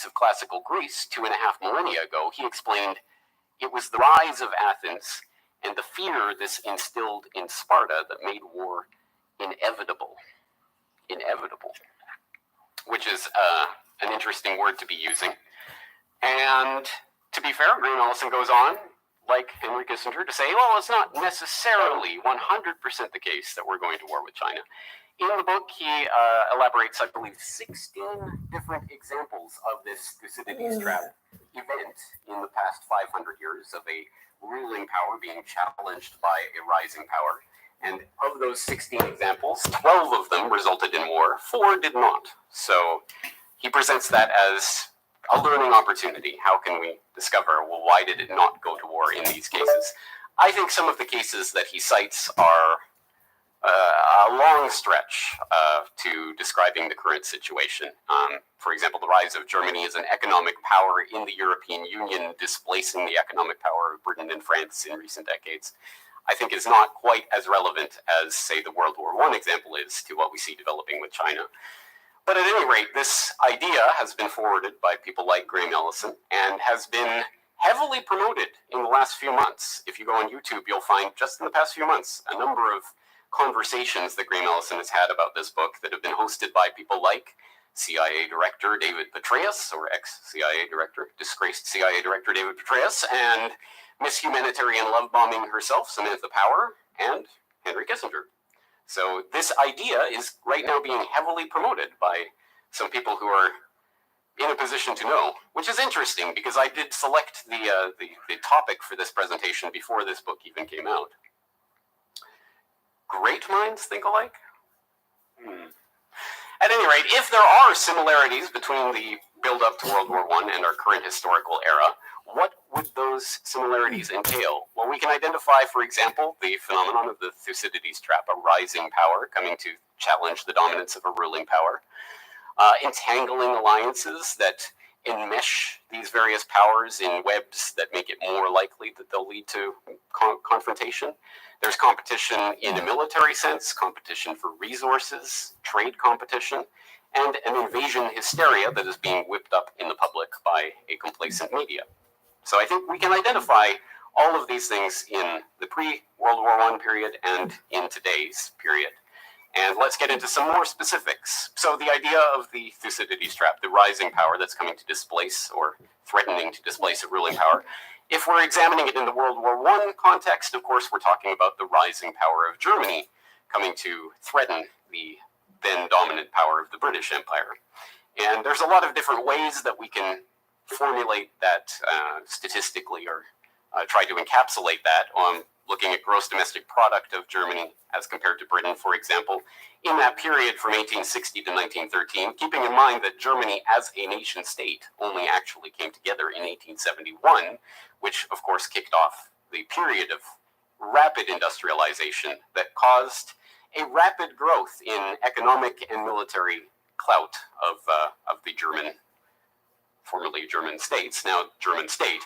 of classical Greece 2.5 millennia ago, he explained it was the rise of Athens and the fear this instilled in Sparta that made war inevitable. Inevitable. Which is an interesting word to be using. And to be fair, Graham Allison goes on, like Henry Kissinger, to say, well, it's not necessarily 100% the case that we're going to war with China. In the book, he elaborates, I believe, 16 different examples of this Thucydides trap event in the past 500 years of a ruling power being challenged by a rising power. And of those 16 examples, 12 of them resulted in war, 4 did not. So he presents that as a learning opportunity. How can we discover, well, why did it not go to war in these cases? I think some of the cases that he cites are a long stretch to describing the current situation. For example, the rise of Germany as an economic power in the European Union, displacing the economic power of Britain and France in recent decades, I think is not quite as relevant as, say, the World War I example is to what we see developing with China. But at any rate, this idea has been forwarded by people like Graham Allison and has been heavily promoted in the last few months. If you go on YouTube, you'll find just in the past few months a number of conversations that Graham Allison has had about this book that have been hosted by people like CIA Director David Petraeus, or ex-CIA Director, disgraced CIA Director David Petraeus, and Miss Humanitarian Love Bombing herself, Samantha Power, and Henry Kissinger. So this idea is right now being heavily promoted by some people who are in a position to know, which is interesting because I did select the topic for this presentation before this book even came out. Great minds think alike? At any rate, if there are similarities between the build-up to World War I and our current historical era, what would those similarities entail? Well, we can identify, for example, the phenomenon of the Thucydides trap, a rising power coming to challenge the dominance of a ruling power, entangling alliances that enmesh these various powers in webs that make it more likely that they'll lead to confrontation. There's competition in a military sense, competition for resources, trade competition, and an invasion hysteria that is being whipped up in the public by a complacent media. So I think we can identify all of these things in the pre-World War I period and in today's period. And let's get into some more specifics. So the idea of the Thucydides trap, the rising power that's coming to displace or threatening to displace a ruling power, if we're examining it in the World War I context, of course, we're talking about the rising power of Germany coming to threaten the then dominant power of the British Empire. And there's a lot of different ways that we can formulate that statistically or try to encapsulate that on looking at gross domestic product of Germany as compared to Britain, for example, in that period from 1860 to 1913, keeping in mind that Germany as a nation state only actually came together in 1871, which of course kicked off the period of rapid industrialization that caused a rapid growth in economic and military clout of the German, formerly German states, now German state,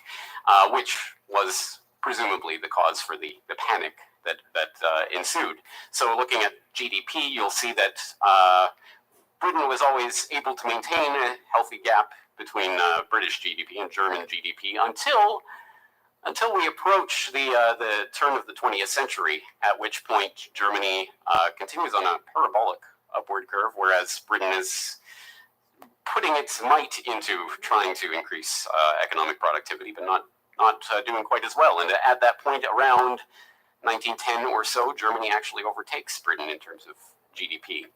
which was presumably the cause for the panic that ensued. So looking at GDP, you'll see that Britain was always able to maintain a healthy gap between British GDP and German GDP until we approach the turn of the 20th century, at which point Germany continues on a parabolic upward curve, whereas Britain is putting its might into trying to increase economic productivity, but not doing quite as well. And at that point, around 1910 or so, Germany actually overtakes Britain in terms of GDP.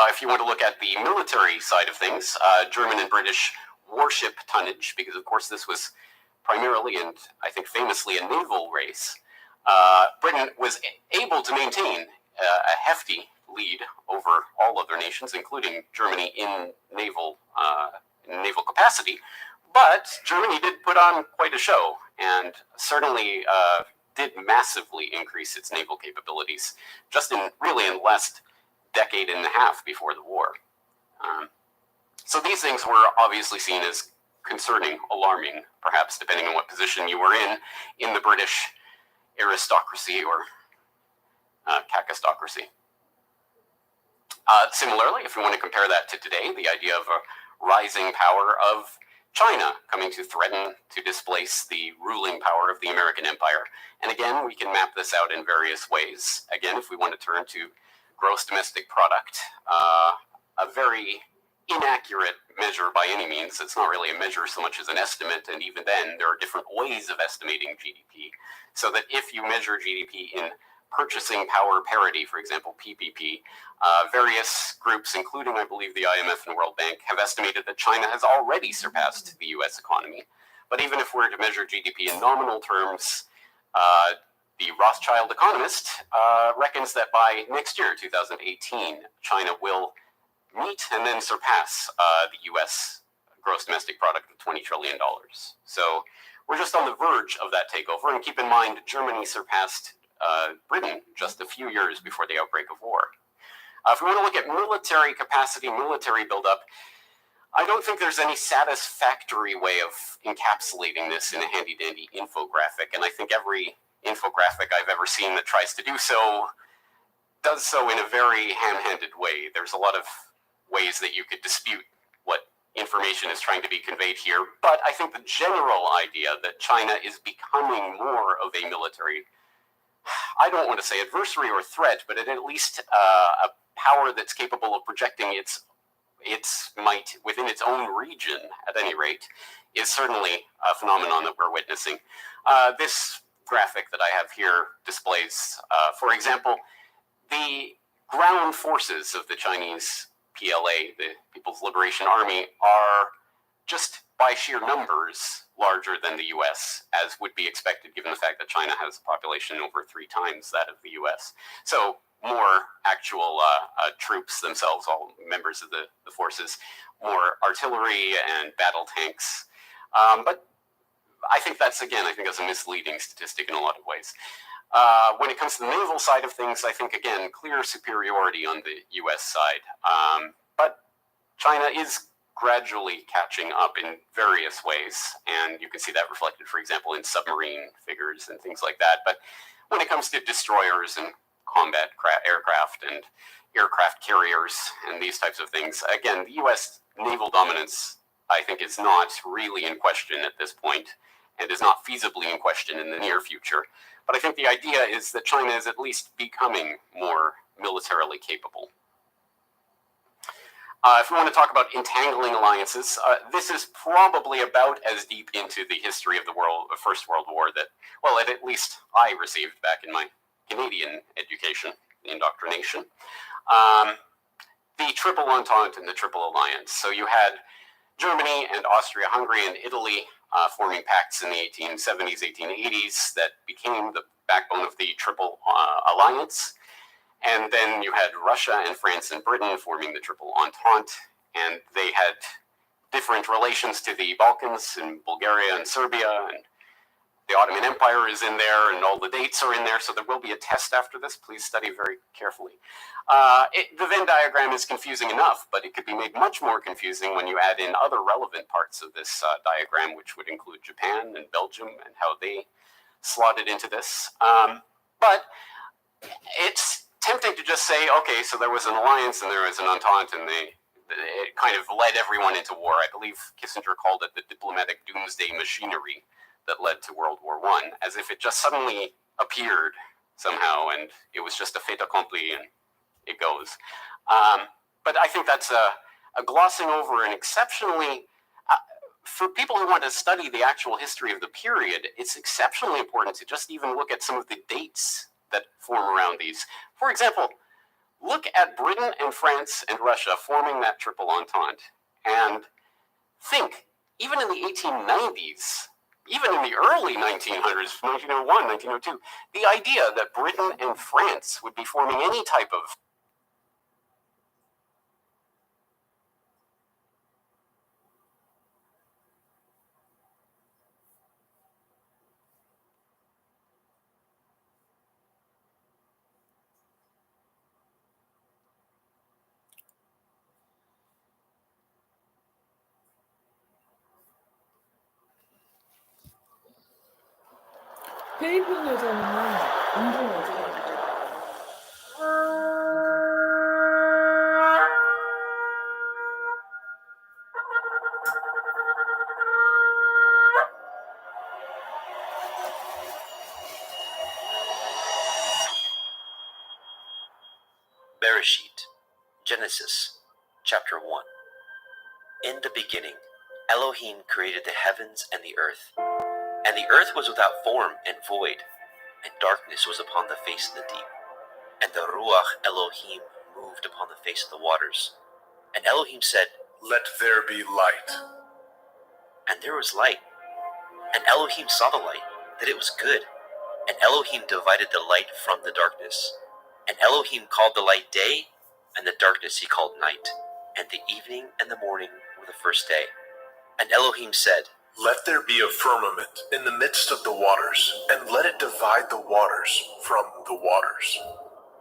If you want to look at the military side of things, German and British warship tonnage, because of course this was primarily and I think famously a naval race, Britain was able to maintain a hefty lead over all other nations, including Germany in naval capacity. But Germany did put on quite a show and certainly did massively increase its naval capabilities just in the last decade and a half before the war. So these things were obviously seen as concerning, alarming, perhaps depending on what position you were in the British aristocracy or cacistocracy. Similarly, if we want to compare that to today, the idea of a rising power of China coming to threaten to displace the ruling power of the American empire. And again, we can map this out in various ways. Again, if we want to turn to gross domestic product, a very inaccurate measure by any means. It's not really a measure so much as an estimate, and even then, there are different ways of estimating GDP. So that if you measure GDP in purchasing power parity, for example, PPP, various groups, including, I believe, the IMF and World Bank, have estimated that China has already surpassed the US economy. But even if we're to measure GDP in nominal terms, the Rothschild economist reckons that by next year, 2018, China will meet and then surpass the US gross domestic product of $20 trillion. So we're just on the verge of that takeover. And keep in mind, Germany surpassed Britain just a few years before the outbreak of war. If we want to look at military capacity, military buildup, I don't think there's any satisfactory way of encapsulating this in a handy-dandy infographic. And I think every infographic I've ever seen that tries to do so does so in a very ham-handed way. There's a lot of ways that you could dispute what information is trying to be conveyed here. But I think the general idea that China is becoming more of a military, I don't want to say adversary or threat, but at least a power that's capable of projecting its might within its own region, at any rate, is certainly a phenomenon that we're witnessing. This graphic that I have here displays, for example, the ground forces of the Chinese PLA, the People's Liberation Army, are just by sheer numbers larger than the US, as would be expected given the fact that China has a population over 3 times that of the US. So more actual troops themselves, all members of the forces, more artillery and battle tanks. But I think that's a misleading statistic in a lot of ways. When it comes to the naval side of things, I think, again, clear superiority on the US side. But China is gradually catching up in various ways, and you can see that reflected, for example, in submarine figures and things like that. But when it comes to destroyers and combat aircraft and aircraft carriers and these types of things, again, the US naval dominance, I think, is not really in question at this point and is not feasibly in question in the near future. But I think the idea is that China is at least becoming more militarily capable. If we want to talk about entangling alliances, this is probably about as deep into the history of the First World War that, well, at least I received back in my Canadian education, indoctrination. The Triple Entente and the Triple Alliance. So you had Germany and Austria-Hungary and Italy forming pacts in the 1870s, 1880s that became the backbone of the Triple Alliance. And then you had Russia and France and Britain forming the Triple Entente, and they had different relations to the Balkans and Bulgaria and Serbia, and the Ottoman Empire is in there, and all the dates are in there, so there will be a test after this. Please study very carefully. The Venn diagram is confusing enough, but it could be made much more confusing when you add in other relevant parts of this diagram, which would include Japan and Belgium and how they slotted into this. But it's tempting to just say, okay, so there was an alliance and there was an entente, and it kind of led everyone into war. I believe Kissinger called it the diplomatic doomsday machinery that led to World War I, as if it just suddenly appeared somehow and it was just a fait accompli and it goes. But I think that's a glossing over an exceptionally, for people who want to study the actual history of the period, it's exceptionally important to just even look at some of the dates that form around these. For example, look at Britain and France and Russia forming that Triple Entente and think, even in the 1890s, even in the early 1900s, 1901, 1902, the idea that Britain and France would be forming any type of 필리핀 여자는 완전 어지간하다. Bereshit, Genesis, chapter 1. In the beginning, Elohim created the heavens and the earth. And the earth was without form and void, and darkness was upon the face of the deep. And the Ruach Elohim moved upon the face of the waters. And Elohim said, "Let there be light." And there was light. And Elohim saw the light, that it was good. And Elohim divided the light from the darkness. And Elohim called the light day, and the darkness he called night. And the evening and the morning were the first day. And Elohim said, "Let there be a firmament in the midst of the waters, and let it divide the waters from the waters."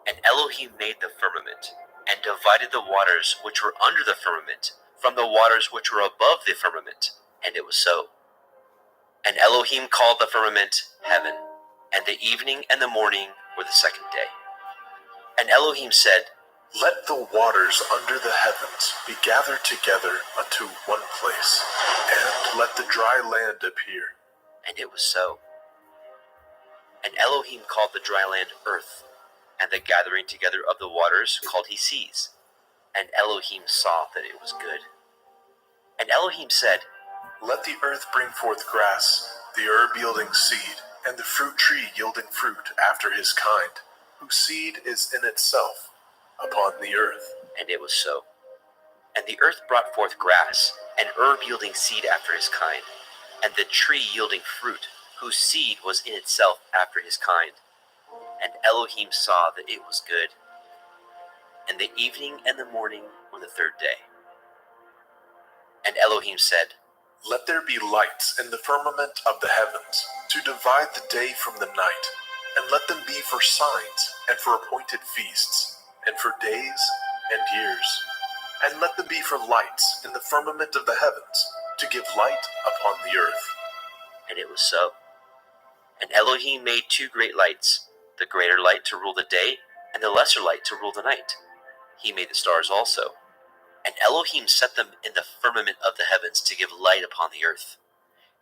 And Elohim made the firmament, and divided the waters which were under the firmament from the waters which were above the firmament. And it was so. And Elohim called the firmament heaven, and the evening and the morning were the second day. And Elohim said, "Let the waters under the heavens be gathered together unto one place, and let the dry land appear." And it was so. And Elohim called the dry land earth, and the gathering together of the waters called he seas. And Elohim saw that it was good. And Elohim said, "Let the earth bring forth grass, the herb yielding seed, and the fruit tree yielding fruit after his kind, whose seed is in itself upon the earth." And it was so. And the earth brought forth grass, and herb yielding seed after his kind, and the tree yielding fruit, whose seed was in itself after his kind. And Elohim saw that it was good. And the evening and the morning were the third day. And Elohim said, "Let there be lights in the firmament of the heavens, to divide the day from the night, and let them be for signs, and for appointed feasts, and for days and years. And let them be for lights in the firmament of the heavens, to give light upon the earth." And it was so. And Elohim made two great lights, the greater light to rule the day, and the lesser light to rule the night. He made the stars also. And Elohim set them in the firmament of the heavens to give light upon the earth,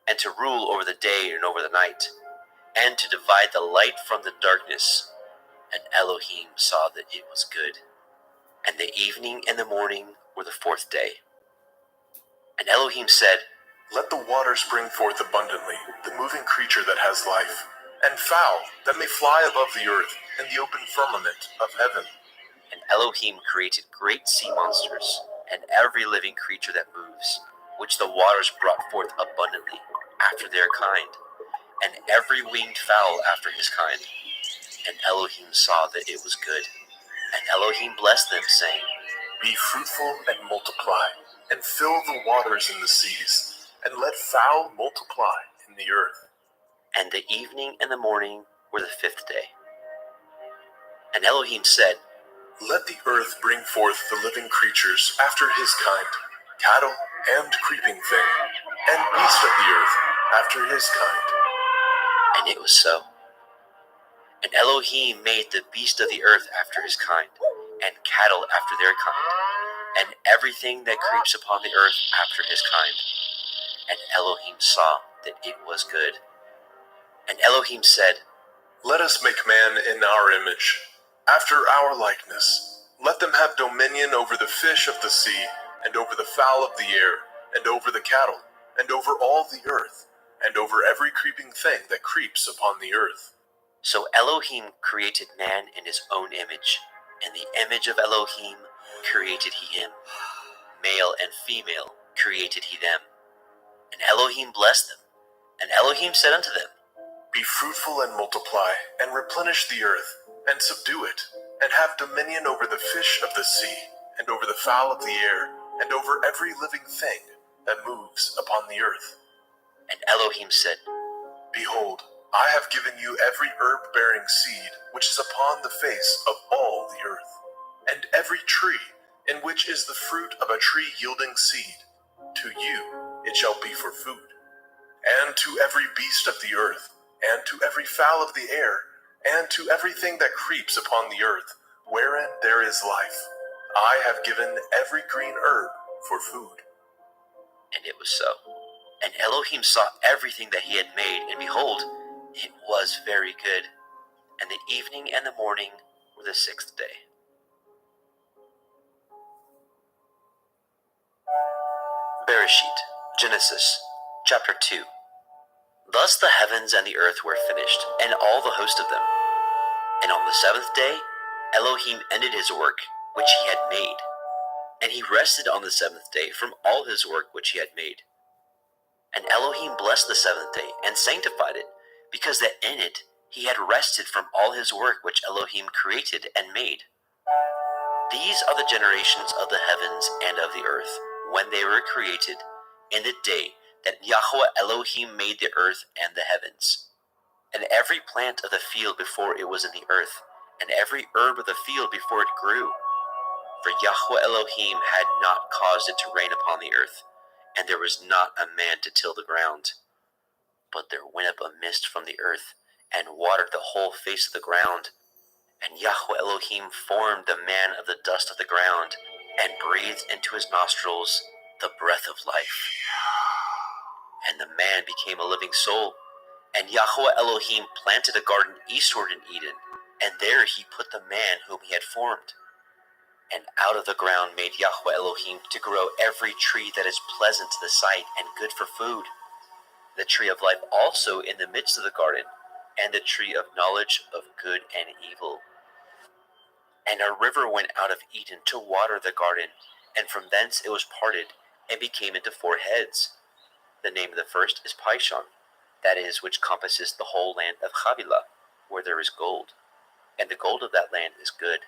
and to rule over the day and over the night, and to divide the light from the darkness. And Elohim saw that it was good. And the evening and the morning were the fourth day. And Elohim said, "Let the waters bring forth abundantly the moving creature that has life, and fowl that may fly above the earth in the open firmament of heaven." And Elohim created great sea monsters, and every living creature that moves, which the waters brought forth abundantly after their kind, and every winged fowl after his kind. And Elohim saw that it was good. And Elohim blessed them, saying, "Be fruitful and multiply, and fill the waters in the seas, and let fowl multiply in the earth." And the evening and the morning were the fifth day. And Elohim said, "Let the earth bring forth the living creatures after his kind, cattle and creeping thing, and beast of the earth after his kind." And it was so. And Elohim made the beast of the earth after his kind, and cattle after their kind, and everything that creeps upon the earth after his kind. And Elohim saw that it was good. And Elohim said, "Let us make man in our image, after our likeness. Let them have dominion over the fish of the sea, and over the fowl of the air, and over the cattle, and over all the earth, and over every creeping thing that creeps upon the earth." So Elohim created man in his own image. In the image of Elohim created he him. Male and female created he them. And Elohim blessed them. And Elohim said unto them, "Be fruitful and multiply, and replenish the earth, and subdue it, and have dominion over the fish of the sea, and over the fowl of the air, and over every living thing that moves upon the earth." And Elohim said, "Behold, I have given you every herb-bearing seed which is upon the face of all the earth, and every tree in which is the fruit of a tree yielding seed. To you it shall be for food. And to every beast of the earth, and to every fowl of the air, and to everything that creeps upon the earth, wherein there is life, I have given every green herb for food." And it was so. And Elohim saw everything that he had made, and behold, it was very good. And the evening and the morning were the sixth day. Bereshit, Genesis, chapter 2. Thus the heavens and the earth were finished, and all the host of them. And on the seventh day, Elohim ended his work which he had made, and he rested on the seventh day from all his work which he had made. And Elohim blessed the seventh day and sanctified it, because that in it he had rested from all his work which Elohim created and made. These are the generations of the heavens and of the earth, when they were created, in the day that Yahweh Elohim made the earth and the heavens. And every plant of the field before it was in the earth, and every herb of the field before it grew. For Yahweh Elohim had not caused it to rain upon the earth, and there was not a man to till the ground. But there went up a mist from the earth, and watered the whole face of the ground. And Yahweh Elohim formed the man of the dust of the ground, and breathed into his nostrils the breath of life. And the man became a living soul. And Yahweh Elohim planted a garden eastward in Eden, and there he put the man whom he had formed. And out of the ground made Yahweh Elohim to grow every tree that is pleasant to the sight and good for food, the tree of life also in the midst of the garden, and the tree of knowledge of good and evil. And a river went out of Eden to water the garden, and from thence it was parted, and became into four heads. The name of the first is Pishon, that is, which compasses the whole land of Havilah, where there is gold. And the gold of that land is good.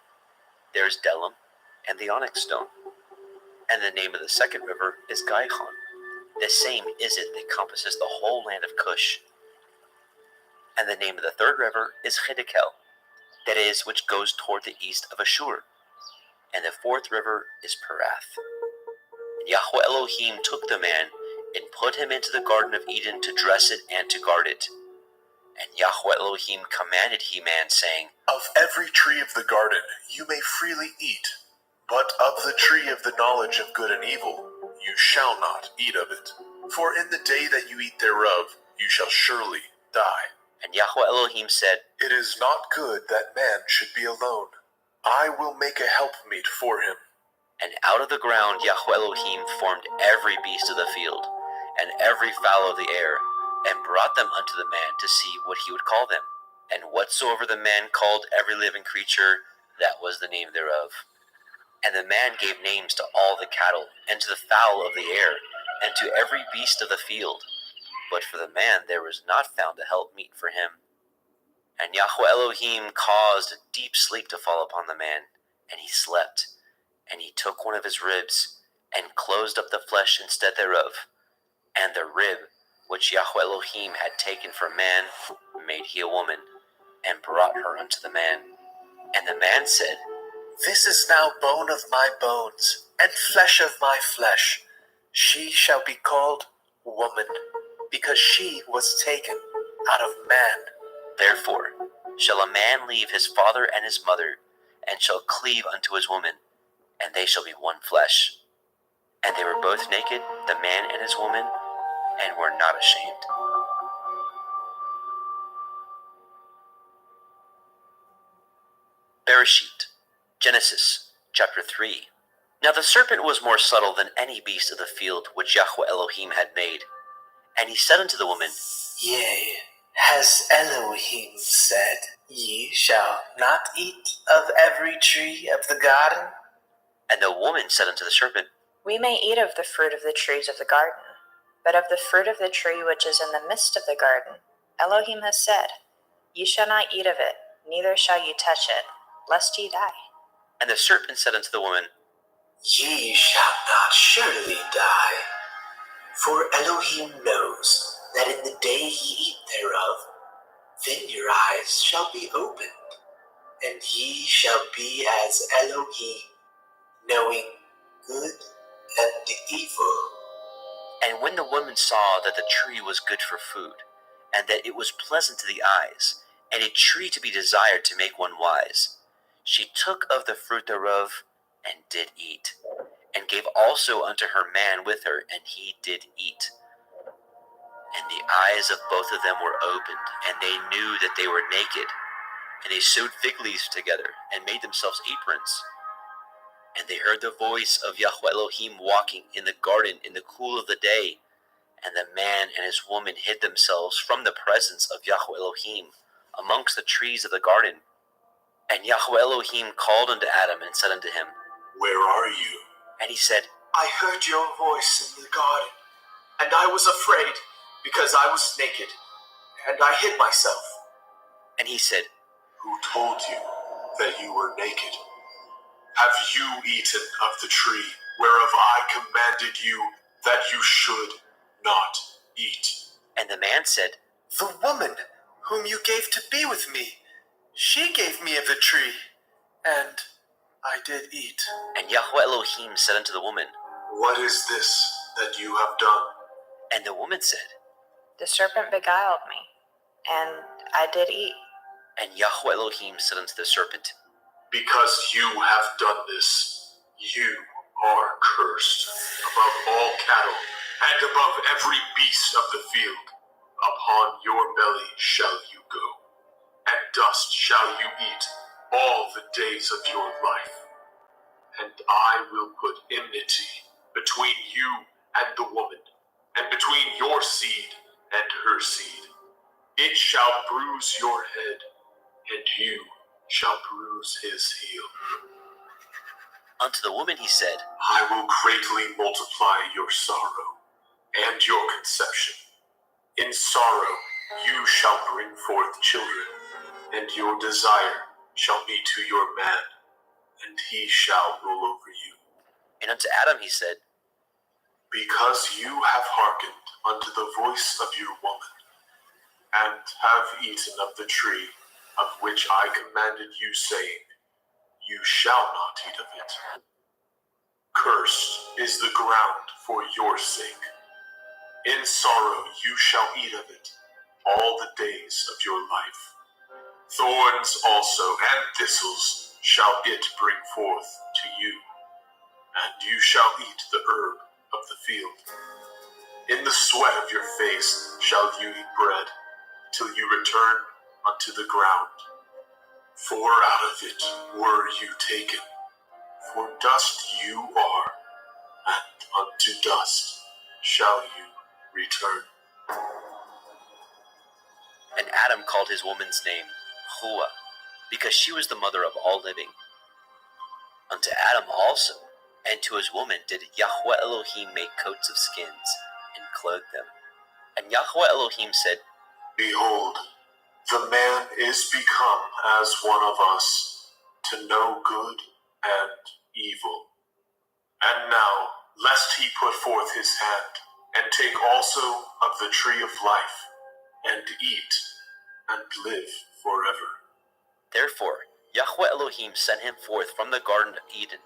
There is Delim, and the onyx stone. And the name of the second river is Gihon. The same is it that compasses the whole land of Cush. And the name of the third river is Hiddekel, that is, which goes toward the east of Ashur. And the fourth river is Perath. And Yahweh Elohim took the man, and put him into the garden of Eden to dress it and to guard it. And Yahweh Elohim commanded he man, saying, Of every tree of the garden you may freely eat, but of the tree of the knowledge of good and evil you shall not eat of it. For in the day that you eat thereof you shall surely die. And Yahweh Elohim said, It is not good that man should be alone. I will make a helpmeet for him. And out of the ground Yahweh Elohim formed every beast of the field, and every fowl of the air, and brought them unto the man to see what he would call them. And whatsoever the man called every living creature, that was the name thereof. And the man gave names to all the cattle, and to the fowl of the air, and to every beast of the field. But for the man there was not found a helpmeet for him. And Yahweh Elohim caused a deep sleep to fall upon the man, and he slept. And he took one of his ribs, and closed up the flesh instead thereof. And the rib which Yahweh Elohim had taken from man made he a woman, and brought her unto the man. And the man said, This is now bone of my bones, and flesh of my flesh. She shall be called woman, because she was taken out of man. Therefore shall a man leave his father and his mother, and shall cleave unto his woman, and they shall be one flesh. And they were both naked, the man and his woman, and were not ashamed. Bereshit, Genesis, chapter 3. Now the serpent was more subtle than any beast of the field which Yahweh Elohim had made. And he said unto the woman, Yea, has Elohim said, Ye shall not eat of every tree of the garden? And the woman said unto the serpent, We may eat of the fruit of the trees of the garden, but of the fruit of the tree which is in the midst of the garden, Elohim has said, Ye shall not eat of it, neither shall ye touch it, lest ye die. And the serpent said unto the woman, Ye shall not surely die. For Elohim knows that in the day ye eat thereof, then your eyes shall be opened, and ye shall be as Elohim, knowing good and evil. And when the woman saw that the tree was good for food, and that it was pleasant to the eyes, and a tree to be desired to make one wise, she took of the fruit thereof, and did eat, and gave also unto her man with her, and he did eat. And the eyes of both of them were opened, and they knew that they were naked. And they sewed fig leaves together, and made themselves aprons. And they heard the voice of Yahweh Elohim walking in the garden in the cool of the day. And the man and his woman hid themselves from the presence of Yahweh Elohim amongst the trees of the garden. And Yahweh Elohim called unto Adam and said unto him, Where are you? And he said, I heard your voice in the garden, and I was afraid, because I was naked, and I hid myself. And he said, Who told you that you were naked? Have you eaten of the tree whereof I commanded you that you should not eat? And the man said, The woman whom you gave to be with me, she gave me of the tree, and I did eat. And Yahweh Elohim said unto the woman, What is this that you have done? And the woman said, The serpent beguiled me, and I did eat. And Yahweh Elohim said unto the serpent, Because you have done this, you are cursed above all cattle and above every beast of the field. Upon your belly shall you go, and dust shall you eat all the days of your life. And I will put enmity between you and the woman, and between your seed and her seed. It shall bruise your head, and you shall bruise his heel. Unto the woman he said, I will greatly multiply your sorrow and your conception. In sorrow you shall bring forth children, and your desire shall be to your man, and he shall rule over you. And unto Adam he said, Because you have hearkened unto the voice of your woman, and have eaten of the tree of which I commanded you, saying, You shall not eat of it. Cursed is the ground for your sake. In sorrow you shall eat of it all the days of your life. Thorns also and thistles shall it bring forth to you, and you shall eat the herb of the field. In the sweat of your face shall you eat bread, till you return unto the ground. For out of it were you taken, for dust you are, and unto dust shall you return. And Adam called his woman's name Hua, because she was the mother of all living. Unto Adam also, and to his woman did Yahweh Elohim make coats of skins, and clothe them. And Yahweh Elohim said, Behold, the man is become as one of us, to know good and evil. And now, lest he put forth his hand, and take also of the tree of life, and eat, and live forever. Therefore Yahweh Elohim sent him forth from the garden of Eden,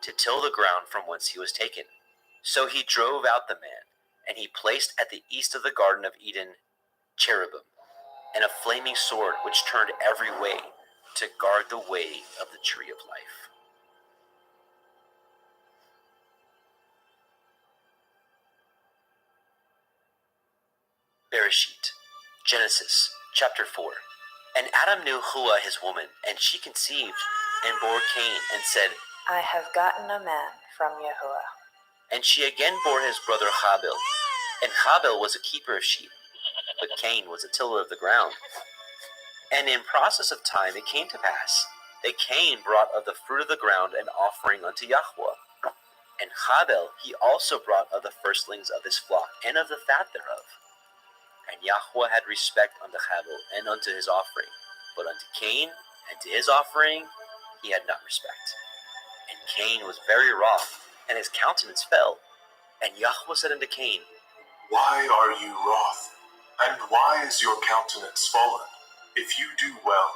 to till the ground from whence he was taken. So he drove out the man, and he placed at the east of the garden of Eden cherubim, and a flaming sword which turned every way, to guard the way of the tree of life. Bereshit, Genesis, chapter 4. And Adam knew Hua his woman, and she conceived, and bore Cain, and said, I have gotten a man from Yahuwah. And she again bore his brother Habil. And Habil was a keeper of sheep, but Cain was a tiller of the ground. And in process of time it came to pass that Cain brought of the fruit of the ground an offering unto Yahweh. And Habil he also brought of the firstlings of his flock, and of the fat thereof. And Yahweh had respect unto Habil and unto his offering, but unto Cain and to his offering he had not respect. And Cain was very wroth, and his countenance fell. And Yahweh said unto Cain, Why are you wroth? And why is your countenance fallen? If you do well,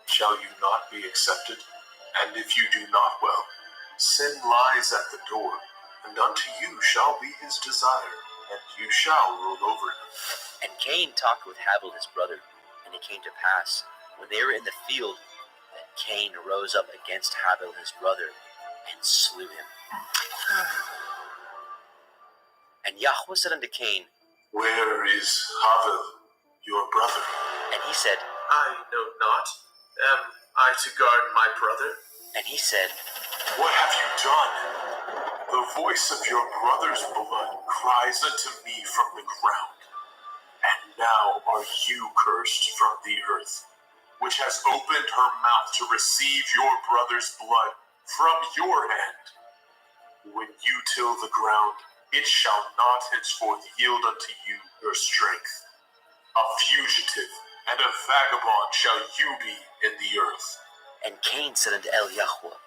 shall you not be accepted? And if you do not well, sin lies at the door, and unto you shall be his desire, and you shall rule over him. And Cain talked with Habil his brother. And it came to pass, when they were in the field, that Cain rose up against Habil his brother, and slew him. And Yahweh said unto Cain, Where is Havel, your brother? and he said, I know not. Am I to guard my brother? and he said, What have you done? The voice of your brother's blood cries unto me from the ground. And now are you cursed from the earth, which has opened her mouth to receive your brother's blood from your hand. When you till the ground, it shall not henceforth yield unto you your strength. A fugitive and a vagabond shall you be in the earth. And Cain said unto Yahweh,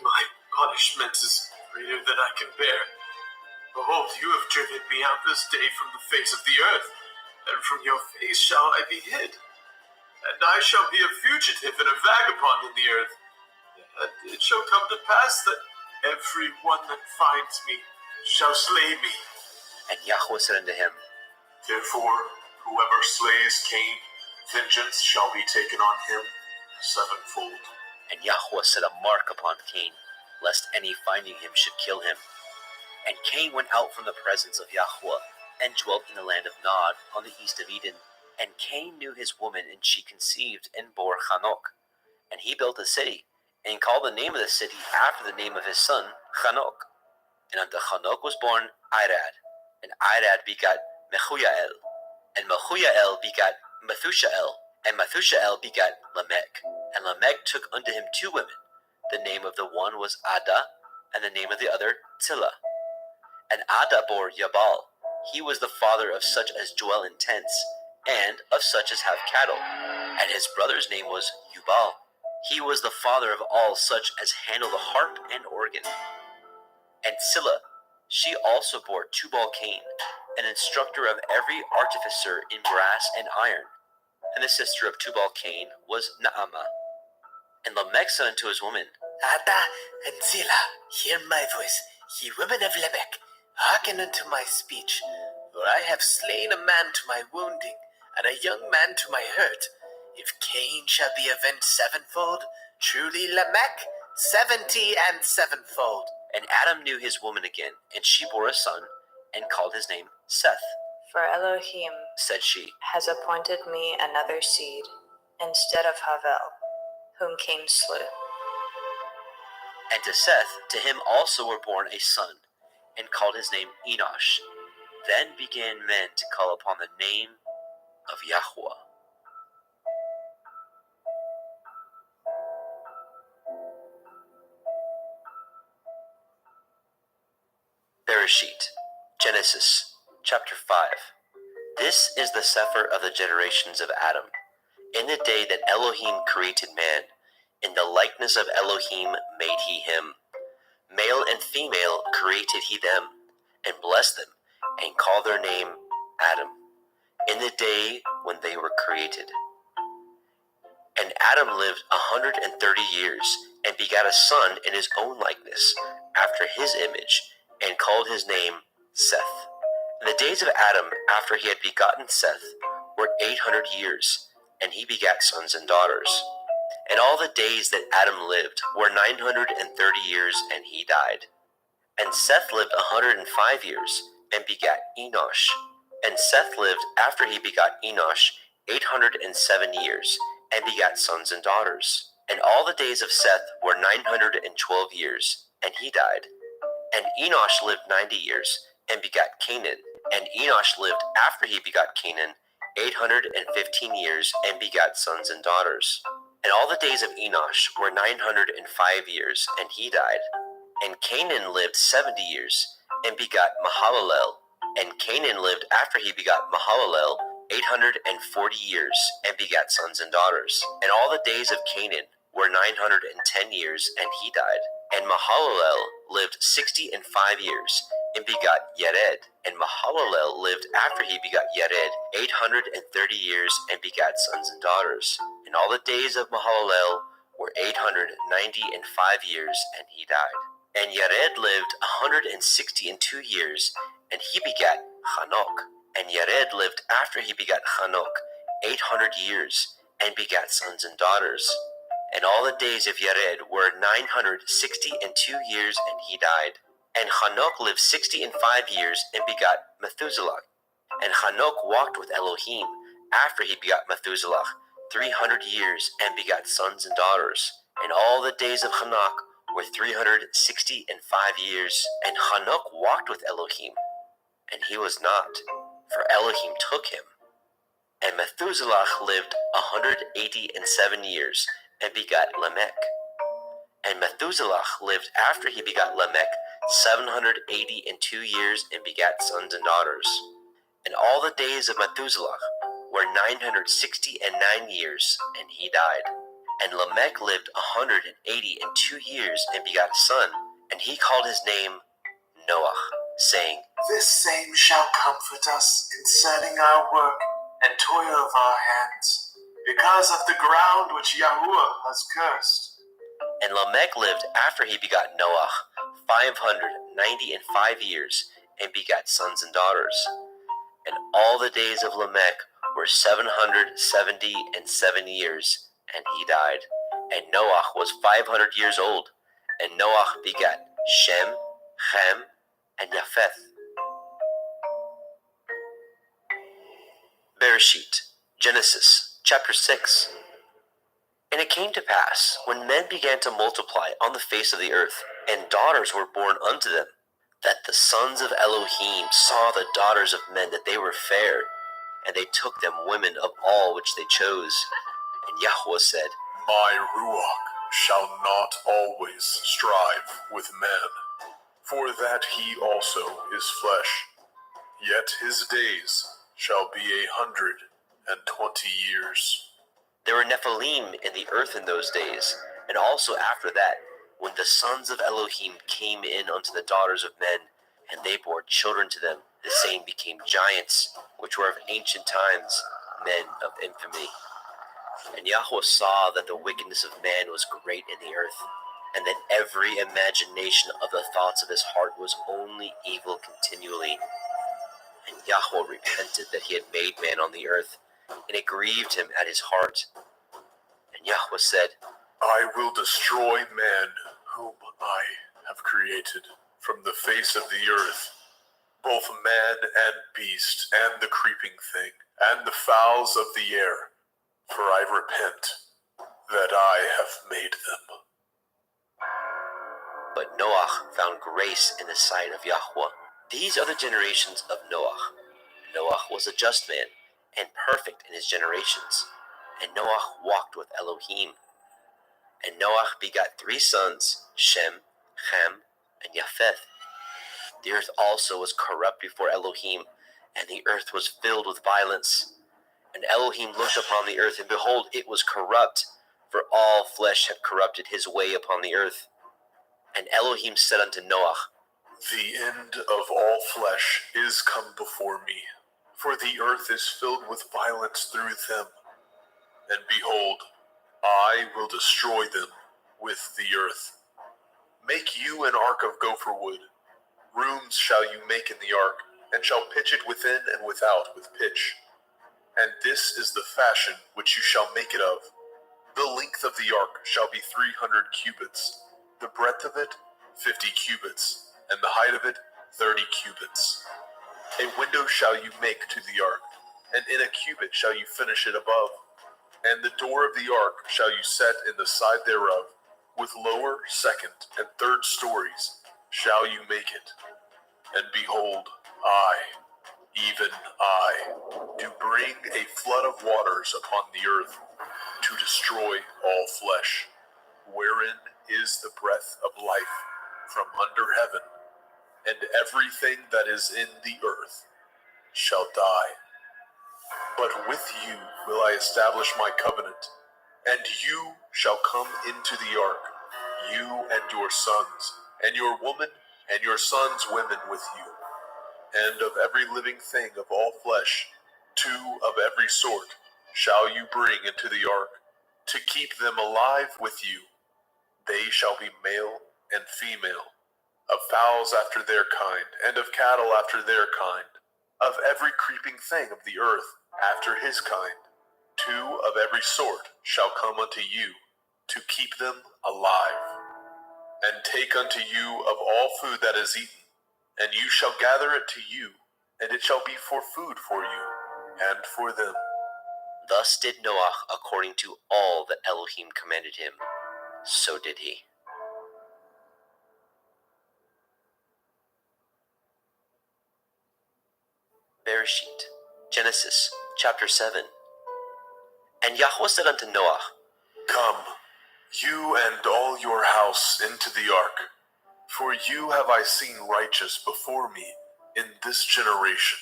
My punishment is greater than I can bear. Behold, you have driven me out this day from the face of the earth, and from your face shall I be hid. And I shall be a fugitive and a vagabond in the earth. And it shall come to pass that every one that finds me shall slay me. And Yahweh said unto him, Therefore, whoever slays Cain, vengeance shall be taken on him sevenfold. And Yahweh set a mark upon Cain, lest any finding him should kill him. And Cain went out from the presence of Yahweh, and dwelt in the land of Nod, on the east of Eden. And Cain knew his woman, and she conceived, and bore Hanok. And he built a city, and called the name of the city after the name of his son, Hanok. And unto Hanok was born Irad, and Irad begat Mehujael, and Mehujael begat Methushael, and Methushael begat Lamech. And Lamech took unto him two women. The name of the one was Ada, and the name of the other Zillah. And Ada bore Jabal. He was the father of such as dwell in tents, and of such as have cattle. And his brother's name was Jubal. He was the father of all such as handle the harp and organ. And Zillah, she also bore Tubal-Cain, an instructor of every artificer in brass and iron. And the sister of Tubal-Cain was Naamah. And Lamech said unto his woman, Ada and Zillah, hear my voice, ye women of Lamech, hearken unto my speech. For I have slain a man to my wounding, and a young man to my hurt. If Cain shall be avenged sevenfold, truly Lamech 70 and sevenfold. And Adam knew his woman again, and she bore a son, and called his name Seth. For Elohim Said she, has appointed me another seed, instead of Havel, whom Cain slew. and to Seth, to him also were born a son, and called his name Enosh. Then began men to call upon the name of Yahweh. Bereshit, Genesis, chapter 5. This is the sefer of the generations of Adam. In the day that Elohim created man, in the likeness of Elohim made he him. Male and female created he them, and blessed them, and called their name Adam, in the day when they were created. And Adam lived 130 years, and begat a son in his own likeness, after his image, and called his name Seth. And the days of Adam, after he had begotten Seth, were 800 years, and he begat sons and daughters. And all the days that Adam lived were 930 years, and he died. And Seth lived 105 years, and begat Enosh. And Seth lived, after he begot Enosh, 807 years, and begat sons and daughters. And all the days of Seth were 912 years, and he died. And Enosh lived 90 years, and begat Canaan. And Enosh lived, after he begot Canaan, 815 years, and begat sons and daughters. And all the days of Enosh were 905 years, and he died. And Canaan lived 70 years, and begot Mahalalel. And Canaan lived, after he begot Mahalalel, 840 years, and begat sons and daughters. And all the days of Canaan were 910 years, and he died. And Mahalalel lived 65 years, and begot Yared. And Mahalalel lived, after he begot Yared, 830 years, and begat sons and daughters. And all the days of Mahalalel were 895 years, and he died. And Yared lived 162 years, and he begat Hanok. And Yared lived, after he begat Hanok, 800 years, and begat sons and daughters. And all the days of Yared were 962 years, and he died. And Hanok lived 65 years, and begot Methuselah. And Hanok walked with Elohim, after he begot Methuselah, 300 years, and begat sons and daughters. And all the days of Hanok were 365 years, and Hanok walked with Elohim, and he was not, for Elohim took him. And Methuselah lived 187 years, and begat Lamech. And Methuselah lived after he begot Lamech 782 years, and begat sons and daughters. And all the days of Methuselah were 969 years, and he died. And Lamech lived 182 years, and begat a son, and he called his name Noah, saying, This same shall comfort us concerning our work and toil of our hands, because of the ground which Yahuwah has cursed. And Lamech lived after he begot Noah 595 years, and begat sons and daughters. And all the days of Lamech were 777 years, and he died. And Noah was 500 years old, and Noah begat Shem, Ham, and Japheth. Bereshit, Genesis, chapter 6. And it came to pass, when men began to multiply on the face of the earth, and daughters were born unto them, that the sons of Elohim saw the daughters of men that they were fair, and they took them women of all which they chose. And Yahweh said, My Ruach shall not always strive with man, for that he also is flesh. Yet his days shall be 120 years. There were Nephilim in the earth in those days, and also after that, when the sons of Elohim came in unto the daughters of men, and they bore children to them, the same became giants, which were of ancient times, men of infamy. And Yahweh saw that the wickedness of man was great in the earth, and that every imagination of the thoughts of his heart was only evil continually. And Yahweh repented that he had made man on the earth, and it grieved him at his heart. And Yahweh said, I will destroy man whom I have created from the face of the earth, both man and beast, and the creeping thing, and the fowls of the air, for I repent that I have made them. But Noah found grace in the sight of Yahweh. These are the generations of Noah. Noah was a just man, and perfect in his generations. And Noah walked with Elohim. And Noah begot 3 sons, Shem, Ham, and Japheth. The earth also was corrupt before Elohim, and the earth was filled with violence. And Elohim looked upon the earth, and behold, it was corrupt, for all flesh had corrupted his way upon the earth. And Elohim said unto Noah, The end of all flesh is come before me, for the earth is filled with violence through them. And behold, I will destroy them with the earth. Make you an ark of gopher wood. Rooms shall you make in the ark, and shall pitch it within and without with pitch. And this is the fashion which you shall make it of. The length of the ark shall be 300 cubits, the breadth of it 50 cubits, and the height of it 30 cubits. A window shall you make to the ark, and in a cubit shall you finish it above. And the door of the ark shall you set in the side thereof, with lower, second, and third stories shall you make it. And behold, I, even I, do bring a flood of waters upon the earth, to destroy all flesh, wherein is the breath of life from under heaven, and everything that is in the earth shall die. But with you will I establish my covenant, and you shall come into the ark, you and your sons, and your woman, and your sons' women with you, and of every living thing of all flesh, 2 of every sort shall you bring into the ark, to keep them alive with you. They shall be male and female, of fowls after their kind, and of cattle after their kind, of every creeping thing of the earth after his kind. 2 of every sort shall come unto you, to keep them alive. And take unto you of all food that is eaten, and you shall gather it to you, and it shall be for food for you, and for them. Thus did Noah according to all that Elohim commanded him. So did he. Bereshit, Genesis, chapter 7. And Yahweh said unto Noah, Come, you and all your house into the ark, for you have I seen righteous before me in this generation.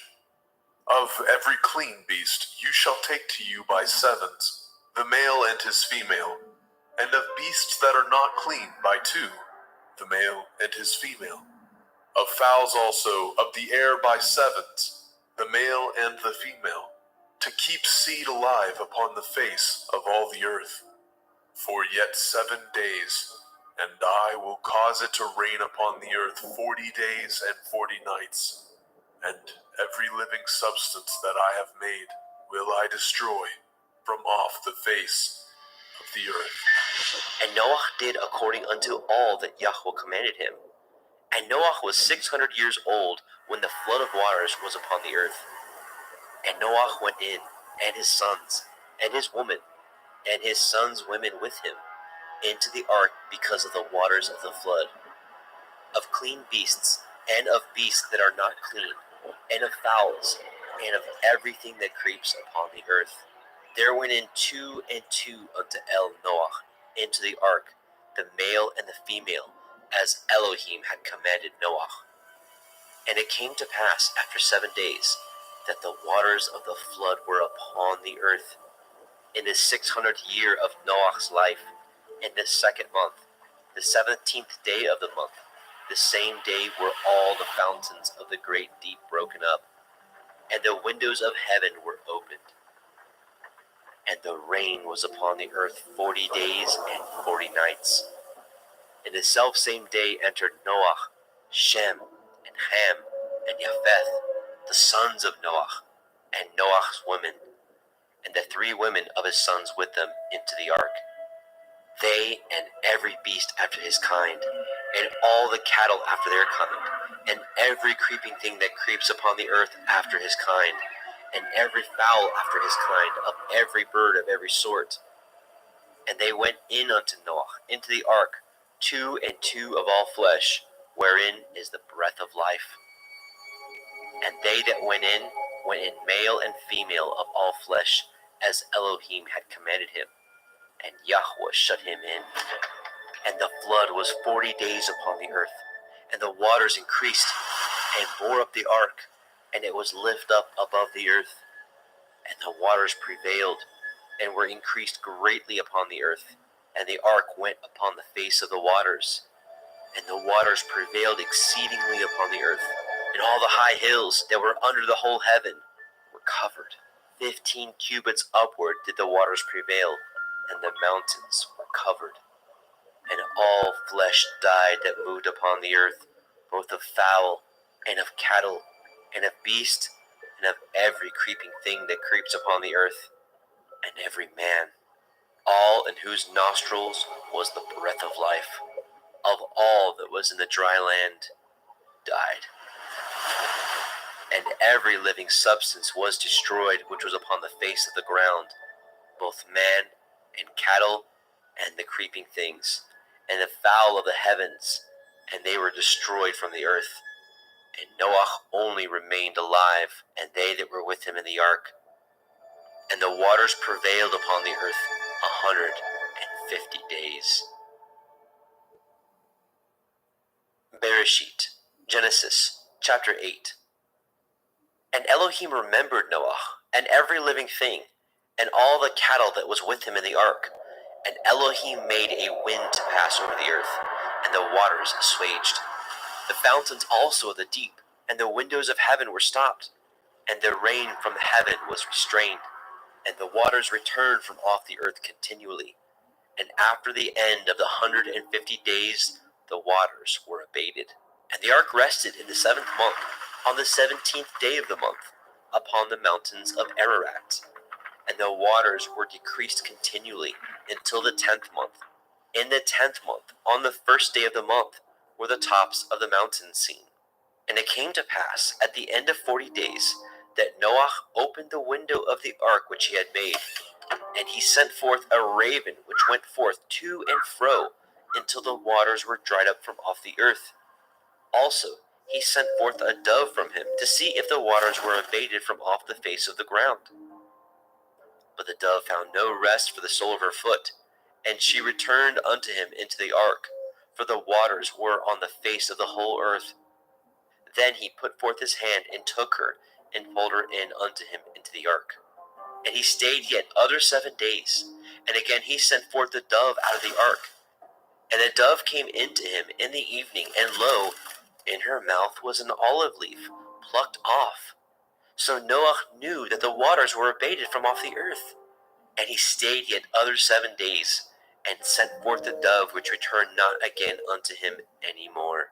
Of every clean beast you shall take to you by sevens, the male and his female, and of beasts that are not clean by two, the male and his female. Of fowls also of the air by sevens, the male and the female, to keep seed alive upon the face of all the earth. For yet 7 days, and I will cause it to rain upon the earth 40 days and 40 nights, and every living substance that I have made will I destroy from off the face of the earth. And Noah did according unto all that Yahweh commanded him. And Noah was 600 years old when the flood of waters was upon the earth. And Noah went in, and his sons, and his woman, and his sons' women with him, into the ark because of the waters of the flood, of clean beasts, and of beasts that are not clean, and of fowls, and of everything that creeps upon the earth. There went in 2 and 2 unto Noah into the ark, the male and the female, as Elohim had commanded Noah. And it came to pass after 7 days that the waters of the flood were upon the earth. In the 600th year of Noah's life, in the 2nd month, the 17th day of the month, the same day were all the fountains of the great deep broken up, and the windows of heaven were opened. And the rain was upon the earth 40 days and 40 nights. In the selfsame day entered Noah, Shem, and Ham, and Japheth, the sons of Noah, and Noah's women, and the 3 women of his sons with them into the ark. They and every beast after his kind, and all the cattle after their kind, and every creeping thing that creeps upon the earth after his kind, and every fowl after his kind, of every bird of every sort. And they went in unto Noah into the ark, 2 and 2 of all flesh, wherein is the breath of life. And they that went in male and female of all flesh, as Elohim had commanded him. And Yahweh shut him in. And the flood was 40 days upon the earth, and the waters increased, and bore up the ark, and it was lifted up above the earth. And the waters prevailed, and were increased greatly upon the earth, and the ark went upon the face of the waters. And the waters prevailed exceedingly upon the earth, and all the high hills that were under the whole heaven were covered. 15 cubits upward did the waters prevail, and the mountains were covered. And all flesh died that moved upon the earth, both of fowl, and of cattle, and of beast, and of every creeping thing that creeps upon the earth, and every man, all in whose nostrils was the breath of life, of all that was in the dry land, died. And every living substance was destroyed which was upon the face of the ground, both man and cattle, and the creeping things, and the fowl of the heavens, and they were destroyed from the earth. And Noah only remained alive, and they that were with him in the ark. And the waters prevailed upon the earth 150 days. Bereshit, Genesis, chapter 8. And Elohim remembered Noah, and every living thing, and all the cattle that was with him in the ark. And Elohim made a wind to pass over the earth, and the waters assuaged. The fountains also of the deep, and the windows of heaven were stopped, and the rain from heaven was restrained, and the waters returned from off the earth continually. And after the end of the 150 days, the waters were abated. And the ark rested in the 7th month, on the 17th day of the month, upon the mountains of Ararat. And the waters were decreased continually until the 10th month. In the 10th month, on the 1st day of the month, were the tops of the mountains seen. And it came to pass, at the end of 40 days, that Noah opened the window of the ark which he had made, and he sent forth a raven which went forth to and fro until the waters were dried up from off the earth. Also he sent forth a dove from him to see if the waters were abated from off the face of the ground. But the dove found no rest for the sole of her foot, and she returned unto him into the ark, for the waters were on the face of the whole earth. Then he put forth his hand and took her, and pulled her in unto him into the ark. And he stayed yet other 7 days, and again he sent forth the dove out of the ark. And the dove came into him in the evening, and lo, in her mouth was an olive leaf, plucked off. So Noah knew that the waters were abated from off the earth. And he stayed yet other 7 days, and sent forth the dove, which returned not again unto him any more.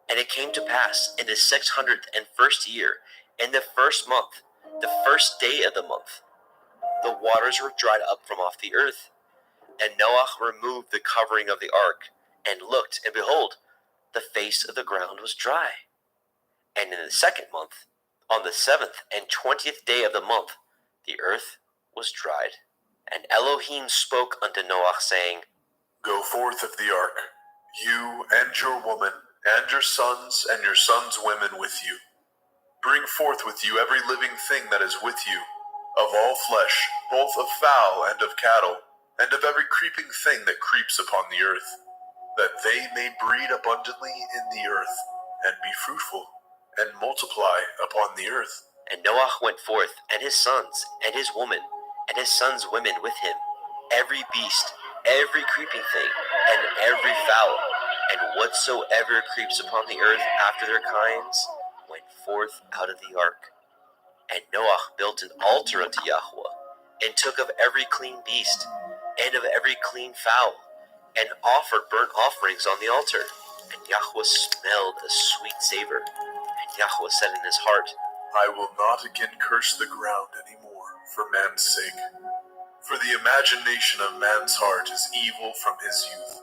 And it came to pass in the 601st year, in the first month, the first day of the month, the waters were dried up from off the earth. And Noah removed the covering of the ark, and looked, and behold, the face of the ground was dry. And in the second month, on the 7th and 20th day of the month, the earth was dried. And Elohim spoke unto Noah, saying, Go forth of the ark, you and your woman, and your sons women with you. Bring forth with you every living thing that is with you, of all flesh, both of fowl and of cattle, and of every creeping thing that creeps upon the earth, that they may breed abundantly in the earth, and be fruitful, and multiply upon the earth. And Noah went forth, and his sons, and his woman, and his sons' women with him, every beast, every creeping thing, and every fowl, and whatsoever creeps upon the earth after their kinds, went forth out of the ark. And Noah built an altar unto Yahweh, and took of every clean beast, and of every clean fowl, and offered burnt offerings on the altar. And Yahweh smelled a sweet savor. And Yahweh said in his heart, I will not again curse the ground any more for man's sake, for the imagination of man's heart is evil from his youth.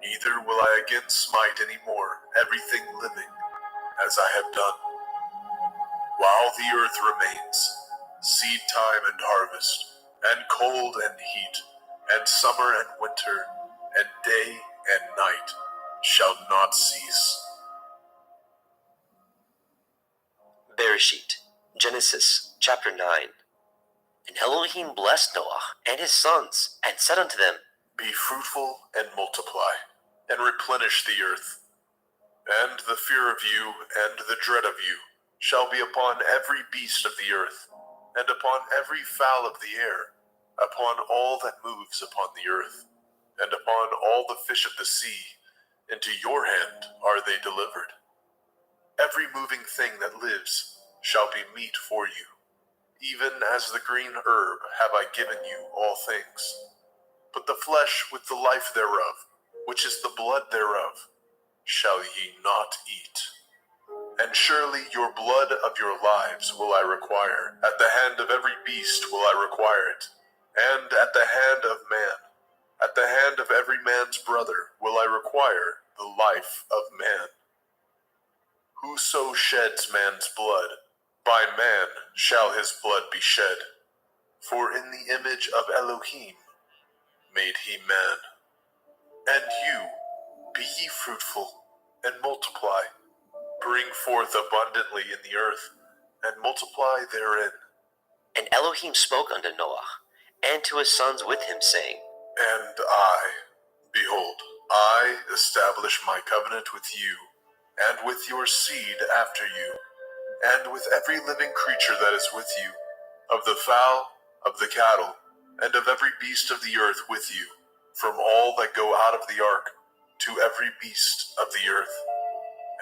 Neither will I again smite any more everything living, as I have done. While the earth remains, seed time and harvest, and cold and heat, and summer and winter, and day and night shall not cease. Bereshit, Genesis chapter 9. And Elohim blessed Noah and his sons, and said unto them, Be fruitful and multiply, and replenish the earth. And the fear of you and the dread of you shall be upon every beast of the earth, and upon every fowl of the air, upon all that moves upon the earth, and upon all the fish of the sea. Into your hand are they delivered. Every moving thing that lives shall be meat for you. Even as the green herb have I given you all things. But the flesh with the life thereof, which is the blood thereof, shall ye not eat. And surely your blood of your lives will I require. At the hand of every beast will I require it, and at the hand of man. At the hand of every man's brother will I require the life of man. Whoso sheds man's blood, by man shall his blood be shed. For in the image of Elohim made he man. And you, be ye fruitful, and multiply. Bring forth abundantly in the earth, and multiply therein. And Elohim spoke unto Noah, and to his sons with him, saying, And I, behold, I establish my covenant with you, and with your seed after you, and with every living creature that is with you, of the fowl, of the cattle, and of every beast of the earth with you, from all that go out of the ark, to every beast of the earth.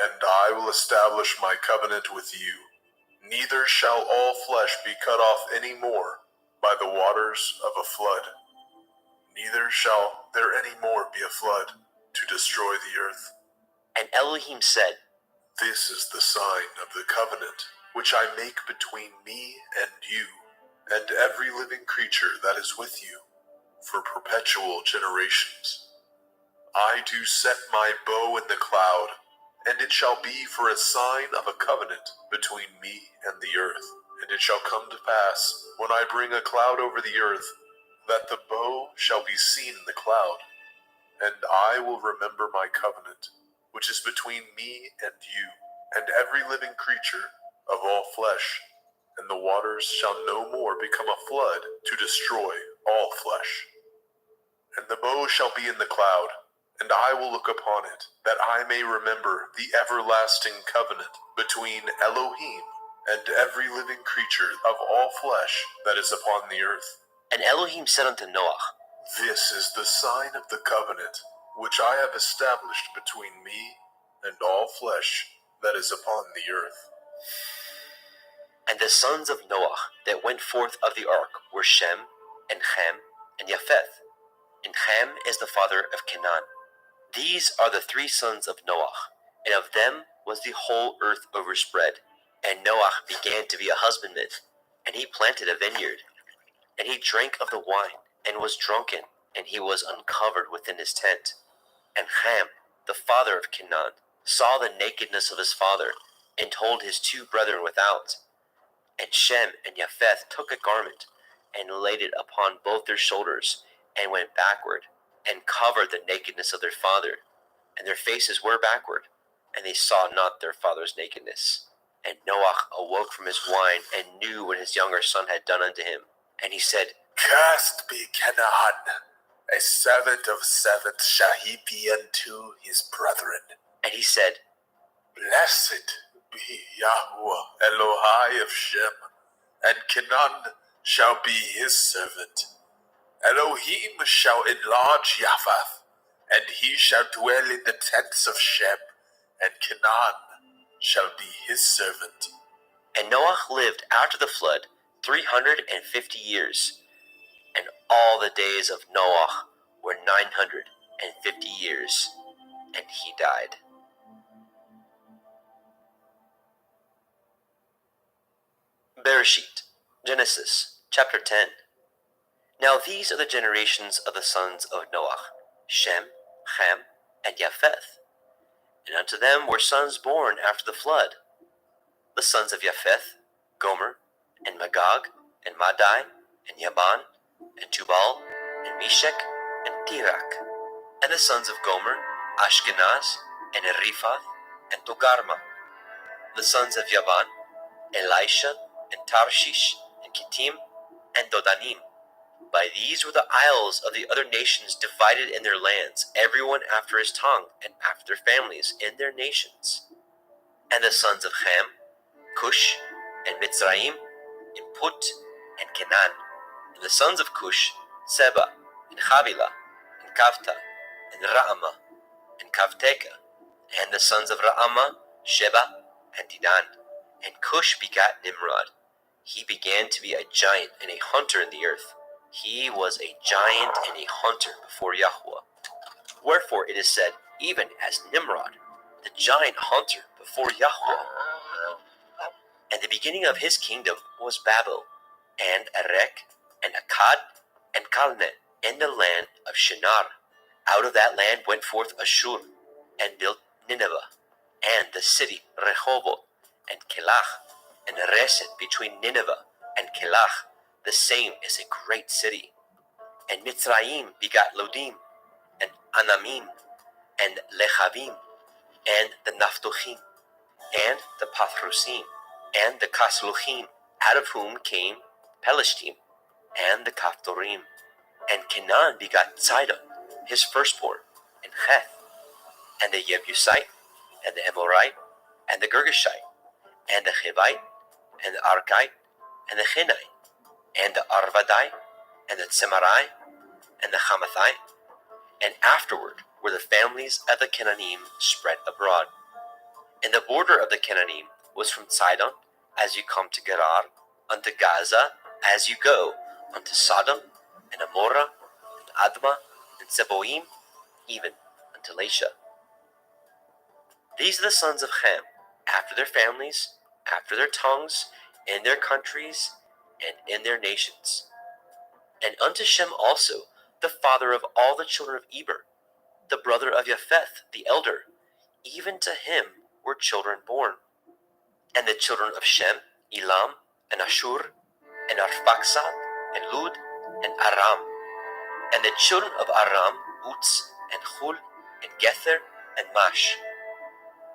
And I will establish my covenant with you. Neither shall all flesh be cut off any more by the waters of a flood. Neither shall there any more be a flood to destroy the earth. And Elohim said, This is the sign of the covenant which I make between me and you, and every living creature that is with you, for perpetual generations. I do set my bow in the cloud, and it shall be for a sign of a covenant between me and the earth. And it shall come to pass, when I bring a cloud over the earth, that the bow shall be seen in the cloud. And I will remember my covenant, which is between me and you, and every living creature of all flesh, and the waters shall no more become a flood to destroy all flesh. And the bow shall be in the cloud, and I will look upon it, that I may remember the everlasting covenant between Elohim and every living creature of all flesh that is upon the earth. And Elohim said unto Noah, This is the sign of the covenant which I have established between me and all flesh that is upon the earth. And the sons of Noah that went forth of the ark were Shem, and Ham, and Japheth. And Ham is the father of Canaan. These are the three sons of Noah, and of them was the whole earth overspread. And Noah began to be a husbandman, and he planted a vineyard. And he drank of the wine, and was drunken, and he was uncovered within his tent. And Ham, the father of Canaan, saw the nakedness of his father, and told his two brethren without. And Shem and Japheth took a garment, and laid it upon both their shoulders, and went backward, and covered the nakedness of their father. And their faces were backward, and they saw not their father's nakedness. And Noah awoke from his wine, and knew what his younger son had done unto him. And he said, Cursed be Canaan, a servant of servants shall he be unto his brethren. And he said, Blessed be Yahweh Elohai of Shem, and Canaan shall be his servant. Elohim shall enlarge Japheth, and he shall dwell in the tents of Shem, and Canaan shall be his servant. And Noah lived after the flood 350 years, and all the days of Noah were 950 years, and he died. Bereshit, Genesis, chapter 10. Now these are the generations of the sons of Noah, Shem, Ham, and Japheth. And unto them were sons born after the flood. The sons of Japheth, Gomer, and Magog, and Madai, and Yaban, and Tubal, and Meshech, and Tirak. And the sons of Gomer, Ashkenaz, and Riphath, and Togarma. The sons of Yaban, Elisha, and Tarshish, and Kittim, and Dodanim. By these were the isles of the other nations divided in their lands, everyone after his tongue, and after their families, in their nations. And the sons of Ham, Cush, and Mitzrayim, and Put, and Canaan. And the sons of Cush, Seba, and Havilah, and Kavta, and Raamah, and Kavteka. And the sons of Raamah, Sheba, and Dedan. And Cush begat Nimrod. He began to be a giant and a hunter in the earth. He was a giant and a hunter before Yahweh. Wherefore it is said, even as Nimrod, the giant hunter before Yahweh. And the beginning of his kingdom was Babel, and Erech, and Akkad, and Calneh, in the land of Shinar. Out of that land went forth Ashur, and built Nineveh, and the city Rehoboth, and Kelach, and Resen between Nineveh and Kelach. The same is a great city. And Mitzrayim begat Lodim, and Anamim, and Lechavim, and the Naphtuchim, and the Pathrusim, and the Kasluchim, out of whom came Pelishtim, and the Kaphtorim. And Canaan begat Sidon, his firstborn, and Heth, and the Jebusite, and the Amorite, and the Girgashite, and the Hivite, and the Arkite, and the Hinite, and the Arvadite, and the Tsemarai, and the Hamathite. And afterward were the families of the Canaanim spread abroad. And the border of the Canaanim was from Sidon, as you come to Gerar, unto Gaza, as you go unto Sodom, and Amorah, and Admah, and Zeboim, even unto Lasha. These are the sons of Ham, after their families, after their tongues, in their countries, and in their nations. And unto Shem also, the father of all the children of Eber, the brother of Japheth, the elder, even to him were children born. And the children of Shem, Elam, and Ashur, and Arphaxad, and Lud, and Aram. And the children of Aram, Uz, and Hul, and Gether, and Mash.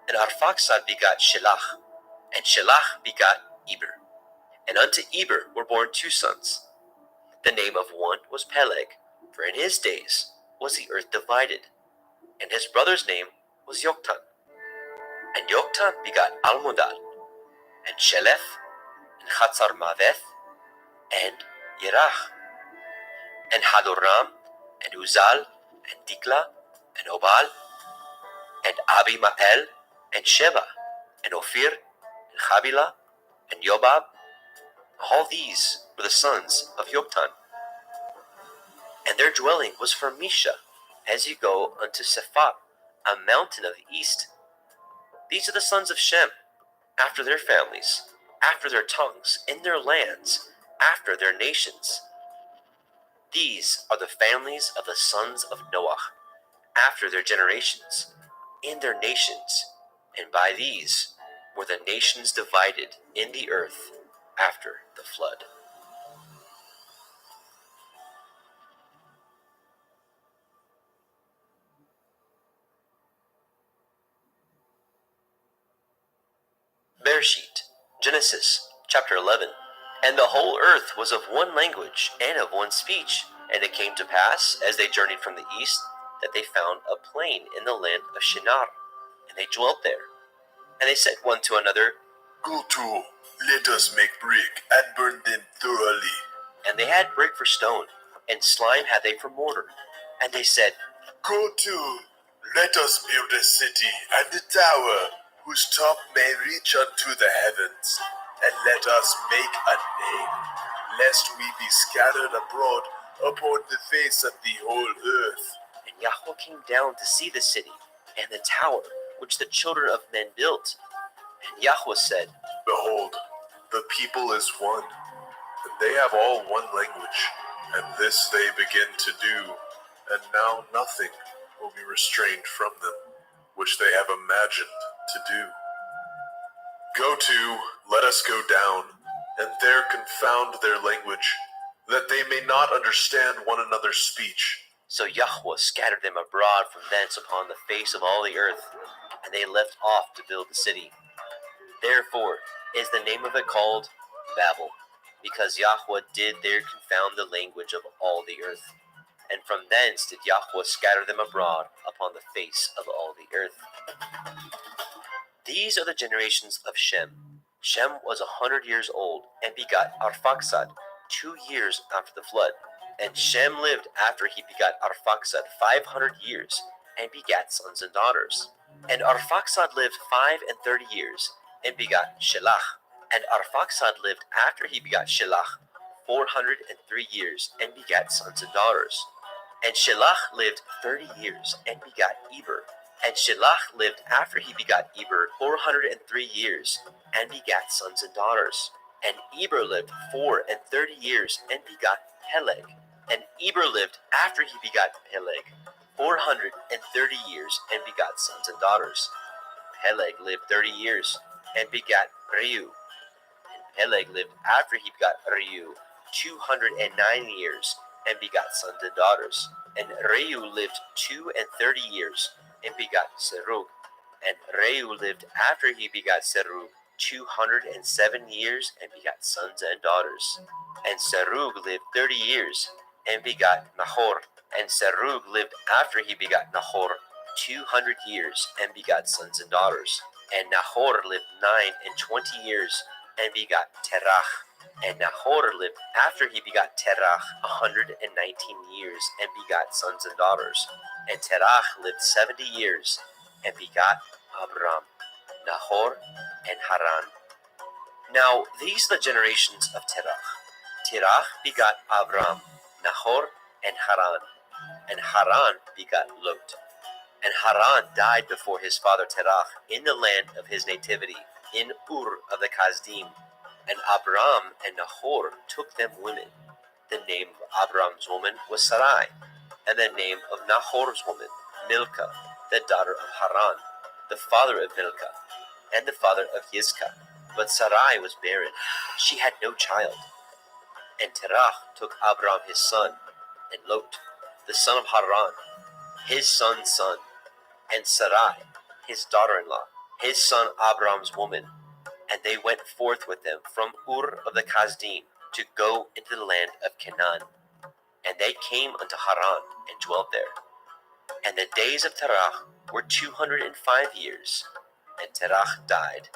And Arphaxad begot Shelach, and Shelach begot Eber. And unto Eber were born 2 sons. The name of one was Peleg, for in his days was the earth divided. And his brother's name was Yoktan. And Yoktan begot Almodad, and Shelef, and Chatzarmaveth, and Yerach, and Hadoram, and Uzal, and Dikla, and Obal, and Abimael, and Sheba, and Ophir, and Havilah, and Yobab. All these were the sons of Yoktan. And their dwelling was from Misha, as you go unto Sephar, a mountain of the east. These are the sons of Shem, after their families, after their tongues, in their lands, after their nations. These are the families of the sons of Noah, after their generations, in their nations, and by these were the nations divided in the earth after the flood. Bereshit, Genesis, chapter 11. And the whole earth was of one language and of one speech. And it came to pass, as they journeyed from the east, that they found a plain in the land of Shinar, and they dwelt there. And they said one to another, Go to, let us make brick and burn them thoroughly. and they had brick for stone, and slime had they for mortar. And they said, Go to, let us build a city and a tower whose top may reach unto the heavens, and let us make a name, lest we be scattered abroad upon the face of the whole earth. And Yahweh came down to see the city, and the tower which the children of men built. And Yahweh said, Behold, the people is one, and they have all one language, and this they begin to do, and now nothing will be restrained from them, which they have imagined to do. Go to, let us go down, and there confound their language, that they may not understand one another's speech. So Yahweh scattered them abroad from thence upon the face of all the earth, and they left off to build the city. Therefore is the name of it called Babel, because Yahweh did there confound the language of all the earth. And from thence did Yahweh scatter them abroad upon the face of all the earth. These are the generations of Shem. Shem was 100 years old, and begot Arphaxad 2 years after the flood. And Shem lived after he begot Arphaxad 500 years, and begat sons and daughters. And Arphaxad lived 35 years, and begot Shelach. And Arphaxad lived after he begot Shelach 403 years, and begat sons and daughters. And Shelach lived 30 years, and begot Eber. And Shelach lived after he begot Eber 403 years, and begat sons and daughters. And Eber lived 34 years, and begot Peleg. And Eber lived after he begot Peleg 430 years, and begot sons and daughters. Peleg lived 30 years, and begat Reu. And Peleg lived after he begot Reu 209 years, and begot sons and daughters. And Reu lived 32 years, and begot Serug. And Reu lived after he begot Serug 207 years, and begot sons and daughters. And Serug lived 30 years, and begot Nahor. And Serug lived after he begot Nahor 200 years, and begot sons and daughters. And Nahor lived 29 years, and begot Terach. And Nahor lived after he begot Terach 119 years, and begot sons and daughters. And Terach lived 70 years, and begot Abram, Nahor, and Haran. Now these are the generations of Terach. Terach begot Abram, Nahor, and Haran. And Haran begot Lot. And Haran died before his father Terach in the land of his nativity, in Ur of the Kasdim. And Abram and Nahor took them women. The name of Abram's woman was Sarai, and the name of Nahor's woman, Milcah, the daughter of Haran, the father of Milcah, and the father of Yizkah. But Sarai was barren, she had no child. And Terach took Abram his son, and Lot, the son of Haran, his son's son, and Sarai, his daughter-in-law, his son Abram's woman, and they went forth with them from Ur of the Kasdim to go into the land of Canaan. And they came unto Haran and dwelt there. And the days of Terach were 205 years, and Terach died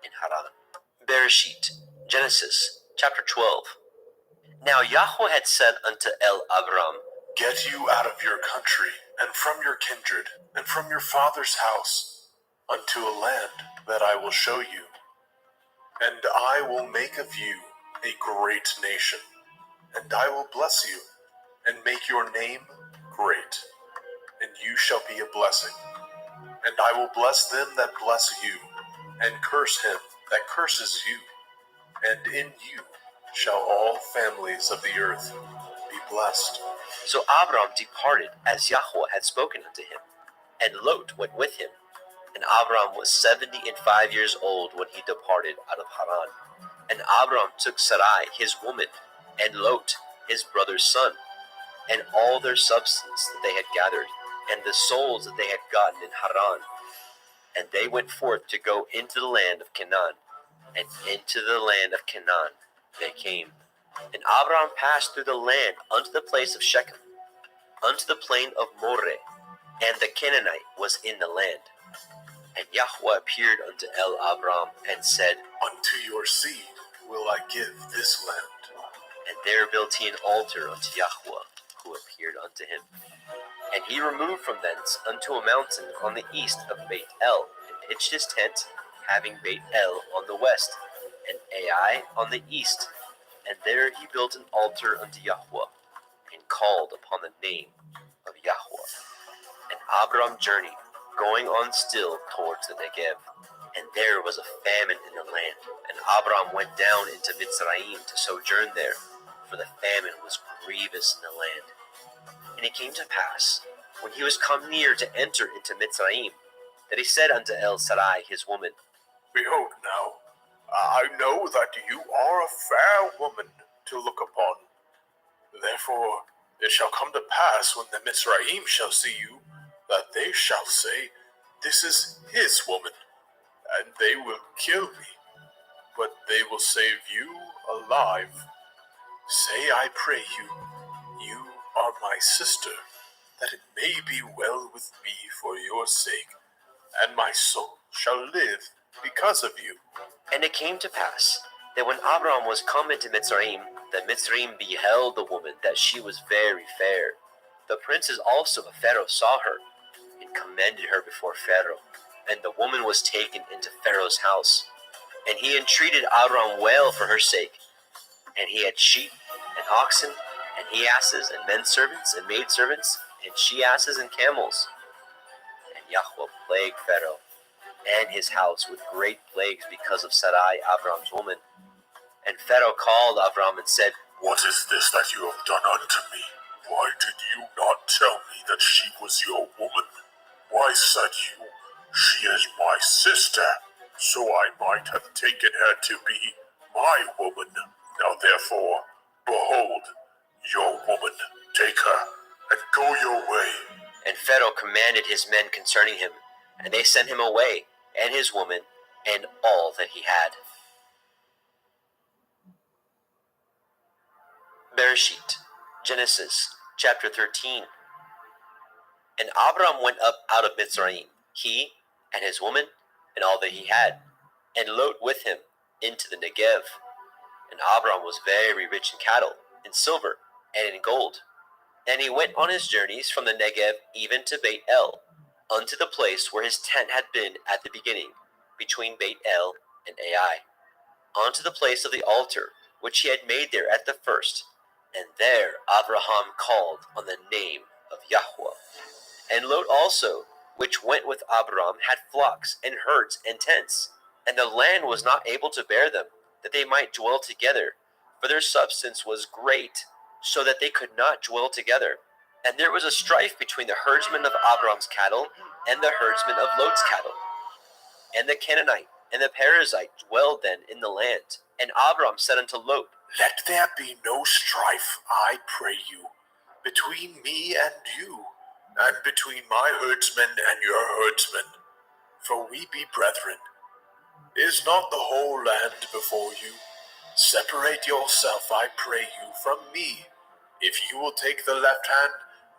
in Haran. Bereshit, Genesis, chapter 12. Now Yahweh had said unto Abram, Get you out of your country, and from your kindred, and from your father's house, unto a land that I will show you. And I will make of you a great nation, and I will bless you, and make your name great, and you shall be a blessing. And I will bless them that bless you, and curse him that curses you. And in you shall all families of the earth be blessed. So Abram departed as Yahweh had spoken unto him, and Lot went with him. And Abram was 75 years old when he departed out of Haran. And Abram took Sarai his woman, and Lot his brother's son, and all their substance that they had gathered, and the souls that they had gotten in Haran. And they went forth to go into the land of Canaan, and into the land of Canaan they came. And Abram passed through the land unto the place of Shechem, unto the plain of Moreh, and the Canaanite was in the land. And Yahweh appeared unto Abram and said, Unto your seed will I give this land. And there built he an altar unto Yahweh, who appeared unto him. And he removed from thence unto a mountain on the east of Beit El, and pitched his tent, having Beit El on the west, and Ai on the east. And there he built an altar unto Yahweh, and called upon the name of Yahweh. And Abram journeyed, going on still towards the Negev. And there was a famine in the land, and Abram went down into Mitzrayim to sojourn there, for the famine was grievous in the land. And it came to pass, when he was come near to enter into Mitzrayim, that he said unto Sarai his woman, Behold now, I know that you are a fair woman to look upon. Therefore it shall come to pass when the Mitzrayim shall see you, that they shall say, This is his woman, and they will kill me, but they will save you alive. Say, I pray you, you are my sister, that it may be well with me for your sake, and my soul shall live because of you. And it came to pass, that when Abram was come into Mitzrayim, the Mitzrayim beheld the woman, that she was very fair. The princes also of Pharaoh saw her, and commended her before Pharaoh. And the woman was taken into Pharaoh's house. And he entreated Abram well for her sake. And he had sheep, and oxen, and he asses, and men servants, and maid servants, and she asses, and camels. And Yahweh plagued Pharaoh and his house with great plagues because of Sarai, Abram's woman. And Pharaoh called Abram and said, What is this that you have done unto me? Why did you not tell me that she was your woman? Why said you, She is my sister, so I might have taken her to be my woman? Now therefore, behold, your woman, take her, and go your way. And Pharaoh commanded his men concerning him, and they sent him away, and his woman, and all that he had. Bereshit, Genesis, chapter 13. And Abram went up out of Mitzrayim, he, and his woman, and all that he had, and Lot with him, into the Negev. And Abram was very rich in cattle, in silver, and in gold. And he went on his journeys from the Negev even to Beit El, unto the place where his tent had been at the beginning, between Beit El and Ai, unto the place of the altar, which he had made there at the first. And there Abraham called on the name of Yahweh. And Lot also, which went with Abram, had flocks, and herds, and tents. And the land was not able to bear them, that they might dwell together, for their substance was great, so that they could not dwell together. And there was a strife between the herdsmen of Abram's cattle, and the herdsmen of Lot's cattle. And the Canaanite and the Perizzite dwelled then in the land. And Abram said unto Lot, Let there be no strife, I pray you, between me and you, and between my herdsmen and your herdsmen. for we be brethren. Is not the whole land before you? Separate yourself, I pray you, from me. If you will take the left hand,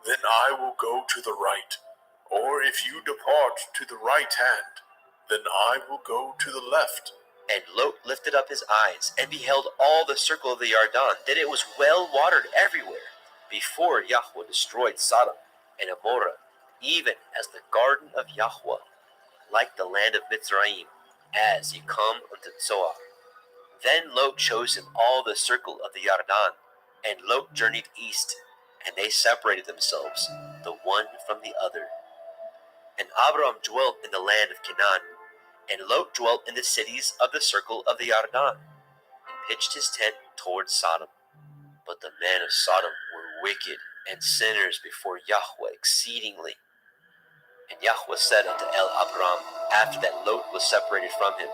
then I will go to the right. Or if you depart to the right hand, then I will go to the left. And Lot lifted up his eyes, and beheld all the circle of the Yarden, that it was well watered everywhere, before Yahweh destroyed Sodom and Amorah, even as the garden of Yahweh, like the land of Mitzrayim, as ye come unto Zoar. Then Lot chose him all the circle of the Yarden, and Lot journeyed east, and they separated themselves, the one from the other. And Abram dwelt in the land of Canaan, and Lot dwelt in the cities of the circle of the Yarden, and pitched his tent toward Sodom. But the men of Sodom were wicked and sinners before Yahweh exceedingly. And Yahweh said unto Abram, after that Lot was separated from him,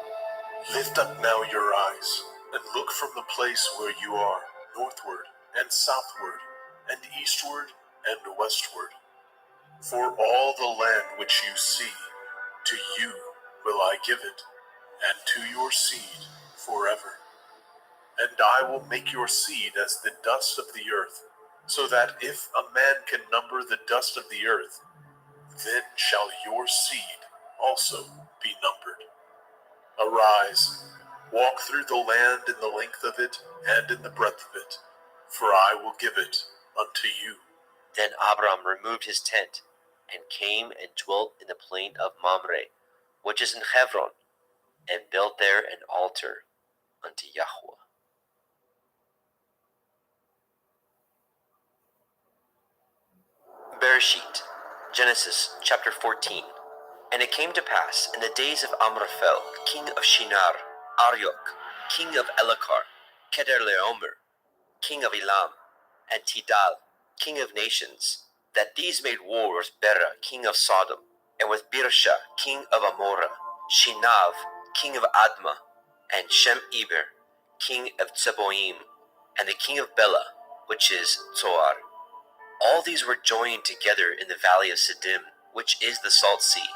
Lift up now your eyes, and look from the place where you are, northward and southward, and eastward and westward. For all the land which you see, to you will I give it, and to your seed forever. And I will make your seed as the dust of the earth, so that if a man can number the dust of the earth, then shall your seed also be numbered. Arise, walk through the land in the length of it and in the breadth of it, for I will give it unto you. Then Abram removed his tent, and came and dwelt in the plain of Mamre, which is in Hebron, and built there an altar unto Yahweh. Bereshit, Genesis chapter 14. And it came to pass in the days of Amraphel, king of Shinar, Arioch, king of Elakar, Kedorlaomer, king of Elam, and Tidal, king of nations, that these made war with Bera, king of Sodom, and with Birsha, king of Amorah, Shinav, king of Admah, and Shem-Eber, king of Tseboim, and the king of Bela, which is Zoar. All these were joined together in the valley of Siddim, which is the Salt Sea.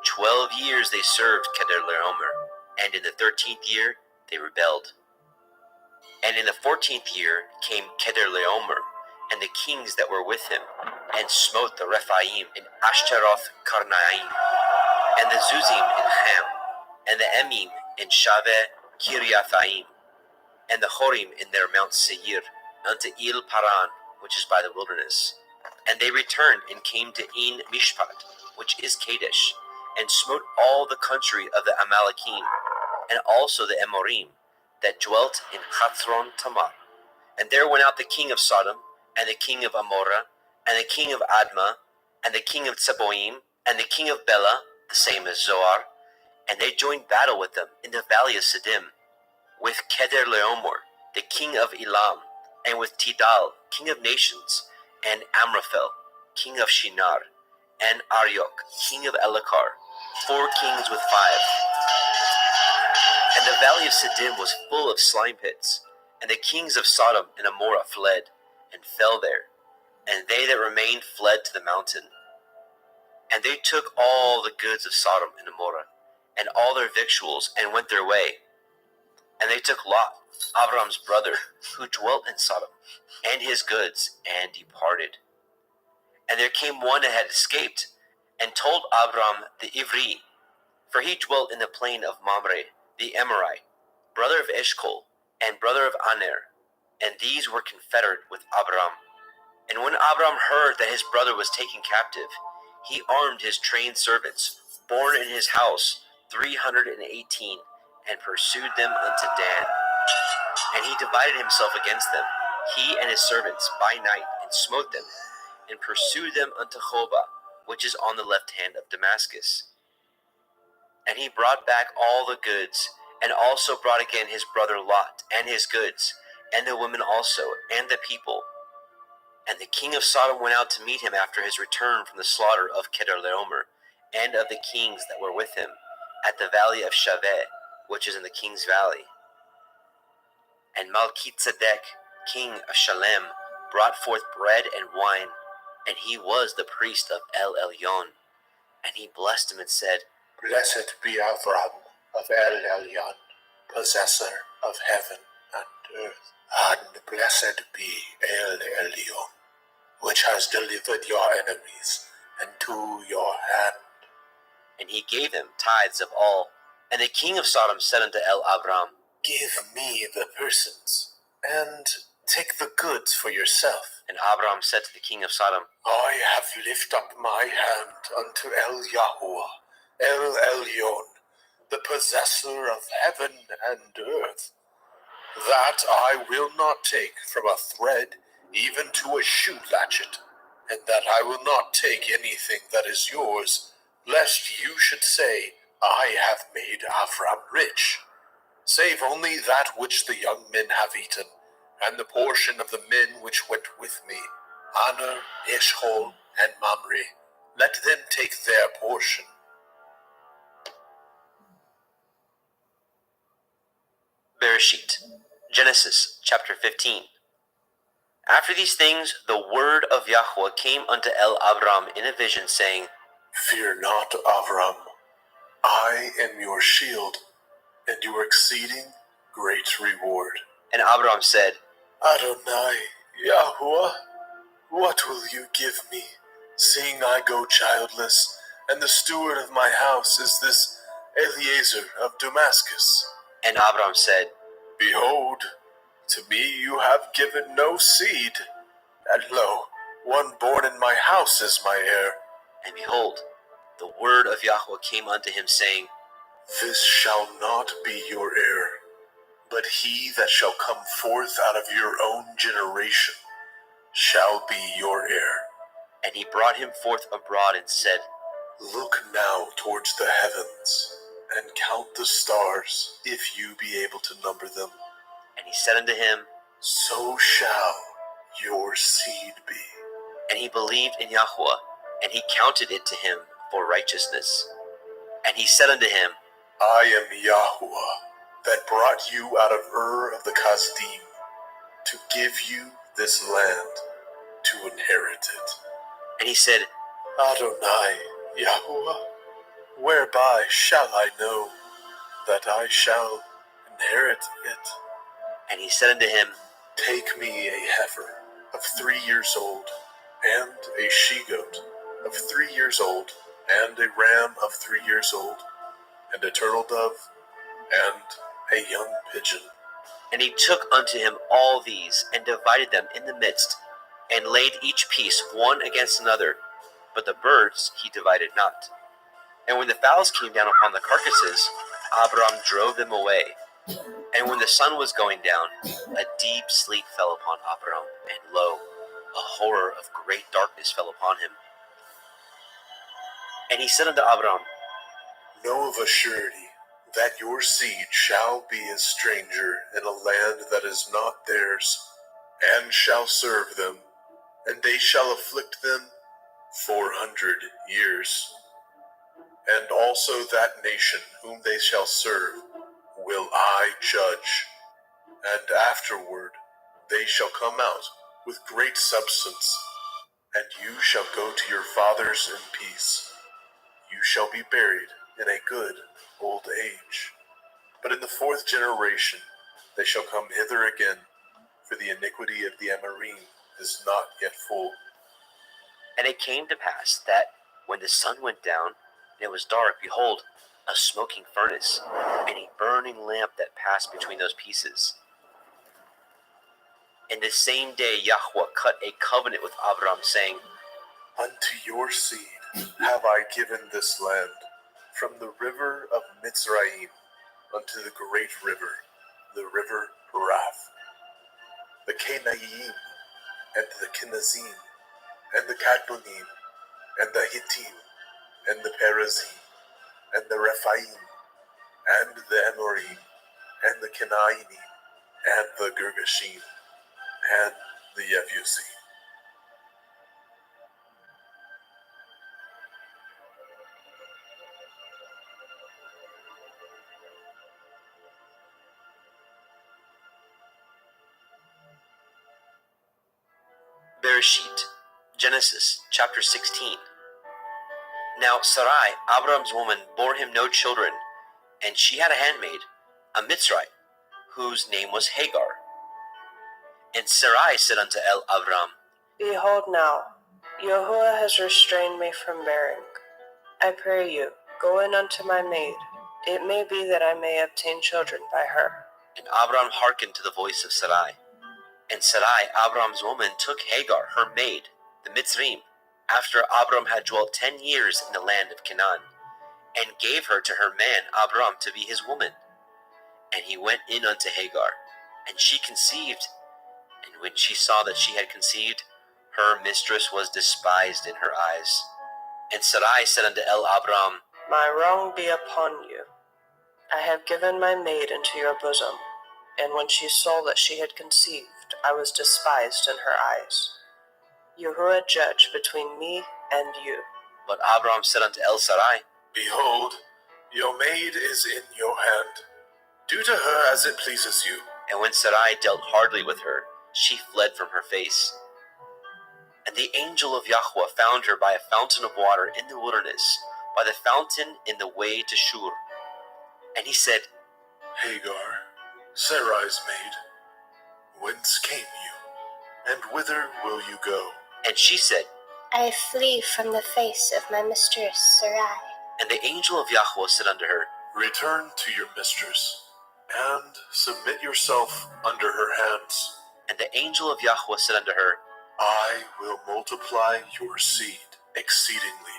12 years they served Kedorlaomer, and in the 13th year they rebelled. And in the 14th year came Kedorlaomer, and the kings that were with him, and smote the Rephaim in Ashtaroth Karnaim, and the Zuzim in Ham, and the Emim in Shaveh Kiriathaim, and the Horim in their Mount Seir, unto El Paran, which is by the wilderness. And they returned and came to En Mishpat, which is Kadesh, and smote all the country of the Amalekim, and also the Amorim, that dwelt in Hatzron Tamar. And there went out the king of Sodom, and the king of Amorah, and the king of Admah, and the king of Tseboim, and the king of Bela, the same as Zoar, and they joined battle with them in the valley of Siddim, with Kedorlaomer, the king of Elam, and with Tidal, king of nations, and Amraphel, king of Shinar, and Arioch, king of Elakar, 4 kings with 5. And the valley of Siddim was full of slime pits, and the kings of Sodom and Amorah fled, and fell there, and they that remained fled to the mountain. And they took all the goods of Sodom and Amorah, and all their victuals, and went their way. And they took Lot, Abram's brother, who dwelt in Sodom, and his goods, and departed. And there came one that had escaped, and told Abram the Ivri, for he dwelt in the plain of Mamre, the Amorite, brother of Eshcol, and brother of Aner, and these were confederate with Abram. And when Abram heard that his brother was taken captive, he armed his trained servants, born in his house, 318, and pursued them unto Dan. And he divided himself against them, he and his servants, by night, and smote them, and pursued them unto Hobah, which is on the left hand of Damascus. And he brought back all the goods, and also brought again his brother Lot, and his goods, and the women also, and the people. And the king of Sodom went out to meet him after his return from the slaughter of Kedorlaomer, and of the kings that were with him, at the valley of Shaveh, which is in the king's valley. And Malkitzedek, king of Shalem, brought forth bread and wine, and he was the priest of El Elyon. And he blessed him and said, Blessed be Avram of El Elyon, possessor of heaven and earth. And blessed be El Elyon, which has delivered your enemies into your hand. And he gave him tithes of all. And the king of Sodom said unto Abram, Give me the persons, and take the goods for yourself. And Abram said to the king of Sodom, I have lifted up my hand unto El Yahuwah, El Elyon, the possessor of heaven and earth, that I will not take from a thread even to a shoe latchet, and that I will not take anything that is yours, lest you should say, I have made Avram rich, save only that which the young men have eaten, and the portion of the men which went with me, Aner, Eshcol, and Mamre. Let them take their portion. Bereshit, Genesis chapter 15. After these things, the word of Yahweh came unto Abram in a vision, saying, Fear not, Avram. I am your shield, and your exceeding great reward. And Abram said, Adonai, Yahuwah, what will you give me, seeing I go childless, and the steward of my house is this Eliezer of Damascus? And Abram said, Behold, to me you have given no seed, and lo, one born in my house is my heir. And behold, the word of Yahweh came unto him, saying, This shall not be your heir, but he that shall come forth out of your own generation shall be your heir. And he brought him forth abroad and said, Look now towards the heavens, and count the stars, if you be able to number them. And he said unto him, So shall your seed be. And he believed in Yahweh, and he counted it to him for righteousness. And he said unto him, I am Yahuwah, that brought you out of Ur of the Kasdim, to give you this land to inherit it. And he said, Adonai, Yahuwah, whereby shall I know that I shall inherit it? And he said unto him, Take me a heifer of 3 years old, and a she-goat of 3 years old, and a ram of 3 years old, and a turtle dove, and a young pigeon. And he took unto him all these, and divided them in the midst, and laid each piece one against another, but the birds he divided not. And when the fowls came down upon the carcasses, Abram drove them away. And when the sun was going down, a deep sleep fell upon Abram, and lo, a horror of great darkness fell upon him. And he said unto Abram, Know of a surety that your seed shall be a stranger in a land that is not theirs, and shall serve them, and they shall afflict them 400 years. And also that nation whom they shall serve will I judge, and afterward they shall come out with great substance, and you shall go to your fathers in peace. You shall be buried in a good old age. But in the 4th generation they shall come hither again, for the iniquity of the Amorim is not yet full. And it came to pass that, when the sun went down, and it was dark, behold, a smoking furnace, and a burning lamp that passed between those pieces. In the same day Yahweh cut a covenant with Abram, saying, Unto your seed have I given this land, from the river of Mitzrayim unto the great river, the river Parath, the Canaanite, and the Kenizzim, and the Kadmonim, and the Hittim, and the Perizim, and the Rephaim, and the Amorim, and the Kenainim, and the Girgashim, and the Yebusim. Bereshit, Genesis chapter 16. Now Sarai, Abram's woman, bore him no children, and she had a handmaid, a Mitzrite, whose name was Hagar. And Sarai said unto Abram, Behold now, Yahuwah has restrained me from bearing. I pray you, go in unto my maid. It may be that I may obtain children by her. And Abram hearkened to the voice of Sarai. And Sarai, Abram's woman, took Hagar, her maid, the Mitzrim, after Abram had dwelt 10 years in the land of Canaan, and gave her to her man Abram to be his woman. And he went in unto Hagar, and she conceived. And when she saw that she had conceived, her mistress was despised in her eyes. And Sarai said unto Abram, My wrong be upon you. I have given my maid into your bosom. And when she saw that she had conceived, I was despised in her eyes. Yahuwah judge between me and you. But Abram said unto Sarai, Behold, your maid is in your hand. Do to her as it pleases you. And when Sarai dealt hardly with her, she fled from her face. And the angel of Yahweh found her by a fountain of water in the wilderness, by the fountain in the way to Shur. And he said, Hagar, Sarai's maid, whence came you, and whither will you go? And she said, I flee from the face of my mistress Sarai. And the angel of Yahweh said unto her, Return to your mistress, and submit yourself under her hands. And the angel of Yahweh said unto her, I will multiply your seed exceedingly,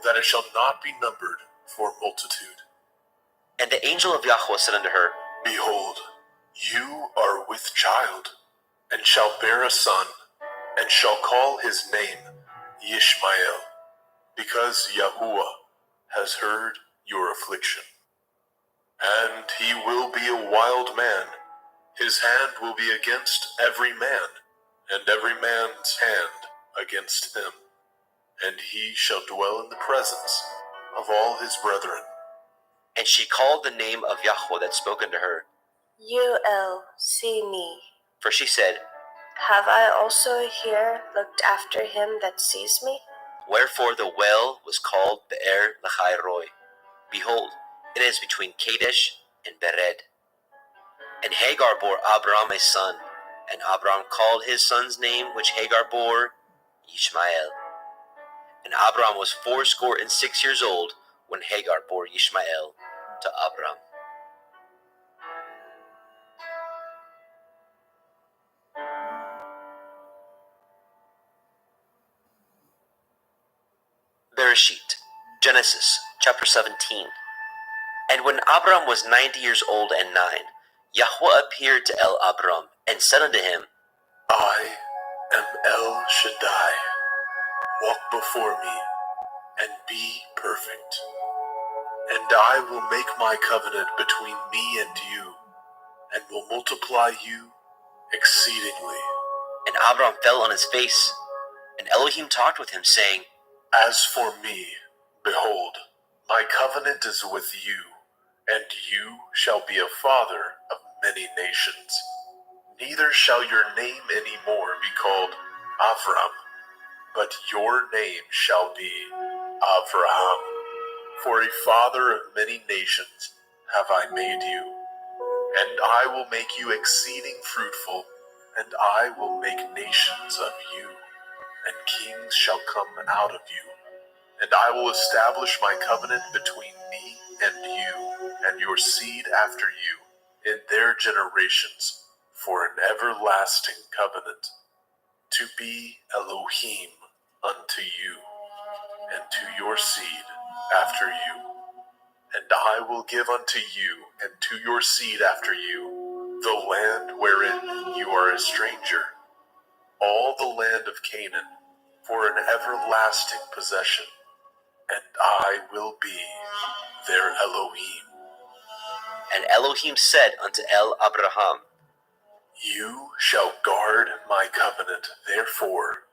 that it shall not be numbered for multitude. And the angel of Yahweh said unto her, Behold, you are with child, and shall bear a son, and shall call his name Yishmael, because Yahuwah has heard your affliction. And he will be a wild man. His hand will be against every man, and every man's hand against him. And he shall dwell in the presence of all his brethren. And she called the name of Yahweh that spoke unto her. Uel, see me. For she said, Have I also here looked after him that sees me? Wherefore the well was called Be'er Lahai Roi. Behold, it is between Kadesh and Bered. And Hagar bore Abram a son, and Abram called his son's name which Hagar bore Yishmael. And Abram was 86 years old when Hagar bore Yishmael to Abram. Bereshit, Genesis, chapter 17. And when Abram was 90 years old and 9, Yahweh appeared to Abram and said unto him, I am El Shaddai. Walk before me and be perfect. And I will make my covenant between me and you, and will multiply you exceedingly. And Abram fell on his face. And Elohim talked with him, saying, As for me, behold, my covenant is with you, and you shall be a father of many nations. Neither shall your name any more be called Avram, but your name shall be Avraham. For a father of many nations have I made you. And I will make you exceeding fruitful, and I will make nations of you, and kings shall come out of you. And I will establish my covenant between me and you, and your seed after you, in their generations, for an everlasting covenant, to be Elohim unto you, and to your seed after you. And I will give unto you, and to your seed after you, the land wherein you are a stranger, all the land of Canaan, for an everlasting possession, and I will be their Elohim. And Elohim said unto Abraham, You shall guard my covenant, therefore,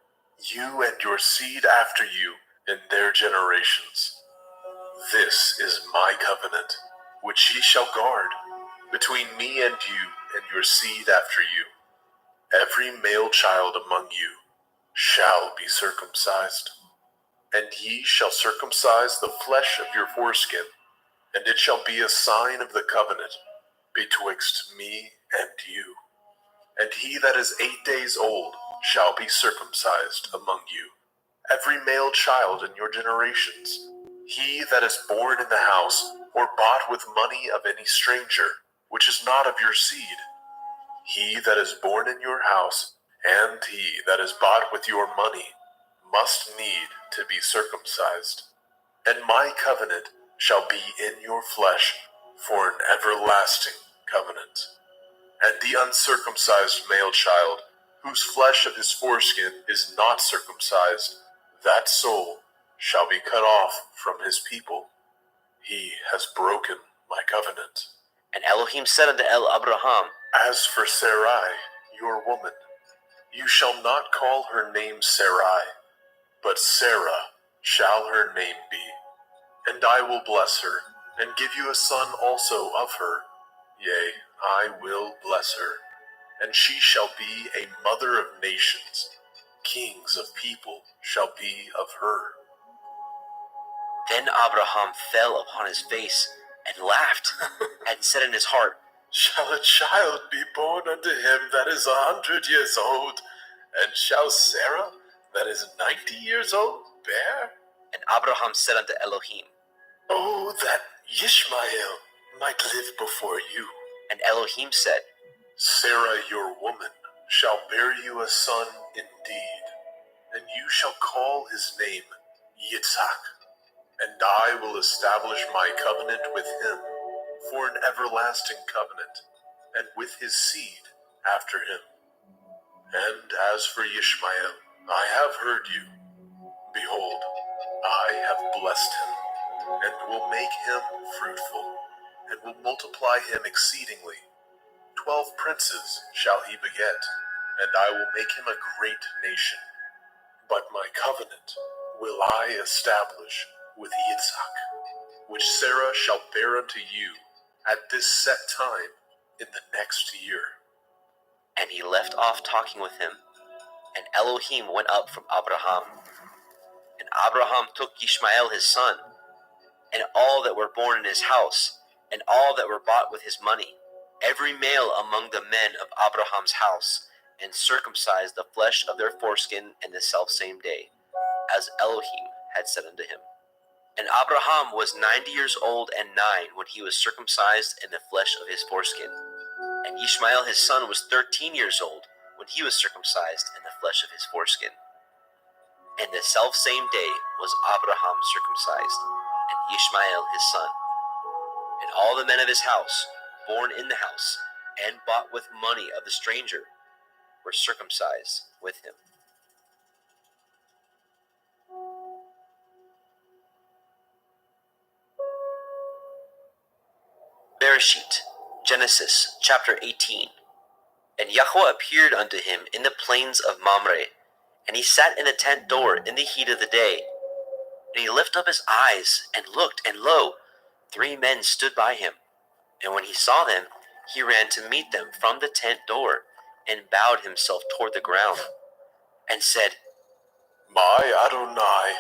you and your seed after you in their generations. This is my covenant, which ye shall guard, between me and you and your seed after you. Every male child among you shall be circumcised. And ye shall circumcise the flesh of your foreskin, and it shall be a sign of the covenant betwixt me and you. And he that is 8 days old shall be circumcised among you, every male child in your generations. He that is born in the house, or bought with money of any stranger, which is not of your seed, he that is born in your house, and he that is bought with your money, must need to be circumcised. And my covenant shall be in your flesh for an everlasting covenant. And the uncircumcised male child, whose flesh of his foreskin is not circumcised, that soul shall be cut off from his people. He has broken my covenant. And Elohim said unto Abraham, As for Sarai, your woman, you shall not call her name Sarai, but Sarah shall her name be. And I will bless her, and give you a son also of her. Yea, I will bless her, and she shall be a mother of nations. Kings of people shall be of her. Then Abraham fell upon his face and laughed, and said in his heart, Shall a child be born unto him that is 100 years old? And shall Sarah, that is 90 years old, bear? And Abraham said unto Elohim, Oh, that Ishmael might live before you. And Elohim said, Sarah your woman shall bear you a son indeed, and you shall call his name Yitzhak. And I will establish my covenant with him for an everlasting covenant, and with his seed after him. And as for Ishmael, I have heard you. Behold, I have blessed him, and will make him fruitful, and will multiply him exceedingly. 12 princes shall he beget, and I will make him a great nation. But my covenant will I establish with Yitzhak, which Sarah shall bear unto you at this set time in the next year. And he left off talking with him, and Elohim went up from Abraham. And Abraham took Ishmael his son, and all that were born in his house, and all that were bought with his money, every male among the men of Abraham's house, and circumcised the flesh of their foreskin in the selfsame day, as Elohim had said unto him. And Abraham was 90 years old and 9 when he was circumcised in the flesh of his foreskin. And Ishmael his son was 13 years old when he was circumcised in the flesh of his foreskin. And the selfsame day was Abraham circumcised, and Ishmael his son. And all the men of his house, born in the house, and bought with money of the stranger, were circumcised with him. Bereshit, Genesis, chapter 18. And Yahweh appeared unto him in the plains of Mamre, and he sat in the tent door in the heat of the day. And he lifted up his eyes, and looked, and lo, 3 men stood by him. And when he saw them, he ran to meet them from the tent door, and bowed himself toward the ground, and said, My Adonai,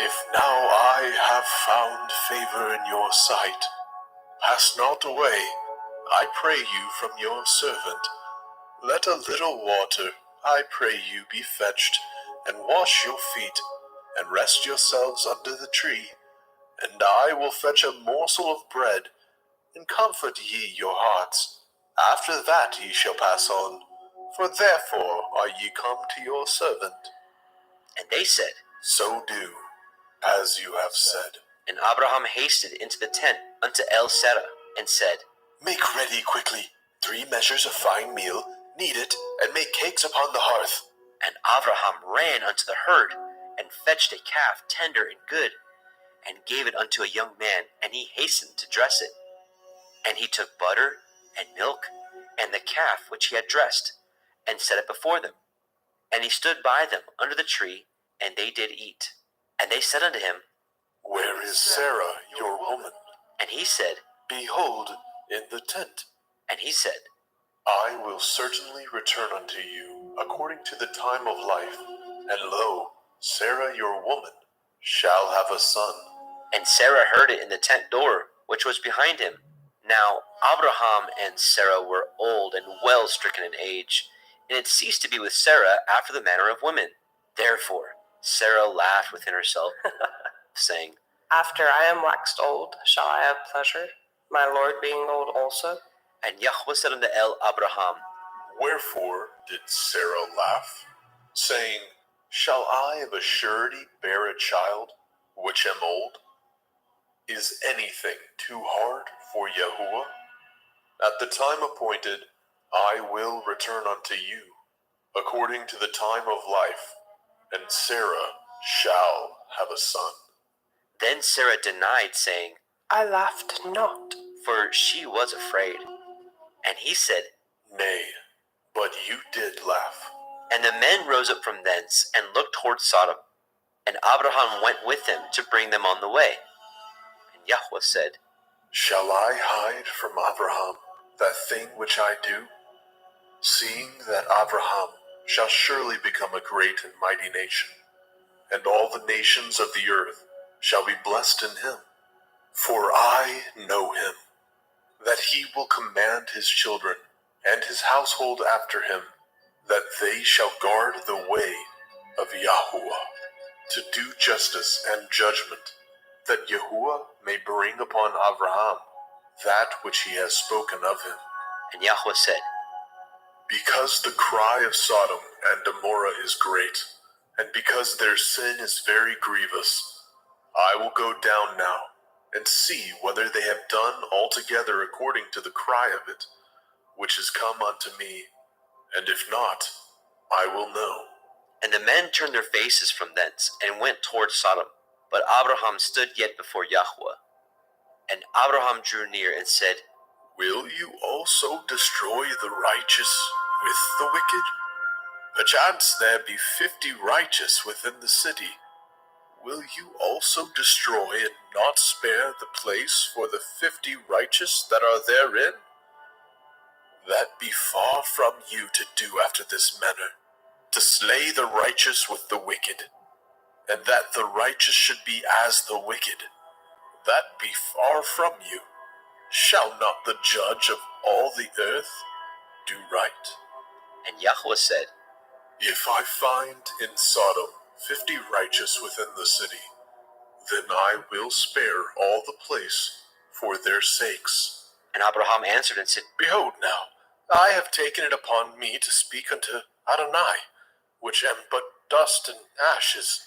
if now I have found favor in your sight, pass not away, I pray you, from your servant. Let a little water, I pray you, be fetched, and wash your feet, and rest yourselves under the tree. And I will fetch a morsel of bread, and comfort ye your hearts. After that ye shall pass on, for therefore are ye come to your servant. And they said, So do, as you have said. And Abraham hasted into the tent unto El Serah, and said, Make ready quickly 3 measures of fine meal, knead it, and make cakes upon the hearth. And Abraham ran unto the herd, and fetched a calf tender and good, and gave it unto a young man, and he hastened to dress it. And he took butter, and milk, and the calf which he had dressed, and set it before them. And he stood by them under the tree, and they did eat. And they said unto him, Where is Sarah, your woman? And he said, Behold, in the tent. And he said, I will certainly return unto you according to the time of life. And lo, Sarah your woman shall have a son. And Sarah heard it in the tent door, which was behind him. Now Abraham and Sarah were old and well stricken in age, and had ceased to be with Sarah after the manner of women. Therefore Sarah laughed within herself, saying, After I am waxed old, shall I have pleasure, my Lord being old also? And Yahweh said unto Abraham, Wherefore did Sarah laugh, saying, Shall I of a surety bear a child, which am old? Is anything too hard for Yahuwah? At the time appointed, I will return unto you, according to the time of life, and Sarah shall have a son. Then Sarah denied, saying, I laughed not. for she was afraid. And he said, Nay, but you did laugh. And the men rose up from thence, and looked toward Sodom. And Abraham went with them to bring them on the way. And Yahweh said, Shall I hide from Abraham that thing which I do? Seeing that Abraham shall surely become a great and mighty nation, and all the nations of the earth shall be blessed in him. For I know him, that he will command his children and his household after him, that they shall guard the way of Yahuwah, to do justice and judgment, that Yahuwah may bring upon Abraham that which he has spoken of him. And Yahweh said, Because the cry of Sodom and Gomorrah is great, and because their sin is very grievous, I will go down now and see whether they have done altogether according to the cry of it, which is come unto me, and if not, I will know. And the men turned their faces from thence, and went toward Sodom. But Abraham stood yet before Yahweh. And Abraham drew near and said, Will you also destroy the righteous with the wicked? Perchance there be 50 righteous within the city. Will you also destroy and not spare the place for the 50 righteous that are therein? That be far from you to do after this manner, to slay the righteous with the wicked, and that the righteous should be as the wicked. That be far from you. Shall not the judge of all the earth do right? And Yahweh said, If I find in Sodom 50 righteous within the city, then I will spare all the place for their sakes. And Abraham answered and said, Behold now, I have taken it upon me to speak unto Adonai, which am but dust and ashes.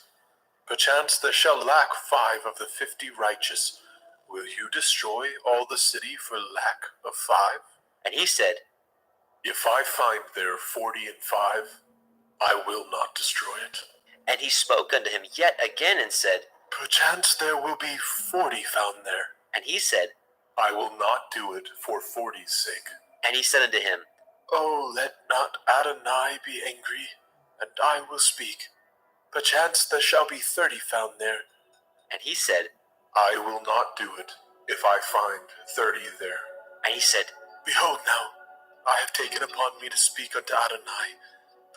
Perchance there shall lack 5 of the 50 righteous. Will you destroy all the city for lack of 5? And he said, If I find there 40 and 5, I will not destroy it. And he spoke unto him yet again and said, Perchance there will be 40 found there. And he said, I will not do it for 40's sake. And he said unto him, Oh, let not Adonai be angry, and I will speak. Perchance there shall be 30 found there. And he said, I will not do it if I find 30 there. And he said, Behold now, I have taken upon me to speak unto Adonai.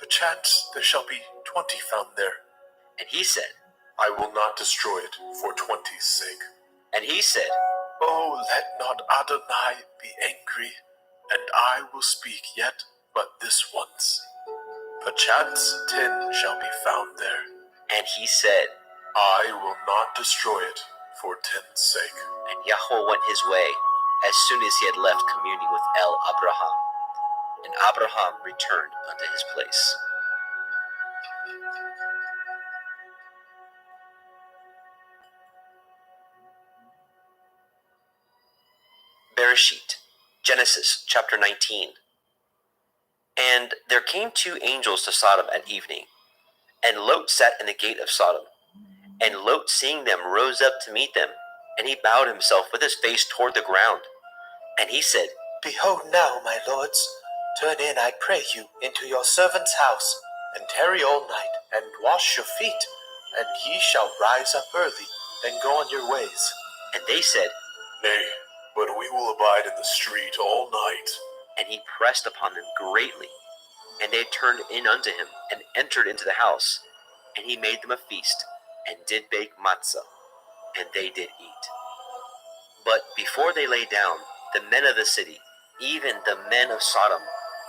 Perchance there shall be 20 found there. And he said, I will not destroy it for 20's sake. And he said, Oh, let not Adonai be angry, and I will speak yet but this once. Perchance 10 shall be found there. And he said, I will not destroy it for 10's sake. And Yahweh went his way, as soon as he had left communing with Abraham. And Abraham returned unto his place. Bereshit, Genesis chapter 19. And there came 2 angels to Sodom at evening, and Lot sat in the gate of Sodom. And Lot, seeing them, rose up to meet them, and he bowed himself with his face toward the ground. And he said, Behold now, my lords, turn in, I pray you, into your servant's house, and tarry all night, and wash your feet, and ye shall rise up early, and go on your ways. And they said, Nay, but we will abide in the street all night. And he pressed upon them greatly. And they turned in unto him, and entered into the house. And he made them a feast, and did bake matzah, and they did eat. But before they lay down, the men of the city, even the men of Sodom,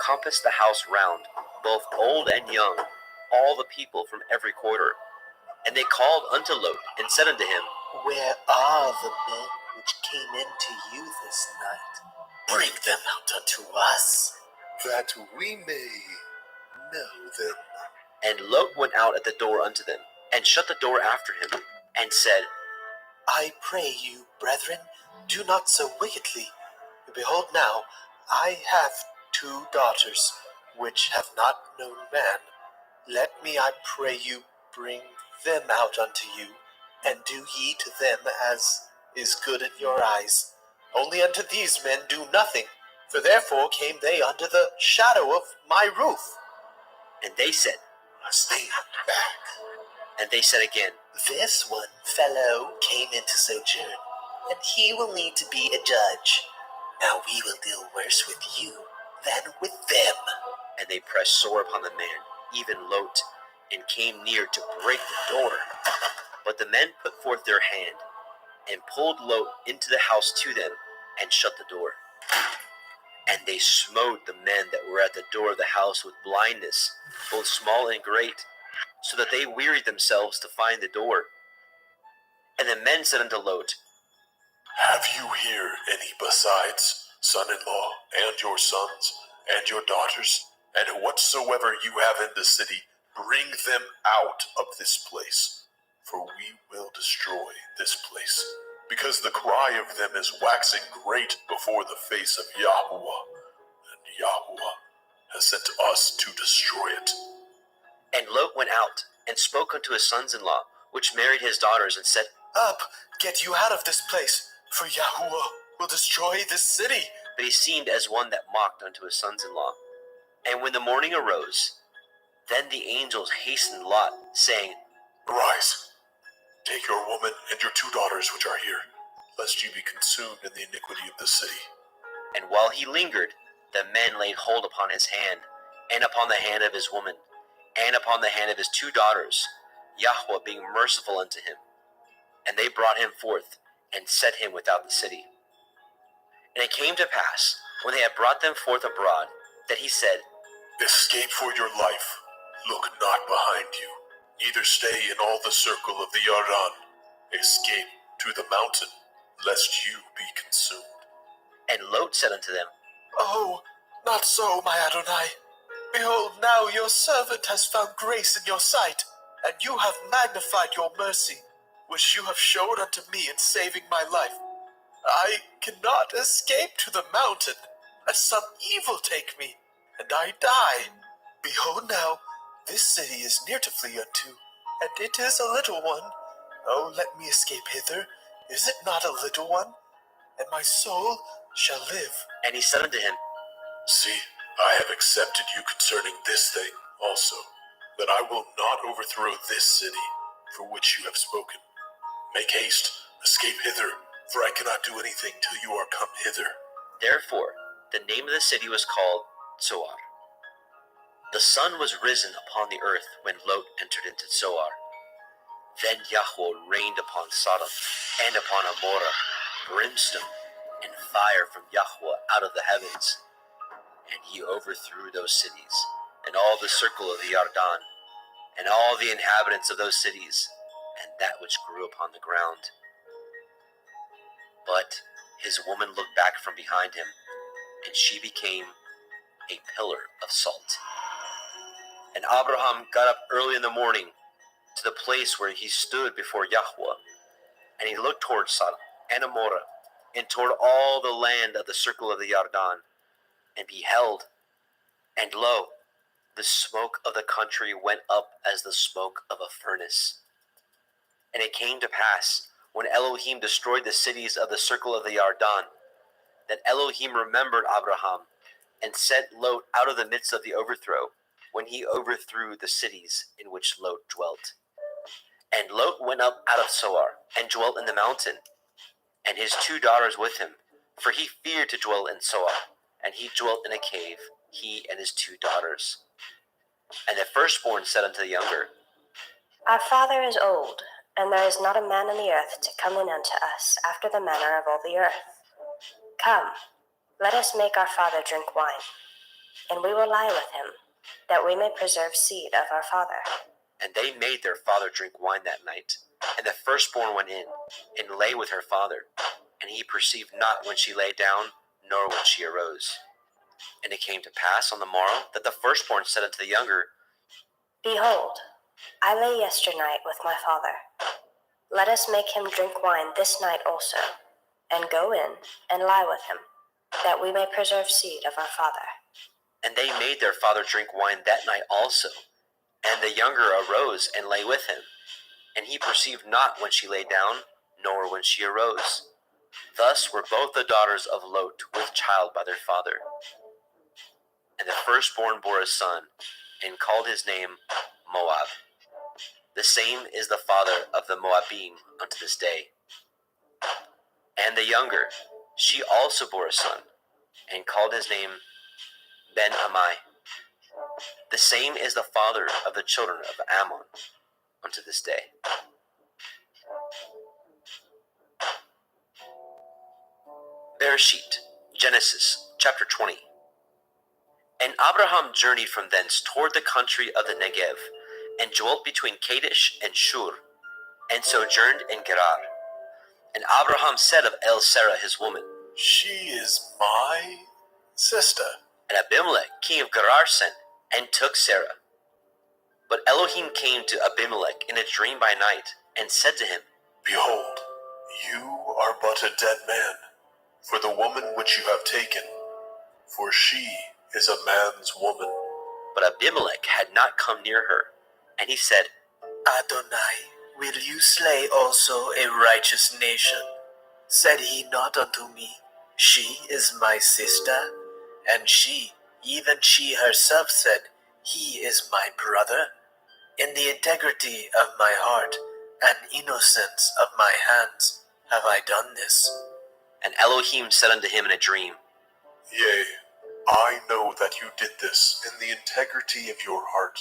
compassed the house round, both old and young, all the people from every quarter. And they called unto Lot, and said unto him, Where are the men which came into you this night? Bring them out unto us, that we may know them. And Lot went out at the door unto them, and shut the door after him, and said, I pray you, brethren, do not so wickedly. Behold now, I have 2 daughters, which have not known man. Let me, I pray you, bring them out unto you, and do ye to them as is good in your eyes. Only unto these men do nothing, for therefore came they under the shadow of my roof. And they said, Stand back. and they said again, This one fellow came into sojourn, and he will need to be a judge. Now we will deal worse with you than with them. And they pressed sore upon the man, even Lot, and came near to break the door. But the men put forth their hand, and pulled Lot into the house to them, and shut the door. And they smote the men that were at the door of the house with blindness, both small and great, so that they wearied themselves to find the door. And the men said unto Lot, Have you here any besides son-in-law, and your sons, and your daughters? And whatsoever you have in the city, bring them out of this place. For we will destroy this place, because the cry of them is waxing great before the face of Yahweh, and Yahweh has sent us to destroy it. And Lot went out, and spoke unto his sons-in-law, which married his daughters, and said, Up, get you out of this place, for Yahweh will destroy this city. But he seemed as one that mocked unto his sons-in-law. And when the morning arose, then the angels hastened Lot, saying, Arise, take your woman and your 2 daughters which are here, lest you be consumed in the iniquity of the city. And while he lingered, the men laid hold upon his hand, and upon the hand of his woman, and upon the hand of his 2 daughters, Yahweh being merciful unto him. And they brought him forth, and set him without the city. And it came to pass, when they had brought them forth abroad, that he said, Escape for your life. Look not behind you, neither stay in all the circle of the Yarden. Escape to the mountain, lest you be consumed. And Lot said unto them, Oh, not so, my Adonai. Behold, now your servant has found grace in your sight, and you have magnified your mercy, which you have showed unto me in saving my life. I cannot escape to the mountain, lest some evil take me, and I die. Behold now, this city is near to flee unto, and it is a little one. Oh, let me escape hither. Is it not a little one? And my soul shall live. and he said unto him, See, I have accepted you concerning this thing also, that I will not overthrow this city for which you have spoken. Make haste, escape hither, for I cannot do anything till you are come hither. Therefore the name of the city was called Zoar. The sun was risen upon the earth when Lot entered into Zoar. Then Yahweh rained upon Sodom and upon Amorah brimstone and fire from Yahweh out of the heavens. And he overthrew those cities, and all the circle of the Yarden, and all the inhabitants of those cities, and that which grew upon the ground. But his woman looked back from behind him, and she became a pillar of salt. And Abraham got up early in the morning to the place where he stood before Yahweh, and he looked toward Sodom and Amorah, and toward all the land of the circle of the Yarden, and beheld, and lo, the smoke of the country went up as the smoke of a furnace. And it came to pass, when Elohim destroyed the cities of the circle of the Yarden, that Elohim remembered Abraham, and sent Lot out of the midst of the overthrow, when he overthrew the cities in which Lot dwelt. And Lot went up out of Zoar, and dwelt in the mountain, and his 2 daughters with him, for he feared to dwell in Zoar, and he dwelt in a cave, he and his 2 daughters. And the firstborn said unto the younger, Our father is old, and there is not a man in the earth to come in unto us after the manner of all the earth. Come, let us make our father drink wine, and we will lie with him, that we may preserve seed of our father. And they made their father drink wine that night. And the firstborn went in, and lay with her father. And he perceived not when she lay down, nor when she arose. And it came to pass on the morrow, that the firstborn said unto the younger, Behold, I lay yesternight with my father. Let us make him drink wine this night also, and go in and lie with him, that we may preserve seed of our father. And they made their father drink wine that night also. And the younger arose and lay with him. And he perceived not when she lay down, nor when she arose. Thus were both the daughters of Lot with child by their father. And the firstborn bore a son, and called his name Moab. The same is the father of the Moabim unto this day. And the younger, she also bore a son, and called his name Ben-Ammi. The same is the father of the children of Ammon unto this day. Bereshit, Genesis, chapter 20. And Abraham journeyed from thence toward the country of the Negev, and dwelt between Kadesh and Shur, and sojourned in Gerar. And Abraham said of El-Sarah his woman, She is my sister. And Abimelech king of Gerar sent, and took Sarah. But Elohim came to Abimelech in a dream by night, and said to him, Behold, you are but a dead man, for the woman which you have taken, for she is a man's woman. But Abimelech had not come near her. And he said, Adonai, will you slay also a righteous nation? Said he not unto me, She is my sister? And she, even she herself said, He is my brother? In the integrity of my heart and innocence of my hands have I done this. And Elohim said unto him in a dream, Yea, I know that you did this in the integrity of your heart,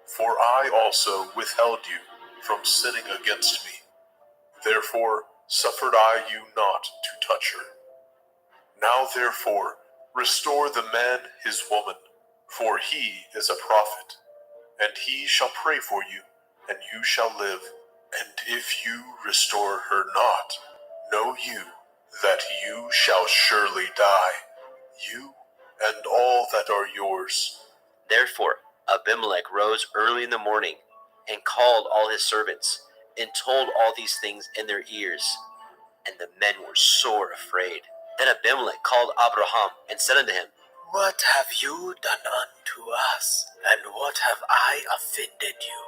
for I also withheld you from sinning against me. Therefore suffered I you not to touch her. Now therefore restore the man his woman, for he is a prophet, and he shall pray for you, and you shall live. And if you restore her not, know you that you shall surely die, you and all that are yours. Therefore Abimelech rose early in the morning, and called all his servants, and told all these things in their ears. And the men were sore afraid. Then Abimelech called Abraham, and said unto him, What have you done unto us, and what have I offended you,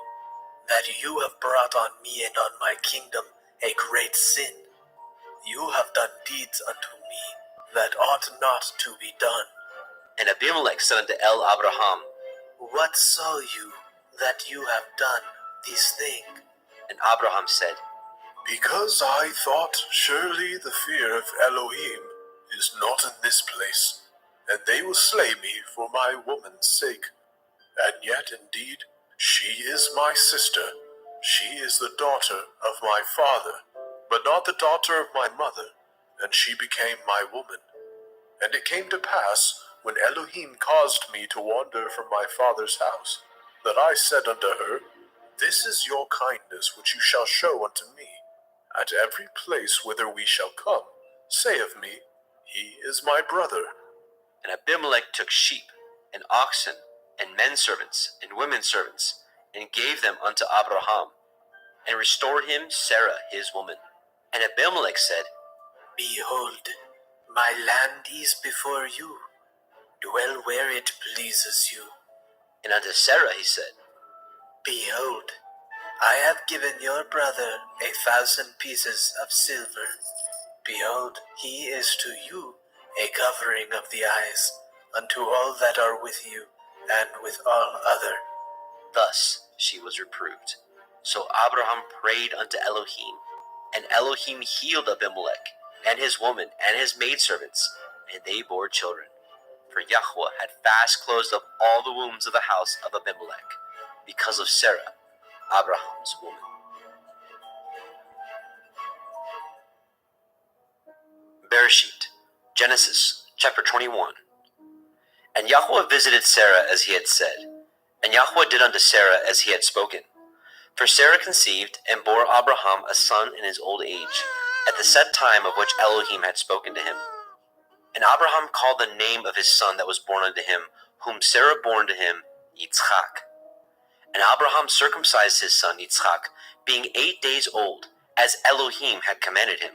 that you have brought on me and on my kingdom a great sin? You have done deeds unto me that ought not to be done. And Abimelech said unto Abraham, What saw you that you have done this thing? And Abraham said, Because I thought surely the fear of Elohim is not in this place, and they will slay me for my woman's sake. And yet indeed she is my sister. She is the daughter of my father, but not the daughter of my mother, and she became my woman. And it came to pass, when Elohim caused me to wander from my father's house, that I said unto her, This is your kindness which you shall show unto me. At every place whither we shall come, say of me, He is my brother. And Abimelech took sheep, and oxen, and men servants, and women servants, and gave them unto Abraham, and restored him Sarah his woman. And Abimelech said, Behold, my land is before you. Dwell where it pleases you. And unto Sarah he said, Behold, I have given your brother 1,000 pieces of silver. Behold, he is to you a covering of the eyes, unto all that are with you, and with all other. Thus she was reproved. So Abraham prayed unto Elohim, and Elohim healed Abimelech, and his woman, and his maidservants, and they bore children. For Yahweh had fast closed up all the wombs of the house of Abimelech, because of Sarah, Abraham's woman. Bereshit, Genesis chapter 21. And Yahweh visited Sarah as he had said, and Yahweh did unto Sarah as he had spoken. For Sarah conceived and bore Abraham a son in his old age, at the set time of which Elohim had spoken to him. And Abraham called the name of his son that was born unto him, whom Sarah bore unto him, Yitzchak. And Abraham circumcised his son Yitzchak, being 8 days old, as Elohim had commanded him.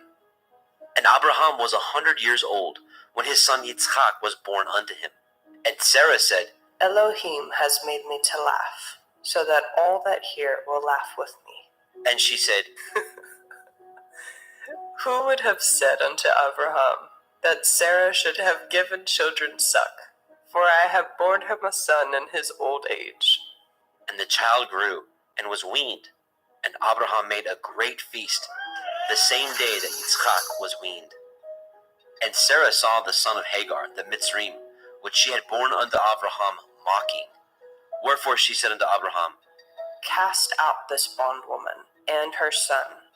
And Abraham was 100 years old, when his son Yitzchak was born unto him. And Sarah said, Elohim has made me to laugh, so that all that hear will laugh with me. and she said, Who would have said unto Abraham that Sarah should have given children suck? For I have borne him a son in his old age. And the child grew, and was weaned. And Abraham made a great feast, the same day that Yitzchak was weaned. And Sarah saw the son of Hagar, the Mitzrayim, which she had borne unto Abraham, mocking. Wherefore she said unto Abraham, Cast out this bondwoman and her son,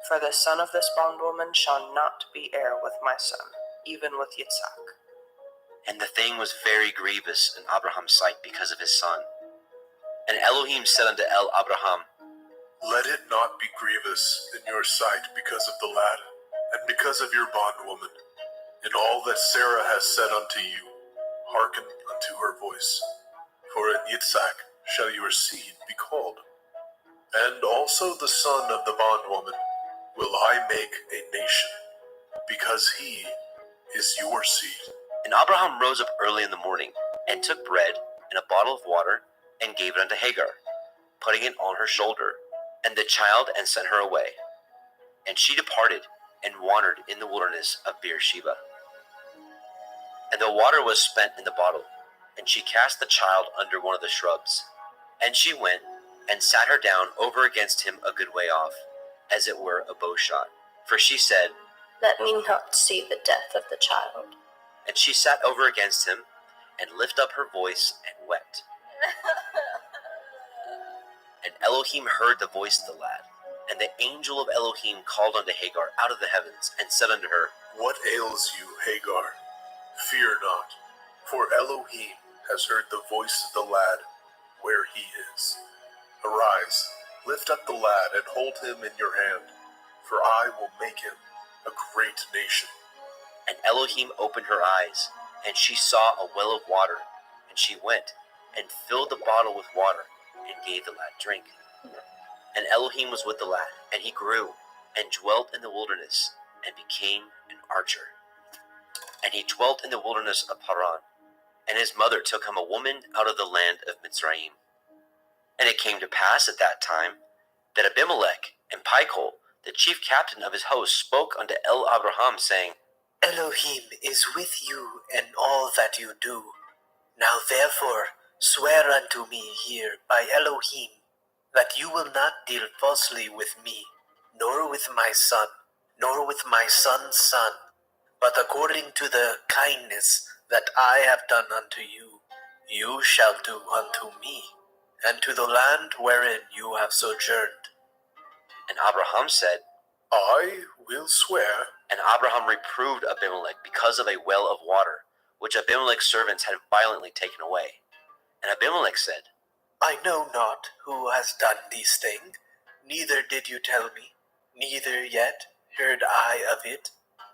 for the son of this bondwoman shall not be heir with my son, even with Yitzhak. And the thing was very grievous in Abraham's sight because of his son. And Elohim said unto Abraham, Let it not be grievous in your sight because of the lad, and because of your bondwoman. In all that Sarah has said unto you, hearken unto her voice. For in Yitzhak shall your seed be called. And also the son of the bondwoman will I make a nation, because he is your seed. And Abraham rose up early in the morning, and took bread and a bottle of water, and gave it unto Hagar, putting it on her shoulder, and the child, and sent her away. And she departed, and wandered in the wilderness of Beersheba. And the water was spent in the bottle, and she cast the child under one of the shrubs. And she went, and sat her down over against him a good way off, as it were a bow shot. For she said, Let me not see the death of the child. and she sat over against him, and lifted up her voice, and wept. And Elohim heard the voice of the lad. And the angel of Elohim called unto Hagar out of the heavens, and said unto her, What ails you, Hagar? Fear not, for Elohim has heard the voice of the lad where he is. Arise, lift up the lad, and hold him in your hand, for I will make him a great nation. And Elohim opened her eyes, and she saw a well of water. And she went, and filled the bottle with water, and gave the lad drink. And Elohim was with the lad, and he grew, and dwelt in the wilderness, and became an archer. And he dwelt in the wilderness of Paran. And his mother took him a woman out of the land of Mitzrayim. And it came to pass at that time, that Abimelech and Pichol, the chief captain of his host, spoke unto Abraham, saying, Elohim is with you in all that you do. Now therefore swear unto me here by Elohim, that you will not deal falsely with me, nor with my son, nor with my son's son, but according to the kindness that I have done unto you, you shall do unto me, and to the land wherein you have sojourned. And Abraham said, I will swear. And Abraham reproved Abimelech because of a well of water, which Abimelech's servants had violently taken away. And Abimelech said, I know not who has done these things, neither did you tell me, neither yet heard I of it,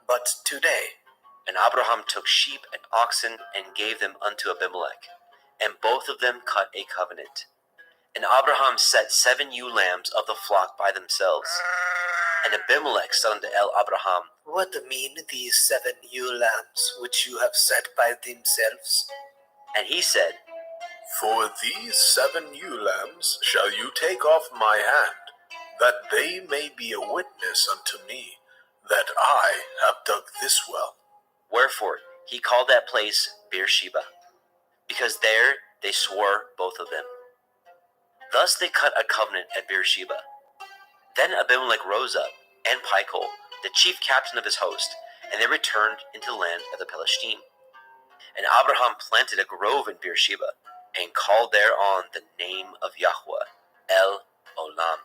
but today. And Abraham took sheep and oxen, and gave them unto Abimelech, and both of them cut a covenant. And Abraham set 7 ewe lambs of the flock by themselves. And Abimelech said unto Abraham, What mean these 7 ewe lambs which you have set by themselves? And he said, For these 7 ewe lambs shall you take off my hand, that they may be a witness unto me, that I have dug this well. Wherefore he called that place Beersheba, because there they swore both of them. Thus they cut a covenant at Beersheba. Then Abimelech rose up, and Pichol, the chief captain of his host, and they returned into the land of the Palestine. And Abraham planted a grove in Beersheba, and called thereon the name of Yahweh, El Olam.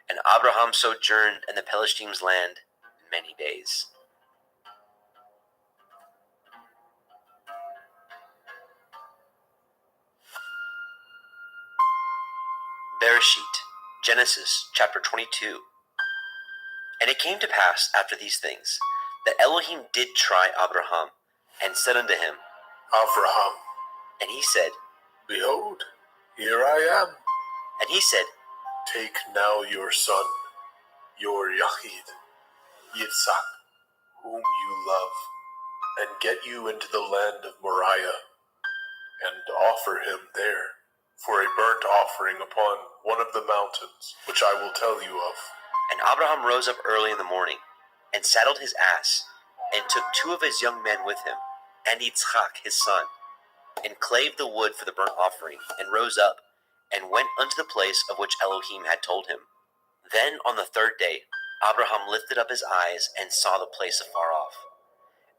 And Abraham sojourned in the Palestine's land many days. Bereshit, Genesis chapter 22. And it came to pass after these things, that Elohim did try Abraham, and said unto him, Avraham, and he said, behold, here I am. and he said, Take now your son, your Yahid, Yitzhak, whom you love, and get you into the land of Moriah, and offer him there for a burnt offering upon one of the mountains, which I will tell you of. And Abraham rose up early in the morning, and saddled his ass, and took 2 of his young men with him, and Yitzchak his son, and clave the wood for the burnt offering, and rose up, and went unto the place of which Elohim had told him. Then on the 3rd day Abraham lifted up his eyes, and saw the place afar off.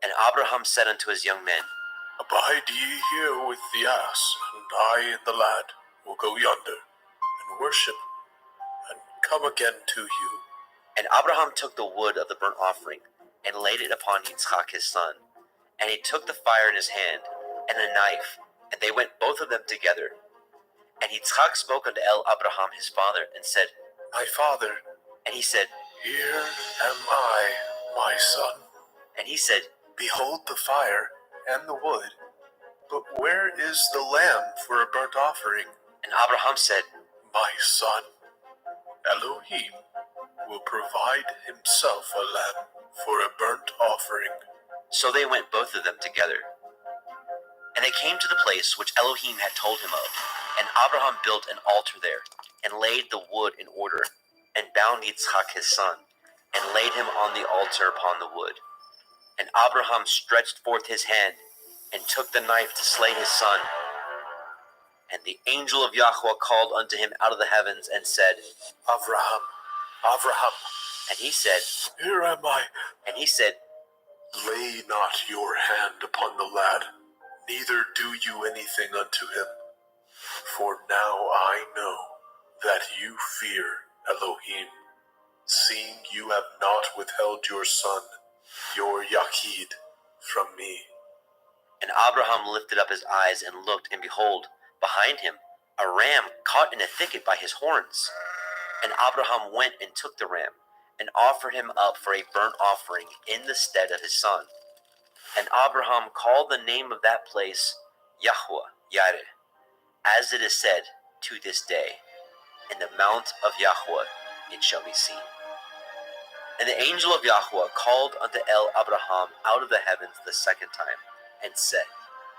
And Abraham said unto his young men, Abide ye here with the ass, and I and the lad will go yonder, and worship, and come again to you. And Abraham took the wood of the burnt offering, and laid it upon Yitzchak his son. And he took the fire in his hand, and a knife, and they went both of them together. And Yitzchak spoke unto Abraham his father, and said, My father, and he said, here am I, my son. and he said, Behold the fire and the wood, but where is the lamb for a burnt offering? and Abraham said, My son, Elohim will provide himself a lamb for a burnt offering. So they went both of them together. And they came to the place which Elohim had told him of, and Abraham built an altar there, and laid the wood in order, and bound Yitzchak his son, and laid him on the altar upon the wood. And Abraham stretched forth his hand, and took the knife to slay his son. And the angel of Yahweh called unto him out of the heavens, and said, Avraham, Avraham, and he said, here am I. and he said, Lay not your hand upon the lad, neither do you anything unto him. For now I know that you fear Elohim, seeing you have not withheld your son, your Yahid, from me. And Abraham lifted up his eyes and looked, and behold, behind him a ram caught in a thicket by his horns. And Abraham went and took the ram, and offered him up for a burnt offering in the stead of his son. And Abraham called the name of that place Yahweh Yireh, as it is said to this day, in the mount of Yahweh it shall be seen. And the angel of Yahweh called unto Abraham out of the heavens the 2nd time, and said,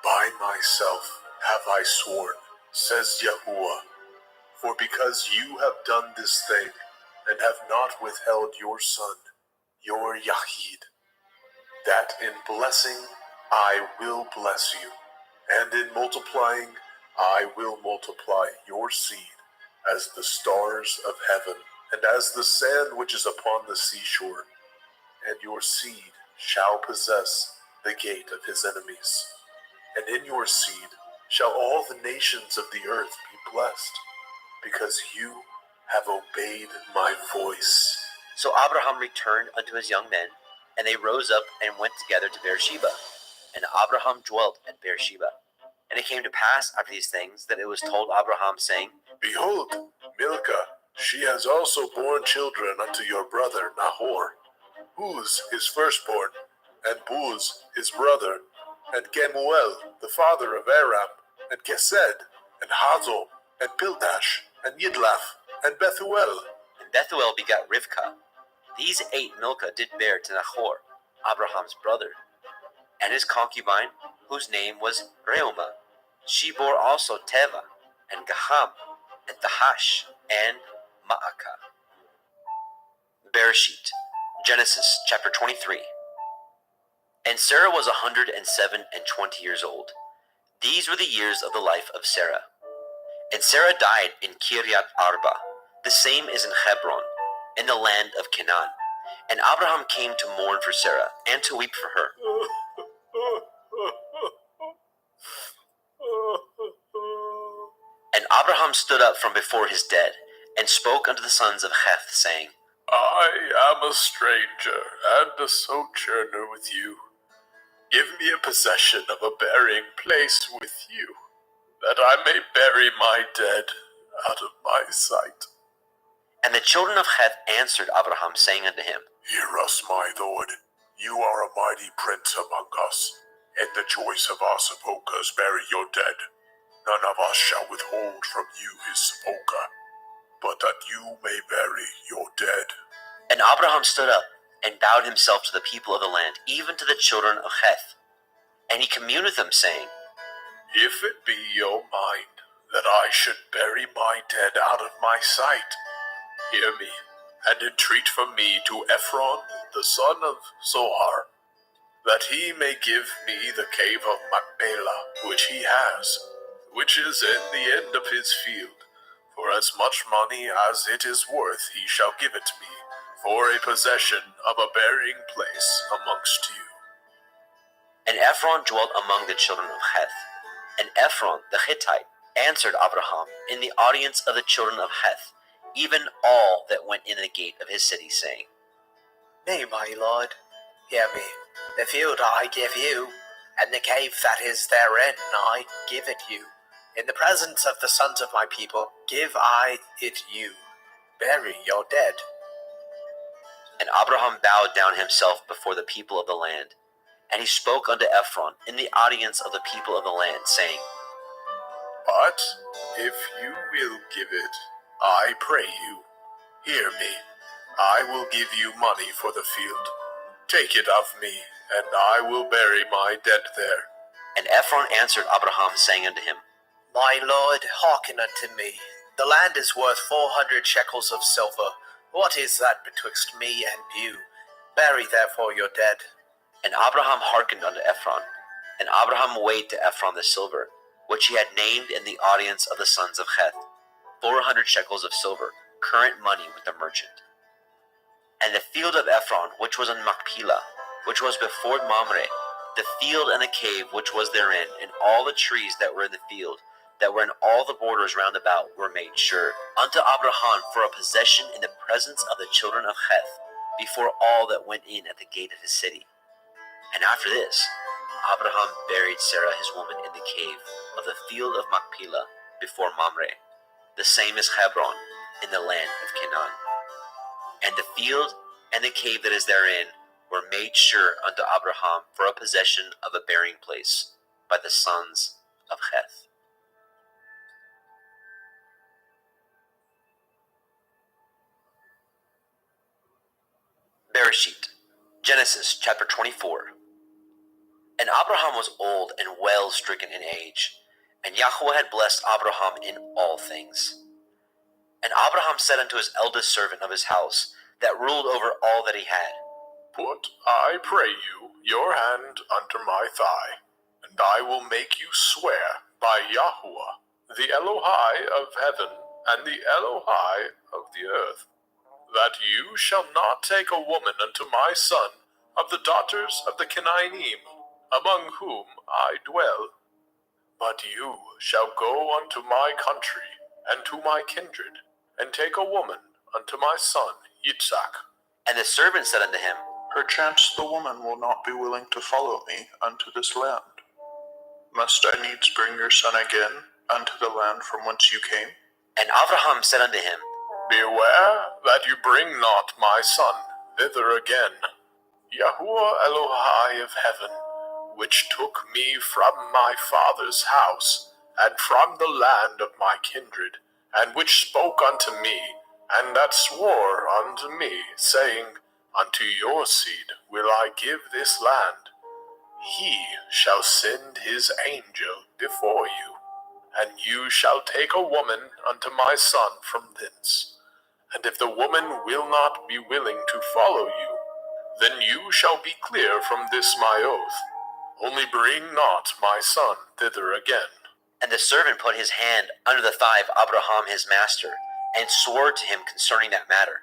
By myself have I sworn, says Yahuwah, for because you have done this thing, and have not withheld your son, your Yahid, that in blessing I will bless you, and in multiplying I will multiply your seed as the stars of heaven, and as the sand which is upon the seashore, and your seed shall possess the gate of his enemies. And in your seed shall all the nations of the earth be blessed, because you have obeyed my voice. So Abraham returned unto his young men, and they rose up and went together to Beersheba. And Abraham dwelt at Beersheba. And it came to pass after these things, that it was told Abraham, saying, Behold, Milcah, she has also borne children unto your brother Nahor, Uz his firstborn, and Buz his brother, and Gemuel the father of Aram, and Kesed, and Hazo, and Pildash, and Yidlaf, and Bethuel. And Bethuel begat Rivkah. These 8 Milcah did bear to Nahor, Abraham's brother, and his concubine, whose name was Reumah. She bore also Teva, and Gaham, and Tahash, and Maacah. Bereshit, Genesis chapter 23. And Sarah was 127 years old. These were the years of the life of Sarah. And Sarah died in Kiryat Arba, the same is in Hebron, in the land of Canaan. And Abraham came to mourn for Sarah, and to weep for her. And Abraham stood up from before his dead, and spoke unto the sons of Heth, saying, I am a stranger and a sojourner with you. Give me a possession of a burying place with you, that I may bury my dead out of my sight. And the children of Heth answered Abraham, saying unto him, Hear us, my lord. You are a mighty prince among us. In the choice of our sepulchres bury your dead. None of us shall withhold from you his sepulchre, but that you may bury your dead. And Abraham stood up and bowed himself to the people of the land, even to the children of Heth. And he communed with them, saying, If it be your mind that I should bury my dead out of my sight, hear me, and entreat from me to Ephron, the son of Zohar, that he may give me the cave of Machpelah, which he has, which is in the end of his field. For as much money as it is worth he shall give it me, for a possession of a burying place amongst you. And Ephron dwelt among the children of Heth. And Ephron the Hittite answered Abraham in the audience of the children of Heth, even all that went in the gate of his city, saying, Nay, my lord, hear me. The field I give you, and the cave that is therein I give it you. In the presence of the sons of my people give I it you. Bury your dead. And Abraham bowed down himself before the people of the land. And he spoke unto Ephron in the audience of the people of the land, saying, But if you will give it, I pray you, hear me. I will give you money for the field. Take it of me, and I will bury my dead there. And Ephron answered Abraham, saying unto him, My lord, hearken unto me. The land is worth 400 shekels of silver. What is that betwixt me and you? Bury therefore your dead. And Abraham hearkened unto Ephron. And Abraham weighed to Ephron the silver, which he had named in the audience of the sons of Heth, 400 shekels of silver, current money with the merchant. And the field of Ephron, which was in Machpelah, which was before Mamre, the field and the cave which was therein, and all the trees that were in the field, that were in all the borders round about, were made sure unto Abraham for a possession in the presence of the children of Heth, before all that went in at the gate of his city. And after this, Abraham buried Sarah his woman in the cave of the field of Machpelah before Mamre, the same as Hebron, in the land of Canaan. And the field and the cave that is therein were made sure unto Abraham for a possession of a burying place by the sons of Heth. Bereshit, Genesis chapter 24. And Abraham was old and well stricken in age, and Yahweh had blessed Abraham in all things. And Abraham said unto his eldest servant of his house, that ruled over all that he had, Put, I pray you, your hand under my thigh, and I will make you swear by Yahweh, the Elohai of heaven and the Elohai of the earth, that you shall not take a woman unto my son of the daughters of the Canaanim, among whom I dwell. But you shall go unto my country and to my kindred, and take a woman unto my son Yitzhak. And the servant said unto him, Perchance the woman will not be willing to follow me unto this land. Must I needs bring your son again unto the land from whence you came? And Abraham said unto him, Beware that you bring not my son thither again. Yahuwah Elohai of heaven, which took me from my father's house, and from the land of my kindred, and which spoke unto me, and that swore unto me, saying, Unto your seed will I give this land. He shall send his angel before you, and you shall take a woman unto my son from thence. And if the woman will not be willing to follow you, then you shall be clear from this my oath. Only bring not my son thither again. And the servant put his hand under the thigh of Abraham his master, and swore to him concerning that matter.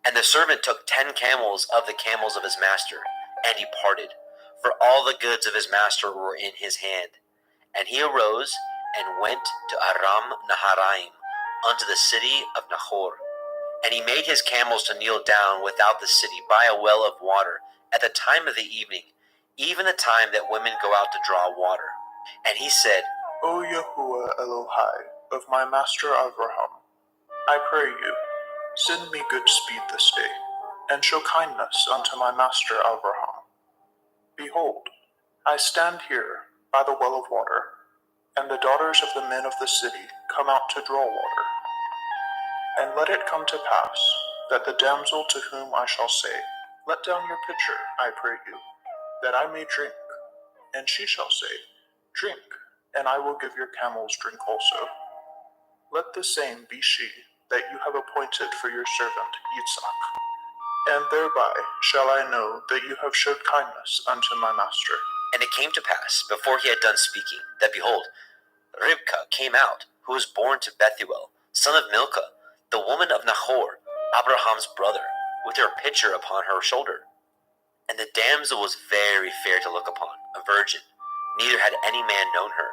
And the servant took 10 camels of the camels of his master, and departed, for all the goods of his master were in his hand. And he arose, and went to Aram Naharaim, unto the city of Nahor. And he made his camels to kneel down without the city by a well of water, at the time of the evening, even the time that women go out to draw water. And he said, O Yahuwah Elohai, of my master Abraham, I pray you, send me good speed this day, and show kindness unto my master Abraham. Behold, I stand here by the well of water, and the daughters of the men of the city come out to draw water. And let it come to pass, that the damsel to whom I shall say, Let down your pitcher, I pray you, that I may drink. And she shall say, Drink, and I will give your camels drink also. Let the same be she that you have appointed for your servant Yitzhak. And thereby shall I know that you have showed kindness unto my master. And it came to pass, before he had done speaking, that behold, Ribkah came out, who was born to Bethuel, son of Milcah, the woman of Nahor, Abraham's brother, with her pitcher upon her shoulder. And the damsel was very fair to look upon, a virgin, neither had any man known her.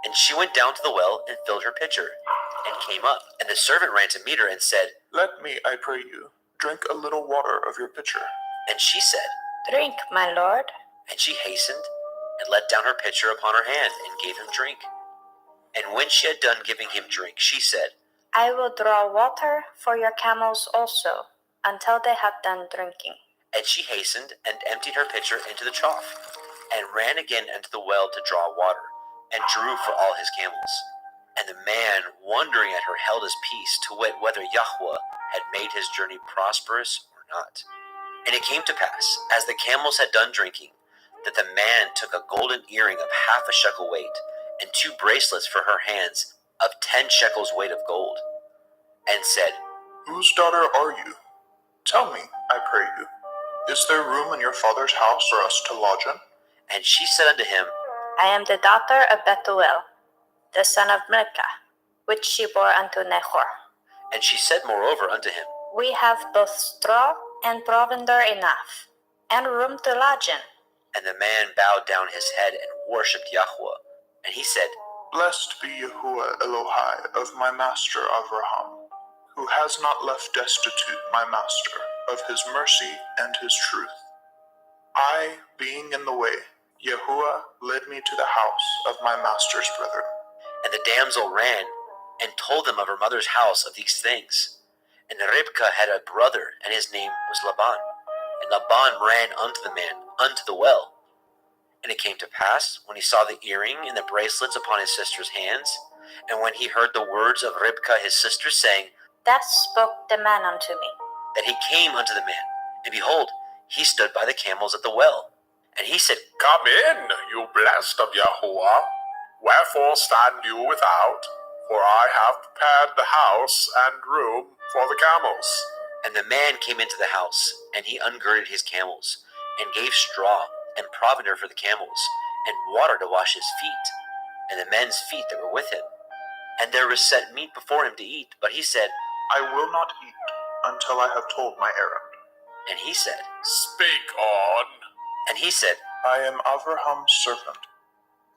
And she went down to the well and filled her pitcher, and came up. And the servant ran to meet her and said, Let me, I pray you, drink a little water of your pitcher. And she said, Drink, my lord. And she hastened, and let down her pitcher upon her hand, and gave him drink. And when she had done giving him drink, she said, I will draw water for your camels also, until they have done drinking. And she hastened, and emptied her pitcher into the trough, and ran again unto the well to draw water, and drew for all his camels. And the man, wondering at her, held his peace, to wit whether Yahweh had made his journey prosperous or not. And it came to pass, as the camels had done drinking, that the man took a golden earring of 1/2 shekel weight, and 2 bracelets for her hands of 10 shekels weight of gold, and said, Whose daughter are you? Tell me, I pray you, is there room in your father's house for us to lodge in? And she said unto him, I am the daughter of Bethuel, the son of Milcah, which she bore unto Nahor. And she said moreover unto him, We have both straw and provender enough, and room to lodge in. And the man bowed down his head and worshipped Yahweh. And he said, Blessed be Yahuwah Elohai of my master Abraham, who has not left destitute my master of his mercy and his truth. I, being in the way, Yahuwah led me to the house of my master's brethren. And the damsel ran, and told them of her mother's house of these things. And Ribkah had a brother, and his name was Laban. And Laban ran unto the man, unto the well. And it came to pass, when he saw the earring and the bracelets upon his sister's hands, and when he heard the words of Ribkah his sister, saying, That spoke the man unto me. that he came unto the man, and behold, he stood by the camels at the well. And he said, Come in, you blessed of Yahuwah. Wherefore stand you without? For I have prepared the house and room for the camels. And the man came into the house, and he ungirded his camels, and gave straw and provender for the camels, and water to wash his feet, and the men's feet that were with him. And there was set meat before him to eat, but he said, I will not eat until I have told my errand. And he said, Speak on. And he said, I am Abraham's servant,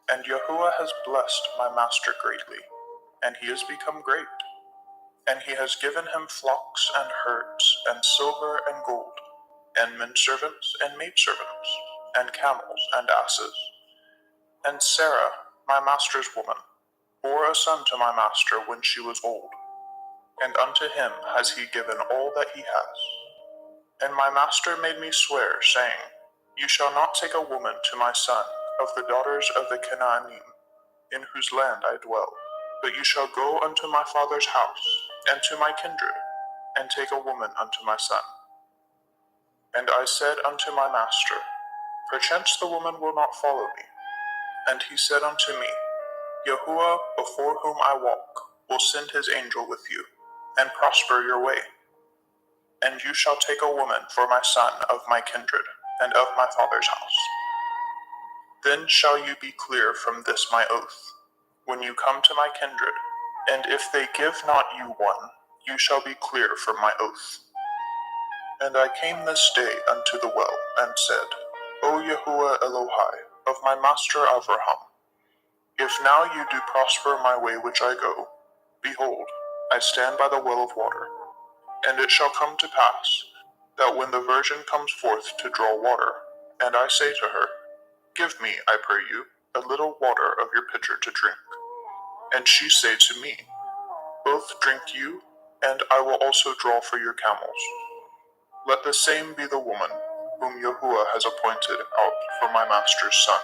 and Yahuwah has blessed my master greatly, and he has become great. And he has given him flocks and herds, and silver and gold, and men servants and maid servants, and camels and asses. And Sarah, my master's woman, bore a son to my master when she was old, and unto him has he given all that he has. And my master made me swear, saying, You shall not take a woman to my son of the daughters of the Canaanim, in whose land I dwell, but you shall go unto my father's house, and to my kindred, and take a woman unto my son. And I said unto my master, Perchance the woman will not follow me. And he said unto me, Yahuwah, before whom I walk, will send his angel with you, and prosper your way. And you shall take a woman for my son of my kindred, and of my father's house. Then shall you be clear from this my oath, when you come to my kindred, and if they give not you one, you shall be clear from my oath. And I came this day unto the well, and said, O Yahuwah Elohai, of my master Abraham, if now you do prosper my way which I go, behold, I stand by the well of water. And it shall come to pass, that when the virgin comes forth to draw water, and I say to her, Give me, I pray you, a little water of your pitcher to drink, And she said to me, Both drink you, and I will also draw for your camels. Let the same be the woman whom Yahuwah has appointed out for my master's son.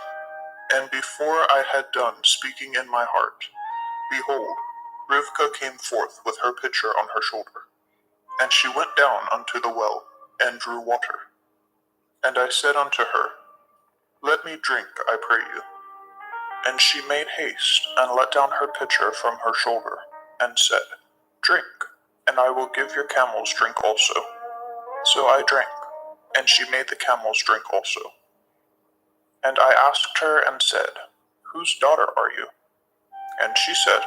And before I had done speaking in my heart, behold, Rivkah came forth with her pitcher on her shoulder. And she went down unto the well, and drew water. And I said unto her, Let me drink, I pray you. And she made haste, and let down her pitcher from her shoulder, and said, Drink, and I will give your camels drink also. So I drank, and she made the camels drink also. And I asked her and said, Whose daughter are you? And she said,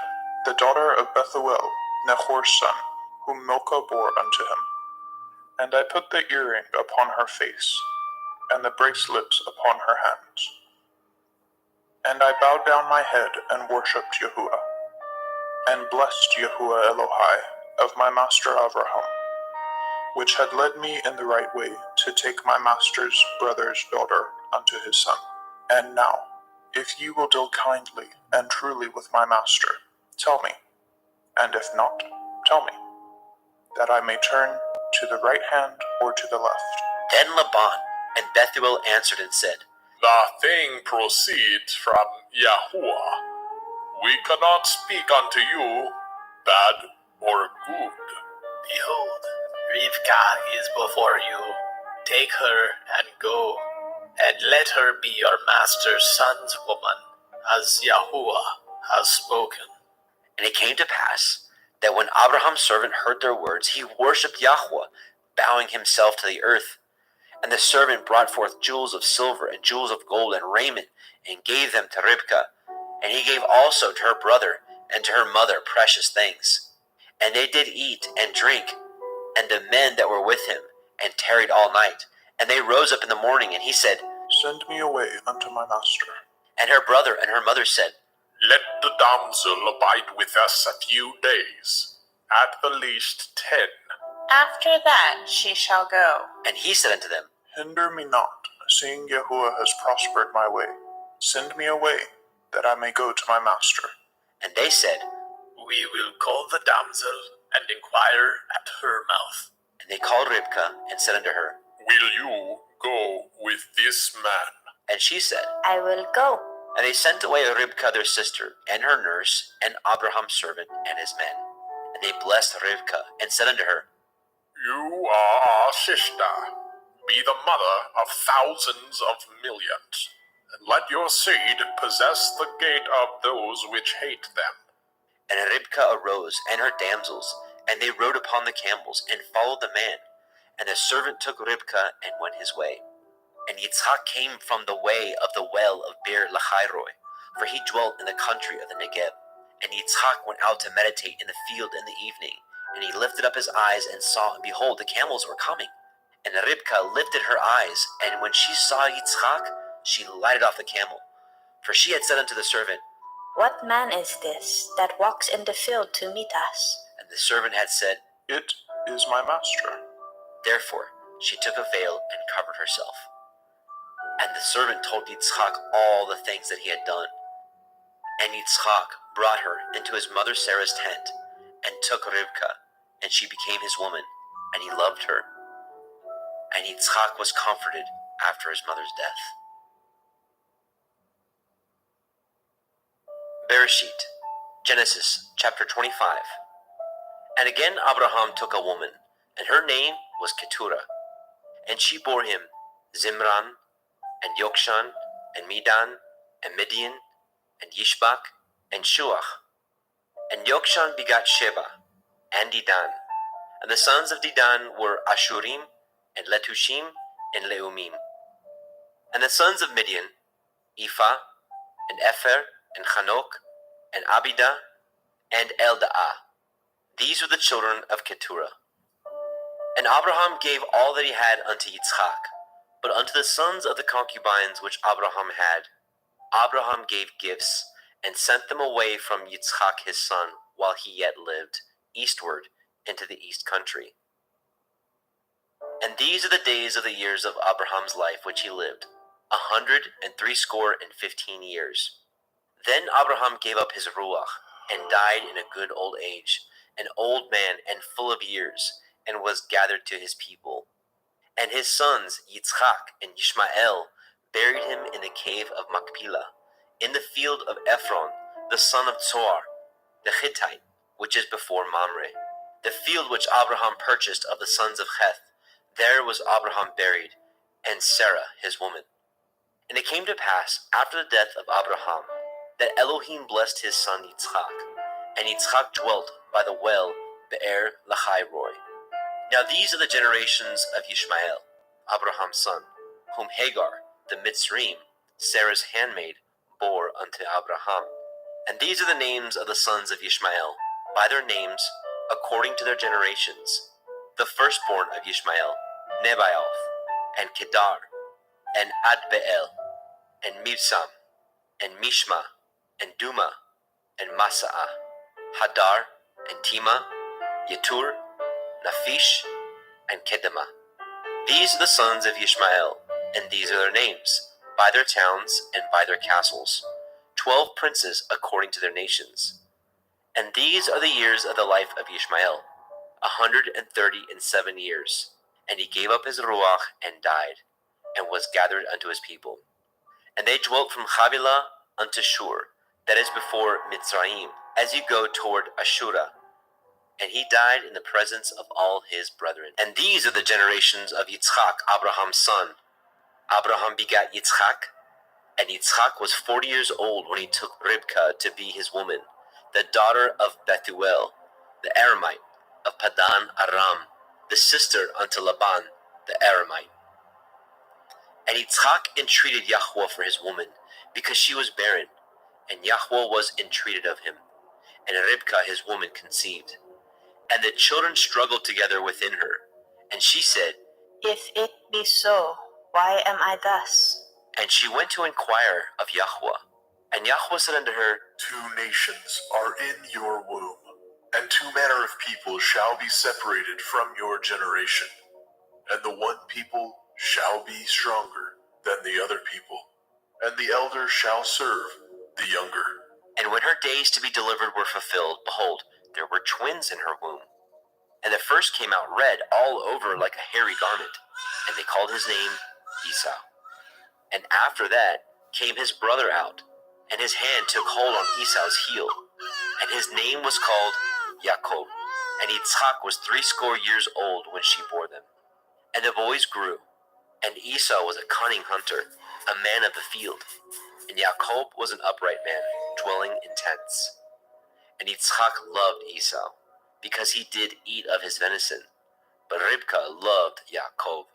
The daughter of Bethuel, Nahor's son, whom Milcah bore unto him. And I put the earring upon her face, and the bracelets upon her hands. And I bowed down my head and worshipped Yahuwah, and blessed Yahuwah Elohai of my master Avraham, which had led me in the right way to take my master's brother's daughter unto his son. And now, if ye will deal kindly and truly with my master, tell me, and if not, tell me, that I may turn to the right hand or to the left. Then Laban and Bethuel answered and said, The thing proceeds from Yahuwah. We cannot speak unto you bad or good. Behold, Rivkah is before you. Take her and go, and let her be your master's son's woman, as Yahuwah has spoken. And it came to pass that when Abraham's servant heard their words, he worshipped Yahweh, bowing himself to the earth. And the servant brought forth jewels of silver and jewels of gold and raiment, and gave them to Ribkah. And he gave also to her brother and to her mother precious things. And they did eat and drink, and the men that were with him, and tarried all night. And they rose up in the morning, and he said, Send me away unto my master. And her brother and her mother said, Let the damsel abide with us a few days, at the least 10. After that she shall go. And he said unto them, Hinder me not, seeing Yahuwah has prospered my way. Send me away, that I may go to my master. And they said, We will call the damsel and inquire at her mouth. And they called Ribkah and said unto her, Will you go with this man? And she said, I will go. And they sent away Ribkah their sister, and her nurse, and Abraham's servant, and his men. And they blessed Ribkah, and said unto her, You are our sister. Be the mother of thousands of millions, and let your seed possess the gate of those which hate them. And Ribkah arose, and her damsels, and they rode upon the camels, and followed the man. And the servant took Ribkah, and went his way. And Yitzhak came from the way of the well of Beer Lachairoi, for he dwelt in the country of the Negev. And Yitzhak went out to meditate in the field in the evening, and he lifted up his eyes and saw, and behold, the camels were coming. And Ribkah lifted her eyes, and when she saw Yitzhak, she lighted off the camel. For she had said unto the servant, What man is this that walks in the field to meet us? and the servant had said, It is my master. Therefore she took a veil and covered herself. And the servant told Yitzhak all the things that he had done. And Yitzhak brought her into his mother Sarah's tent, and took Rivkah, and she became his woman, and he loved her. And Yitzhak was comforted after his mother's death. Bereshit, Genesis chapter 25. And again Abraham took a woman, and her name was Keturah. And she bore him Zimran, and Yokshan, and Medan, and Midian, and Yishbak, and Shuach. And Yokshan begot Sheba, and Dedan. And the sons of Dedan were Ashurim, and Letushim, and Leumim. And the sons of Midian, Ephah, and Epher, and Chanok, and Abidah, and Eldaah. These were the children of Keturah. And Abraham gave all that he had unto Yitzhak. But unto the sons of the concubines which Abraham had, Abraham gave gifts, and sent them away from Yitzhak his son, while he yet lived, eastward into the east country. And these are the days of the years of Abraham's life which he lived, 160 years. Then Abraham gave up his ruach, and died in a good old age, an old man and full of years, and was gathered to his people. And his sons, Yitzchak and Ishmael, buried him in the cave of Machpelah, in the field of Ephron, the son of Zohar, the Hittite, which is before Mamre, the field which Abraham purchased of the sons of Heth. There was Abraham buried, and Sarah his woman. And it came to pass, after the death of Abraham, that Elohim blessed his son Yitzchak, and Yitzchak dwelt by the well Be'er Lahai Roi. Now these are the generations of Ishmael, Abraham's son, whom Hagar, the Mitzrayim, Sarah's handmaid, bore unto Abraham. And these are the names of the sons of Ishmael, by their names, according to their generations. The firstborn of Ishmael, Nebaioth, and Kedar, and Adbeel, and Mibsam, and Mishma, and Duma, and Masaah, Hadar, and Tima, Yetur, Naphish, and Kedema. These are the sons of Ishmael, and these are their names, by their towns and by their castles, 12 princes according to their nations. And these are the years of the life of Ishmael, 137 years. And he gave up his ruach and died, and was gathered unto his people. And they dwelt from Havilah unto Shur, that is before Mitzrayim, as you go toward Ashura. And he died in the presence of all his brethren. And these are the generations of Yitzchak, Abraham's son. Abraham begat Yitzchak, and Yitzchak was 40 years old when he took Ribkah to be his woman, the daughter of Bethuel, the Aramite, of Padan Aram, the sister unto Laban, the Aramite. And Yitzchak entreated Yahweh for his woman, because she was barren, and Yahweh was entreated of him. And Ribkah his woman conceived. And the children struggled together within her. And she said, If it be so, why am I thus? and she went to inquire of Yahweh. And Yahweh said unto her, 2 nations are in your womb, and 2 manner of people shall be separated from your generation. And the one people shall be stronger than the other people, and the elder shall serve the younger. And when her days to be delivered were fulfilled, behold, there were twins in her womb. And the first came out red all over like a hairy garment, and they called his name Esau. And after that came his brother out, and his hand took hold on Esau's heel, and his name was called Jacob. And Yitzchak was 80 years old when she bore them. And the boys grew, and Esau was a cunning hunter, a man of the field, and Jacob was an upright man, dwelling in tents. And Yitzchak loved Esau, because he did eat of his venison, but Ribkah loved Jacob.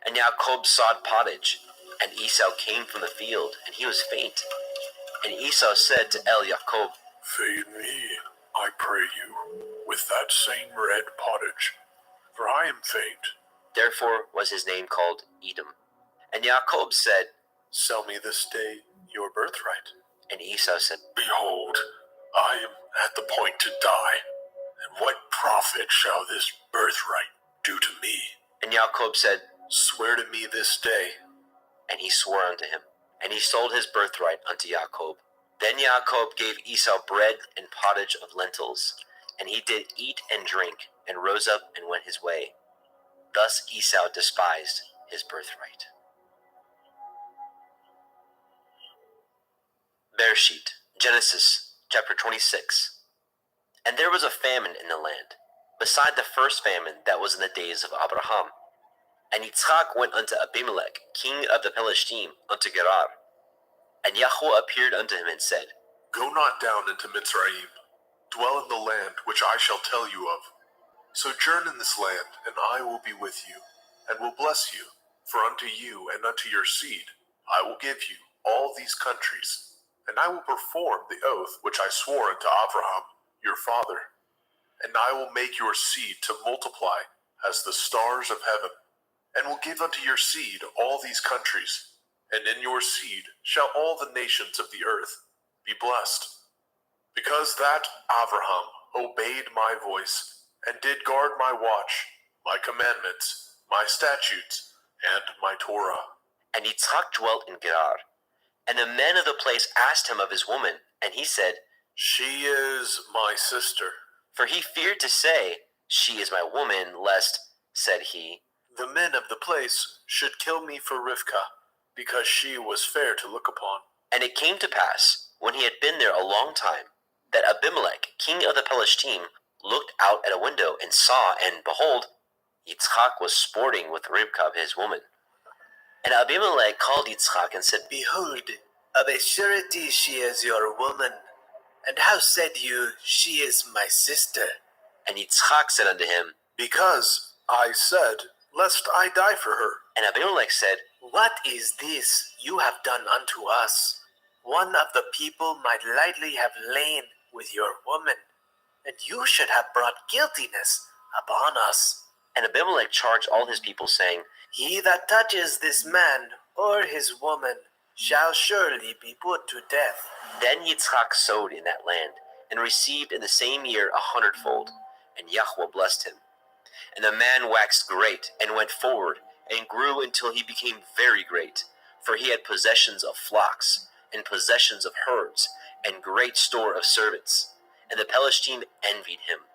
And Jacob sawed pottage, and Esau came from the field, and he was faint. And Esau said to Jacob, Feed me, I pray you, with that same red pottage, for I am faint. Therefore was his name called Edom. And Jacob said, Sell me this day your birthright. and Esau said, Behold, I am at the point to die, and what profit shall this birthright do to me? And Jacob said, Swear to me this day. and he swore unto him. And he sold his birthright unto Jacob. Then Jacob gave Esau bread and pottage of lentils, and he did eat and drink, and rose up and went his way. Thus Esau despised his birthright. Bereshit, Genesis, chapter 26. And there was a famine in the land, beside the first famine that was in the days of Abraham. And Yitzchak went unto Abimelech, king of the Pelishtim, unto Gerar. And Yahweh appeared unto him and said, Go not down into Mitzrayim. Dwell in the land which I shall tell you of. Sojourn in this land, and I will be with you, and will bless you. For unto you and unto your seed I will give you all these countries, and I will perform the oath which I swore unto Abraham your father. And I will make your seed to multiply as the stars of heaven, and will give unto your seed all these countries, and in your seed shall all the nations of the earth be blessed. Because that Abraham obeyed my voice, and did guard my watch, my commandments, my statutes, and my Torah. And Yitzchak dwelt in Gerar. And the men of the place asked him of his woman, and he said, She is my sister. For he feared to say, "She is my woman," lest, said he, the men of the place should kill me for Rivka, because she was fair to look upon. And it came to pass, when he had been there a long time, that Abimelech, king of the Pelishtim, looked out at a window and saw, and behold, Yitzchak was sporting with Rivka his woman. And Abimelech called Yitzchak and said, Behold, of a surety she is your woman. And how said you, she is my sister? And Yitzchak said unto him, Because I said, lest I die for her. And Abimelech said, What is this you have done unto us? One of the people might lightly have lain with your woman, and you should have brought guiltiness upon us. And Abimelech charged all his people, saying, He that touches this man or his woman shall surely be put to death. Then Yitzchak sowed in that land, and received in the same year 100-fold, and Yahweh blessed him. And the man waxed great, and went forward, and grew until he became very great, for he had possessions of flocks, and possessions of herds, and great store of servants. And the Pelishtim envied him.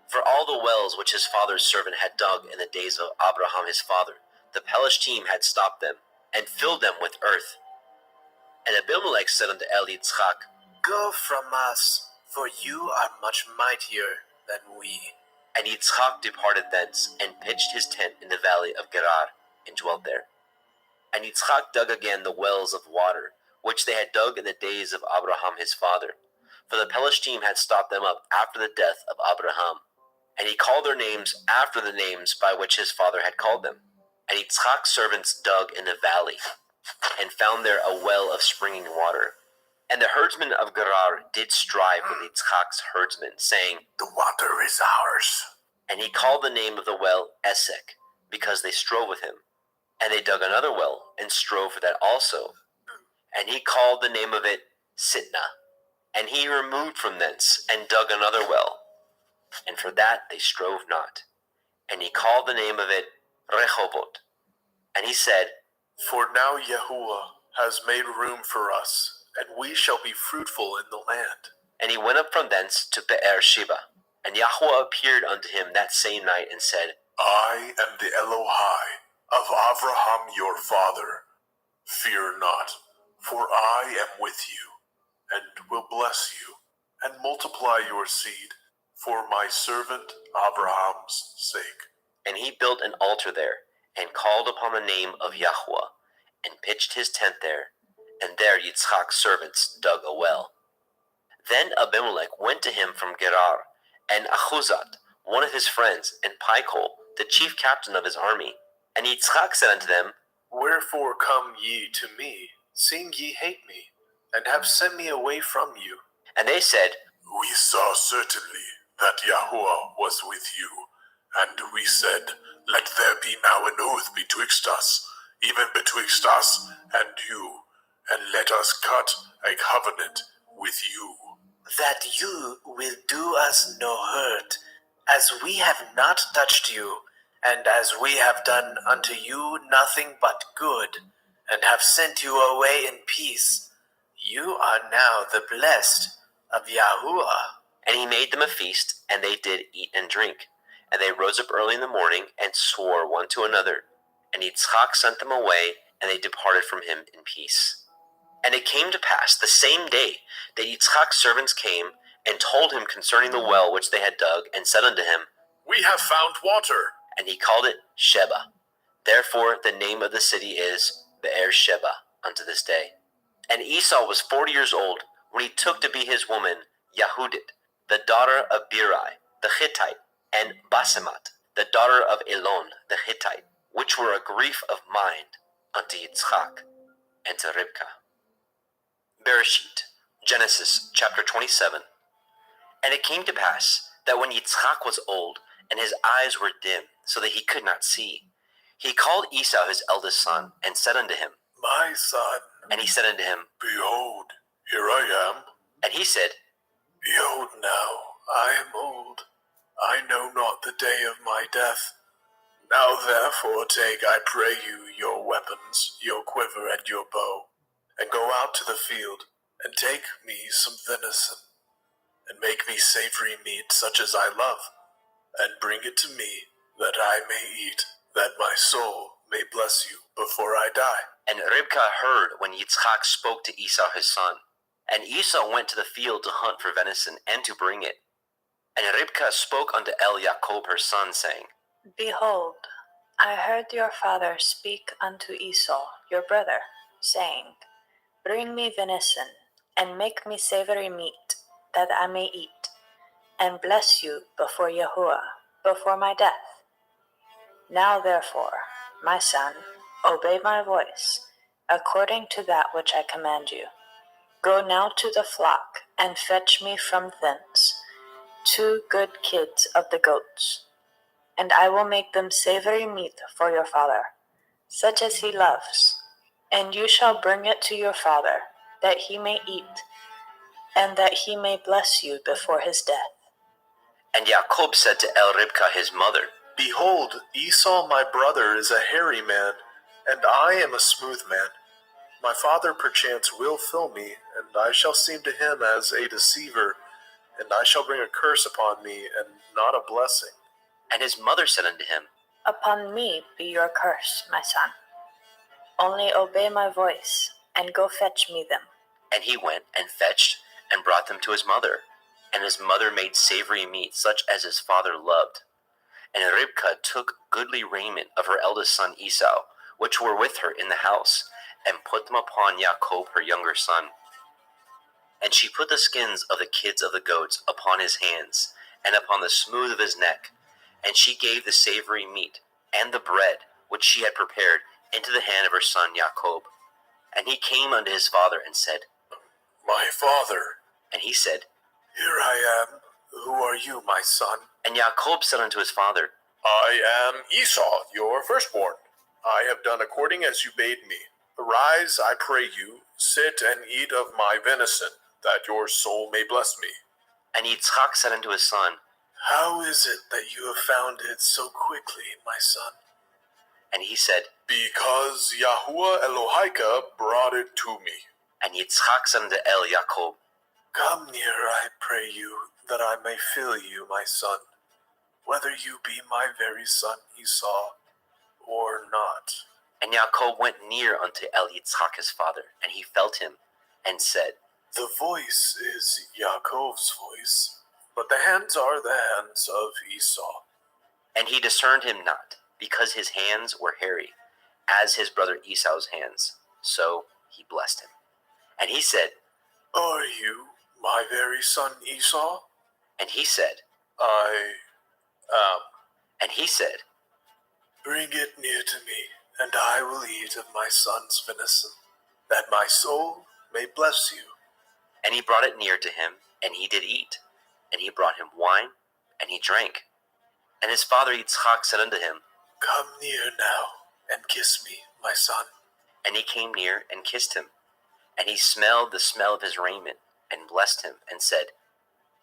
For all the wells which his father's servant had dug in the days of Abraham his father, the Pelishtim had stopped them, and filled them with earth. And Abimelech said unto Yitzchak, Go from us, for you are much mightier than we. And Yitzchak departed thence, and pitched his tent in the valley of Gerar, and dwelt there. And Yitzchak dug again the wells of water, which they had dug in the days of Abraham his father, for the Pelishtim had stopped them up after the death of Abraham. And he called their names after the names by which his father had called them. And Yitzchak's servants dug in the valley, and found there a well of springing water. And the herdsmen of Gerar did strive with Yitzchak's herdsmen, saying, The water is ours. And he called the name of the well Esek, because they strove with him. And they dug another well, and strove for that also. And he called the name of it Sitnah. And he removed from thence, and dug another well. And for that they strove not. And he called the name of it Rehoboth. And he said, For now Yahuwah has made room for us, and we shall be fruitful in the land. And he went up from thence to Be'er Sheba. And Yahweh appeared unto him that same night, and said, I am the Elohai of Abraham your father. Fear not, for I am with you, and will bless you, and multiply your seed, for my servant Abraham's sake. And he built an altar there, and called upon the name of Yahweh, and pitched his tent there, and there Yitzchak's servants dug a well. Then Abimelech went to him from Gerar, and Achuzat, one of his friends, and Pichol, the chief captain of his army. And Yitzchak said unto them, Wherefore come ye to me, seeing ye hate me, and have sent me away from you? And they said, We saw certainly that Yahuwah was with you, and we said, Let there be now an oath betwixt us, even betwixt us and you, and let us cut a covenant with you. That you will do us no hurt, as we have not touched you, and as we have done unto you nothing but good, and have sent you away in peace. You are now the blessed of Yahuwah. And he made them a feast, and they did eat and drink. And they rose up early in the morning, and swore one to another. And Yitzchak sent them away, and they departed from him in peace. And it came to pass the same day that Yitzchak's servants came, and told him concerning the well which they had dug, and said unto him, We have found water. And he called it Sheba. Therefore the name of the city is Be'er Sheba unto this day. And Esau was 40 years old when he took to be his woman Yahudit, the daughter of Beeri the Hittite, and Basemat, the daughter of Elon the Hittite, which were a grief of mind unto Yitzchak and to Ribkah. Bereshit, Genesis chapter 27. And it came to pass that when Yitzchak was old, and his eyes were dim, so that he could not see, he called Esau his eldest son, and said unto him, My son. And he said unto him, Behold, here I am. And he said, Behold now, I am old. I know not the day of my death. Now therefore take, I pray you, your weapons, your quiver and your bow, and go out to the field, and take me some venison. and make me savory meat such as I love, and bring it to me, that I may eat, that my soul may bless you before I die. And Ribka heard when Yitzchak spoke to Esau his son. And Esau went to the field to hunt for venison and to bring it. And Ribka spoke unto Jacob her son, saying, Behold, I heard your father speak unto Esau your brother, saying, Bring me venison, and make me savory meat, that I may eat, and bless you before Yahuwah, before my death. Now therefore, my son, obey my voice, according to that which I command you. Go now to the flock, and fetch me from thence 2 good kids of the goats, and I will make them savory meat for your father, such as he loves. And you shall bring it to your father, that he may eat, and that he may bless you before his death. And Jacob said to Ribka his mother, Behold, Esau my brother is a hairy man, and I am a smooth man. My father perchance will fill me, and I shall seem to him as a deceiver, and I shall bring a curse upon me, and not a blessing. And his mother said unto him, Upon me be your curse, my son. Only obey my voice, and go fetch me them. And he went and fetched and brought them to his mother. And his mother made savory meat such as his father loved. And Ribka took goodly raiment of her eldest son Esau, which were with her in the house, and put them upon Jacob her younger son. And she put the skins of the kids of the goats upon his hands, and upon the smooth of his neck. And she gave the savory meat, and the bread, which she had prepared, into the hand of her son Jacob. And he came unto his father, and said, My father. And he said, Here I am. Who are you, my son? And Jacob said unto his father, I am Esau, your firstborn. I have done according as you bade me. Arise, I pray you, sit and eat of my venison, that your soul may bless me. And Yitzchak said unto his son, How is it that you have found it so quickly, my son? And he said, Because Yahuwah Elohika brought it to me. And Yitzchak said unto Jacob, Come near, I pray you, that I may fill you, my son, whether you be my very son Esau or not. And Jacob went near unto Yitzchak his father, and he felt him, and said, The voice is Yaakov's voice, but the hands are the hands of Esau. And he discerned him not, because his hands were hairy, as his brother Esau's hands. So he blessed him. And he said, Are you my very son Esau? And he said, I am. And he said, Bring it near to me, and I will eat of my son's venison, that my soul may bless you. And he brought it near to him, and he did eat. And he brought him wine, and he drank. And his father Yitzchak said unto him, Come near now, and kiss me, my son. And he came near, and kissed him. And he smelled the smell of his raiment, and blessed him, and said,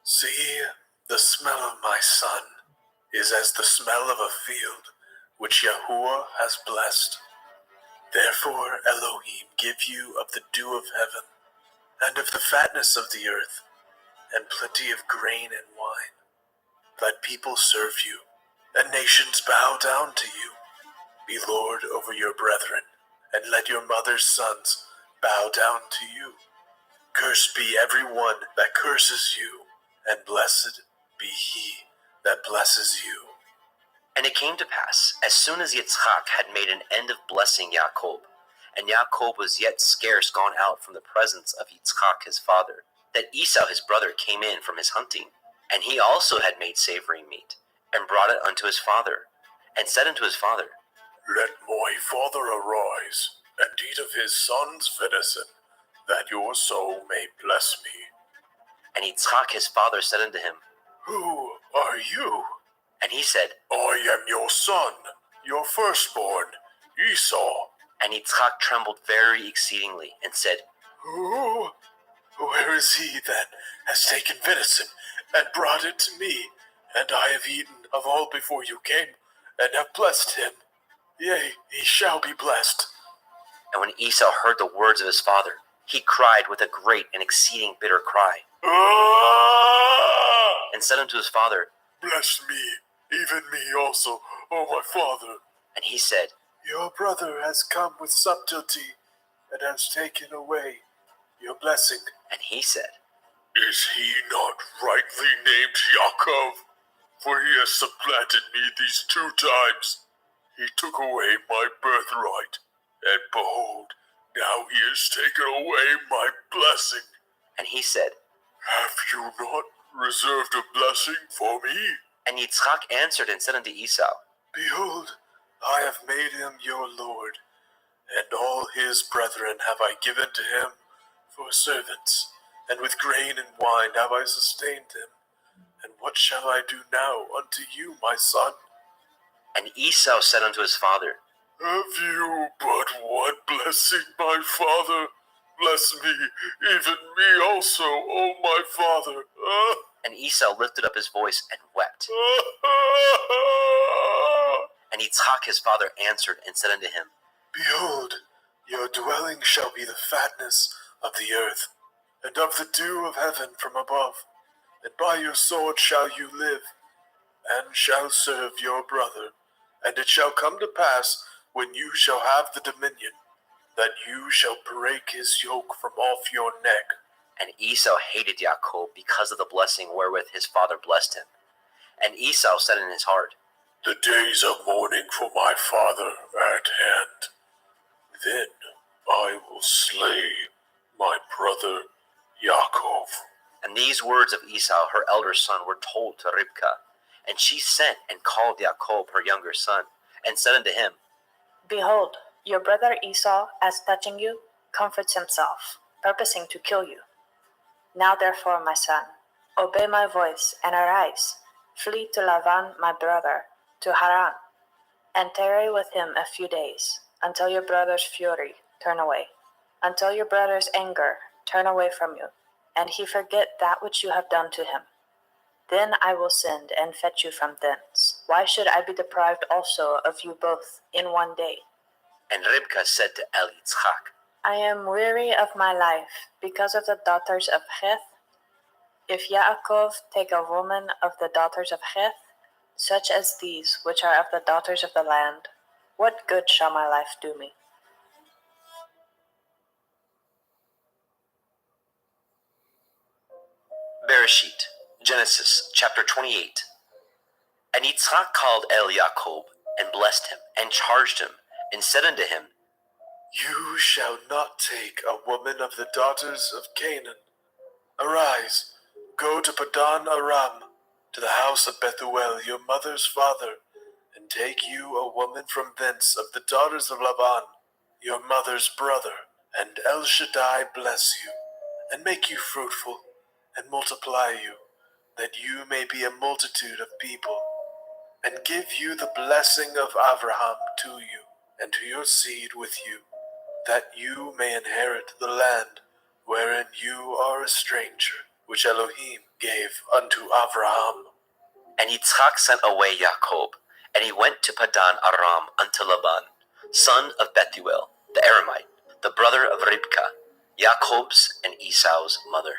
See, the smell of my son is as the smell of a field, which Yahuwah has blessed. Therefore Elohim give you of the dew of heaven, and of the fatness of the earth, and plenty of grain and wine. Let people serve you, and nations bow down to you. Be Lord over your brethren, and let your mother's sons bow down to you. Cursed be every one that curses you, and blessed be he that blesses you. And it came to pass, as soon as Yitzchak had made an end of blessing Jacob, and Jacob was yet scarce gone out from the presence of Yitzchak his father, that Esau his brother came in from his hunting. And he also had made savory meat, and brought it unto his father, and said unto his father, Let my father arise, and eat of his son's venison, that your soul may bless me. And Yitzchak his father said unto him, Who are you? And he said, I am your son, your firstborn, Esau. And Yitzchak trembled very exceedingly, and said, Where is he that has taken venison, and brought it to me? And I have eaten of all before you came, and have blessed him. Yea, he shall be blessed. And when Esau heard the words of his father, he cried with a great and exceeding bitter cry. and said unto his father, Bless me, even me also, O my father. And he said, Your brother has come with subtlety and has taken away your blessing. And he said, Is he not rightly named Yaakov? For he has supplanted me these 2 times. He took away my birthright, and behold, now he has taken away my blessing. And he said, Have you not reserved a blessing for me? And Yitzchak answered and said unto Esau, Behold, I have made him your lord, and all his brethren have I given to him for servants, and with grain and wine have I sustained him. And what shall I do now unto you, my son? And Esau said unto his father, Have you but one blessing, my father? Bless me, even me also, O my father. And Esau lifted up his voice and wept. And Yitzchak his father answered and said unto him, Behold, your dwelling shall be the fatness of the earth, and of the dew of heaven from above. And by your sword shall you live, and shall serve your brother. And it shall come to pass, when you shall have the dominion, that you shall break his yoke from off your neck. And Esau hated Jacob because of the blessing wherewith his father blessed him. And Esau said in his heart, The days of mourning for my father are at hand. Then I will slay my brother Yaakov. And these words of Esau, her elder son, were told to Ribkah. And she sent and called Jacob, her younger son, and said unto him, Behold, your brother Esau, as touching you, comforts himself, purposing to kill you. Now therefore, my son, obey my voice, and arise, flee to Laban my brother, to Haran, and tarry with him a few days, until your brother's fury turn away, until your brother's anger turn away from you, and he forget that which you have done to him. Then I will send and fetch you from thence. Why should I be deprived also of you both in one day? And Ribkah said to Yitzchak, I am weary of my life because of the daughters of Heth. If Yaakov take a woman of the daughters of Heth, such as these which are of the daughters of the land, what good shall my life do me? Bereshit, Genesis chapter 28. And Yitzchak called Jacob, and blessed him, and charged him, and said unto him, You shall not take a woman of the daughters of Canaan. Arise, go to Padan Aram, to the house of Bethuel, your mother's father, and take you a woman from thence of the daughters of Laban, your mother's brother, and El Shaddai bless you, and make you fruitful, and multiply you, that you may be a multitude of people, and give you the blessing of Abraham to you, and to your seed with you, that you may inherit the land wherein you are a stranger, which Elohim gave unto Abraham. And Yitzchak sent away Jacob, and he went to Padan Aram unto Laban, son of Bethuel, the Aramite, the brother of Ribkah, Jacob's and Esau's mother.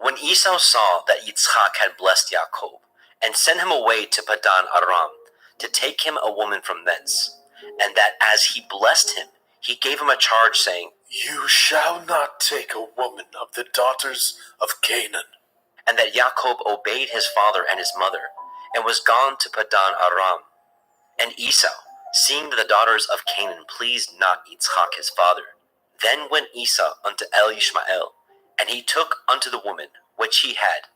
When Esau saw that Yitzchak had blessed Jacob, and sent him away to Padan Aram, to take him a woman from thence, and that as he blessed him, he gave him a charge, saying, You shall not take a woman of the daughters of Canaan. and that Jacob obeyed his father and his mother, and was gone to Padan Aram. And Esau, seeing that the daughters of Canaan pleased not Yitzchak his father, then went Esau unto Ishmael, and he took unto the woman which he had,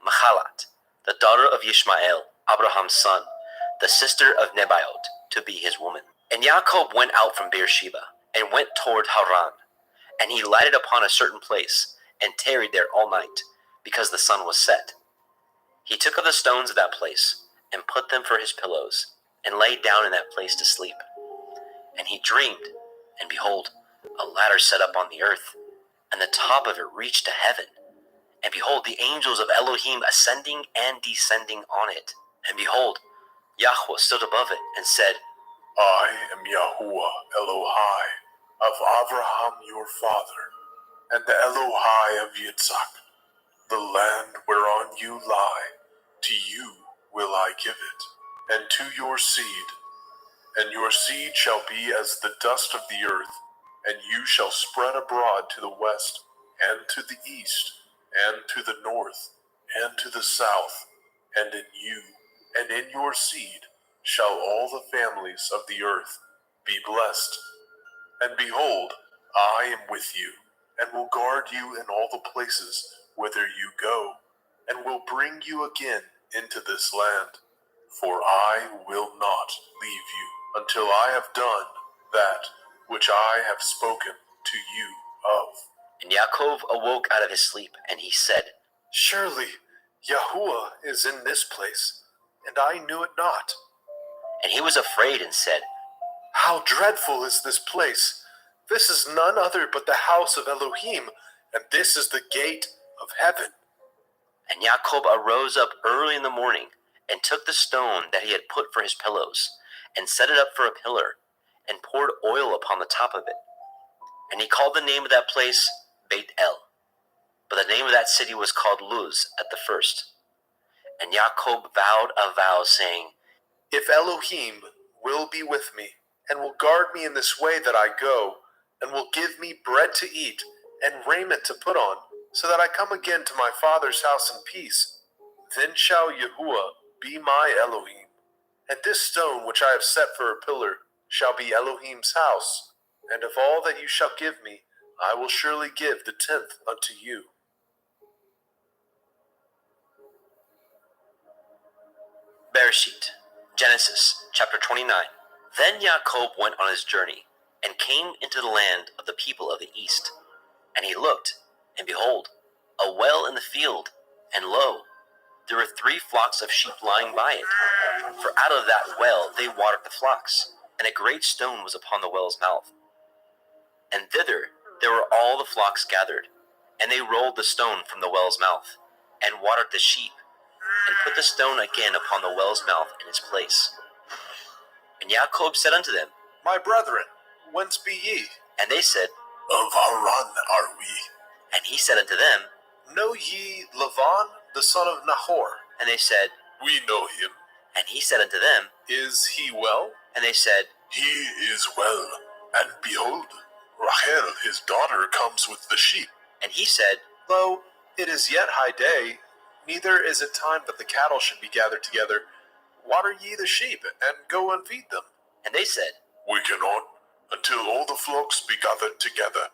Mahalat, the daughter of Ishmael, Abraham's son, the sister of Nebaioth, to be his woman. And Jacob went out from Beersheba, and went toward Haran, and he lighted upon a certain place, and tarried there all night, because the sun was set. He took of the stones of that place, and put them for his pillows, and lay down in that place to sleep. And he dreamed, and behold, a ladder set up on the earth, and the top of it reached to heaven. And behold, the angels of Elohim ascending and descending on it. And behold, Yahweh stood above it, and said, I am Yahuwah Elohai of Abraham your father, and the Elohai of Yitzhak. The land whereon you lie, to you will I give it, and to your seed. And your seed shall be as the dust of the earth, and you shall spread abroad to the west, and to the east, and to the north, and to the south. And in you, and in your seed, shall all the families of the earth be blessed. And behold, I am with you, and will guard you in all the places whither you go, and will bring you again into this land. For I will not leave you until I have done that which I have spoken to you of. And Yaakov awoke out of his sleep, and he said, Surely Yahuwah is in this place, and I knew it not. and he was afraid and said, How dreadful is this place! This is none other but the house of Elohim, and this is the gate of heaven. And Yaakov arose up early in the morning, and took the stone that he had put for his pillows, and set it up for a pillar, and poured oil upon the top of it. And he called the name of that place Beit El, but the name of that city was called Luz at the first. And Yaakov vowed a vow, saying, If Elohim will be with me, and will guard me in this way that I go, and will give me bread to eat, and raiment to put on, so that I come again to my father's house in peace, then shall Yahuwah be my Elohim, and this stone which I have set for a pillar shall be Elohim's house, and of all that you shall give me, I will surely give the 10th unto you. Bereshit, Genesis, chapter 29. Then Yaakov went on his journey, and came into the land of the people of the east. And he looked, and behold, a well in the field, and lo, there were 3 flocks of sheep lying by it. For out of that well they watered the flocks, and a great stone was upon the well's mouth. And thither there were all the flocks gathered, and they rolled the stone from the well's mouth, and watered the sheep, and put the stone again upon the well's mouth in its place. And Yaakov said unto them, My brethren, whence be ye? and they said, Of Haran are we. and he said unto them, Know ye Lavan, the son of Nahor? and they said, We know him. and he said unto them, Is he well? and they said, He is well. And behold, Rachel his daughter comes with the sheep. and he said, Lo, it is yet high day, neither is it time that the cattle should be gathered together. Water ye the sheep, and go and feed them. and they said, We cannot, until all the flocks be gathered together,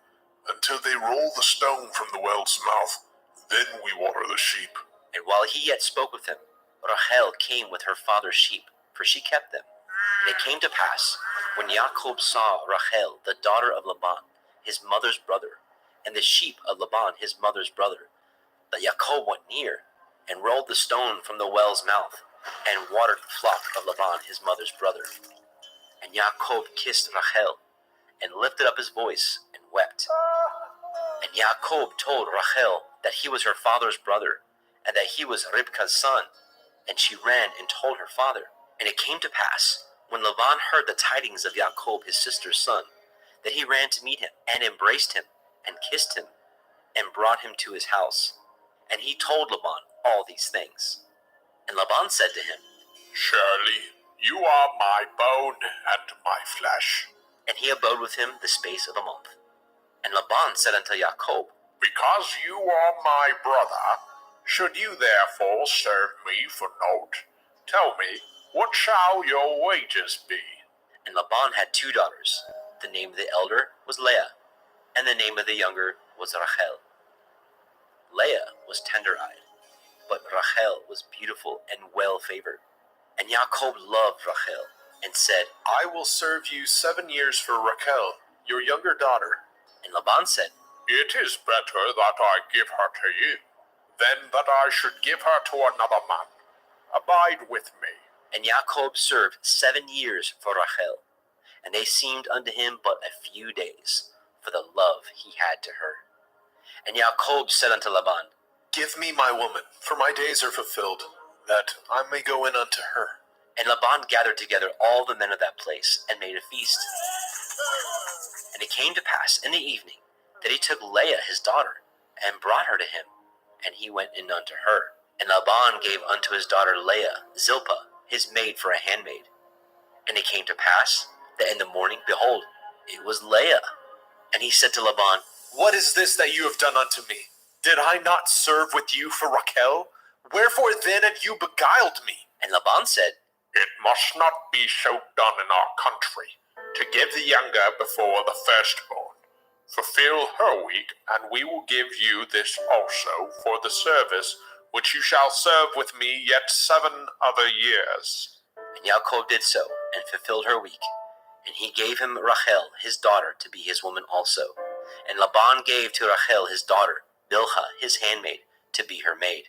until they roll the stone from the well's mouth. Then we water the sheep. and while he yet spoke with him, Rachel came with her father's sheep, for she kept them. And it came to pass, when Yaakov saw Rachel, the daughter of Laban, his mother's brother, and the sheep of Laban, his mother's brother, that Yaakov went near, and rolled the stone from the well's mouth, and watered the flock of Laban, his mother's brother. And Yaakov kissed Rachel, and lifted up his voice, and wept. And Yaakov told Rachel that he was her father's brother, and that he was Ribka's son. And she ran and told her father. And it came to pass, when Laban heard the tidings of Yaakov his sister's son, that he ran to meet him, and embraced him, and kissed him, and brought him to his house. And he told Laban all these things. And Laban said to him, Surely you are my bone and my flesh. and he abode with him the space of a month. And Laban said unto Yaakov, Because you are my brother, should you therefore serve me for naught? Tell me, what shall your wages be? and Laban had 2 daughters. The name of the elder was Leah, and the name of the younger was Rachel. Leah was tender-eyed, but Rachel was beautiful and well-favored. And Yaakov loved Rachel, and said, I will serve you 7 years for Rachel, your younger daughter. and Laban said, It is better that I give her to you, than that I should give her to another man. Abide with me. and Yaakov served 7 years for Rachel, and they seemed unto him but a few days, for the love he had to her. And Yaakov said unto Laban, Give me my woman, for my days are fulfilled, that I may go in unto her. and Laban gathered together all the men of that place, and made a feast. And it came to pass in the evening, that he took Leah his daughter, and brought her to him. and he went in unto her. And Laban gave unto his daughter Leah Zilpah, his maid, for a handmaid. And it came to pass that in the morning, behold, it was Leah. And he said to Laban, What is this that you have done unto me? Did I not serve with you for Rachel? Wherefore then have you beguiled me? And Laban said, It must not be so done in our country, to give the younger before the firstborn. Fulfill her week, and we will give you this also for the service which you shall serve with me yet 7 other years. And Jacob did so, and fulfilled her week. And he gave him Rachel, his daughter, to be his woman also. And Laban gave to Rachel his daughter, Bilhah, his handmaid, to be her maid.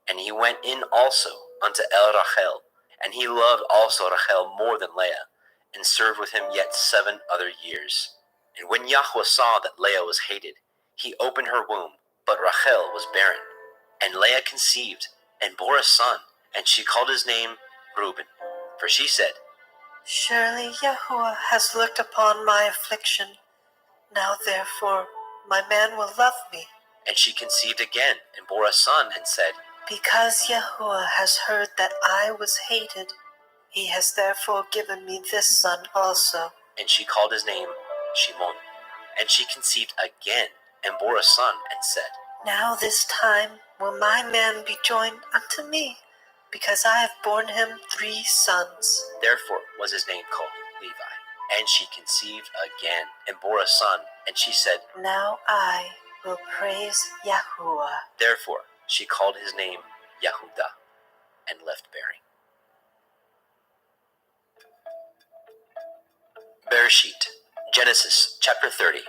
And he went in also unto Rachel, and he loved also Rachel more than Leah, and served with him yet 7 other years. And when Yahweh saw that Leah was hated, he opened her womb, but Rachel was barren. And Leah conceived, and bore a son, and she called his name Reuben. For she said, Surely Yahuwah has looked upon my affliction. Now therefore my man will love me. and she conceived again, and bore a son, and said, Because Yahuwah has heard that I was hated, he has therefore given me this son also. and she called his name Shimon. And she conceived again, and bore a son, and said, Now this time will my man be joined unto me, because I have borne him 3 sons. Therefore was his name called Levi. And she conceived again, and bore a son, and she said, Now I will praise Yahuwah. Therefore she called his name Yahudah, and left bearing. Bereshit, Genesis chapter 30.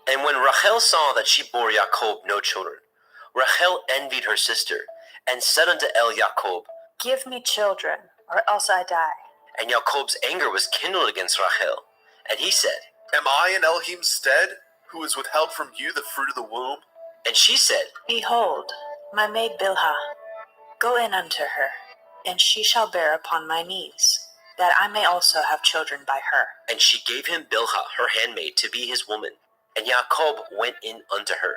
And when Rachel saw that she bore Jacob no children, Rachel envied her sister, and said unto Jacob, Give me children, or else I die. And Jacob's anger was kindled against Rachel. And he said, Am I in Elohim's stead, who has withheld from you the fruit of the womb? and she said, Behold, my maid Bilhah, go in unto her, and she shall bear upon my knees, that I may also have children by her. and she gave him Bilhah her handmaid to be his woman. And Jacob went in unto her.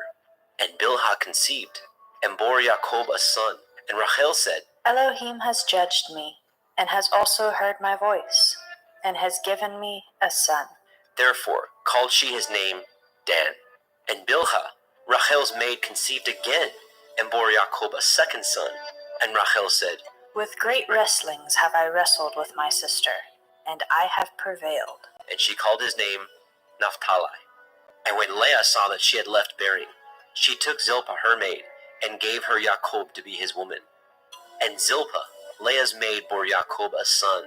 And Bilhah conceived, and bore Jacob a son. And Rachel said, Elohim has judged me, and has also heard my voice, and has given me a son. Therefore called she his name Dan. And Bilhah, Rachel's maid, conceived again, and bore Jacob a second son. And Rachel said, With great wrestlings have I wrestled with my sister, and I have prevailed. and she called his name Naphtali. And when Leah saw that she had left bearing, she took Zilpah her maid, and gave her Jacob to be his woman. And Zilpah, Leah's maid, bore Jacob a son.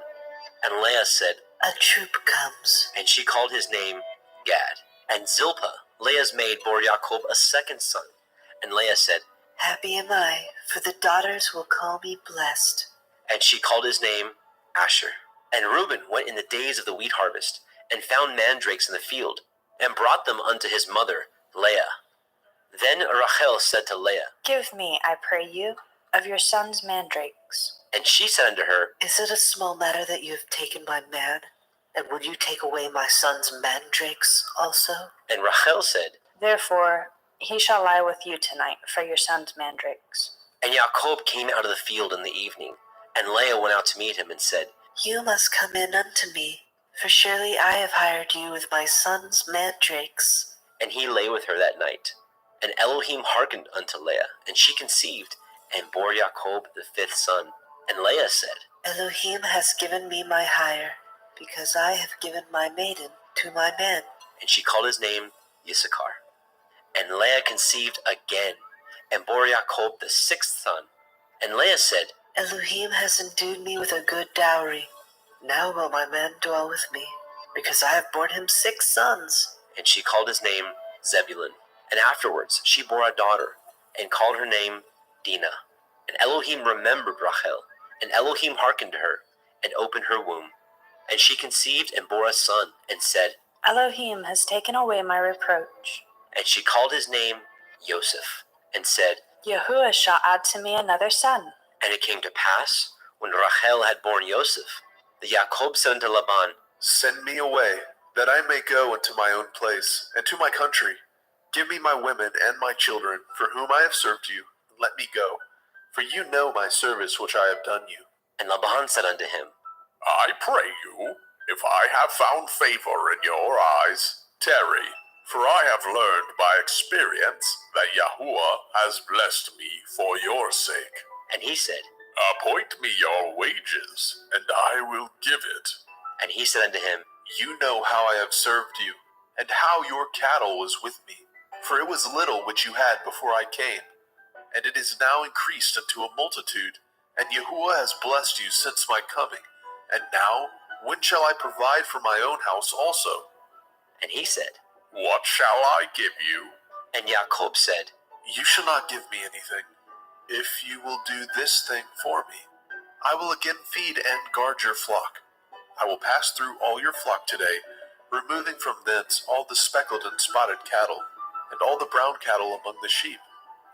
And Leah said, A troop comes. and she called his name Gad. And Zilpah, Leah's maid, bore Jacob a second son. And Leah said, Happy am I, for the daughters will call me blessed. and she called his name Asher. And Reuben went in the days of the wheat harvest, and found mandrakes in the field, and brought them unto his mother Leah. Then Rachel said to Leah, Give me, I pray you, of your son's mandrakes. and she said unto her, Is it a small matter that you have taken my man? And would you take away my son's mandrakes also? and Rachel said, Therefore he shall lie with you tonight for your son's mandrakes. and Jacob came out of the field in the evening, and Leah went out to meet him, and said, You must come in unto me, for surely I have hired you with my son's mandrakes. and he lay with her that night. And Elohim hearkened unto Leah, and she conceived, and bore Jacob the 5th son. And Leah said, Elohim has given me my hire, because I have given my maiden to my man. and she called his name Issachar. And Leah conceived again, and bore Jacob the 6th son. And Leah said, Elohim has endued me with a good dowry. Now will my man dwell with me, because I have borne him 6 sons. and she called his name Zebulun. And afterwards she bore a daughter, and called her name Dinah. And Elohim remembered Rachel, and Elohim hearkened to her, and opened her womb. And she conceived and bore a son, and said, Elohim has taken away my reproach. and she called his name Joseph, and said, Yahuwah shall add to me another son. And it came to pass, when Rachel had borne Joseph, that Jacob said unto Laban, Send me away, that I may go unto my own place, and to my country. Give me my women and my children, for whom I have served you, and let me go. For you know my service which I have done you. And Laban said unto him, I pray you, if I have found favor in your eyes, tarry, for I have learned by experience that Yahuwah has blessed me for your sake. And he said, Appoint me your wages, and I will give it. And he said unto him, You know how I have served you, and how your cattle was with me. For it was little which you had before I came, and it is now increased unto a multitude, and Yahuwah has blessed you since my coming. And now, when shall I provide for my own house also? And he said, What shall I give you? And Jacob said, You shall not give me anything, if you will do this thing for me. I will again feed and guard your flock. I will pass through all your flock today, removing from thence all the speckled and spotted cattle, and all the brown cattle among the sheep,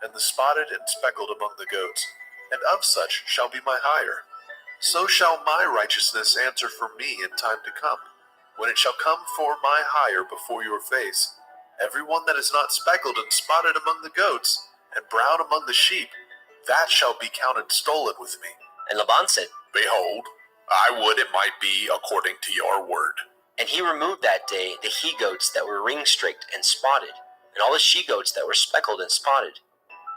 and the spotted and speckled among the goats, and of such shall be my hire. So shall my righteousness answer for me in time to come, when it shall come for my hire before your face. Every one that is not speckled and spotted among the goats, and brown among the sheep, that shall be counted stolen with me. And Laban said, Behold, I would it might be according to your word. And he removed that day the he-goats that were ring-streaked and spotted, and all the she-goats that were speckled and spotted,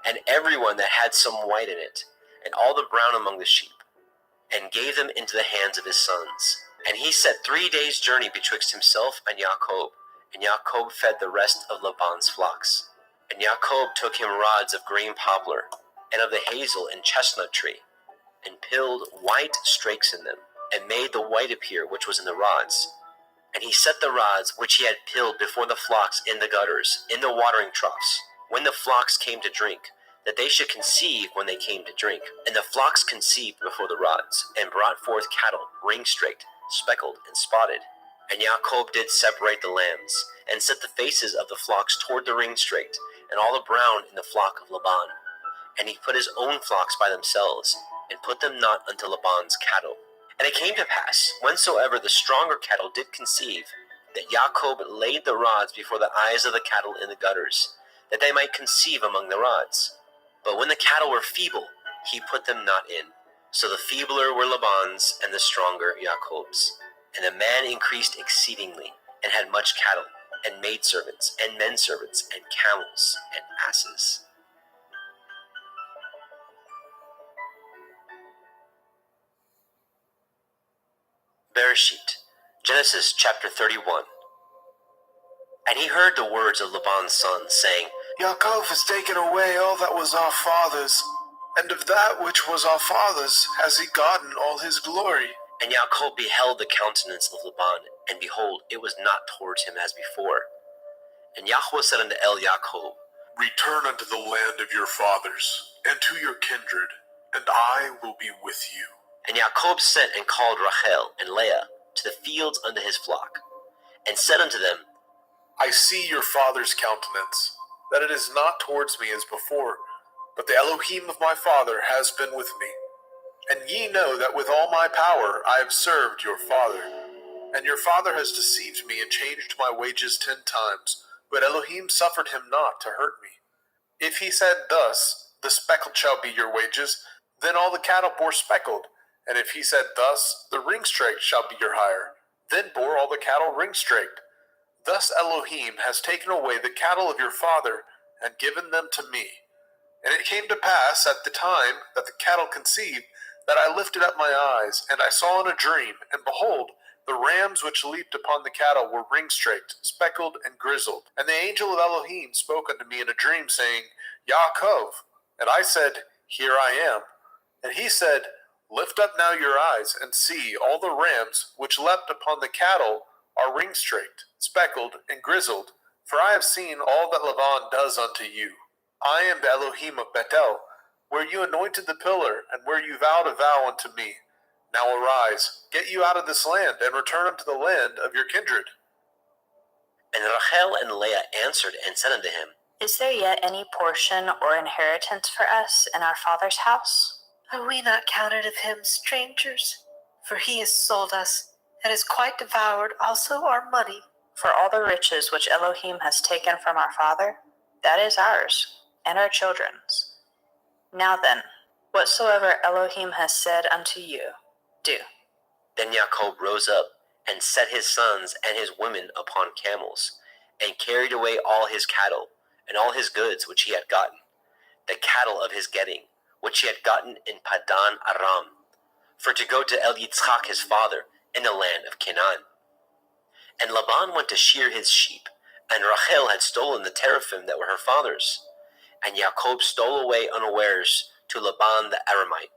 and every one that had some white in it, and all the brown among the sheep, and gave them into the hands of his sons. And he set 3 days' journey betwixt himself and Jacob, and Jacob fed the rest of Laban's flocks. And Jacob took him rods of green poplar, and of the hazel and chestnut tree, and pilled white strakes in them, and made the white appear which was in the rods. And he set the rods which he had pilled before the flocks in the gutters, in the watering troughs, when the flocks came to drink, that they should conceive when they came to drink. And the flocks conceived before the rods, and brought forth cattle, ring-straked, speckled, and spotted. And Jacob did separate the lambs, and set the faces of the flocks toward the ring-straked, and all the brown in the flock of Laban. And he put his own flocks by themselves, and put them not unto Laban's cattle. And it came to pass, whensoever the stronger cattle did conceive, that Jacob laid the rods before the eyes of the cattle in the gutters, that they might conceive among the rods. But when the cattle were feeble, he put them not in. So the feebler were Laban's, and the stronger Jacob's. And the man increased exceedingly, and had much cattle, and maidservants, and menservants, and camels, and asses. Bereshit, Genesis chapter 31. And he heard the words of Laban's son, saying, Yaakov has taken away all that was our father's, and of that which was our father's has he gotten all his glory. And Jacob beheld the countenance of Laban, and behold, it was not towards him as before. And Yahweh said unto Jacob, Return unto the land of your fathers, and to your kindred, and I will be with you. And Jacob sent and called Rachel and Leah to the fields unto his flock, and said unto them, I see your father's countenance, that it is not towards me as before, but the Elohim of my father has been with me. And ye know that with all my power I have served your father. And your father has deceived me and changed my wages 10 times, but Elohim suffered him not to hurt me. If he said thus, the speckled shall be your wages, then all the cattle bore speckled. And if he said thus, the ring-straked shall be your hire, then bore all the cattle ring-straked. Thus Elohim has taken away the cattle of your father, and given them to me. And it came to pass at the time that the cattle conceived, that I lifted up my eyes, and I saw in a dream, and behold, the rams which leaped upon the cattle were ring-straked, speckled, and grizzled. And the angel of Elohim spoke unto me in a dream, saying, Yaakov. And I said, Here I am. And he said, Lift up now your eyes, and see, all the rams which leapt upon the cattle are ring-straked, speckled, and grizzled. For I have seen all that Laban does unto you. I am the Elohim of Bethel, where you anointed the pillar, and where you vowed a vow unto me. Now arise, get you out of this land, and return unto the land of your kindred. And Rachel and Leah answered and said unto him, Is there yet any portion or inheritance for us in our father's house? Are we not counted of him strangers? For he has sold us, and has quite devoured also our money. For all the riches which Elohim has taken from our father, that is ours, and our children's. Now then, whatsoever Elohim has said unto you, do. Then Jacob rose up and set his sons and his women upon camels, and carried away all his cattle, and all his goods which he had gotten, the cattle of his getting, which he had gotten in Padan Aram, for to go to El Yitzchak his father in the land of Canaan. And Laban went to shear his sheep, and Rachel had stolen the teraphim that were her father's. And Jacob stole away unawares to Laban the Aramite,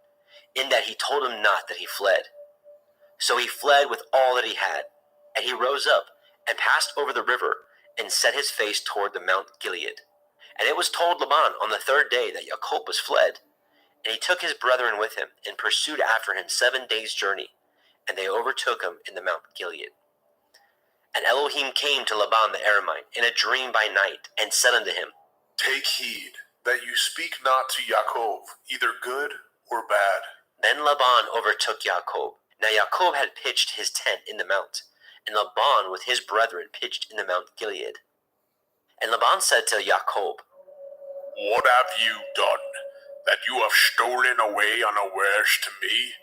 in that he told him not that he fled. So he fled with all that he had, and he rose up and passed over the river, and set his face toward the Mount Gilead. And it was told Laban on the third day that Jacob was fled. And he took his brethren with him, and pursued after him 7 days' journey, and they overtook him in the Mount Gilead. And Elohim came to Laban the Aramite in a dream by night, and said unto him, Take heed that you speak not to Yaakov, either good or bad. Then Laban overtook Jacob. Now Jacob had pitched his tent in the mount, and Laban with his brethren pitched in the Mount Gilead. And Laban said to Jacob, What have you done, that you have stolen away unawares to me,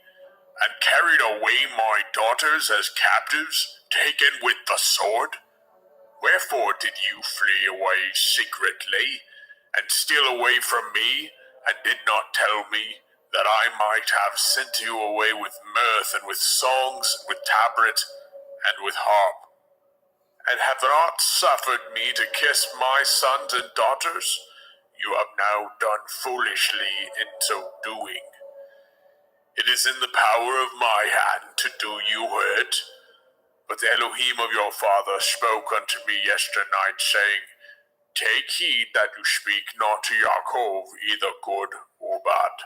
and carried away my daughters as captives, taken with the sword? Wherefore did you flee away secretly, and steal away from me, and did not tell me, that I might have sent you away with mirth, and with songs, with tabret, and with harp? And have not suffered me to kiss my sons and daughters? You have now done foolishly in so doing. It is in the power of my hand to do you hurt. But the Elohim of your father spoke unto me yesternight, saying, Take heed that you speak not to Yaakov, either good or bad.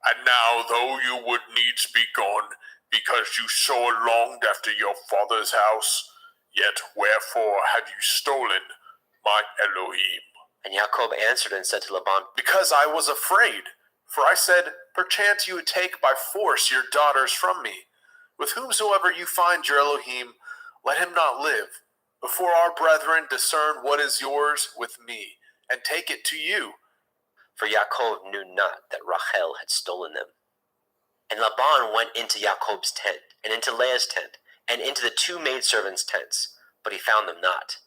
And now, though you would needs be gone, because you sore longed after your father's house, yet wherefore have you stolen my Elohim? and Jacob answered and said to Laban, Because I was afraid. For I said, Perchance you would take by force your daughters from me. With whomsoever you find your Elohim, let him not live. Before our brethren discern what is yours with me, and take it to you. for Jacob knew not that Rachel had stolen them. And Laban went into Jacob's tent, and into Leah's tent, and into the 2 maidservants' tents, but he found them not.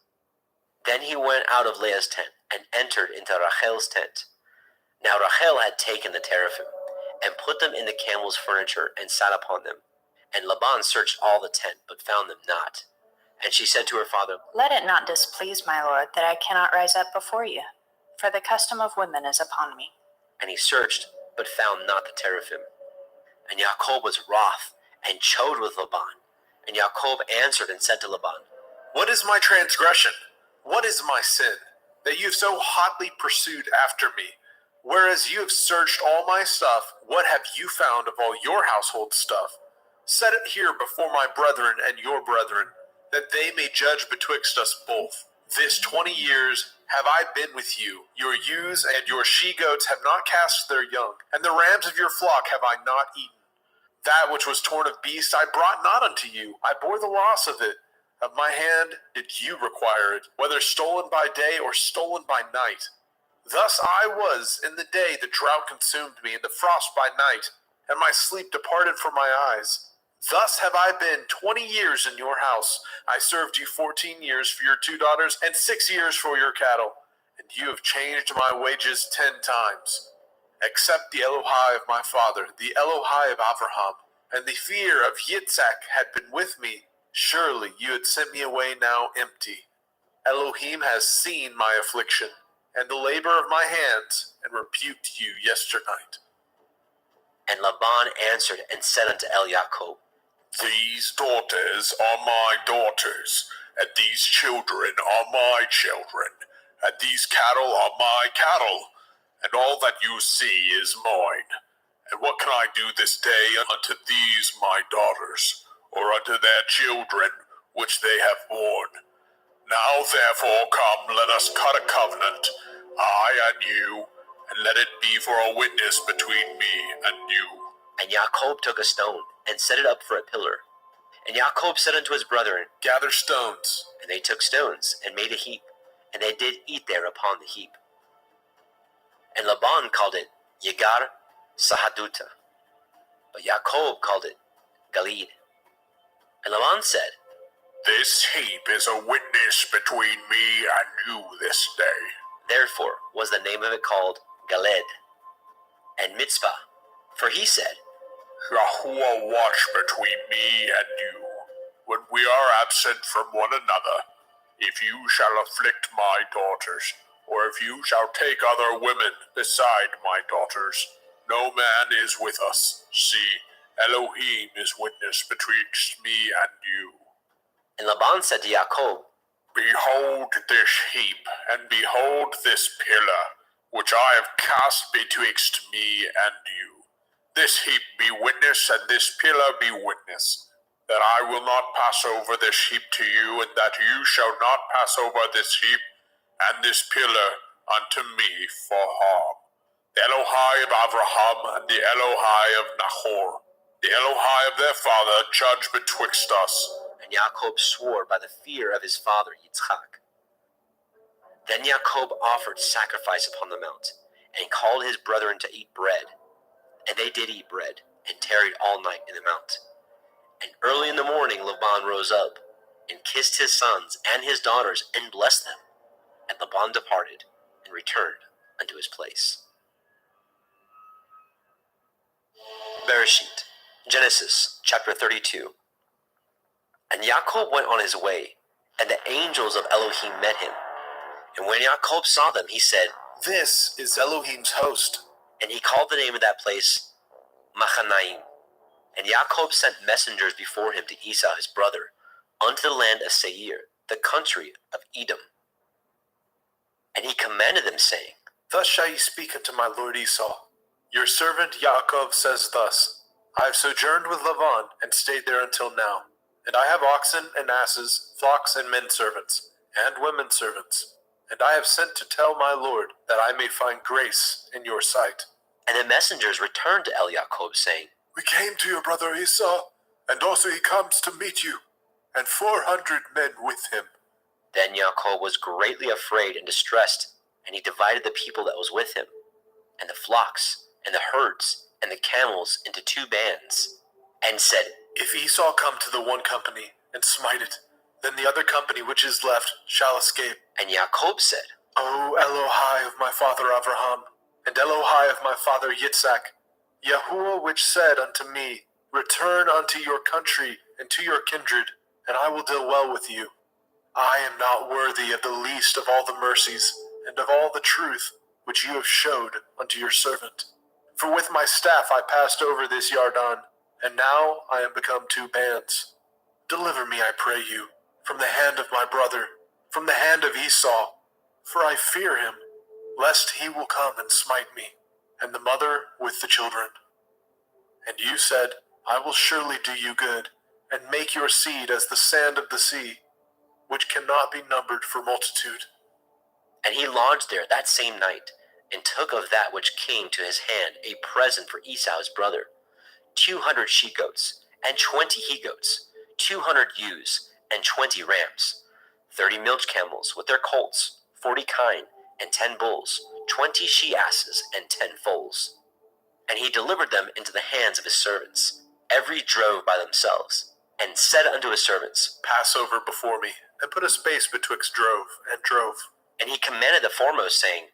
Then he went out of Leah's tent, and entered into Rachel's tent. Now Rachel had taken the teraphim, and put them in the camel's furniture, and sat upon them. And Laban searched all the tent, but found them not. And she said to her father, Let it not displease my lord that I cannot rise up before you, for the custom of women is upon me. And he searched, but found not the teraphim. And Jacob was wroth, and chode with Laban. And Jacob answered and said to Laban, What is my transgression? What is my sin, that you have so hotly pursued after me? Whereas you have searched all my stuff, what have you found of all your household stuff? Set it here before my brethren and your brethren, that they may judge betwixt us both. This 20 years have I been with you. Your ewes and your she-goats have not cast their young, and the rams of your flock have I not eaten. That which was torn of beast I brought not unto you. I bore the loss of it. Of my hand did you require it, whether stolen by day or stolen by night. Thus I was in the day the drought consumed me, and the frost by night, and my sleep departed from my eyes. Thus have I been 20 years in your house. I served you 14 years for your 2 daughters, and 6 years for your cattle. And you have changed my wages 10 times. Except the Elohai of my father, the Elohai of Abraham, and the fear of Yitzhak had been with me, surely you had sent me away now empty. Elohim has seen my affliction, and the labor of my hands, and rebuked you yesternight. And Laban answered and said unto Jacob, These daughters are my daughters, and these children are my children, and these cattle are my cattle, and all that you see is mine. And what can I do this day unto these my daughters, or unto their children which they have borne? Now therefore come, let us cut a covenant, I and you, and let it be for a witness between me and you. And Jacob took a stone, and set it up for a pillar. And Jacob said unto his brethren, Gather stones. and they took stones, and made a heap, and they did eat there upon the heap. And Laban called it Yegar Sahaduta, but Jacob called it Galid. And Laban said, This heap is a witness between me and you this day. therefore was the name of it called Galed. And Mitzpah, for he said, Yahuwah watch between me and you, when we are absent from one another. If you shall afflict my daughters, or if you shall take other women beside my daughters, no man is with us. See, Elohim is witness betwixt me and you. and Laban said to Jacob, Behold this heap, and behold this pillar, which I have cast betwixt me and you. This heap be witness, and this pillar be witness, that I will not pass over this heap to you, and that you shall not pass over this heap and this pillar unto me for harm. The Elohai of Abraham and the Elohai of Nahor, the Elohai of their father, judge betwixt us. and Jacob swore by the fear of his father Yitzchak. Then Jacob offered sacrifice upon the mount, and called his brethren to eat bread. And they did eat bread, and tarried all night in the mount. And early in the morning Laban rose up, and kissed his sons and his daughters, and blessed them. And Laban departed, and returned unto his place. Bereshit, Genesis chapter 32. And Jacob went on his way, and the angels of Elohim met him. And when Jacob saw them, he said, This is Elohim's host. and he called the name of that place Machanaim. And Jacob sent messengers before him to Esau his brother, unto the land of Seir, the country of Edom. And he commanded them, saying, Thus shall ye speak unto my lord Esau. Your servant Yaakov says thus, I have sojourned with Laban, and stayed there until now. And I have oxen and asses, flocks and men servants, and women servants. And I have sent to tell my lord, that I may find grace in your sight. And the messengers returned to Jacob, saying, We came to your brother Esau, and also he comes to meet you, and 400 men with him. Then Jacob was greatly afraid and distressed, and he divided the people that was with him, and the flocks, and the herds, and the camels into 2 bands, and said, If Esau come to the one company, and smite it, then the other company which is left shall escape. And Jacob said, O Elohai of my father Abraham, and Elohai of my father Yitzhak, Yahuwah which said unto me, Return unto your country and to your kindred, and I will deal well with you. I am not worthy of the least of all the mercies, and of all the truth which you have showed unto your servant. For with my staff I passed over this Yarden, and now I am become 2 bands. Deliver me, I pray you, from the hand of my brother, from the hand of Esau, for I fear him, lest he will come and smite me, and the mother with the children. And you said, I will surely do you good, and make your seed as the sand of the sea, which cannot be numbered for multitude. And he lodged there that same night, and took of that which came to his hand a present for Esau his brother, 200 she-goats, and 20 he-goats, 200 ewes, and 20 rams, 30 milch camels with their colts, 40 kine, and 10 bulls, 20 she-asses, and 10 foals. And he delivered them into the hands of his servants, every drove by themselves, and said unto his servants, Pass over before me, and put a space betwixt drove and drove. And he commanded the foremost, saying,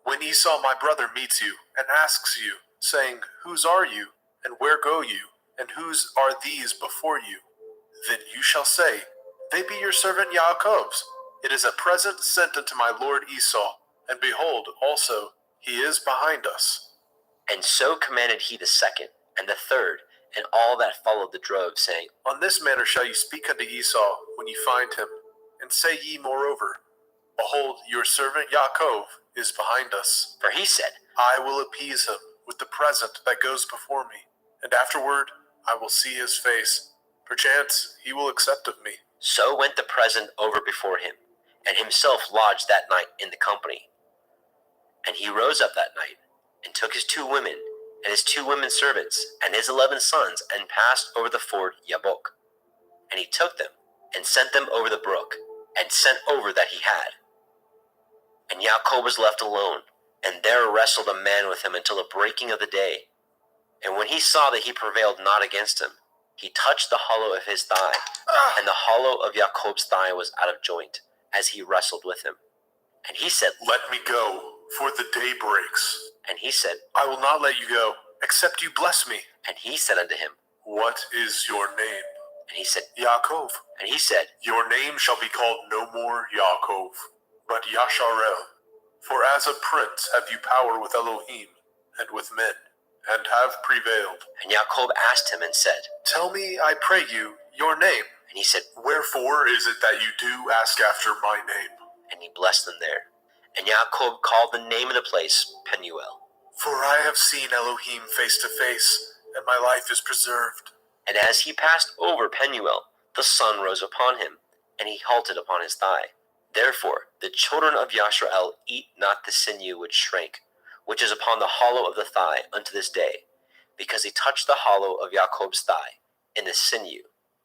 When Esau my brother meets you, and asks you, saying, Whose are you, and where go you, and whose are these before you? Then you shall say, They be your servant Yaakov's. It is a present sent unto my lord Esau, and behold, also, he is behind us. And so commanded he the second, and the third, and all that followed the drove, saying, On this manner shall ye speak unto Esau when ye find him, and say ye moreover, Behold, your servant Yaakov is behind us. For he said, I will appease him with the present that goes before me, and afterward I will see his face. Perchance he will accept of me. So went the present over before him, and himself lodged that night in the company. And he rose up that night, and took his 2 women, and his 2 women servants, and his 11 sons, and passed over the ford Yabok. took them and sent them over the brook, and sent over that he had. And Yaakov was left alone, and there wrestled a man with him until the breaking of the day. And when he saw that he prevailed not against him, he touched the hollow of his thigh, and the hollow of Yaakov's thigh was out of joint, as he wrestled with him. And he said, Let me go, for the day breaks. And he said, I will not let you go, except you bless me. And he said unto him, What is your name? And he said, Yaakov. And he said, Your name shall be called no more Yaakov, but Yasharel. For as a prince have you power with Elohim and with men, and have prevailed. And Yaakov asked him and said, Tell me, I pray you, your name. And he said, Wherefore is it that you do ask after my name? And he blessed them there. And Yaakov called the name of the place Penuel. For I have seen Elohim face to face, and my life is preserved. And as he passed over Penuel, the sun rose upon him, and he halted upon his thigh. Therefore the children of Yasharel eat not the sinew which shrank, which is upon the hollow of the thigh unto this day, because he touched the hollow of Yaakov's thigh, in the sinew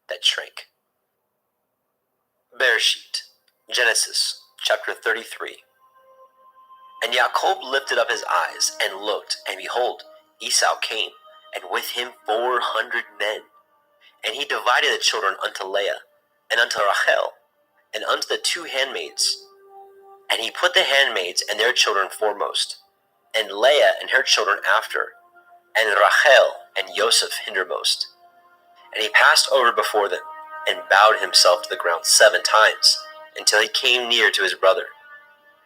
that shrank. Bereshit, Genesis, chapter 33. And Yaakov lifted up his eyes, and looked, and behold, Esau came, and with him 400 men. And he divided the children unto Leah, and unto Rachel, and unto the 2 handmaids. And he put the handmaids and their children foremost, and Leah and her children after, and Rachel and Joseph hindermost. And he passed over before them, and bowed himself to the ground 7 times, until he came near to his brother.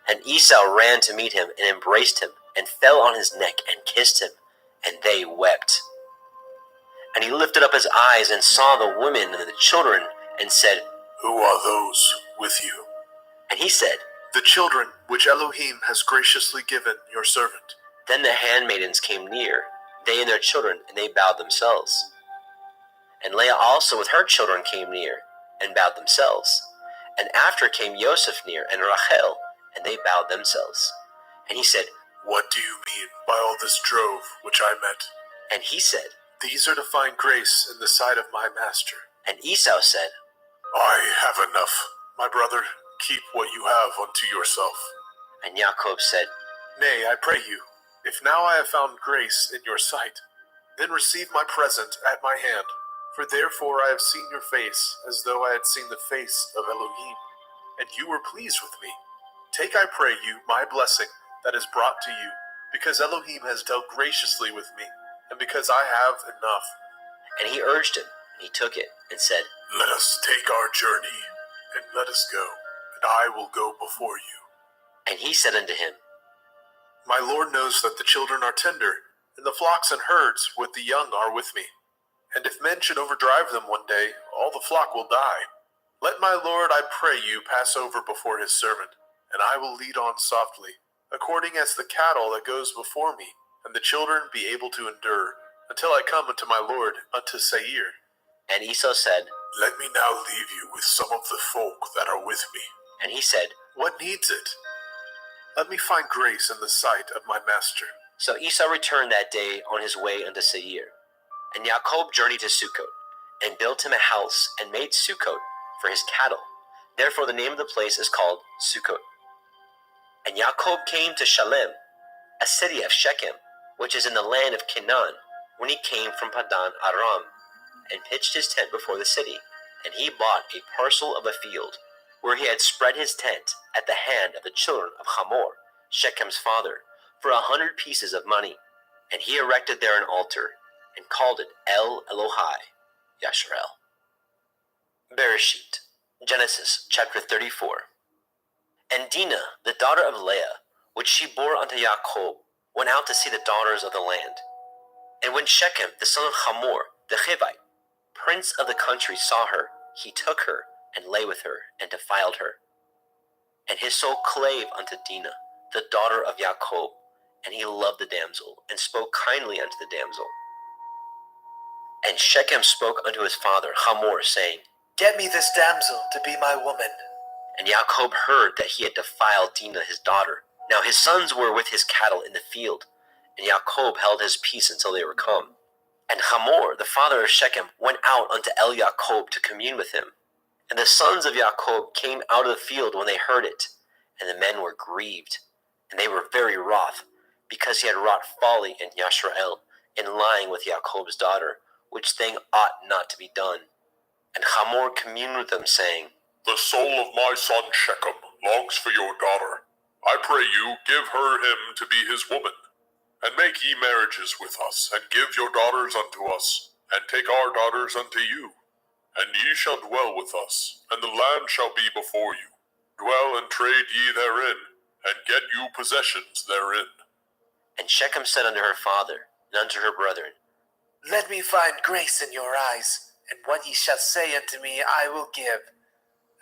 And Esau ran to meet him, and embraced him, and fell on his neck, and kissed him, and they wept. And he lifted up his eyes, and saw the women and the children, and said, Who are those with you? And he said, The children which Elohim has graciously given your servant. Then the handmaidens came near, they and their children, and they bowed themselves. And Leah also with her children came near, and bowed themselves. And after came Joseph near, and Rachel, and they bowed themselves. And he said, What do you mean by all this drove which I met? And he said, These are to find grace in the sight of my master. And Esau said, I have enough. My brother, keep what you have unto yourself. And Yaakov said, Nay, I pray you, if now I have found grace in your sight, then receive my present at my hand. For therefore I have seen your face, as though I had seen the face of Elohim, and you were pleased with me. Take, I pray you, my blessing that is brought to you, because Elohim has dealt graciously with me, and because I have enough. And he urged him, and he took it, and said, Let us take our journey, and let us go, and I will go before you. And he said unto him, My Lord knows that the children are tender, and the flocks and herds with the young are with me. And if men should overdrive them one day, all the flock will die. Let my Lord, I pray you, pass over before his servant, and I will lead on softly, according as the cattle that goes before me, and the children be able to endure, until I come unto my Lord, unto Seir. And Esau said, Let me now leave you with some of the folk that are with me. And he said, What needs it? Let me find grace in the sight of my master. So Esau returned that day on his way unto Seir. And Yaakov journeyed to Sukkot, and built him a house, and made Sukkot for his cattle. Therefore the name of the place is called Sukkot. And Yaakov came to Shalem, a city of Shechem, which is in the land of Canaan, when he came from Padan Aram, and pitched his tent before the city. And he bought a parcel of a field, where he had spread his tent at the hand of the children of Hamor, Shechem's father, for 100 pieces of money. And he erected there an altar, and called it El Elohai Yasharel. Bereshit, Genesis chapter 34. And Dinah, the daughter of Leah, which she bore unto Yaakov, went out to see the daughters of the land. And when Shechem, the son of Hamor, the Hivite, prince of the country, saw her, he took her, and lay with her, and defiled her. And his soul clave unto Dinah, the daughter of Yaakov, and he loved the damsel, and spoke kindly unto the damsel. And Shechem spoke unto his father Hamor, saying, Get me this damsel to be my woman. And Jacob heard that he had defiled Dinah his daughter. Now his sons were with his cattle in the field, and Jacob held his peace until they were come. And Hamor, the father of Shechem, went out unto El-Jacob to commune with him. And the sons of Jacob came out of the field when they heard it. And the men were grieved, and they were very wroth, because he had wrought folly in Yashrael, in lying with Jacob's daughter, which thing ought not to be done. And Hamor communed with them, saying, The soul of my son Shechem longs for your daughter. I pray you, give her him to be his woman. And make ye marriages with us, and give your daughters unto us, and take our daughters unto you. And ye shall dwell with us, and the land shall be before you. Dwell and trade ye therein, and get you possessions therein. And Shechem said unto her father, and unto her brethren, Let me find grace in your eyes, and what ye shall say unto me I will give.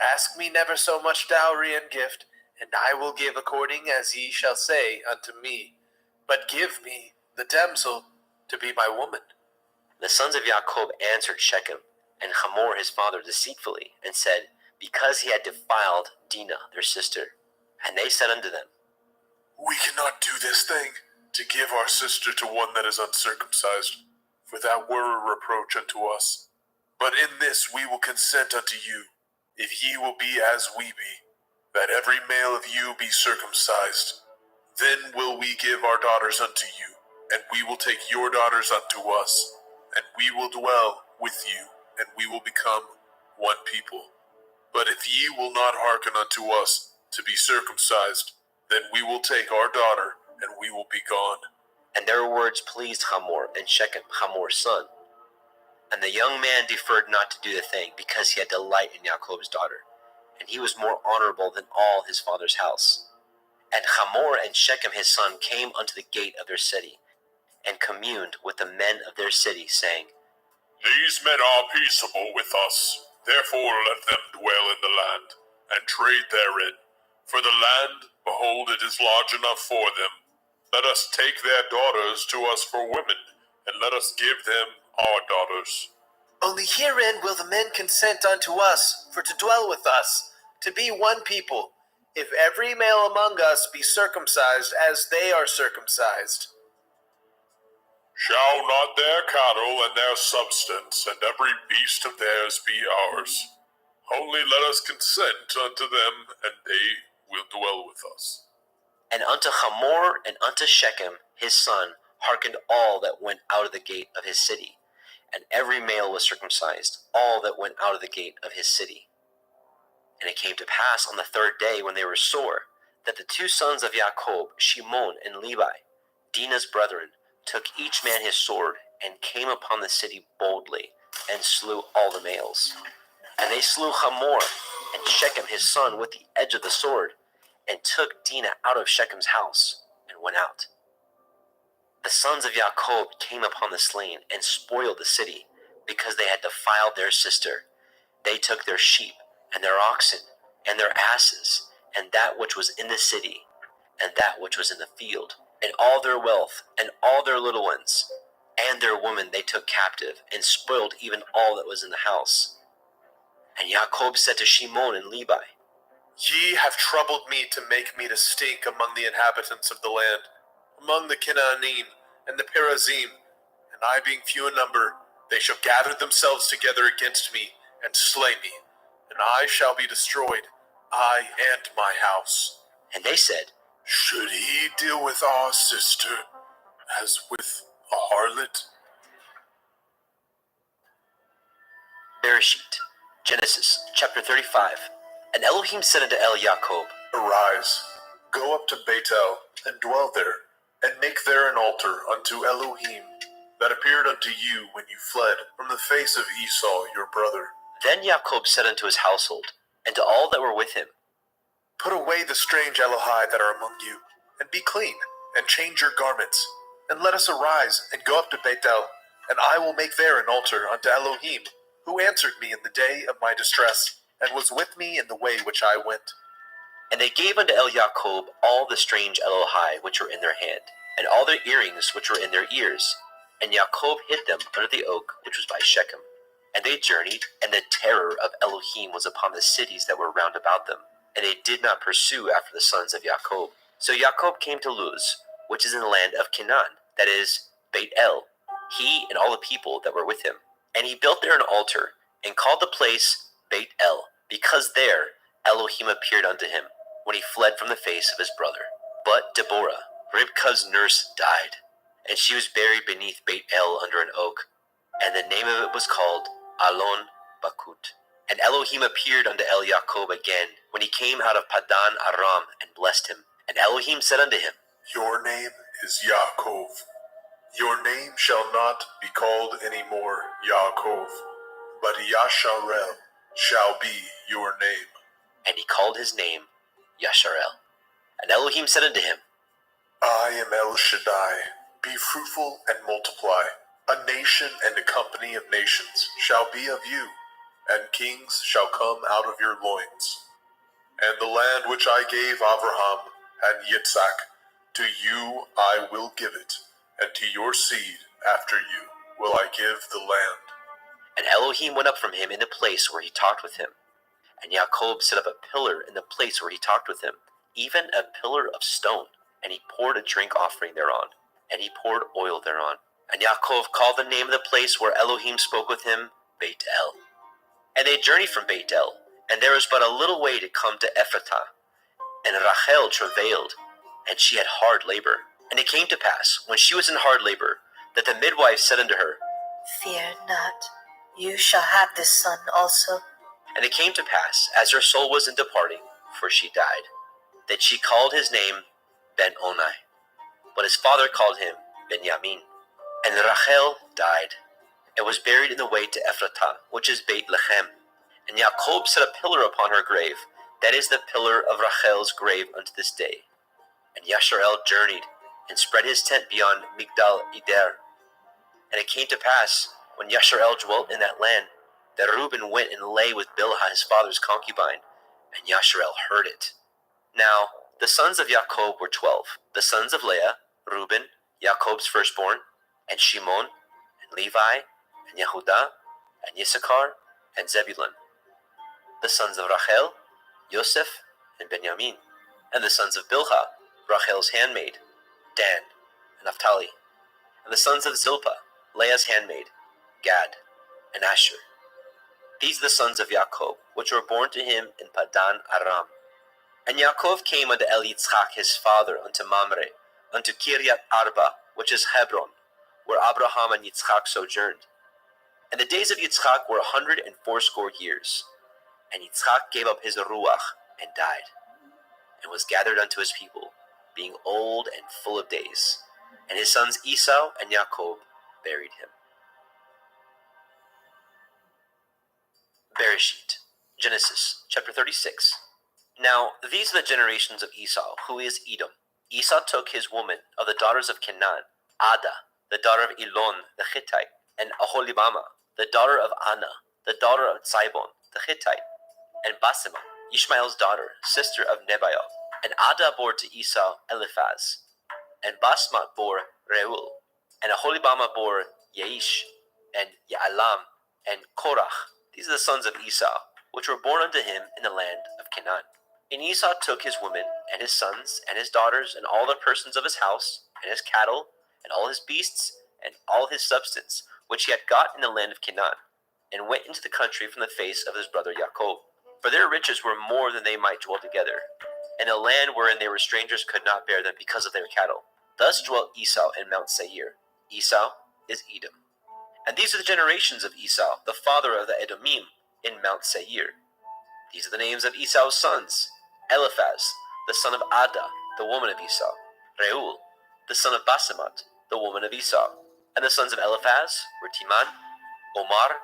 Ask me never so much dowry and gift, and I will give according as ye shall say unto me. But give me the damsel to be my woman. The sons of Jacob answered Shechem and Hamor his father deceitfully, and said, because he had defiled Dinah their sister. And they said unto them, We cannot do this thing, to give our sister to one that is uncircumcised, for that were a reproach unto us. But in this we will consent unto you, if ye will be as we be, that every male of you be circumcised. Then will we give our daughters unto you, and we will take your daughters unto us, and we will dwell with you, and we will become one people. But if ye will not hearken unto us to be circumcised, then we will take our daughter, and we will be gone. And their words pleased Hamor and Shechem, Hamor's son. And the young man deferred not to do the thing, because he had delight in Jacob's daughter, and he was more honorable than all his father's house. And Hamor and Shechem his son came unto the gate of their city, and communed with the men of their city, saying, These men are peaceable with us, therefore let them dwell in the land, and trade therein. For the land, behold, it is large enough for them. Let us take their daughters to us for women, and let us give them our daughters. Only herein will the men consent unto us, for to dwell with us, to be one people, if every male among us be circumcised as they are circumcised. Shall not their cattle and their substance and every beast of theirs be ours? Only let us consent unto them, and they will dwell with us. And unto Hamor and unto Shechem his son hearkened all that went out of the gate of his city, and every male was circumcised, all that went out of the gate of his city. And it came to pass on the third day, when they were sore, that the two sons of Jacob, Shimon and Levi, Dinah's brethren, took each man his sword, and came upon the city boldly, and slew all the males. And they slew Hamor and Shechem his son with the edge of the sword, and took Dinah out of Shechem's house, and went out. The sons of Jacob came upon the slain, and spoiled the city, because they had defiled their sister. They took their sheep, and their oxen, and their asses, and that which was in the city, and that which was in the field, and all their wealth, and all their little ones, and their women they took captive, and spoiled even all that was in the house. And Jacob said to Shimon and Levi, Ye have troubled me to make me to stink among the inhabitants of the land, among the Canaanim and the Perazim, and I being few in number, they shall gather themselves together against me, and slay me, and I shall be destroyed, I and my house. and they said, Should he deal with our sister as with a harlot? Bereshit, Genesis, chapter 35. And Elohim said unto El-Jacob, Arise, go up to Bethel, and dwell there, and make there an altar unto Elohim, that appeared unto you when you fled from the face of Esau your brother. Then Jacob said unto his household, and to all that were with him, Put away the strange Elohai that are among you, and be clean, and change your garments, and let us arise, and go up to Bethel, and I will make there an altar unto Elohim, who answered me in the day of my distress, and was with me in the way which I went. And they gave unto El-Jacob all the strange Elohai which were in their hand, and all their earrings which were in their ears. And Jacob hid them under the oak which was by Shechem. And they journeyed, and the terror of Elohim was upon the cities that were round about them, and they did not pursue after the sons of Jacob. So Jacob came to Luz, which is in the land of Canaan, that is, Beit El, he and all the people that were with him. And he built there an altar, and called the place Beit El, because there Elohim appeared unto him, when he fled from the face of his brother. But Deborah, Ribkah's nurse, died, and she was buried beneath Beit El under an oak, and the name of it was called Alon Bakut. And Elohim appeared unto El Yaakov again, when he came out of Padan Aram, and blessed him. And Elohim said unto him, Your name is Yaakov. Your name shall not be called any more Yaakov, but Yasharel shall be your name. and he called his name Yasharel. And Elohim said unto him, I am El Shaddai. Be fruitful and multiply. A nation and a company of nations shall be of you, and kings shall come out of your loins. And the land which I gave Abraham and Yitzhak, to you I will give it, and to your seed after you will I give the land. And Elohim went up from him in the place where he talked with him. And Jacob set up a pillar in the place where he talked with him, even a pillar of stone. And he poured a drink offering thereon, and he poured oil thereon. And Yaakov called the name of the place where Elohim spoke with him, Beit El. And they journeyed from Beit El, and there was but a little way to come to Ephratah. And Rachel travailed, and she had hard labor. And it came to pass, when she was in hard labor, that the midwife said unto her, Fear not, you shall have this son also. And it came to pass, as her soul was in departing, for she died, that she called his name Ben-Oni, but his father called him Benjamin. And Rachel died, and was buried in the way to Ephratah, which is Beit Lechem. And Jacob set a pillar upon her grave, that is the pillar of Rachel's grave unto this day. And Yasharel journeyed, and spread his tent beyond Migdal Eder. And it came to pass, when Yasharel dwelt in that land, that Reuben went and lay with Bilhah his father's concubine, and Yasharel heard it. Now the sons of Jacob were 12, the sons of Leah, Reuben, Jacob's firstborn, and Shimon, and Levi, and Yehudah, and Issachar, and Zebulun. The sons of Rachel, Yosef, and Benjamin. And the sons of Bilhah, Rachel's handmaid, Dan, and Naphtali. And the sons of Zilpah, Leah's handmaid, Gad, and Asher. These are the sons of Jacob, which were born to him in Padan Aram. And Yaakov came unto El Yitzchak his father, unto Mamre, unto Kiryat Arba, which is Hebron, where Abraham and Yitzchak sojourned. And the days of Yitzchak were 180 years. And Yitzchak gave up his ruach, and died, and was gathered unto his people, being old and full of days. And his sons Esau and Jacob buried him. Bereshit, Genesis, chapter 36. Now these are the generations of Esau, who is Edom. Esau took his woman of the daughters of Canaan, Ada, the daughter of Elon the Hittite, and Aholibama, the daughter of Anna, the daughter of Zibon the Hittite, and Basema, Ishmael's daughter, sister of Nebaioth. And Ada bore to Esau Eliphaz, and Basmat bore Reuel, and Aholibama bore Yaish, and Yaalam, and Korach. These are the sons of Esau, which were born unto him in the land of Canaan. And Esau took his women, and his sons, and his daughters, and all the persons of his house, and his cattle, and all his beasts, and all his substance, which he had got in the land of Canaan, and went into the country from the face of his brother Jacob. For their riches were more than they might dwell together, and the land wherein they were strangers could not bear them because of their cattle. Thus dwelt Esau in Mount Seir. Esau is Edom. And these are the generations of Esau, the father of the Edomim, in Mount Seir. These are the names of Esau's sons: Eliphaz, the son of Ada, the woman of Esau; Reuel, the son of Basemat, the woman of Esau. And the sons of Eliphaz were Timan, Omar,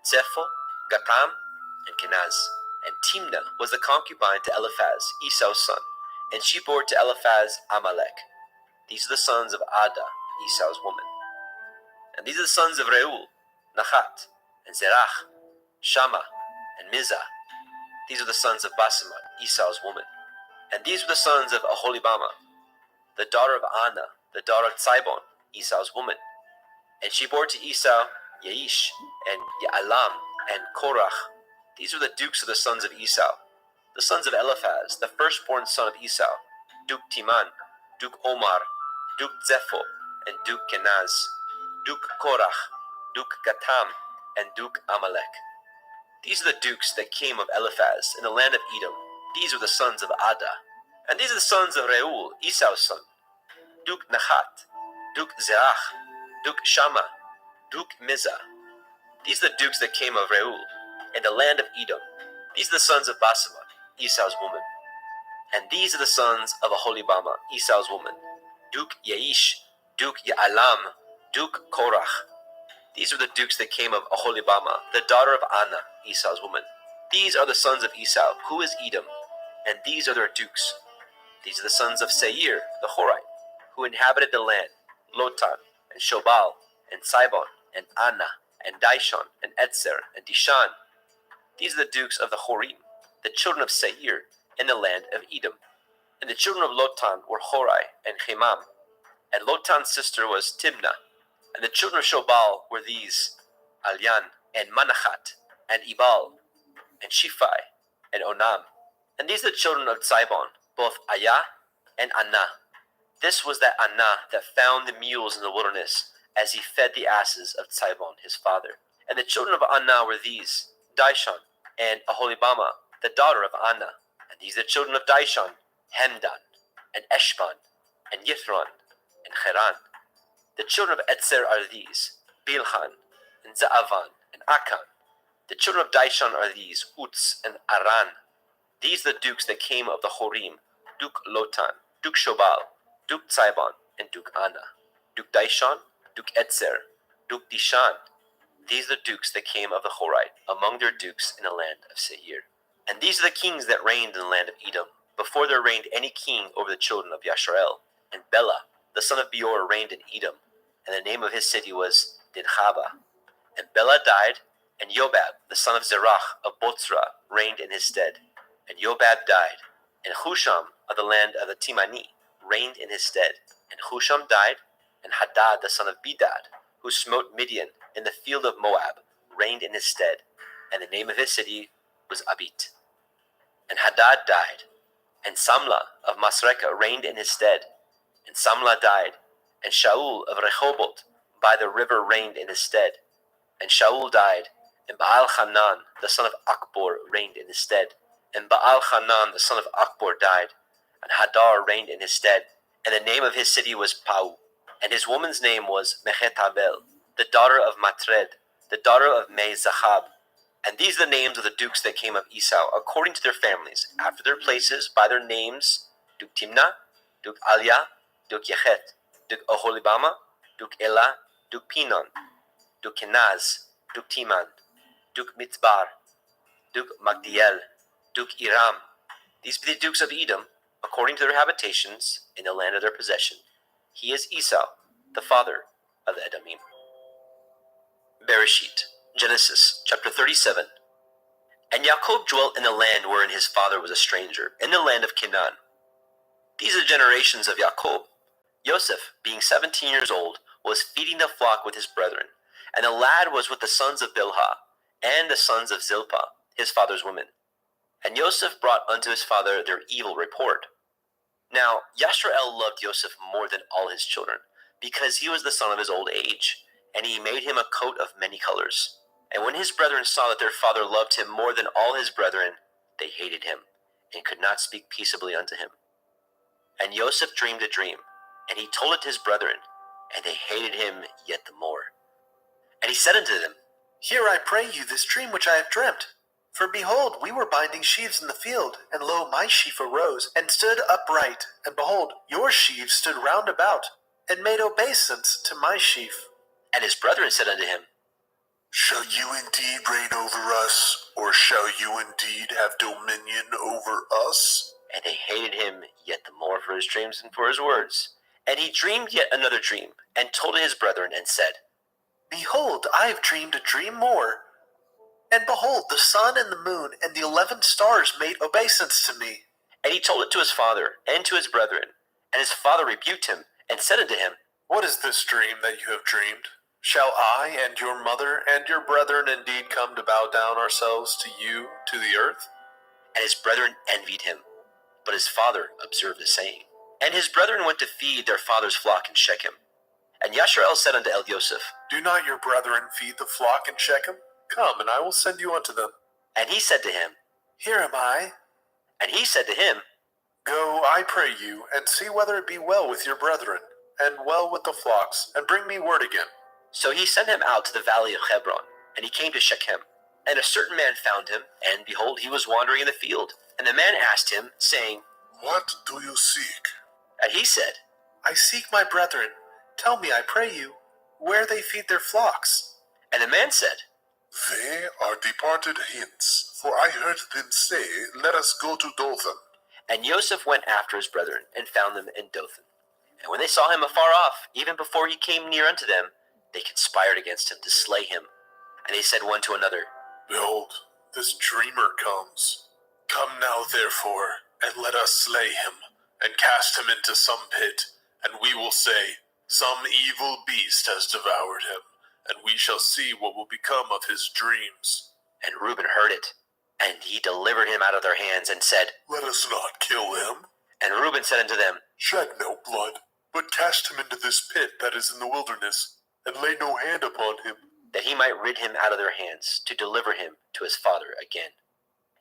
Zepho, Gatam, and Kenaz. And Timnah was the concubine to Eliphaz, Esau's son, and she bore to Eliphaz Amalek. These are the sons of Ada, Esau's woman. And these are the sons of Reuel, Nachat, and Zerach, Shammah, and Mizah. These are the sons of Basemat, Esau's woman. And these were the sons of Aholibama, the daughter of Anna, the daughter of Zibon, Esau's woman. And she bore to Esau Yaish, and Yaalam, and Korach. These were the dukes of the sons of Esau. The sons of Eliphaz, the firstborn son of Esau: Duke Timan, Duke Omar, Duke Zepho, and Duke Kenaz. Duke Korach, Duke Gatam, and Duke Amalek. These are the dukes that came of Eliphaz in the land of Edom. These are the sons of Ada. And these are the sons of Reuel, Esau's son. Duke Nahat, Duke Zerach, Duke Shammah, Duke Mizah. These are the dukes that came of Reuel in the land of Edom. These are the sons of Basemat, Esau's woman. And these are the sons of Aholibama, Esau's woman. Duke Yaish, Duke Ya'alam, Duke Korach. These are the dukes that came of Aholibama, the daughter of Anna, Esau's woman. These are the sons of Esau, who is Edom, and these are their dukes. These are the sons of Seir, the Horite, who inhabited the land, Lotan, and Shobal, and Sibon, and Anna, and Dishon, and Etzer, and Dishan. These are the dukes of the Horim, the children of Seir, in the land of Edom. And the children of Lotan were Horai and Chemam. And Lotan's sister was Timnah. And the children of Shobal were these, Alyan, and Manachat, and Ebal, and Shiphi, and Onam. And these are the children of Zibon, both Ayah and Anah. This was that Anah that found the mules in the wilderness, as he fed the asses of Zibon his father. And the children of Anah were these, Dishon, and Aholibama, the daughter of Anah. And these are the children of Dishon, Hemdan, and Eshban, and Yithron, and Cheran. The children of Etzer are these, Bilhan, and Zaavan, and Akan. The children of Dishon are these, Uts, and Aran. These are the dukes that came of the Horim, Duke Lotan, Duke Shobal, Duke Zibon, and Duke Anah. Duke Dishon, Duke Etzer, Duke Dishan. These are the dukes that came of the Horite, among their dukes in the land of Seir. And these are the kings that reigned in the land of Edom, before there reigned any king over the children of Yasharel. And Bela, the son of Beor, reigned in Edom, and the name of his city was Dinhaba. And Bela died, and Yobab, the son of Zerach of Botzra, reigned in his stead. And Yobab died, and Husham of the land of the Timani reigned in his stead. And Husham died, and Hadad, the son of Bedad, who smote Midian in the field of Moab, reigned in his stead. And the name of his city was Abit. And Hadad died, and Samlah of Masrekah reigned in his stead. And Samlah died, and Shaul of Rehoboth by the river reigned in his stead. And Shaul died, and Baal Hanan, the son of Akbor, reigned in his stead. And Baal Hanan, the son of Akbor, died, and Hadar reigned in his stead. And the name of his city was Pau. And his woman's name was Mechetabel, the daughter of Matred, the daughter of Me-Zahab. And these are the names of the dukes that came of Esau, according to their families, after their places, by their names: Duke Timnah, Duke Alia, Duke Yechet, Duke Oholibama, Duke Elah, Duke Pinon, Duke Kenaz, Duke Timan, Duke Mitzbar, Duke Magdiel, Duke Iram. These be the dukes of Edom, according to their habitations, in the land of their possession. He is Esau, the father of the Edomim. Bereshit, Genesis, chapter 37. And Yaakov dwelt in the land wherein his father was a stranger, in the land of Canaan. These are the generations of Yaakov. Joseph, being 17 years old, was feeding the flock with his brethren, and the lad was with the sons of Bilhah, and the sons of Zilpah, his father's woman. And Joseph brought unto his father their evil report. Now Yashrael loved Joseph more than all his children, because he was the son of his old age, and he made him a coat of many colors. And when his brethren saw that their father loved him more than all his brethren, they hated him, and could not speak peaceably unto him. And Joseph dreamed a dream, and he told it to his brethren, and they hated him yet the more. And he said unto them, Hear, I pray you, this dream which I have dreamt. For behold, we were binding sheaves in the field, and lo, my sheaf arose, and stood upright, and behold, your sheaves stood round about, and made obeisance to my sheaf. And his brethren said unto him, Shall you indeed reign over us, or shall you indeed have dominion over us? And they hated him yet the more for his dreams and for his words. And he dreamed yet another dream, and told it his brethren, and said, Behold, I have dreamed a dream more. And behold, the sun and the moon and the 11 stars made obeisance to me. And he told it to his father and to his brethren. And his father rebuked him, and said unto him, What is this dream that you have dreamed? Shall I and your mother and your brethren indeed come to bow down ourselves to you, to the earth? And his brethren envied him. But his father observed the saying. And his brethren went to feed their father's flock in Shechem. And Yashrael said unto El Yosef, Do not your brethren feed the flock in Shechem? Come, and I will send you unto them. and he said to him, Here am I. and he said to him, Go, I pray you, and see whether it be well with your brethren, and well with the flocks, and bring me word again. So he sent him out to the valley of Hebron, and he came to Shechem. And a certain man found him, and behold, he was wandering in the field. And the man asked him, saying, What do you seek? and he said, I seek my brethren. Tell me, I pray you, where they feed their flocks. and the man said, They are departed hence, for I heard them say, Let us go to Dothan. and Joseph went after his brethren, and found them in Dothan. And when they saw him afar off, even before he came near unto them, they conspired against him to slay him. And they said one to another, Behold, this dreamer comes. Come now, therefore, and let us slay him, and cast him into some pit, and we will say, Some evil beast has devoured him, and we shall see what will become of his dreams. And Reuben heard it, and he delivered him out of their hands, and said, Let us not kill him. and Reuben said unto them, Shed no blood, but cast him into this pit that is in the wilderness, and lay no hand upon him. that he might rid him out of their hands, to deliver him to his father again.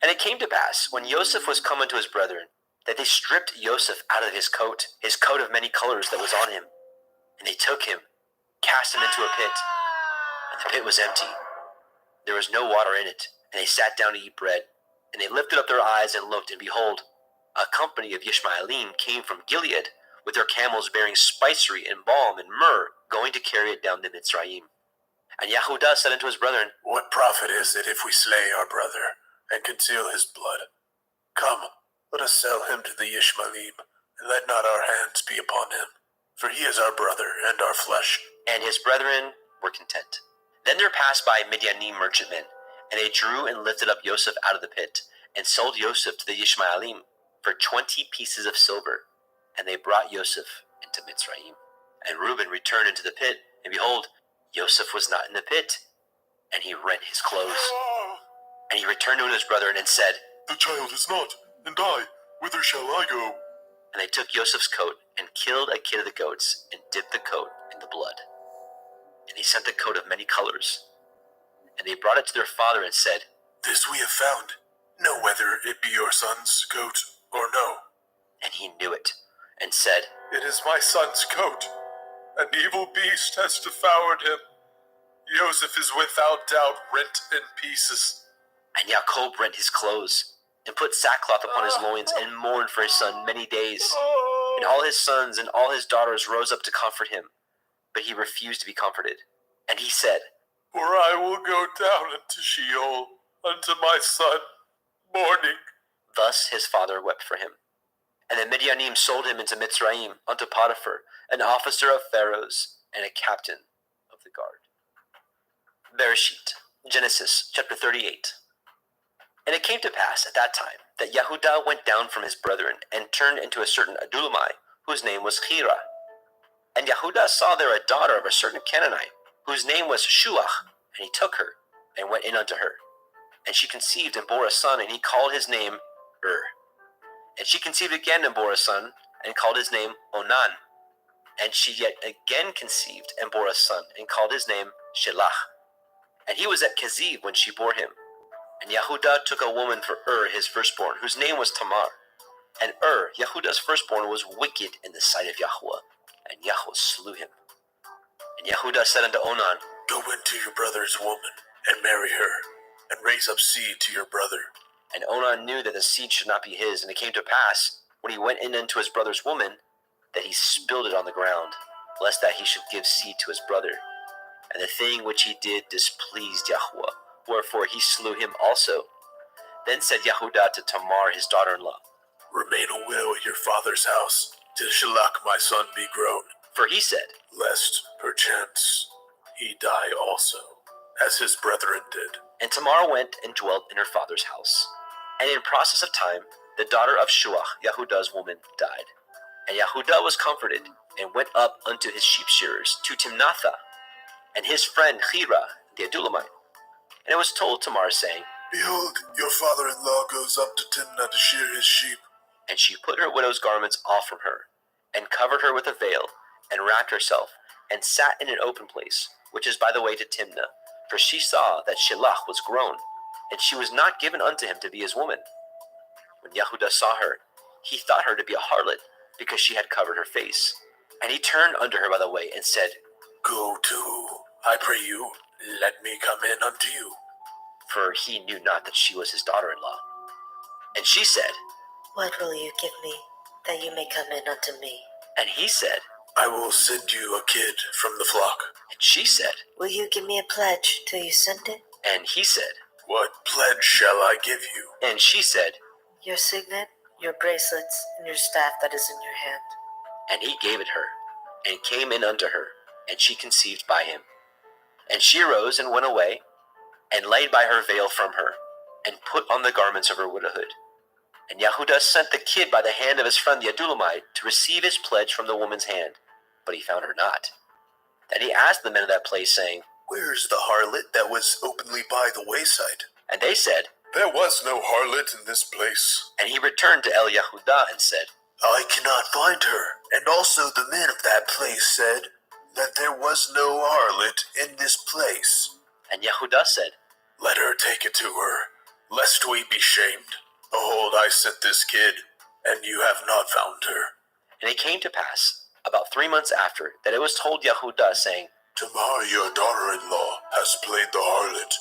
And it came to pass, when Joseph was come unto his brethren, that they stripped Joseph out of his coat of many colors that was on him. And they took him, cast him into a pit, and the pit was empty. There was no water in it, and they sat down to eat bread. And they lifted up their eyes and looked, and behold, a company of Ishmaelim came from Gilead, with their camels bearing spicery and balm and myrrh, going to carry it down to Mitzrayim. And Yehudah said unto his brethren, What profit is it if we slay our brother, and conceal his blood? Come, let us sell him to the Ishmaelim, and let not our hands be upon him, for he is our brother and our flesh. and his brethren were content. Then there passed by Midianim merchantmen, and they drew and lifted up Joseph out of the pit, and sold Joseph to the Ishmaelim for 20 pieces of silver. And they brought Joseph into Mitzrayim. And Reuben returned into the pit, and behold, Joseph was not in the pit, and he rent his clothes. And he returned to his brethren and said, The child is not, and I, whither shall I go? And they took Joseph's coat, and killed a kid of the goats, and dipped the coat in the blood. And they sent the coat of many colors. And they brought it to their father and said, This we have found. Know whether it be your son's coat or no. and he knew it, and said, It is my son's coat. An evil beast has devoured him. Joseph is without doubt rent in pieces. And Jacob rent his clothes, and put sackcloth upon his loins, and mourned for his son many days. And all his sons and all his daughters rose up to comfort him, but he refused to be comforted. And he said, For I will go down into Sheol unto my son, mourning. Thus his father wept for him. And the Midianim sold him into Mitzrayim unto Potiphar, an officer of Pharaoh's, and a captain of the guard. Bereshit, Genesis chapter 38. And it came to pass at that time that Yehudah went down from his brethren, and turned into a certain Adulamite, whose name was Hira. And Yehudah saw there a daughter of a certain Canaanite, whose name was Shuach, and he took her, and went in unto her. And she conceived and bore a son, and he called his name And she conceived again and bore a son, and called his name Onan. And she yet again conceived and bore a son, and called his name Shelach. And he was at Keziv when she bore him. And Yehudah took a woman for his firstborn, whose name was Tamar. And Yehudah's firstborn, was wicked in the sight of Yahweh, and Yahweh slew him. And Yehudah said unto Onan, Go into your brother's woman, and marry her, and raise up seed to your brother. And Onan knew that the seed should not be his. And it came to pass, when he went in unto his brother's woman, that he spilled it on the ground, lest that he should give seed to his brother. And the thing which he did displeased Yahweh, wherefore he slew him also. Then said Yehudah to Tamar his daughter-in-law, Remain a widow at your father's house, till Shelach my son be grown. For he said, Lest, perchance, he die also, as his brethren did. And Tamar went and dwelt in her father's house. And in process of time, the daughter of Shuach, Yehudah's woman, died. And Yehudah was comforted, and went up unto his sheep shearers, to Timnathah, and his friend Hira, the Adulamite. And it was told Tamar, saying, Behold, your father-in-law goes up to Timnah to shear his sheep. And she put her widow's garments off from her, and covered her with a veil, and wrapped herself, and sat in an open place, which is by the way to Timnah, for she saw that Shelach was grown, and she was not given unto him to be his woman. When Yehudah saw her, he thought her to be a harlot, because she had covered her face. And he turned unto her by the way, and said, Go to, I pray you, let me come in unto you. for he knew not that she was his daughter-in-law. And she said, What will you give me, that you may come in unto me? and he said, I will send you a kid from the flock. and she said, Will you give me a pledge till you send it? and he said, What pledge shall I give you? and she said, Your signet, your bracelets, and your staff that is in your hand. and he gave it her, and came in unto her, and she conceived by him. And she arose and went away, and laid by her veil from her, and put on the garments of her widowhood. And Yehudah sent the kid by the hand of his friend the Adulamite to receive his pledge from the woman's hand, but he found her not. Then he asked the men of that place, saying, Where is the harlot that was openly by the wayside? and they said, There was no harlot in this place. and he returned to El Yehudah and said, I cannot find her. And also the men of that place said that there was no harlot in this place. and Yehudah said, Let her take it to her, lest we be shamed. Behold, I sent this kid, and you have not found her. and it came to pass, about 3 months after, that it was told Yehudah, saying, Tamar, your daughter-in-law, has played the harlot,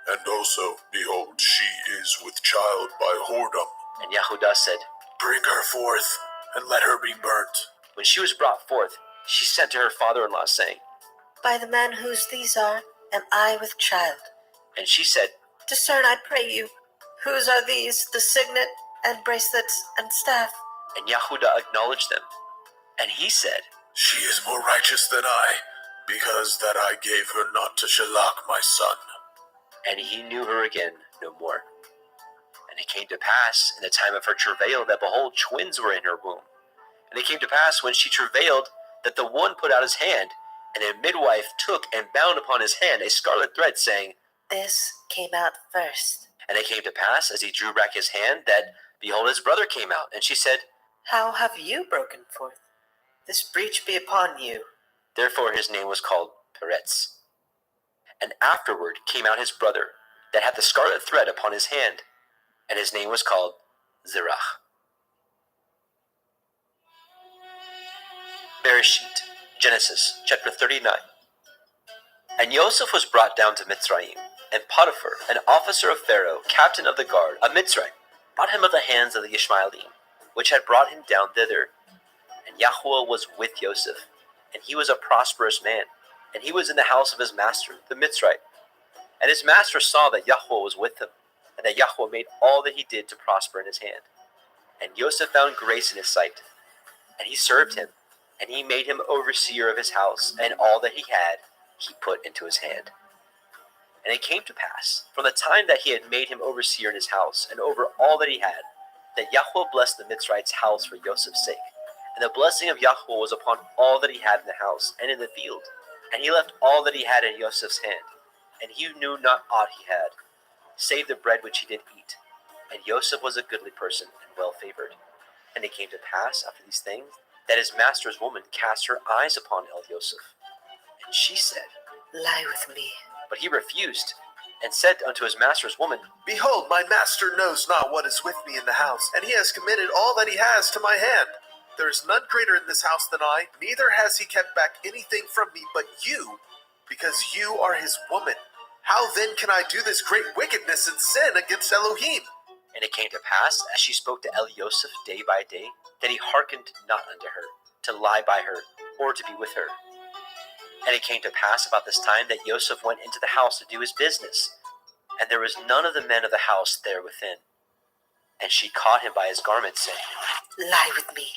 and also, behold, she is with child by whoredom. and Yehudah said, Bring her forth, and let her be burnt. when she was brought forth, she sent to her father-in-law, saying, By the man whose these are, am I with child. and she said, Discern, I pray you, whose are these, the signet, and bracelets, and staff? and Yehudah acknowledged them. And he said, She is more righteous than I, because that I gave her not to Shelach my son. and he knew her again no more. And it came to pass in the time of her travail that, behold, twins were in her womb. And it came to pass when she travailed that the one put out his hand, and a midwife took and bound upon his hand a scarlet thread, saying, This came out first. and it came to pass, as he drew back his hand, that, behold, his brother came out. And she said, How have you broken forth? This breach be upon you. therefore his name was called Peretz. And afterward came out his brother, that had the scarlet thread upon his hand, and his name was called Zerach. Bereshit, Genesis, chapter 39. And Joseph was brought down to Mitzrayim, and Potiphar, an officer of Pharaoh, captain of the guard of Mitzrayim, brought him of the hands of the Ishmaelim, which had brought him down thither. And Yahuwah was with Joseph, and he was a prosperous man, and he was in the house of his master, the Mitzrayim. And his master saw that Yahuwah was with him, and that Yahuwah made all that he did to prosper in his hand. And Joseph found grace in his sight, and he served him, and he made him overseer of his house, and all that he had he put into his hand. And it came to pass, from the time that he had made him overseer in his house, and over all that he had, that Yahuwah blessed the Mitzrayim's house for Joseph's sake. And the blessing of Yahuwah was upon all that he had in the house and in the field. And he left all that he had in Joseph's hand, and he knew not aught he had, save the bread which he did eat. And Joseph was a goodly person and well favored. And it came to pass after these things, that his master's woman cast her eyes upon El Joseph. And she said, Lie with me. but he refused, and said unto his master's woman, Behold, my master knows not what is with me in the house, and he has committed all that he has to my hand. There is none greater in this house than I, neither has he kept back anything from me but you, because you are his woman. How then can I do this great wickedness and sin against Elohim? And it came to pass, as she spoke to El Joseph day by day, that he hearkened not unto her, to lie by her, or to be with her. And it came to pass about this time that Joseph went into the house to do his business, and there was none of the men of the house there within. And she caught him by his garment, saying, Lie with me.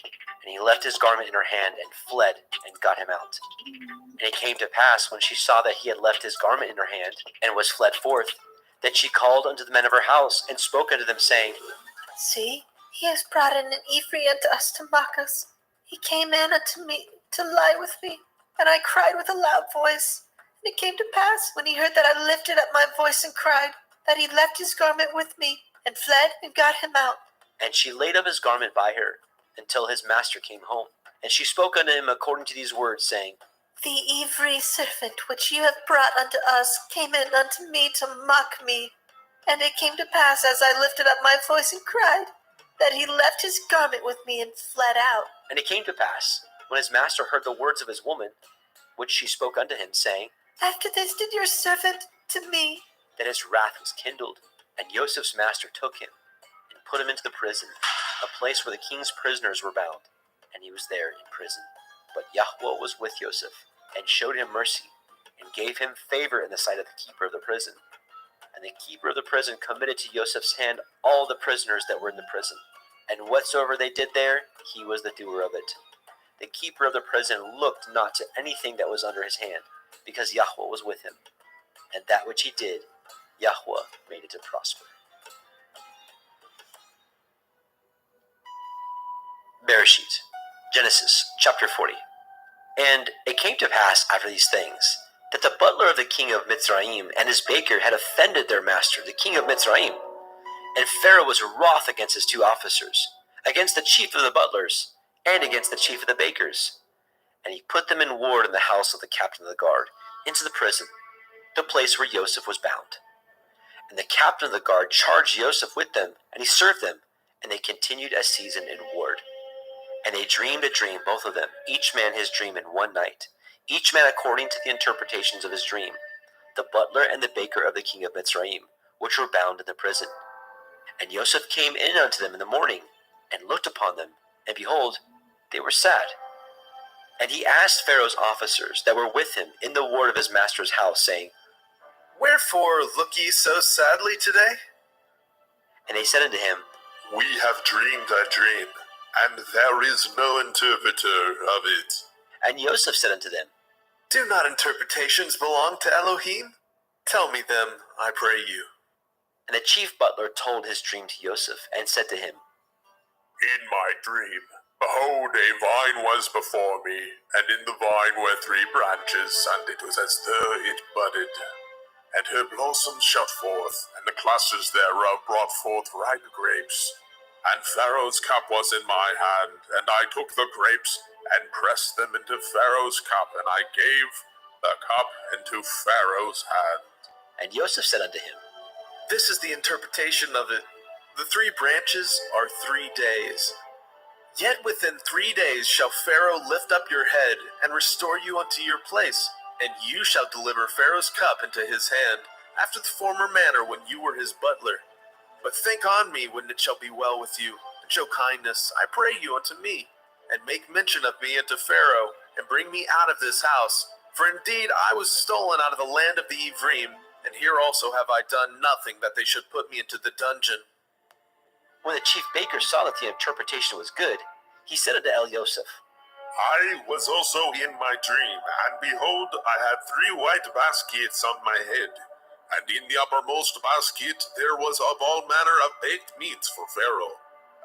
And he left his garment in her hand, and fled, and got him out. And it came to pass, when she saw that he had left his garment in her hand, and was fled forth, that she called unto the men of her house, and spoke unto them, saying, See, he has brought in an Ephraim unto us to mock us. He came in unto me to lie with me, and I cried with a loud voice. And it came to pass, when he heard that I lifted up my voice and cried, that he left his garment with me, and fled, and got him out. And she laid up his garment by her, until his master came home. And she spoke unto him according to these words, saying, The Ivri servant which you have brought unto us came in unto me to mock me. And it came to pass, as I lifted up my voice and cried, that he left his garment with me and fled out. And it came to pass, when his master heard the words of his woman, which she spoke unto him, saying, After this did your servant to me. that his wrath was kindled. And Joseph's master took him, and put him into the prison, a place where the king's prisoners were bound. And he was there in prison. But Yahweh was with Joseph, and showed him mercy, and gave him favor in the sight of the keeper of the prison. And the keeper of the prison committed to Joseph's hand all the prisoners that were in the prison. And whatsoever they did there, he was the doer of it. The keeper of the prison looked not to anything that was under his hand, because Yahweh was with him. And that which he did, Yahweh made it to prosper. Bereshit, Genesis chapter 40. And it came to pass after these things, that the butler of the king of Mitzrayim and his baker had offended their master, the king of Mitzrayim. And Pharaoh was wroth against his two officers, against the chief of the butlers, and against the chief of the bakers. And he put them in ward in the house of the captain of the guard, into the prison, the place where Joseph was bound. And the captain of the guard charged Joseph with them, and he served them, and they continued a season in ward. And they dreamed a dream, both of them, each man his dream in one night, each man according to the interpretations of his dream, the butler and the baker of the king of Mitzrayim, which were bound in the prison. And Joseph came in unto them in the morning, and looked upon them, and behold, they were sad. And he asked Pharaoh's officers that were with him in the ward of his master's house, saying, Wherefore look ye so sadly today? And they said unto him, We have dreamed a dream, and there is no interpreter of it. And Joseph said unto them, Do not interpretations belong to Elohim? Tell me them, I pray you. And the chief butler told his dream to Joseph, and said to him, In my dream, behold, a vine was before me, and in the vine were 3 branches, and it was as though it budded. And her blossoms shot forth, and the clusters thereof brought forth ripe grapes. And Pharaoh's cup was in my hand, and I took the grapes, and pressed them into Pharaoh's cup, and I gave the cup into Pharaoh's hand. And Joseph said unto him, This is the interpretation of it. The 3 branches are 3 days. Yet within 3 days shall Pharaoh lift up your head, and restore you unto your place, and you shall deliver Pharaoh's cup into his hand, after the former manner when you were his butler. But think on me when it shall be well with you, and show kindness, I pray you, unto me, and make mention of me unto Pharaoh, and bring me out of this house. For indeed I was stolen out of the land of the Ivrim, and here also have I done nothing that they should put me into the dungeon. When the chief baker saw that the interpretation was good, he said unto Joseph, I was also in my dream, and behold, I had 3 white baskets on my head, and in the uppermost basket there was of all manner of baked meats for Pharaoh,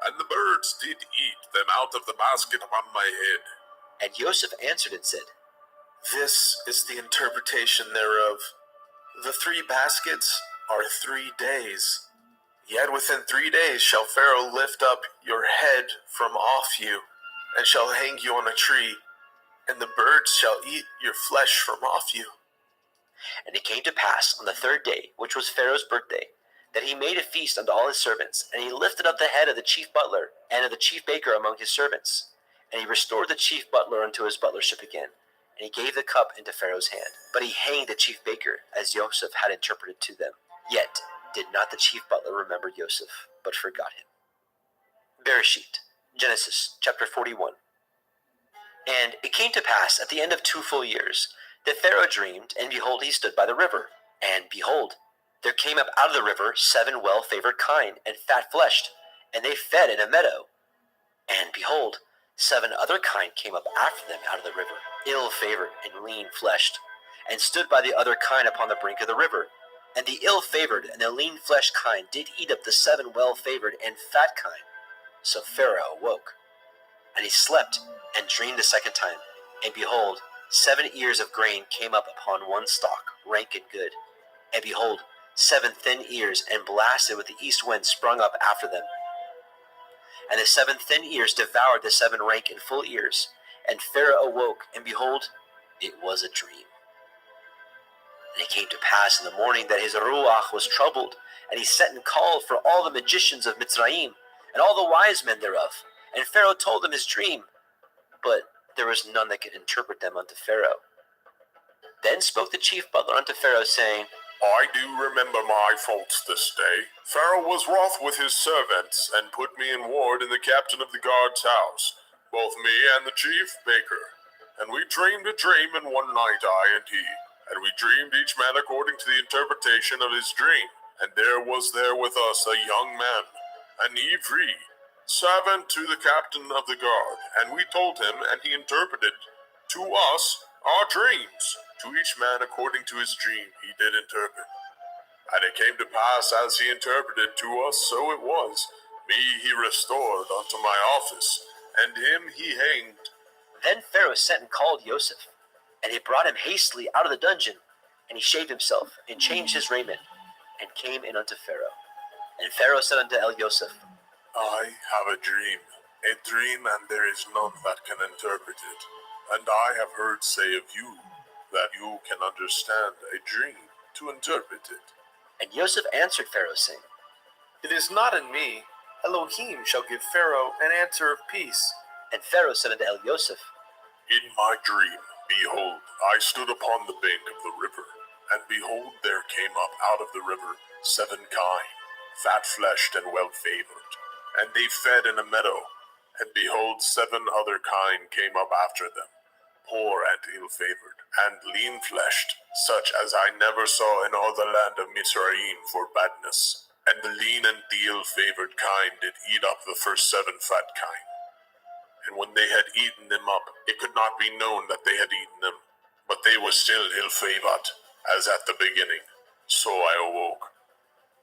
and the birds did eat them out of the basket upon my head. And Joseph answered and said, This is the interpretation thereof. The 3 baskets are 3 days. Yet within 3 days shall Pharaoh lift up your head from off you, and shall hang you on a tree, and the birds shall eat your flesh from off you. And it came to pass on the 3rd day, which was Pharaoh's birthday, that he made a feast unto all his servants, and he lifted up the head of the chief butler and of the chief baker among his servants. And he restored the chief butler unto his butlership again, and he gave the cup into Pharaoh's hand. But he hanged the chief baker, as Joseph had interpreted to them. Yet did not the chief butler remember Joseph, but forgot him. Bereshit, Genesis chapter 41. And it came to pass at the end of 2 full years, that Pharaoh dreamed, and behold, he stood by the river. And behold, there came up out of the river 7 well-favored kine, and fat-fleshed, and they fed in a meadow. And behold, 7 other kine came up after them out of the river, ill-favored and lean-fleshed, and stood by the other kine upon the brink of the river. And the ill-favored and the lean-fleshed kine did eat up the 7 well-favored and fat kine. So Pharaoh awoke, and he slept, and dreamed the 2nd time. And behold, 7 ears of grain came up upon one stalk, rank and good. And behold, 7 thin ears, and blasted with the east wind, sprung up after them. And the 7 thin ears devoured the 7 rank and full ears. And Pharaoh awoke, and behold, it was a dream. And it came to pass in the morning that his ruach was troubled, and he sent and called for all the magicians of Mitzrayim, and all the wise men thereof. And Pharaoh told them his dream, but there was none that could interpret them unto Pharaoh. Then spoke the chief butler unto Pharaoh, saying, I do remember my faults this day. Pharaoh was wroth with his servants, and put me in ward in the captain of the guard's house, both me and the chief baker. And we dreamed a dream in one night, I and he. And we dreamed each man according to the interpretation of his dream. And there was there with us a young man, an Ivri, servant to the captain of the guard. And we told him, and he interpreted to us our dreams. To each man according to his dream he did interpret. And it came to pass as he interpreted to us, so it was. Me he restored unto my office, and him he hanged. Then Pharaoh sent and called Joseph, and he brought him hastily out of the dungeon. And he shaved himself, and changed his raiment, and came in unto Pharaoh. And Pharaoh said unto Joseph, I have a dream, and there is none that can interpret it. And I have heard say of you, that you can understand a dream to interpret it. And Joseph answered Pharaoh, saying, It is not in me. Elohim shall give Pharaoh an answer of peace. And Pharaoh said unto Joseph, In my dream, behold, I stood upon the bank of the river, and behold, there came up out of the river 7 kine, fat-fleshed and well-favored. And they fed in a meadow, and behold, 7 other kine came up after them, poor and ill-favored, and lean-fleshed, such as I never saw in all the land of Mitzrayim for badness. And the lean and the ill-favored kine did eat up the first 7 fat kine. And when they had eaten them up, it could not be known that they had eaten them, but they were still ill-favored, as at the beginning. So I awoke.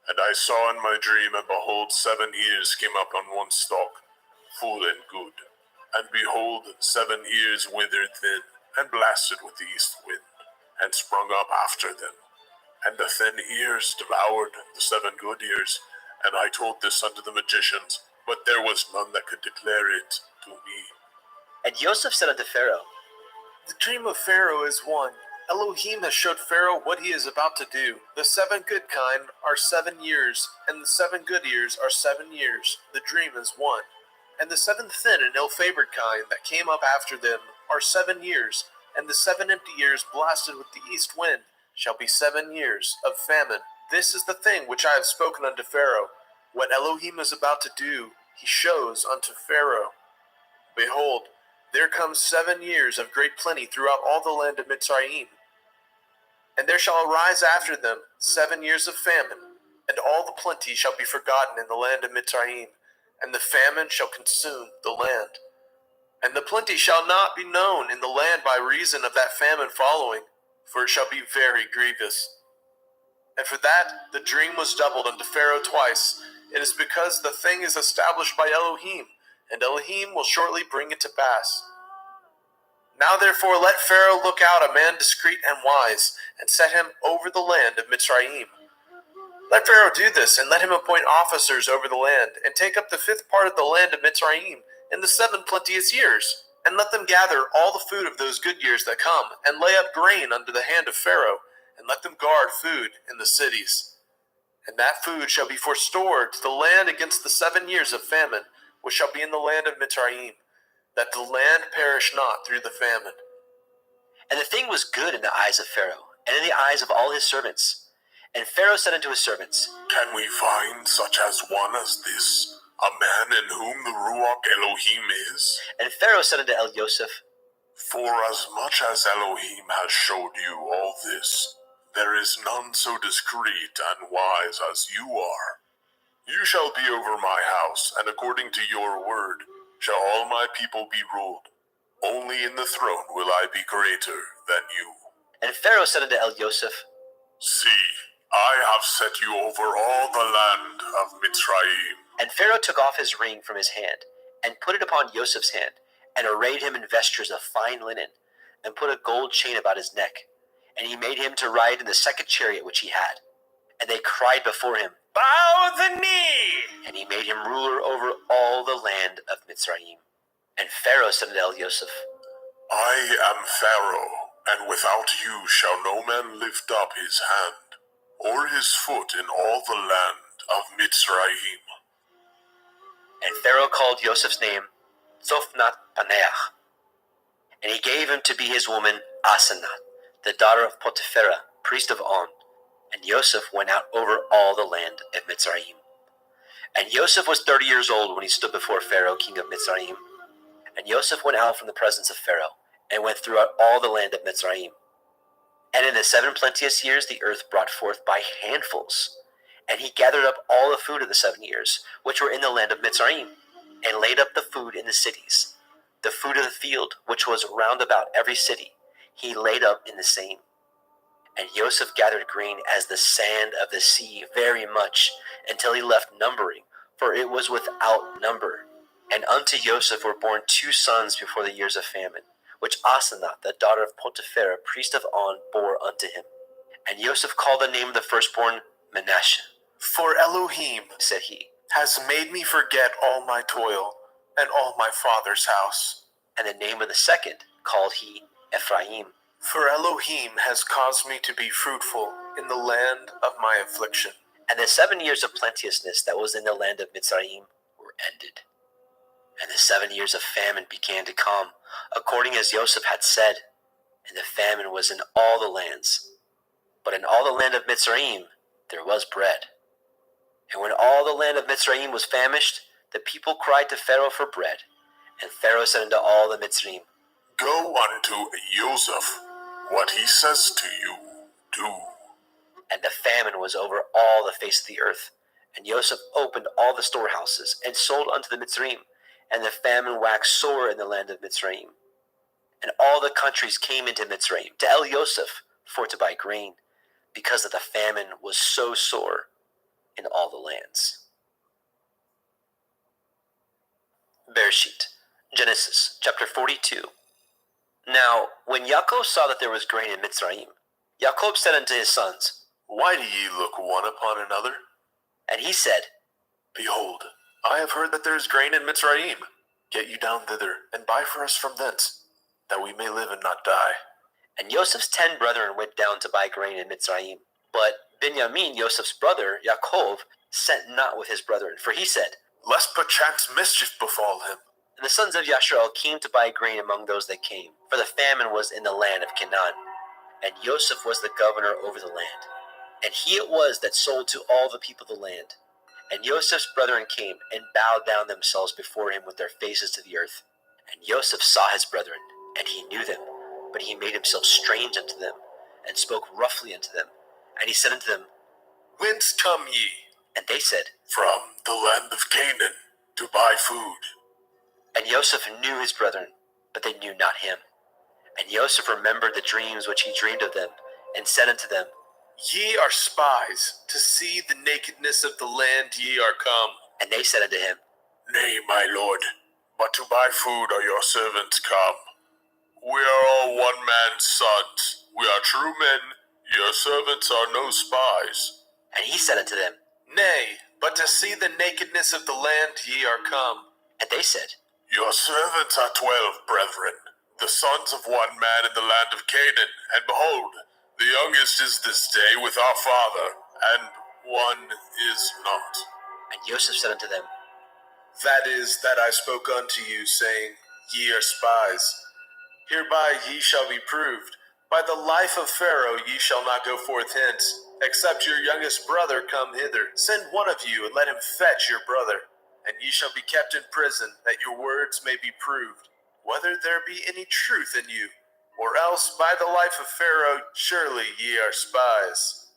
And I saw in my dream, and behold, 7 ears came up on one stalk, full and good. And behold, 7 ears withered thin, and blasted with the east wind, and sprung up after them. And the thin ears devoured the 7 good ears. And I told this unto the magicians, but there was none that could declare it to me. And Joseph said unto Pharaoh, The dream of Pharaoh is one. Elohim has showed Pharaoh what he is about to do. The 7 good kine are 7 years, and the 7 good ears are 7 years. The dream is one. And the 7 thin and ill-favored kine that came up after them are 7 years, and the 7 empty ears blasted with the east wind shall be 7 years of famine. This is the thing which I have spoken unto Pharaoh. What Elohim is about to do, he shows unto Pharaoh. Behold, there come 7 years of great plenty throughout all the land of Mitzrayim. And there shall arise after them 7 years of famine, and all the plenty shall be forgotten in the land of Mitzrayim, and the famine shall consume the land. And the plenty shall not be known in the land by reason of that famine following, for it shall be very grievous. And for that the dream was doubled unto Pharaoh twice. It is because the thing is established by Elohim, and Elohim will shortly bring it to pass. Now therefore let Pharaoh look out a man discreet and wise, and set him over the land of Mitzrayim. Let Pharaoh do this, and let him appoint officers over the land, and take up the 5th part of the land of Mitzrayim in the 7 plenteous years, and let them gather all the food of those good years that come, and lay up grain under the hand of Pharaoh, and let them guard food in the cities. And that food shall be forestored to the land against the 7 years of famine, which shall be in the land of Mitzrayim, that the land perish not through the famine. And the thing was good in the eyes of Pharaoh, and in the eyes of all his servants. And Pharaoh said unto his servants, Can we find such as one as this, a man in whom the Ruach Elohim is? And Pharaoh said unto Joseph, For as much as Elohim has showed you all this, there is none so discreet and wise as you are. You shall be over my house, and according to your word shall all my people be ruled. Only in the throne will I be greater than you. And Pharaoh said unto Joseph, See, I have set you over all the land of Mitzrayim. And Pharaoh took off his ring from his hand, and put it upon Joseph's hand, and arrayed him in vestures of fine linen, and put a gold chain about his neck. And he made him to ride in the 2nd chariot which he had. And they cried before him, Bow the knee! And he made him ruler over all the land of Mitzrayim. And Pharaoh said unto Joseph, I am Pharaoh, And without you shall no man lift up his hand, or his foot in all the land of Mitzrayim. And Pharaoh called Joseph's name Zophnath Paneach, and he gave him to be his woman Asenath, the daughter of Potipherah, priest of On. And Joseph went out over all the land of Mitzrayim. And Joseph was 30 years old when he stood before Pharaoh, king of Mitzrayim. And Joseph went out from the presence of Pharaoh, and went throughout all the land of Mitzrayim. And in the 7 plenteous years the earth brought forth by handfuls. And he gathered up all the food of the 7 years, which were in the land of Mitzrayim, and laid up the food in the cities. The food of the field, which was round about every city, he laid up in the same. And Joseph gathered grain as the sand of the sea very much, until he left numbering, for it was without number. And unto Joseph were born 2 sons before the years of famine, which Asenath, the daughter of Potipherah, priest of On, bore unto him. And Joseph called the name of the firstborn Manasseh. For Elohim, Said he, has made me forget all my toil and all my father's house. and the name of the second called he Ephraim. For Elohim has caused me to be fruitful in the land of my affliction. And the 7 years of plenteousness that was in the land of Mitzrayim were ended. And the 7 years of famine began to come, according as Joseph had said, and the famine was in all the lands. But in all the land of Mitzrayim there was bread. And when all the land of Mitzrayim was famished, the people cried to Pharaoh for bread. And Pharaoh said unto all the Mitzrayim, Go unto Joseph, what he says to you, do. And the famine was over all the face of the earth. And Joseph opened all the storehouses, and sold unto the Mitzrayim. And the famine waxed sore in the land of Mitzrayim. And all the countries came into Mitzrayim to El Joseph for to buy grain, because that the famine was so sore in all the lands. Bereshit, Genesis, chapter 42. Now, when Yaakov saw that there was grain in Mitzrayim, Yaakov said unto his sons, Why do ye look one upon another? and he said, Behold, I have heard that there is grain in Mitzrayim. Get you down thither, and buy for us from thence, that we may live and not die. And Joseph's 10 brethren went down to buy grain in Mitzrayim. But Benjamin, Joseph's brother, Yaakov, sent not with his brethren, for he said, Lest perchance mischief befall him. And the sons of Yasharel came to buy grain among those that came, for the famine was in the land of Canaan. And Joseph was the governor over the land. And he it was that sold to all the people of the land. And Joseph's brethren came, and bowed down themselves before him with their faces to the earth. And Joseph saw his brethren, and he knew them, but he made himself strange unto them, and spoke roughly unto them. And he said unto them, Whence come ye? and they said, From the land of Canaan, to buy food. And Joseph knew his brethren, but they knew not him. And Joseph remembered the dreams which he dreamed of them, and said unto them, Ye are spies, to see the nakedness of the land ye are come. and they said unto him, Nay, my lord, but to buy food are your servants come. We are all one man's sons. We are true men. Your servants are no spies. And he said unto them, Nay, but to see the nakedness of the land ye are come. and they said, Your servants are 12 brethren, the sons of one man in the land of Canaan. And behold, the youngest is this day with our father, and one is not. And Joseph said unto them, That is that I spoke unto you, saying, Ye are spies. Hereby ye shall be proved. By the life of Pharaoh ye shall not go forth hence, except your youngest brother come hither. Send one of you, and let him fetch your brother. And ye shall be kept in prison, that your words may be proved, whether there be any truth in you. Or else by the life of Pharaoh surely ye are spies.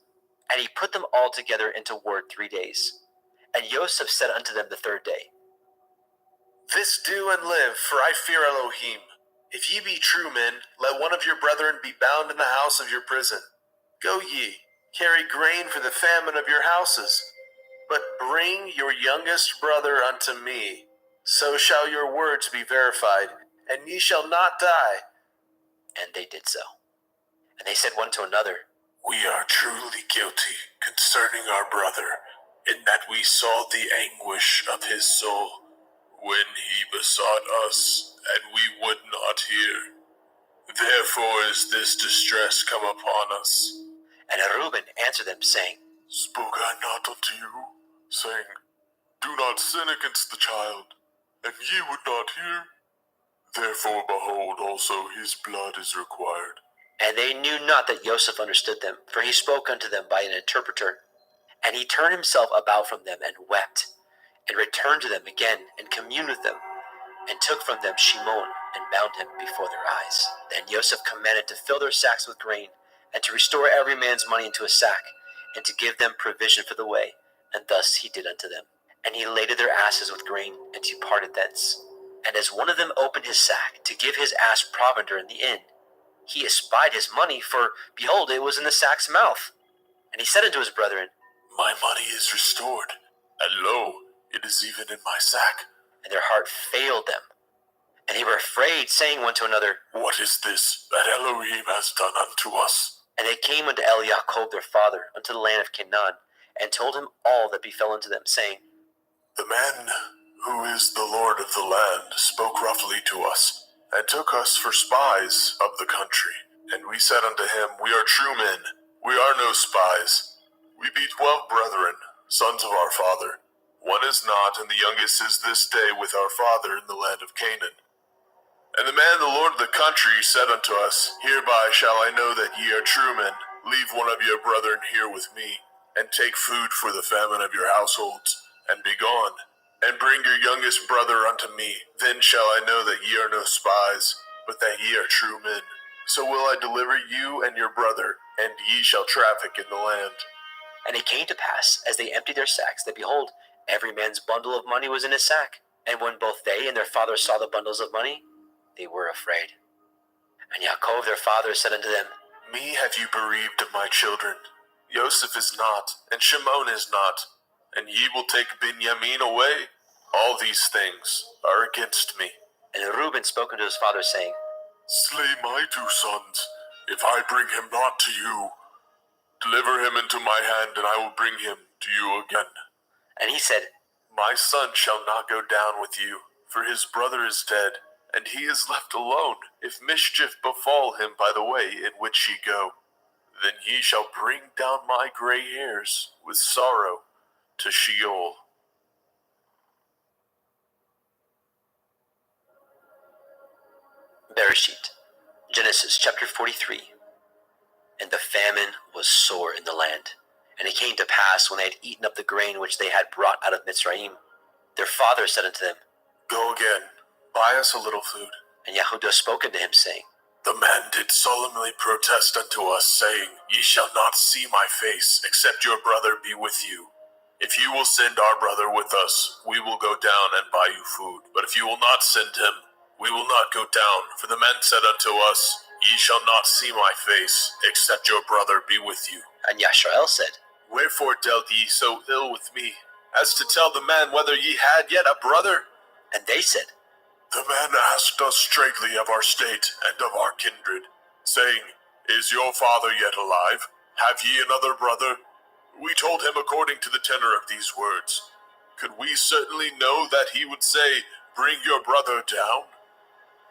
and he put them all together into ward 3 days. And Joseph said unto them the 3rd day, This do and live, for I fear Elohim. If ye be true men, let one of your brethren be bound in the house of your prison. Go ye, carry grain for the famine of your houses. But bring your youngest brother unto me. So shall your words be verified, and ye shall not die. and they did so. And they said one to another, We are truly guilty concerning our brother, in that we saw the anguish of his soul when he besought us, and we would not hear. Therefore is this distress come upon us. And Reuben answered them, saying, Spoke I not unto you, saying, Do not sin against the child, and ye would not hear? Therefore, behold, also his blood is required. And they knew not that Joseph understood them, for he spoke unto them by an interpreter. And he turned himself about from them, and wept, and returned to them again, and communed with them, and took from them Shimon, and bound him before their eyes. Then Joseph commanded to fill their sacks with grain, and to restore every man's money into a sack, and to give them provision for the way. And thus he did unto them. And he laded their asses with grain, and departed thence. And as one of them opened his sack, to give his ass provender in the inn, he espied his money, for, behold, it was in the sack's mouth. And he said unto his brethren, My money is restored, and lo, it is even in my sack. And their heart failed them. And they were afraid, saying one to another, What is this that Elohim has done unto us? And they came unto Jacob their father, unto the land of Canaan, and told him all that befell unto them, saying, The man who is the Lord of the land spoke roughly to us, and took us for spies of the country. And we said unto him, We are true men, we are no spies. We be 12 brethren, sons of our father. One is not, and the youngest is this day with our father in the land of Canaan. And the man, the Lord of the country, said unto us, Hereby shall I know that ye are true men. Leave one of your brethren here with me, and take food for the famine of your households, and be gone. And bring your youngest brother unto me. Then shall I know that ye are no spies, but that ye are true men. So will I deliver you and your brother, and ye shall traffic in the land. And it came to pass, as they emptied their sacks, that behold, every man's bundle of money was in his sack. And when both they and their father saw the bundles of money, they were afraid. And Yaakov their father said unto them, Me have you bereaved of my children. Joseph is not, and Shimon is not, and ye will take Benjamin away. All these things are against me. And Reuben spoke unto his father, saying, Slay my 2 sons, if I bring him not to you. Deliver him into my hand, and I will bring him to you again. And he said, My son shall not go down with you, for his brother is dead, and he is left alone, if mischief befall him by the way in which ye go. Then ye shall bring down my gray hairs with sorrow to Sheol. Bereshit, Genesis chapter 43. And the famine was sore in the land. And it came to pass, when they had eaten up the grain which they had brought out of Mitzrayim, their father said unto them, Go again, buy us a little food. And Yehudah spoke unto him, saying, The man did solemnly protest unto us, saying, Ye shall not see my face, except your brother be with you. If you will send our brother with us, we will go down and buy you food. But if you will not send him, we will not go down. For the men said unto us, Ye shall not see my face, except your brother be with you. And Yashrael said, Wherefore dealt ye so ill with me, as to tell the man whether ye had yet a brother? And they said, The man asked us straightly of our state and of our kindred, saying, Is your father yet alive? Have ye another brother? We told him according to the tenor of these words. Could we certainly know that he would say, Bring your brother down?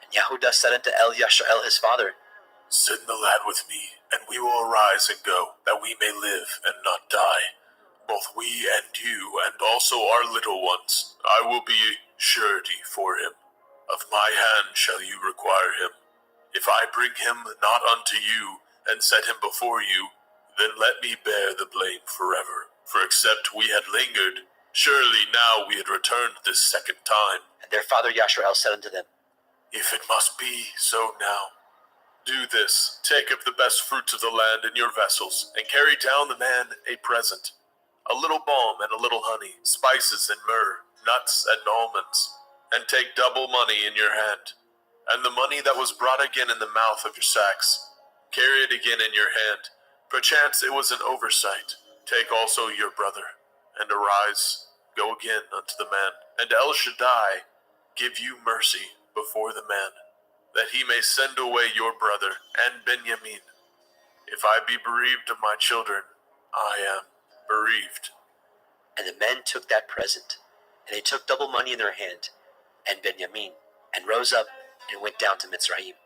And Yehudah said unto Yashrael his father, Send the lad with me, and we will arise and go, that we may live and not die. Both we and you, and also our little ones. I will be surety for him. Of my hand shall you require him. If I bring him not unto you, and set him before you, then let me bear the blame forever. For except we had lingered, surely now we had returned this second time. And their father Yashrael said unto them, If it must be so now, do this, take of the best fruits of the land in your vessels, and carry down the man a present, a little balm and a little honey, spices and myrrh, nuts and almonds, and take double money in your hand. And the money that was brought again in the mouth of your sacks, carry it again in your hand. Perchance it was an oversight. Take also your brother, and arise, go again unto the man. And El Shaddai give you mercy before the man, that he may send away your brother and Benjamin. If I be bereaved of my children, I am bereaved. And the men took that present, and they took double money in their hand, and Benjamin, and rose up, and went down to Mitzrayim.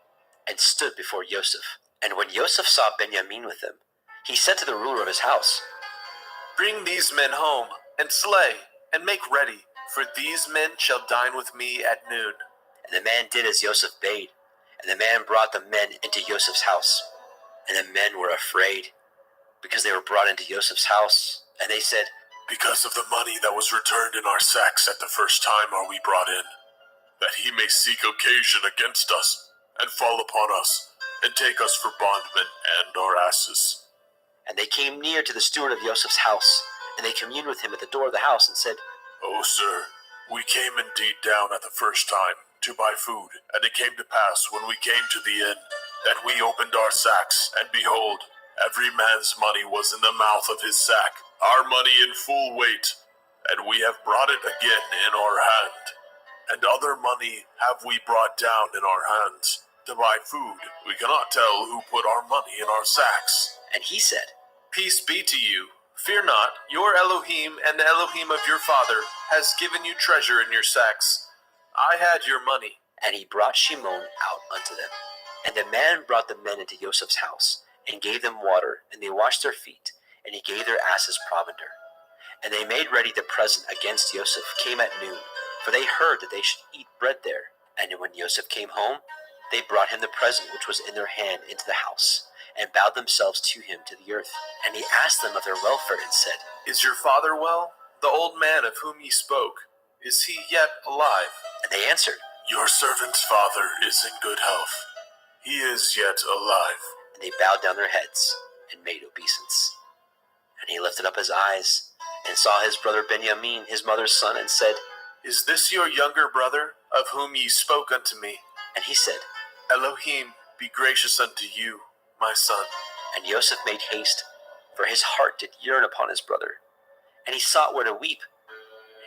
and stood before Yosef. And when Yosef saw Benjamin with them, he said to the ruler of his house, Bring these men home, and slay, and make ready, for these men shall dine with me at noon. And the man did as Yosef bade, and the man brought the men into Yosef's house. And the men were afraid, because they were brought into Yosef's house. And they said, Because of the money that was returned in our sacks at the first time are we brought in, that he may seek occasion against us, and fall upon us, and take us for bondmen and our asses. And they came near to the steward of Yosef's house, and they communed with him at the door of the house, and said, O sir, we came indeed down at the first time to buy food, and it came to pass when we came to the inn that we opened our sacks, and behold, every man's money was in the mouth of his sack, our money in full weight, and we have brought it again in our hand. And other money have we brought down in our hands to buy food. We cannot tell who put our money in our sacks. And he said, Peace be to you. Fear not, your Elohim and the Elohim of your father has given you treasure in your sacks. I had your money. And he brought Shimon out unto them. And the man brought the men into Joseph's house, and gave them water, and they washed their feet, and he gave their asses provender. And they made ready the present against Joseph came at noon, for they heard that they should eat bread there. And when Joseph came home, they brought him the present which was in their hand into the house, and bowed themselves to him to the earth. And he asked them of their welfare, and said, Is your father well? The old man of whom ye spoke, is he yet alive? And they answered, Your servant's father is in good health. He is yet alive. And they bowed down their heads, and made obeisance. And he lifted up his eyes, and saw his brother Benjamin, his mother's son, and said, Is this your younger brother, of whom ye spoke unto me? And he said, Elohim be gracious unto you, my son. And Joseph made haste, for his heart did yearn upon his brother. And he sought where to weep.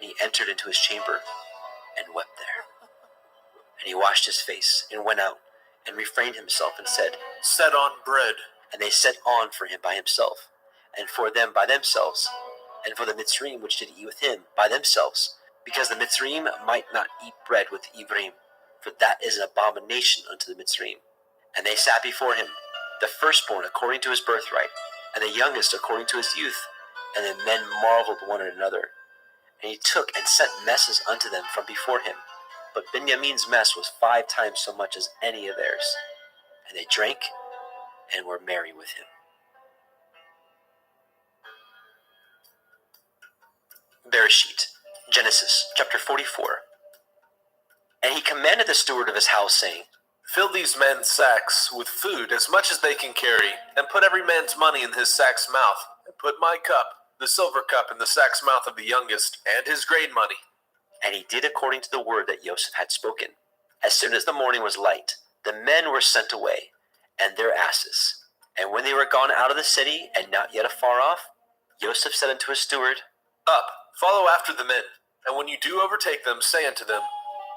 And he entered into his chamber, and wept there. And he washed his face, and went out, and refrained himself, and said, Set on bread. And they set on for him by himself, and for them by themselves, and for the Mitzrayim which did eat with him by themselves, because the Mitzrayim might not eat bread with the Ivrim, for that is an abomination unto the Mitzrayim. And they sat before him, the firstborn according to his birthright, and the youngest according to his youth. And the men marveled one at another. And he took and sent messes unto them from before him. But Benjamin's mess was 5 times so much as any of theirs. And they drank and were merry with him. Bereshit, Genesis, chapter 44. And he commanded the steward of his house, saying, Fill these men's sacks with food as much as they can carry, and put every man's money in his sack's mouth, and put my cup, the silver cup, in the sack's mouth of the youngest, and his grain money. And he did according to the word that Joseph had spoken. As soon as the morning was light, the men were sent away, and their asses. And when they were gone out of the city, and not yet afar off, Joseph said unto his steward, Up, follow after the men, and when you do overtake them, say unto them,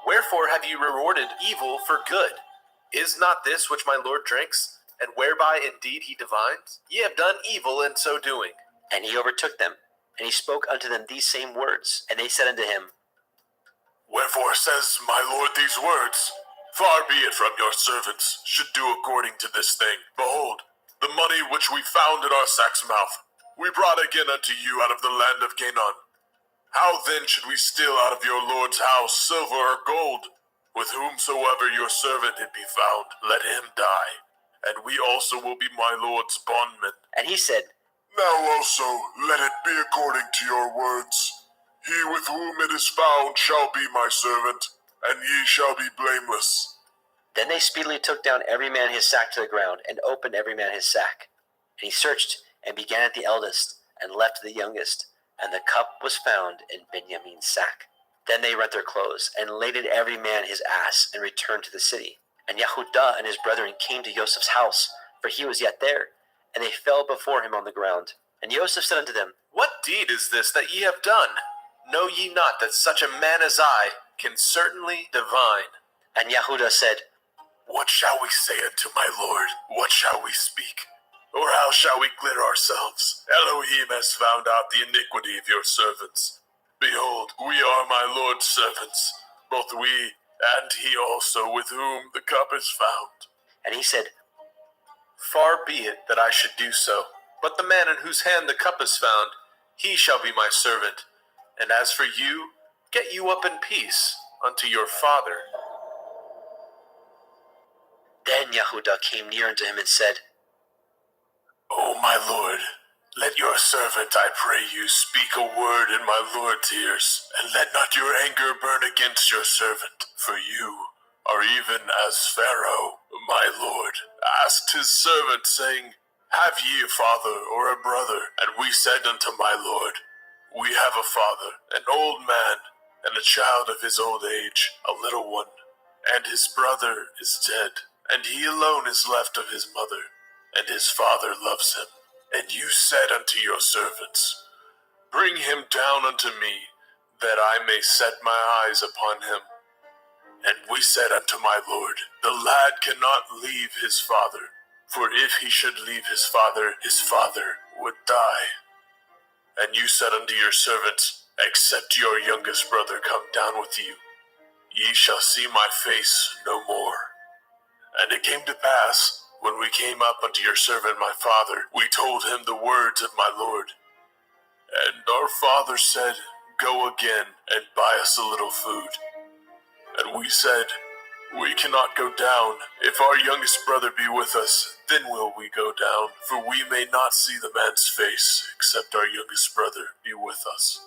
Wherefore have you rewarded evil for good? Is not this which my Lord drinks, and whereby indeed he divines? Ye have done evil in so doing. And he overtook them, and he spoke unto them these same words. And they said unto him, Wherefore says my Lord these words? Far be it from your servants should do according to this thing. Behold, the money which we found in our sack's mouth, we brought again unto you out of the land of Canaan. How then should we steal out of your Lord's house silver or gold? With whomsoever your servant it be found, let him die, and we also will be my Lord's bondmen. And he said, Now also let it be according to your words. He with whom it is found shall be my servant, and ye shall be blameless. Then they speedily took down every man his sack to the ground, and opened every man his sack. And he searched, and began at the eldest, and left the youngest. And the cup was found in Benjamin's sack. Then they rent their clothes, and laded every man his ass, and returned to the city. And Yehudah and his brethren came to Joseph's house, for he was yet there, and they fell before him on the ground. And Joseph said unto them, What deed is this that ye have done? Know ye not that such a man as I can certainly divine? And Yehudah said, What shall we say unto my Lord? What shall we speak? Or how shall we clear ourselves? Elohim has found out the iniquity of your servants. Behold, we are my Lord's servants, both we and he also with whom the cup is found. And he said, Far be it that I should do so, but the man in whose hand the cup is found, he shall be my servant. And as for you, get you up in peace unto your father. Then Yehuda came near unto him and said, O my lord, let your servant, I pray you, speak a word in my lord's ears, and let not your anger burn against your servant, for you are even as Pharaoh, my lord, asked his servant, saying, Have ye a father or a brother? And we said unto my lord, We have a father, an old man, and a child of his old age, a little one, and his brother is dead, and he alone is left of his mother, and his father loves him. And you said unto your servants, Bring him down unto me, that I may set my eyes upon him. And we said unto my lord, The lad cannot leave his father, for if he should leave his father would die. And you said unto your servants, Except your youngest brother come down with you, ye shall see my face no more. And it came to pass, when we came up unto your servant my father, we told him the words of my lord. And our father said, Go again, and buy us a little food. And we said, We cannot go down. If our youngest brother be with us, then will we go down, for we may not see the man's face, except our youngest brother be with us.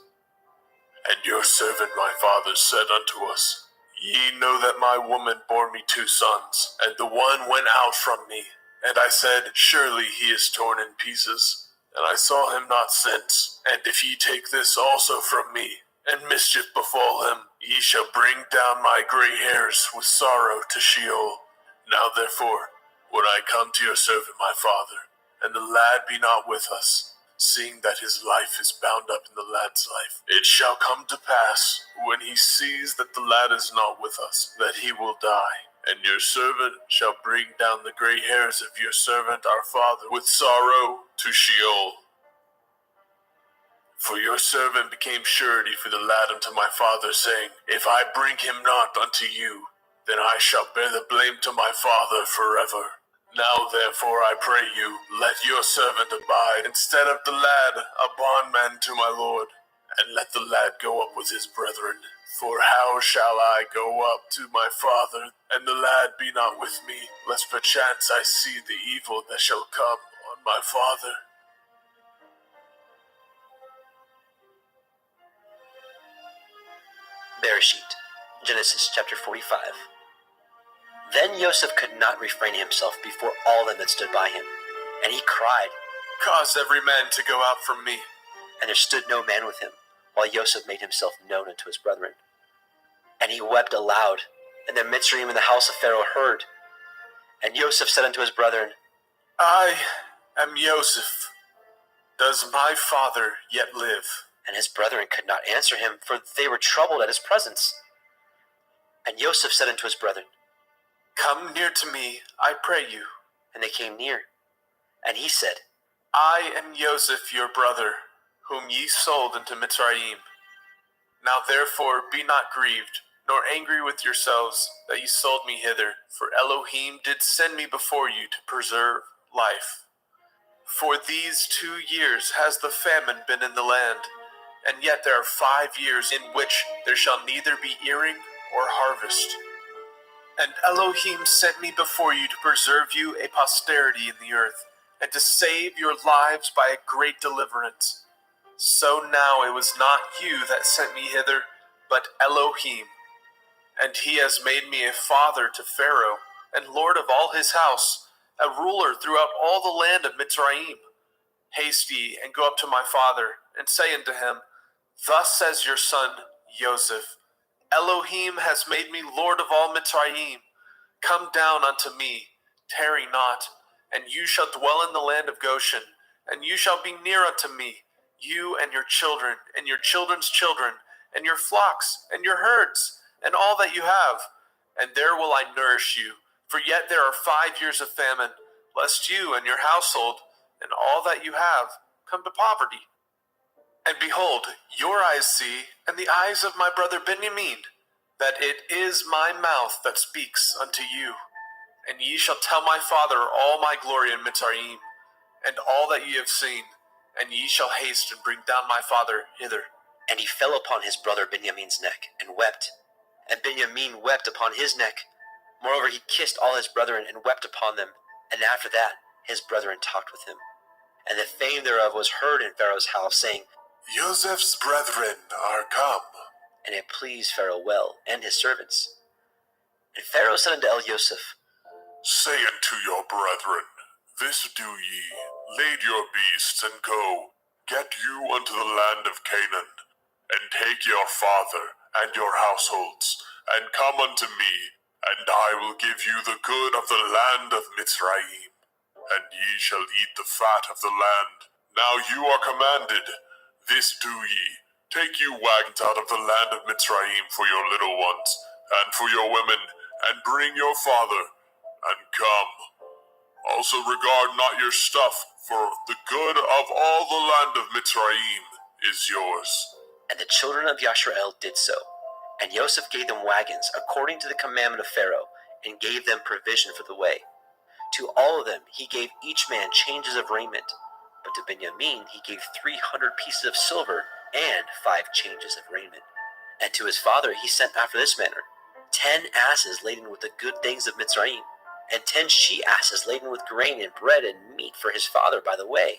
And your servant my father said unto us, Ye know that my woman bore me 2 sons, and the one went out from me. And I said, Surely he is torn in pieces, and I saw him not since. And if ye take this also from me, and mischief befall him, ye shall bring down my gray hairs with sorrow to Sheol. Now therefore, when I come to your servant my father, and the lad be not with us, seeing that his life is bound up in the lad's life, it shall come to pass, when he sees that the lad is not with us, that he will die. And your servant shall bring down the gray hairs of your servant our father with sorrow to Sheol. For your servant became surety for the lad unto my father, saying, If I bring him not unto you, then I shall bear the blame to my father forever. Now therefore I pray you, let your servant abide, instead of the lad, a bondman to my lord, and let the lad go up with his brethren. For how shall I go up to my father, and the lad be not with me, lest perchance I see the evil that shall come on my father? Bereshit, Genesis chapter 45. Then Joseph could not refrain himself before all them that stood by him, and he cried, Cause every man to go out from me. and there stood no man with him, while Joseph made himself known unto his brethren. And he wept aloud, and the Mitzrayim in the house of Pharaoh heard. And Joseph said unto his brethren, I am Joseph. Does my father yet live? And his brethren could not answer him, for they were troubled at his presence. And Joseph said unto his brethren, Come near to me, I pray you. And they came near. And he said, I am Joseph your brother, whom ye sold into Mitzrayim. Now therefore be not grieved, nor angry with yourselves that ye sold me hither, for Elohim did send me before you to preserve life. For these 2 years has the famine been in the land, and yet there are 5 years in which there shall neither be earing or harvest. And Elohim sent me before you to preserve you a posterity in the earth, and to save your lives by a great deliverance. So now it was not you that sent me hither, but Elohim. And he has made me a father to Pharaoh, and lord of all his house, a ruler throughout all the land of Mitzrayim. Haste ye, and go up to my father, and say unto him, Thus says your son Joseph, Elohim has made me lord of all Mitzrayim. Come down unto me, tarry not, and you shall dwell in the land of Goshen, and you shall be near unto me, you and your children, and your children's children, and your flocks, and your herds, and all that you have. And there will I nourish you, for yet there are 5 years of famine, lest you and your household, and all that you have, come to poverty. And behold, your eyes see, and the eyes of my brother Benjamin, that it is my mouth that speaks unto you. And ye shall tell my father all my glory in Mitzrayim, and all that ye have seen, and ye shall haste and bring down my father hither. And he fell upon his brother Benjamin's neck, and wept. And Benjamin wept upon his neck. Moreover, he kissed all his brethren, and wept upon them. And after that, his brethren talked with him. And the fame thereof was heard in Pharaoh's house, saying, Joseph's brethren are come. and it pleased Pharaoh well, and his servants. And Pharaoh said unto Elioseph, Say unto your brethren, This do ye, lade your beasts, and go, get you unto the land of Canaan, and take your father and your households, and come unto me, and I will give you the good of the land of Mitzrayim, and ye shall eat the fat of the land. Now you are commanded, this do ye, take you wagons out of the land of Mitzrayim for your little ones, and for your women, and bring your father, and come. Also regard not your stuff, for the good of all the land of Mitzrayim is yours. And the children of Yasharel did so. And Joseph gave them wagons, according to the commandment of Pharaoh, and gave them provision for the way. To all of them he gave each man changes of raiment. But to Benjamin he gave 300 pieces of silver, and 5 changes of raiment. And to his father he sent after this manner, 10 asses laden with the good things of Mitzrayim, and 10 she-asses laden with grain and bread and meat for his father by the way.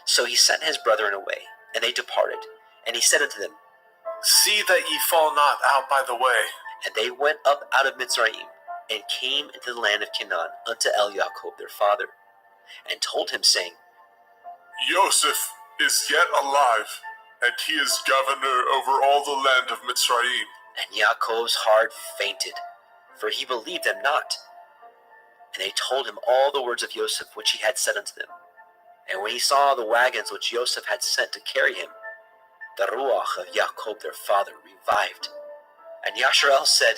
So he sent his brethren away, and they departed. And he said unto them, See that ye fall not out by the way. And they went up out of Mitzrayim, and came into the land of Canaan unto Jacob their father, and told him, saying, Joseph is yet alive, and he is governor over all the land of Mitzrayim. And Jacob's heart fainted, for he believed them not. And they told him all the words of Joseph which he had said unto them. And when he saw the wagons which Joseph had sent to carry him, the ruach of Jacob their father revived. And Yasharel said,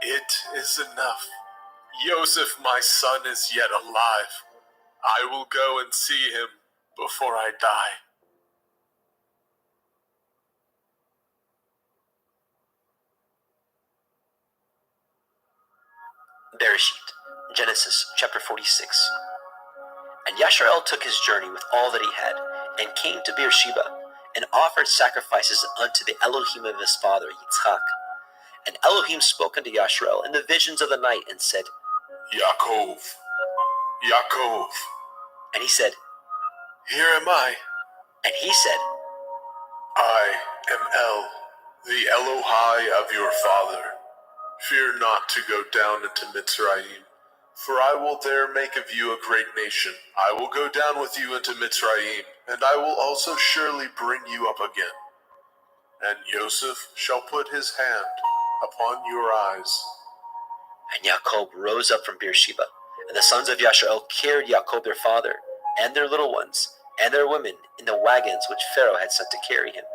It is enough. Joseph my son is yet alive. I will go and see him before I die. Bereshit, Genesis chapter 46. And Yasharel took his journey with all that he had, and came to Beersheba, and offered sacrifices unto the Elohim of his father Yitzchak. And Elohim spoke unto Yasharel in the visions of the night, and said, Yaakov, Yaakov. And he said, Here am I. And he said, I am El, the Elohai of your father. Fear not to go down into Mitzrayim, for I will there make of you a great nation. I will go down with you into Mitzrayim, and I will also surely bring you up again. And Joseph shall put his hand upon your eyes. And Jacob rose up from Beersheba, and the sons of Yasharel carried Jacob their father, and their little ones, and their women, in the wagons which Pharaoh had sent to carry him.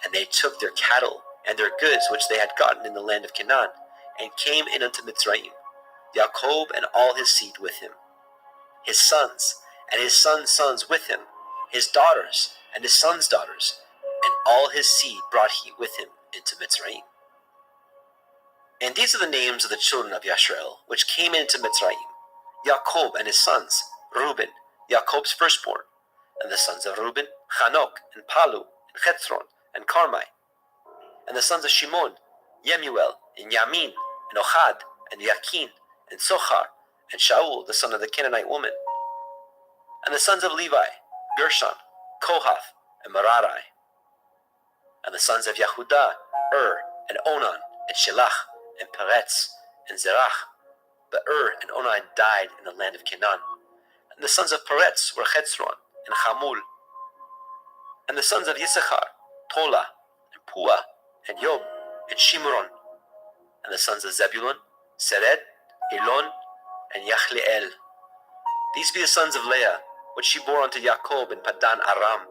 And they took their cattle and their goods which they had gotten in the land of Canaan, and came in unto Mitzrayim, Jacob and all his seed with him, his sons, and his sons' sons with him, his daughters, and his sons' daughters, and all his seed brought he with him into Mitzrayim. And these are the names of the children of Yasharel, which came into Mitzrayim, Jacob and his sons, Reuben, Jacob's firstborn, and the sons of Reuben, Hanok, and Palu, and Chetzron, and Carmi, and the sons of Shimon, Yemuel, and Yamin, and Ohad, and Yakin, and Sochar, and Shaul, the son of the Canaanite woman, and the sons of Levi, Gershon, Kohath, and Merari, and the sons of Yehudah, and Onan, and Shelach, and Peretz, and Zerach. But and Onan died in the land of Canaan. And the sons of Peretz were Chetzron, and Hamul. And the sons of Yisachar, Tola, and Pua, and Yob, and Shimron. And the sons of Zebulun, Sered, Elon, and Yachleel. These be the sons of Leah, which she bore unto Jacob in Padan Aram,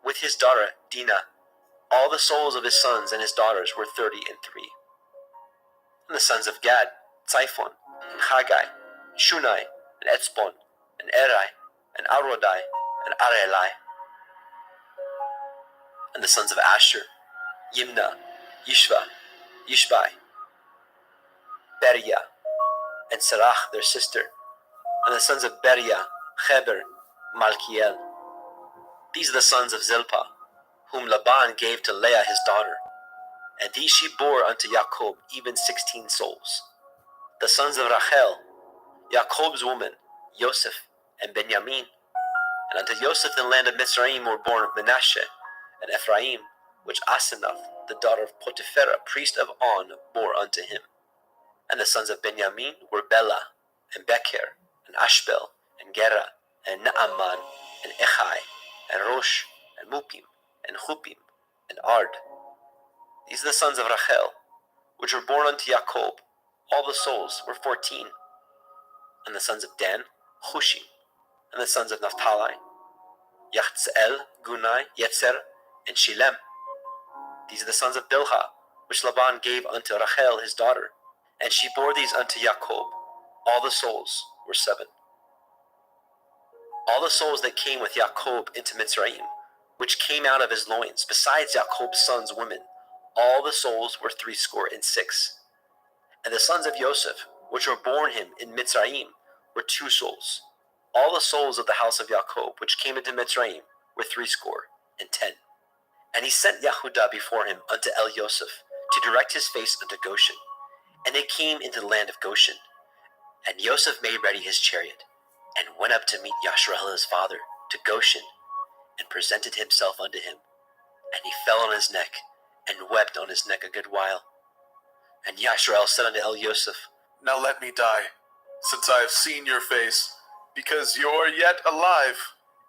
with his daughter Dinah. All the souls of his sons and his daughters were 33. And the sons of Gad, Tzaiphon, and Haggai, Shunai, and Etzbon, and Eri, and Arodai, and Arelai. And the sons of Asher, Yimna, Yishva, Yishbai, Beriah, and Serach their sister, and the sons of Beria, Heber, Malkiel. These are the sons of Zilpah, whom Laban gave to Leah his daughter, and these she bore unto Jacob, even 16 souls. The sons of Rachel, Jacob's woman, Joseph and Benjamin. And unto Joseph in the land of Mizraim were born of Manasseh and Ephraim, which Asenath, the daughter of Potiphera, priest of On, bore unto him. And the sons of Benjamin were Bela, and Becher, and Ashbel, and Gera, and Naaman, and Echai, and Rosh, and Mupim, and Hupim, and Ard. These are the sons of Rachel, which were born unto Jacob. All the souls were 14. And the sons of Dan, Hushim. And the sons of Naphtali, Yachzeel, Gunai, Yetzer, and Shilem. These are the sons of Bilhah, which Laban gave unto Rachel his daughter, and she bore these unto Jacob. All the souls were 7. All the souls that came with Jacob into Mitzrayim, which came out of his loins, besides Jacob's sons' women, all the souls were 66. And the sons of Joseph, which were born him in Mitzrayim, were 2 souls. All the souls of the house of Jacob, which came into Mitzrayim, were 70. And he sent Yehudah before him unto El Yosef, to direct his face unto Goshen. And they came into the land of Goshen. And Yosef made ready his chariot, and went up to meet Yashrael his father, to Goshen, and presented himself unto him. And he fell on his neck, and wept on his neck a good while. And Yashrael said unto El Yosef, Now let me die, since I have seen your face, because you are yet alive.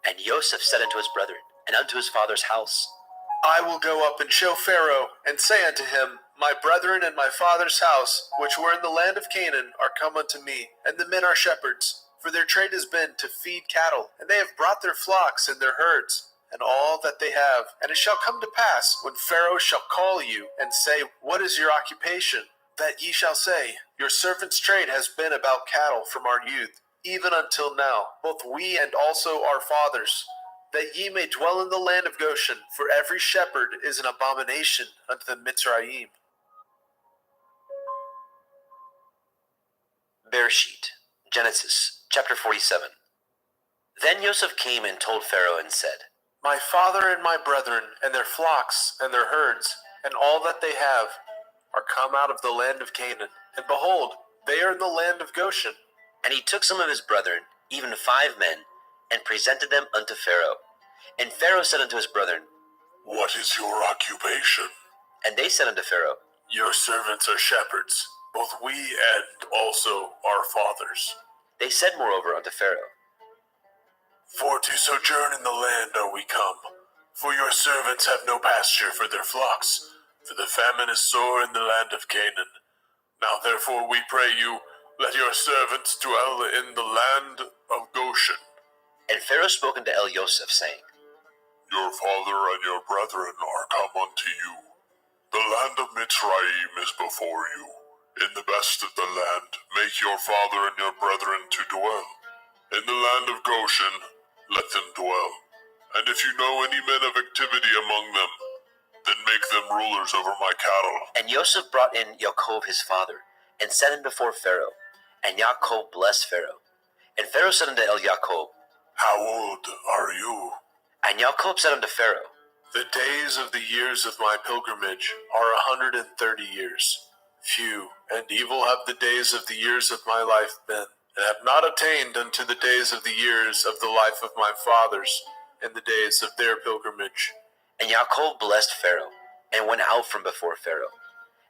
And Yosef said unto his brethren, and unto his father's house, I will go up and show Pharaoh, and say unto him, My brethren and my father's house, which were in the land of Canaan, are come unto me, and the men are shepherds. For their trade has been to feed cattle, and they have brought their flocks and their herds, and all that they have. And it shall come to pass, when Pharaoh shall call you, and say, What is your occupation? That ye shall say, Your servant's trade has been about cattle from our youth, even until now, both we and also our fathers, that ye may dwell in the land of Goshen, for every shepherd is an abomination unto the Mitzrayim. Bereshit, Genesis, chapter 47. Then Joseph came and told Pharaoh and said, My father and my brethren, and their flocks, and their herds, and all that they have, are come out of the land of Canaan. And behold, they are in the land of Goshen. And he took some of his brethren, even 5 men, and presented them unto Pharaoh. And Pharaoh said unto his brethren, What is your occupation? And they said unto Pharaoh, Your servants are shepherds, both we and also our fathers. They said moreover unto Pharaoh, For to sojourn in the land are we come, for your servants have no pasture for their flocks, for the famine is sore in the land of Canaan. Now therefore we pray you, let your servants dwell in the land of Goshen. And Pharaoh spoke unto El Yosef, saying, Your father and your brethren are come unto you. The land of Mitzrayim is before you. In the best of the land make your father and your brethren to dwell. In the land of Goshen let them dwell. And if you know any men of activity among them, then make them rulers over my cattle. And Joseph brought in Jacob his father, and set him before Pharaoh. And Jacob blessed Pharaoh. And Pharaoh said unto El Jacob, How old are you? And Jacob said unto Pharaoh, The days of the years of my pilgrimage are 130 years. Few and evil have the days of the years of my life been, and have not attained unto the days of the years of the life of my fathers, in the days of their pilgrimage. And Jacob blessed Pharaoh, and went out from before Pharaoh.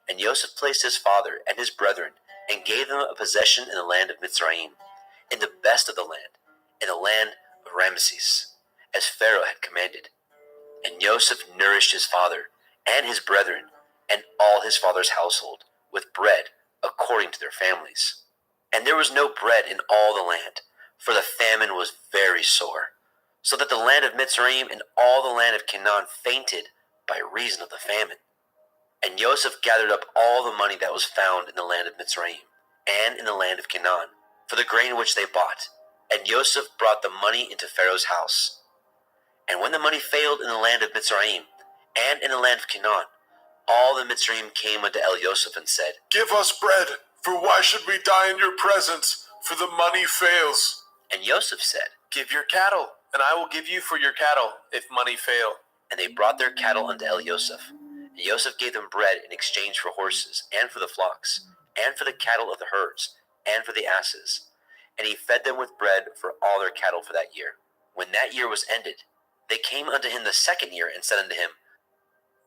And Joseph placed his father and his brethren, and gave them a possession in the land of Mitzrayim, in the best of the land, in the land of Ramesses, as Pharaoh had commanded. And Joseph nourished his father and his brethren, and all his father's household, with bread according to their families. And there was no bread in all the land, for the famine was very sore, so that the land of Mitzrayim and all the land of Canaan fainted by reason of the famine. And Joseph gathered up all the money that was found in the land of Mitzrayim and in the land of Canaan, for the grain which they bought. And Joseph brought the money into Pharaoh's house. And when the money failed in the land of Mitzrayim and in the land of Canaan, all the Mitzrayim came unto El Yosef and said, Give us bread, For why should we die in your presence? For the money fails. And Joseph said, Give your cattle, and I will give you for your cattle, if money fail. And they brought their cattle unto Joseph. And Joseph gave them bread in exchange for horses, and for the flocks, and for the cattle of the herds, and for the asses. And he fed them with bread for all their cattle for that year. When that year was ended, they came unto him the second year, and said unto him,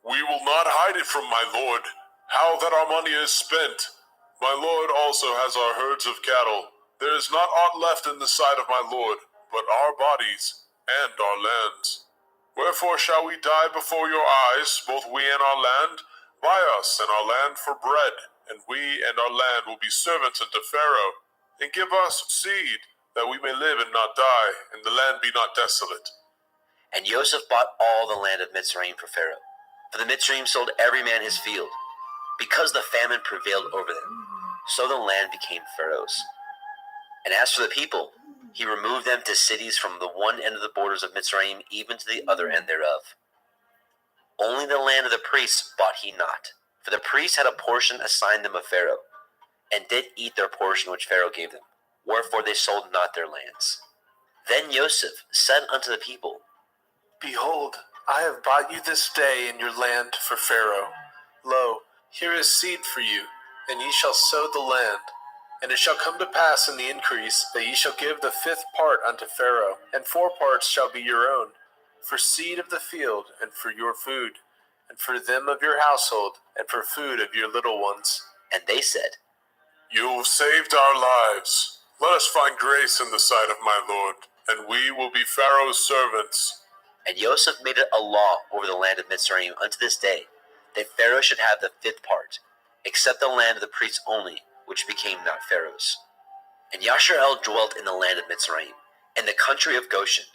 We will not hide it from my lord, how that our money is spent. My lord also has our herds of cattle. There is not aught left in the sight of my lord, but our bodies and our lands. Wherefore shall we die before your eyes, both we and our land? Buy us and our land for bread, and we and our land will be servants unto Pharaoh. And give us seed, that we may live and not die, and the land be not desolate. And Joseph bought all the land of Mitzrayim for Pharaoh. For the Mitzrayim sold every man his field, because the famine prevailed over them. So the land became Pharaoh's. And as for the people, he removed them to cities from the one end of the borders of Mitzrayim even to the other end thereof. Only the land of the priests bought he not, for the priests had a portion assigned them of Pharaoh, and did eat their portion which Pharaoh gave them. Wherefore they sold not their lands. Then Joseph said unto the people, Behold, I have bought you this day in your land for Pharaoh. Lo, here is seed for you, and ye shall sow the land. And it shall come to pass in the increase that ye shall give the fifth part unto Pharaoh, and 4 parts shall be your own, for seed of the field, and for your food, and for them of your household, and for food of your little ones. And they said, You have saved our lives. Let us find grace in the sight of my lord, and we will be Pharaoh's servants. And Joseph made it a law over the land of Mitzrayim unto this day, that Pharaoh should have the 5th part, except the land of the priests only, which became not Pharaoh's. And Yasharel dwelt in the land of Mitzrayim, in the country of Goshen,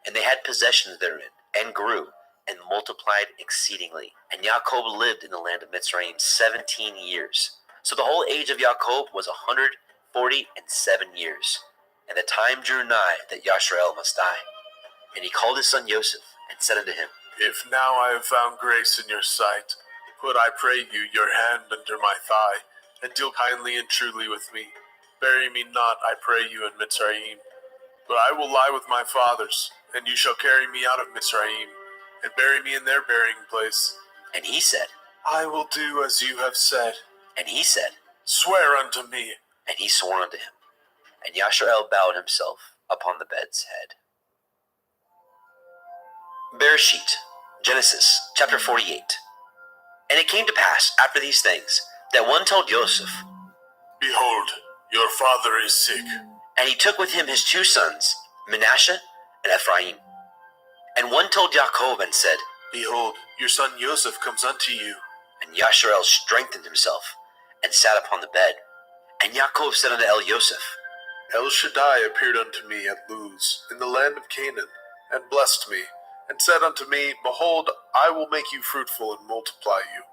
and they had possessions therein, and grew, and multiplied exceedingly. And Jacob lived in the land of Mitzrayim 17 years. So the whole age of Jacob was 147 years. And the time drew nigh that Yasharel must die. And he called his son Joseph, and said unto him, If now I have found grace in your sight, put, I pray you, your hand under my thigh, and deal kindly and truly with me. Bury me not, I pray you, in Mitzrayim. But I will lie with my fathers, and you shall carry me out of Mitzrayim, and bury me in their burying place. And he said, I will do as you have said. And he said, Swear unto me. And he swore unto him. And Yasharel bowed himself upon the bed's head. Bereshit, Genesis, chapter 48. And it came to pass, after these things, that one told Joseph, Behold, your father is sick. and he took with him his 2 sons, Manasseh and Ephraim. And one told Jacob, and said, Behold, your son Joseph comes unto you. And Yasharel strengthened himself, and sat upon the bed. And Jacob said unto Joseph, El Shaddai appeared unto me at Luz, in the land of Canaan, and blessed me, and said unto me, Behold, I will make you fruitful and multiply you,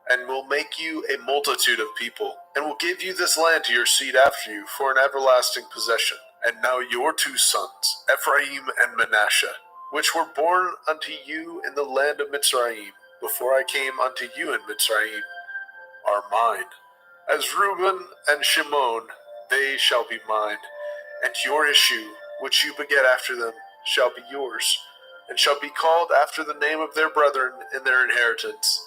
and will make you a multitude of people, and will give you this land to your seed after you for an everlasting possession. And now your 2 sons, Ephraim and Manasseh, which were born unto you in the land of Mitzrayim, before I came unto you in Mitzrayim, are mine. As Reuben and Shimon, they shall be mine, and your issue, which you beget after them, shall be yours, and shall be called after the name of their brethren in their inheritance.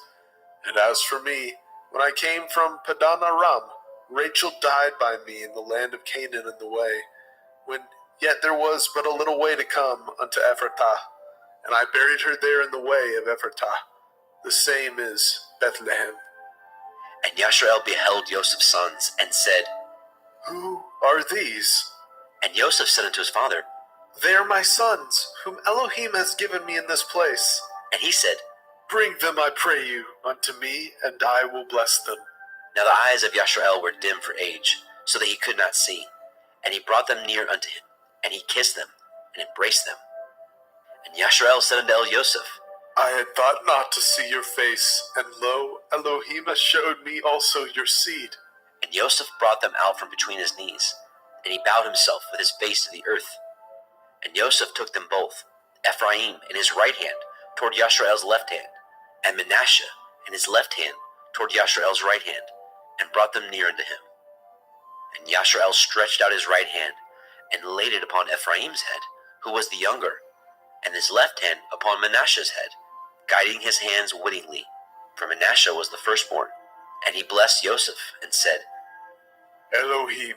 And as for me, when I came from Padan Aram, Rachel died by me in the land of Canaan in the way, when yet there was but a little way to come unto Ephratah, and I buried her there in the way of Ephratah. The same is Bethlehem. And Yasharel beheld Joseph's sons, and said, Who are these? And Joseph said unto his father, They are my sons, whom Elohim has given me in this place. And he said, Bring them, I pray you, unto me, and I will bless them. Now the eyes of Yasharel were dim for age, so that he could not see. And he brought them near unto him, and he kissed them, and embraced them. And Yasharel said unto Joseph, I had thought not to see your face, and lo, Elohim has showed me also your seed. And Joseph brought them out from between his knees, and he bowed himself with his face to the earth. And Joseph took them both, Ephraim in his right hand toward Yasharel's left hand, and Manasseh in his left hand toward Yasharel's right hand, and brought them near unto him. And Yashrael stretched out his right hand and laid it upon Ephraim's head, who was the younger, and his left hand upon Manasseh's head, guiding his hands wittingly, for Manasseh was the firstborn. And he blessed Joseph and said, Elohim,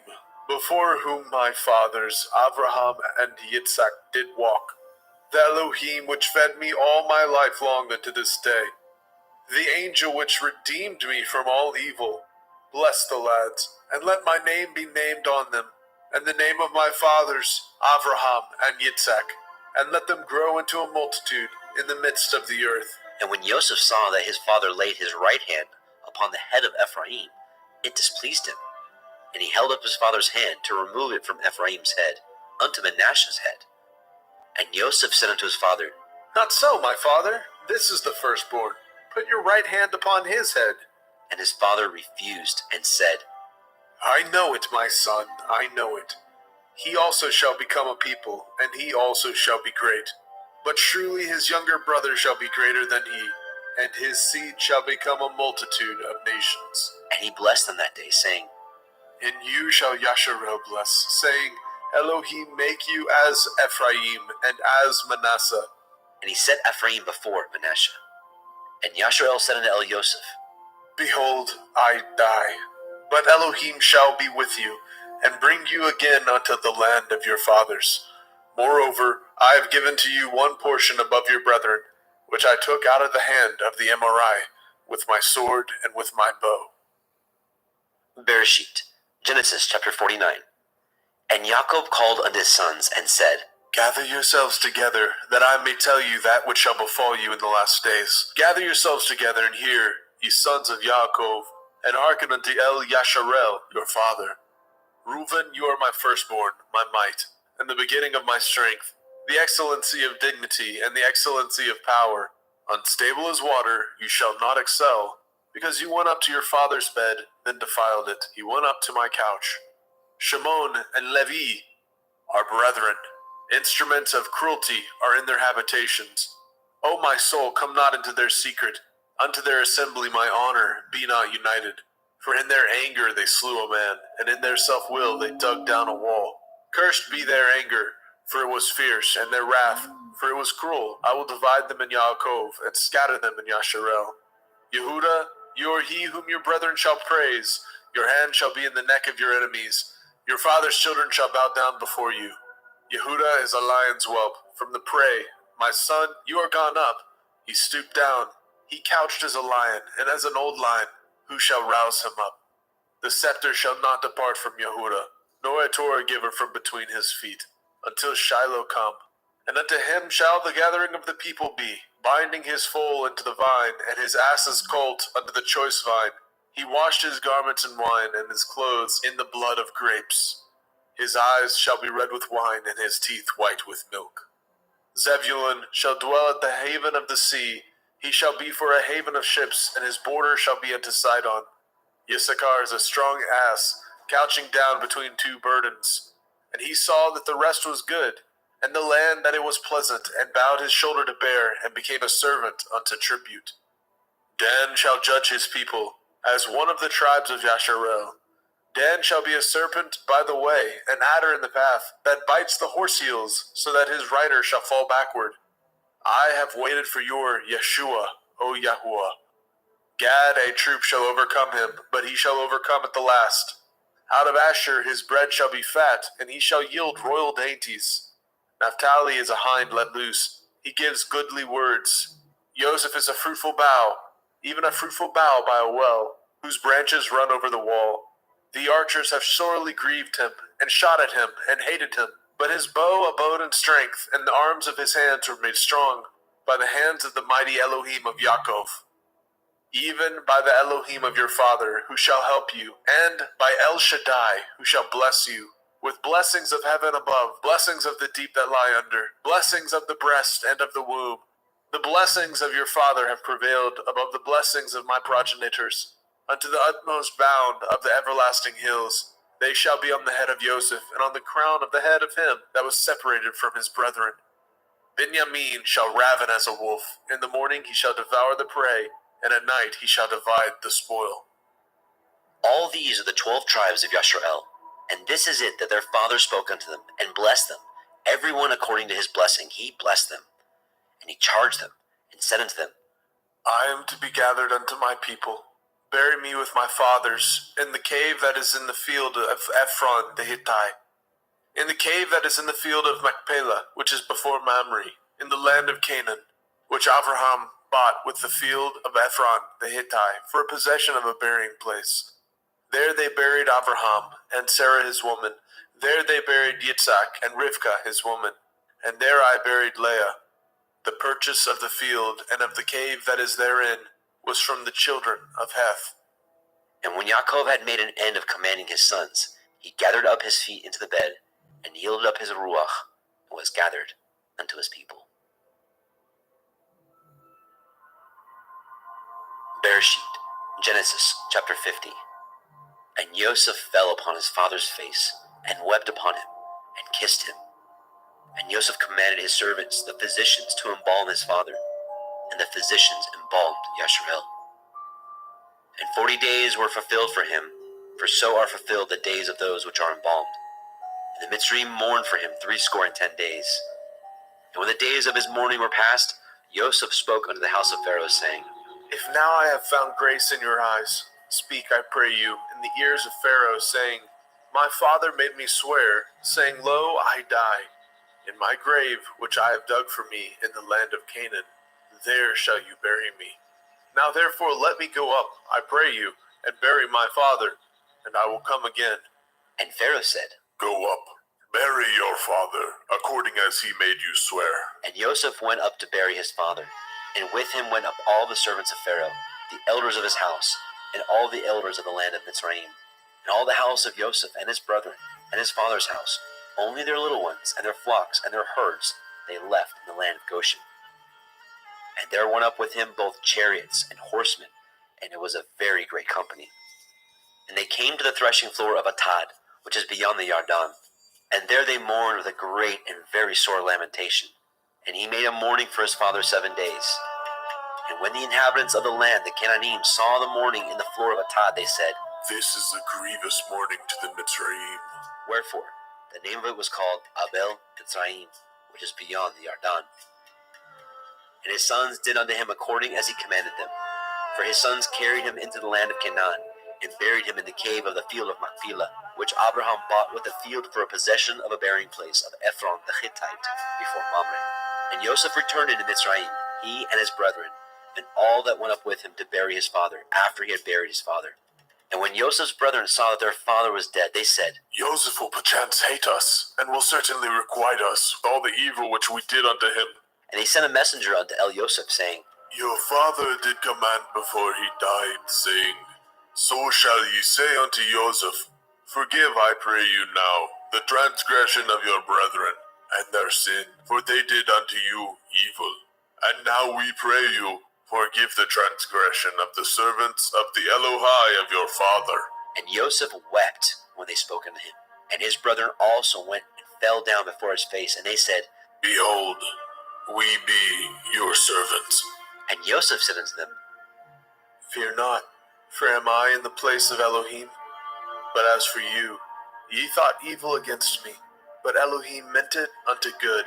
before whom my fathers Abraham and Yitzhak did walk, the Elohim which fed me all my life long unto this day, the angel which redeemed me from all evil, bless the lads, and let my name be named on them, and the name of my fathers Abraham and Yitzhak, and let them grow into a multitude in the midst of the earth. And when Joseph saw that his father laid his right hand upon the head of Ephraim, it displeased him. And he held up his father's hand to remove it from Ephraim's head unto Manasseh's head. And Joseph said unto his father, Not so, my father, this is the firstborn. Put your right hand upon his head. And his father refused and said, I know it, my son, I know it. He also shall become a people, and he also shall be great. But truly his younger brother shall be greater than he, and his seed shall become a multitude of nations. And he blessed them that day, saying, In you shall Yasharel bless, saying, Elohim make you as Ephraim and as Manasseh. And he set Ephraim before Manasseh. And Yashrael said unto Elioseph, Behold, I die, but Elohim shall be with you, and bring you again unto the land of your fathers. Moreover, I have given to you one portion above your brethren, which I took out of the hand of the Amorite, with my sword and with my bow. Bereshit, Genesis chapter 49. And Jacob called unto his sons, and said, Gather yourselves together, that I may tell you that which shall befall you in the last days. Gather yourselves together, and hear, ye sons of Yaakov, and hearken unto El Yasharel, your father. Reuben, you are my firstborn, my might, and the beginning of my strength, the excellency of dignity, and the excellency of power. Unstable as water, you shall not excel, because you went up to your father's bed, then defiled it. You went up to my couch. Shimon and Levi are brethren. Instruments of cruelty are in their habitations. O my soul, come not into their secret. Unto their assembly my honor be not united. For in their anger they slew a man, and in their self-will they dug down a wall. Cursed be their anger, for it was fierce, and their wrath, for it was cruel. I will divide them in Yaakov, and scatter them in Yasharel. Yehuda, you are he whom your brethren shall praise. Your hand shall be in the neck of your enemies. Your father's children shall bow down before you. Yehuda is a lion's whelp from the prey. My son, you are gone up. He stooped down. He couched as a lion, and as an old lion, who shall rouse him up? The scepter shall not depart from Yehuda, nor a Torah giver from between his feet, until Shiloh come. And unto him shall the gathering of the people be, binding his foal into the vine, and his ass's colt unto the choice vine. He washed his garments in wine, and his clothes in the blood of grapes. His eyes shall be red with wine, and his teeth white with milk. Zebulun shall dwell at the haven of the sea. He shall be for a haven of ships, and his border shall be unto Sidon. Issachar is a strong ass, couching down between two burdens. And he saw that the rest was good, and the land that it was pleasant, and bowed his shoulder to bear, and became a servant unto tribute. Dan shall judge his people, as one of the tribes of Yasharel. Dan shall be a serpent by the way, an adder in the path, that bites the horse heels, so that his rider shall fall backward. I have waited for your Yeshua, O Yahuwah. Gad, a troop shall overcome him, but he shall overcome at the last. Out of Asher his bread shall be fat, and he shall yield royal dainties. Naphtali is a hind let loose. He gives goodly words. Joseph is a fruitful bough, even a fruitful bough by a well, whose branches run over the wall. The archers have sorely grieved him, and shot at him, and hated him. But his bow abode in strength, and the arms of his hands were made strong, by the hands of the mighty Elohim of Yaakov. Even by the Elohim of your father, who shall help you, and by El Shaddai, who shall bless you, with blessings of heaven above, blessings of the deep that lie under, blessings of the breast and of the womb. The blessings of your father have prevailed above the blessings of my progenitors, unto the utmost bound of the everlasting hills. They shall be on the head of Joseph, and on the crown of the head of him that was separated from his brethren. Benjamin shall raven as a wolf. In the morning he shall devour the prey, and at night he shall divide the spoil. All these are the 12 tribes of Yashrael, And this is it, that their father spoke unto them, and blessed them. Every one according to his blessing he blessed them. And he charged them, and said unto them, I am to be gathered unto my people. Bury me with my fathers in the cave that is in the field of Ephron the Hittite, in the cave that is in the field of Machpelah, which is before Mamre, in the land of Canaan, which Abraham bought with the field of Ephron the Hittite for a possession of a burying place. There they buried Abraham and Sarah his woman. There they buried Yitzhak and Rivkah his woman. And there I buried Leah. The purchase of the field and of the cave that is therein was from the children of Heth. And when Yaakov had made an end of commanding his sons, he gathered up his feet into the bed, and yielded up his ruach, and was gathered unto his people. Bereshit, Genesis chapter 50. And Joseph fell upon his father's face, and wept upon him, and kissed him. And Joseph commanded his servants, the physicians, to embalm his father. And the physicians embalmed Yasharel. And 40 days were fulfilled for him, for so are fulfilled the days of those which are embalmed. And the Mitzrayim mourned for him 60 days. And when the days of his mourning were past, Joseph spoke unto the house of Pharaoh, saying, If now I have found grace in your eyes, speak, I pray you, in the ears of Pharaoh, saying, My father made me swear, saying, Lo, I die. In my grave, which I have dug for me in the land of Canaan, there shall you bury me. Now therefore let me go up, I pray you, and bury my father, and I will come again. And Pharaoh said, Go up, bury your father, according as he made you swear. And Joseph went up to bury his father, and with him went up all the servants of Pharaoh, the elders of his house, and all the elders of the land of Mitzrayim, and all the house of Joseph and his brethren, and his father's house. Only their little ones, and their flocks, and their herds, they left in the land of Goshen. And there went up with him both chariots and horsemen, and it was a very great company. And they came to the threshing floor of Atad, which is beyond the Yarden. And there they mourned with a great and very sore lamentation. And he made a mourning for his father 7 days. And when the inhabitants of the land, the Canaanim, saw the mourning in the floor of Atad, they said, This is a grievous mourning to the Mitzrayim. Wherefore, the name of it was called Abel Mitzrayim, which is beyond the Yarden. And his sons did unto him according as he commanded them. For his sons carried him into the land of Canaan, and buried him in the cave of the field of Machpelah, which Abraham bought with the field for a possession of a burying place of Ephron the Hittite, before Mamre. And Joseph returned into Mitzrayim, he and his brethren, and all that went up with him to bury his father, after he had buried his father. And when Joseph's brethren saw that their father was dead, they said, Joseph will perchance hate us, and will certainly requite us with all the evil which we did unto him. And they sent a messenger unto Joseph, saying, Your father did command before he died, saying, So shall ye say unto Joseph, Forgive, I pray you now, the transgression of your brethren, and their sin, for they did unto you evil. And now we pray you, forgive the transgression of the servants of the Elohai of your father. And Joseph wept when they spoke unto him. And his brethren also went and fell down before his face, and they said, Behold, we be your servants. And Joseph said unto them, Fear not, for am I in the place of Elohim? But as for you, ye thought evil against me, but Elohim meant it unto good,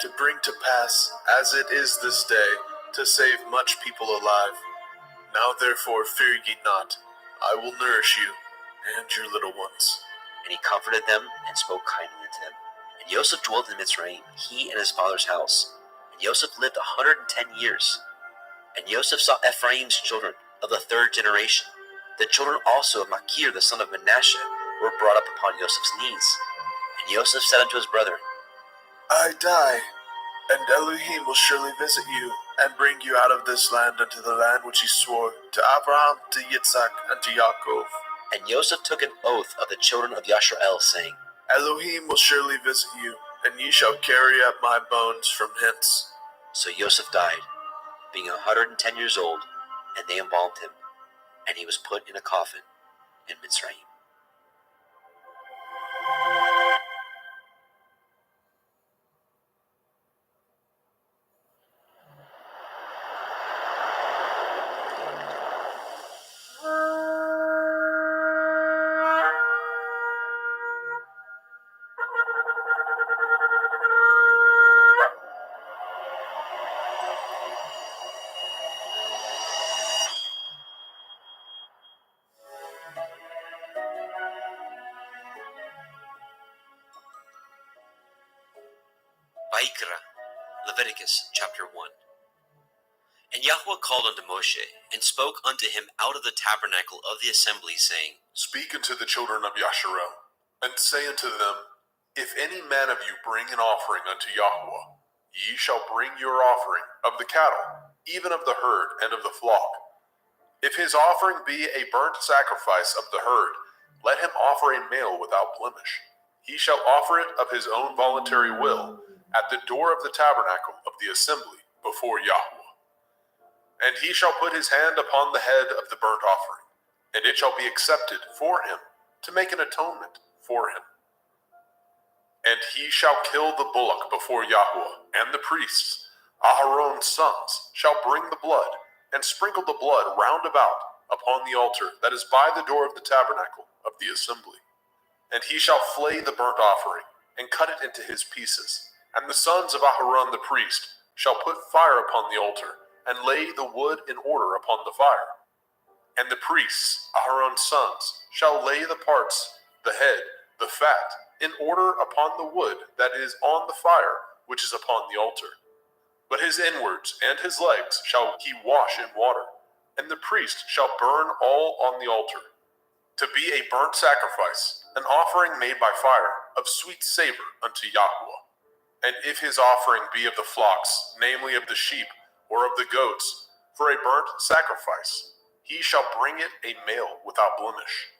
to bring to pass, as it is this day, to save much people alive. Now therefore fear ye not, I will nourish you, and your little ones. And he comforted them, and spoke kindly unto them. And Joseph dwelt in Mitzrayim, he and his father's house. And Joseph lived 110 years. And Joseph saw Ephraim's children of the 3rd generation. The children also of Machir the son of Manasseh were brought up upon Joseph's knees. And Joseph said unto his brethren, I die, and Elohim will surely visit you, and bring you out of this land unto the land which he swore to Abraham, to Yitzhak, and to Yaakov. And Joseph took an oath of the children of Yasharel, saying, Elohim will surely visit you, and ye shall carry up my bones from hence. So Joseph died, being 110 years old, and they embalmed him, and he was put in a coffin in Mitzrayim. Vaikra, Leviticus chapter 1. And Yahweh called unto Moshe, and spoke unto him out of the tabernacle of the assembly, saying, Speak unto the children of Yasharel, and say unto them, If any man of you bring an offering unto Yahweh, ye shall bring your offering of the cattle, even of the herd and of the flock. If his offering be a burnt sacrifice of the herd, let him offer a male without blemish. He shall offer it of his own voluntary will, at the door of the tabernacle of the assembly before Yahweh. And he shall put his hand upon the head of the burnt offering, and it shall be accepted for him, to make an atonement for him. And he shall kill the bullock before Yahweh, and the priests, Aharon's sons, shall bring the blood, and sprinkle the blood round about upon the altar that is by the door of the tabernacle of the assembly. And he shall flay the burnt offering, and cut it into his pieces. And the sons of Aharon the priest shall put fire upon the altar, and lay the wood in order upon the fire. And the priests, Aharon's sons, shall lay the parts, the head, the fat, in order upon the wood that is on the fire, which is upon the altar. But his inwards and his legs shall he wash in water, and the priest shall burn all on the altar, to be a burnt sacrifice, an offering made by fire, of sweet savor unto Yahweh. And if his offering be of the flocks, namely of the sheep, or of the goats, for a burnt sacrifice, he shall bring it a male without blemish.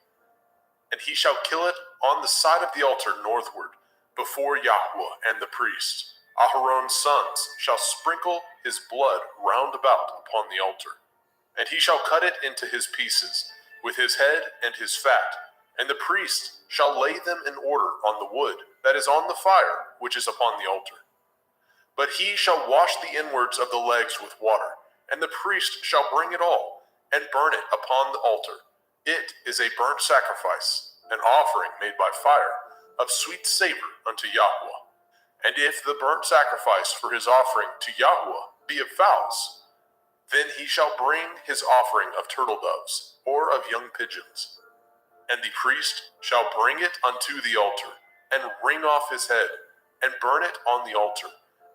And he shall kill it on the side of the altar northward, before Yahweh and the priests. Aharon's sons shall sprinkle his blood round about upon the altar. And he shall cut it into his pieces, with his head and his fat, and the priest shall lay them in order on the wood that is on the fire, which is upon the altar. But he shall wash the inwards of the legs with water, and the priest shall bring it all, and burn it upon the altar. It is a burnt sacrifice, an offering made by fire, of sweet savor unto Yahweh. And if the burnt sacrifice for his offering to Yahweh be of fowls, then he shall bring his offering of turtle doves, or of young pigeons. And the priest shall bring it unto the altar, and wring off his head, and burn it on the altar,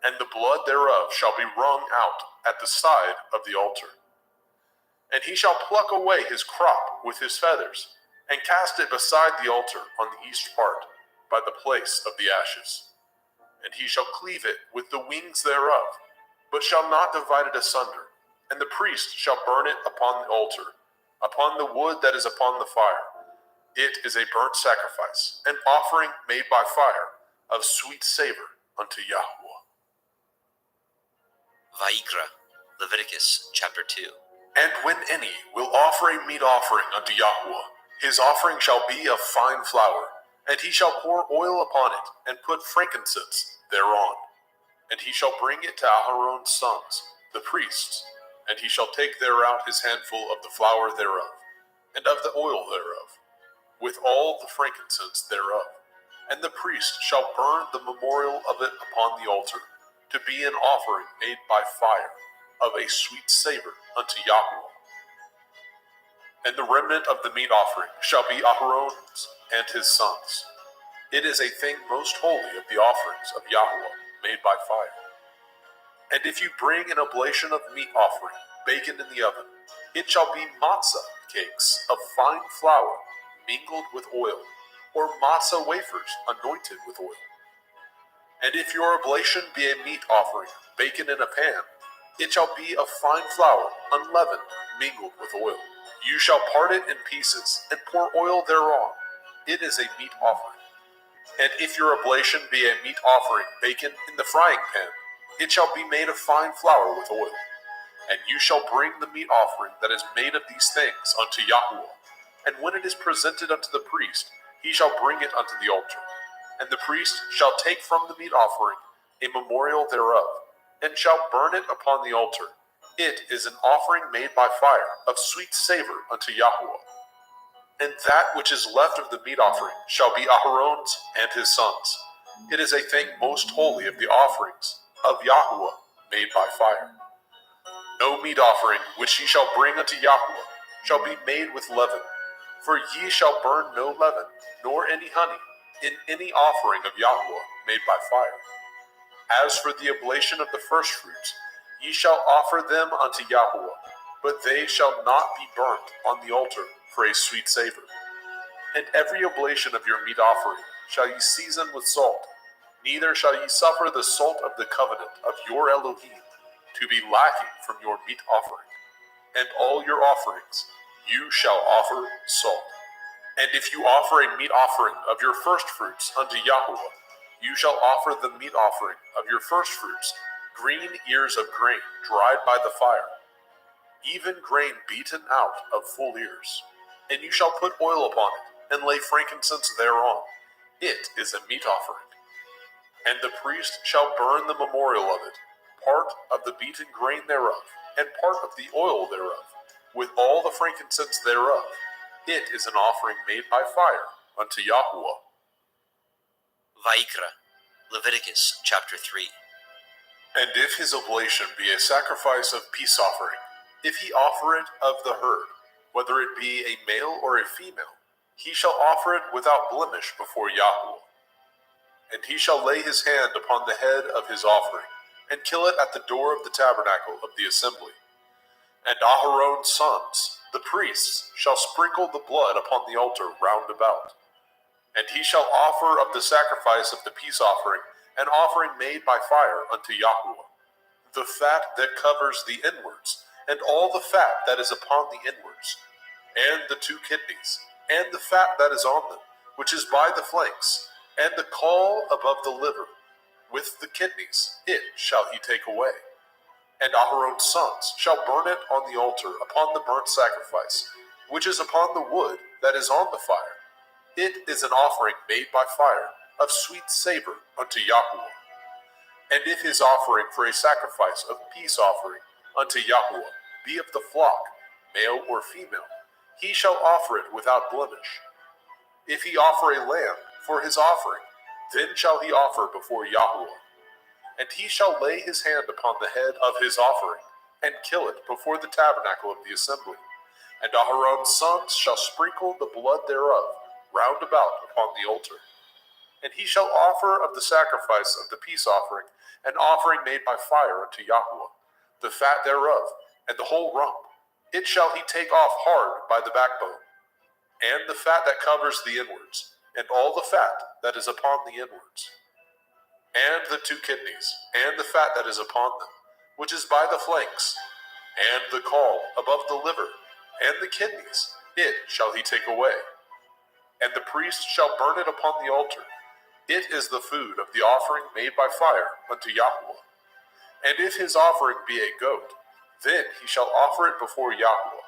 and the blood thereof shall be wrung out at the side of the altar. And he shall pluck away his crop with his feathers, and cast it beside the altar on the east part, by the place of the ashes. And he shall cleave it with the wings thereof, but shall not divide it asunder. And the priest shall burn it upon the altar, upon the wood that is upon the fire. It is a burnt sacrifice, an offering made by fire, of sweet savor unto Yahweh. Vaikra, Leviticus chapter 2. And when any will offer a meat offering unto Yahweh, his offering shall be of fine flour, and he shall pour oil upon it, and put frankincense thereon. And he shall bring it to Aharon's sons, the priests, and he shall take thereout his handful of the flour thereof, and of the oil thereof, with all the frankincense thereof. And the priest shall burn the memorial of it upon the altar, to be an offering made by fire, of a sweet savor unto Yahweh. And the remnant of the meat offering shall be Aharon's and his sons. It is a thing most holy of the offerings of Yahweh, made by fire. And if you bring an oblation of meat offering, baken in the oven, it shall be matzah cakes of fine flour, mingled with oil, or matzah wafers anointed with oil. And if your oblation be a meat offering, baken in a pan, it shall be of fine flour, unleavened, mingled with oil. You shall part it in pieces, and pour oil thereon. It is a meat offering. And if your oblation be a meat offering, baken in the frying pan, it shall be made of fine flour with oil. And you shall bring the meat offering that is made of these things unto Yahweh. And when it is presented unto the priest, he shall bring it unto the altar. And the priest shall take from the meat offering a memorial thereof, and shall burn it upon the altar. It is an offering made by fire, of sweet savor unto Yahweh. And that which is left of the meat offering shall be Aharon's and his sons. It is a thing most holy of the offerings of Yahweh made by fire. No meat offering which ye shall bring unto Yahweh shall be made with leaven, for ye shall burn no leaven, nor any honey, in any offering of Yahweh made by fire. As for the oblation of the firstfruits, ye shall offer them unto Yahweh, but they shall not be burnt on the altar for a sweet savor. And every oblation of your meat offering shall ye season with salt, neither shall ye suffer the salt of the covenant of your Elohim to be lacking from your meat offering. And all your offerings you shall offer salt. And if you offer a meat offering of your firstfruits unto Yahweh, you shall offer the meat offering of your firstfruits, green ears of grain dried by the fire, even grain beaten out of full ears. And you shall put oil upon it, and lay frankincense thereon. It is a meat offering. And the priest shall burn the memorial of it, part of the beaten grain thereof, and part of the oil thereof, with all the frankincense thereof. It is an offering made by fire unto Yahweh. Vaikra, Leviticus chapter 3. And if his oblation be a sacrifice of peace offering, if he offer it of the herd, whether it be a male or a female, he shall offer it without blemish before Yahweh. And he shall lay his hand upon the head of his offering, and kill it at the door of the tabernacle of the assembly. And Aharon's sons, the priests, shall sprinkle the blood upon the altar round about. And he shall offer of the sacrifice of the peace offering an offering made by fire unto Yahweh, the fat that covers the inwards, and all the fat that is upon the inwards, and the 2 kidneys, and the fat that is on them, which is by the flanks, and the caul above the liver, with the kidneys, it shall he take away. And Aharon's sons shall burn it on the altar upon the burnt sacrifice, which is upon the wood that is on the fire. It is an offering made by fire, of sweet savor unto Yahweh. And if his offering for a sacrifice of peace offering unto Yahweh be of the flock, male or female, he shall offer it without blemish. If he offer a lamb for his offering, then shall he offer before Yahweh. And he shall lay his hand upon the head of his offering, and kill it before the tabernacle of the assembly. And Aharon's sons shall sprinkle the blood thereof round about upon the altar. And he shall offer of the sacrifice of the peace offering an offering made by fire unto Yahweh, the fat thereof, and the whole rump. It shall he take off hard by the backbone, and the fat that covers the inwards, and all the fat that is upon the inwards, and the 2 kidneys, and the fat that is upon them, which is by the flanks, and the caul above the liver, and the kidneys, it shall he take away. And the priest shall burn it upon the altar. It is the food of the offering made by fire unto Yahweh. And if his offering be a goat, then he shall offer it before Yahweh.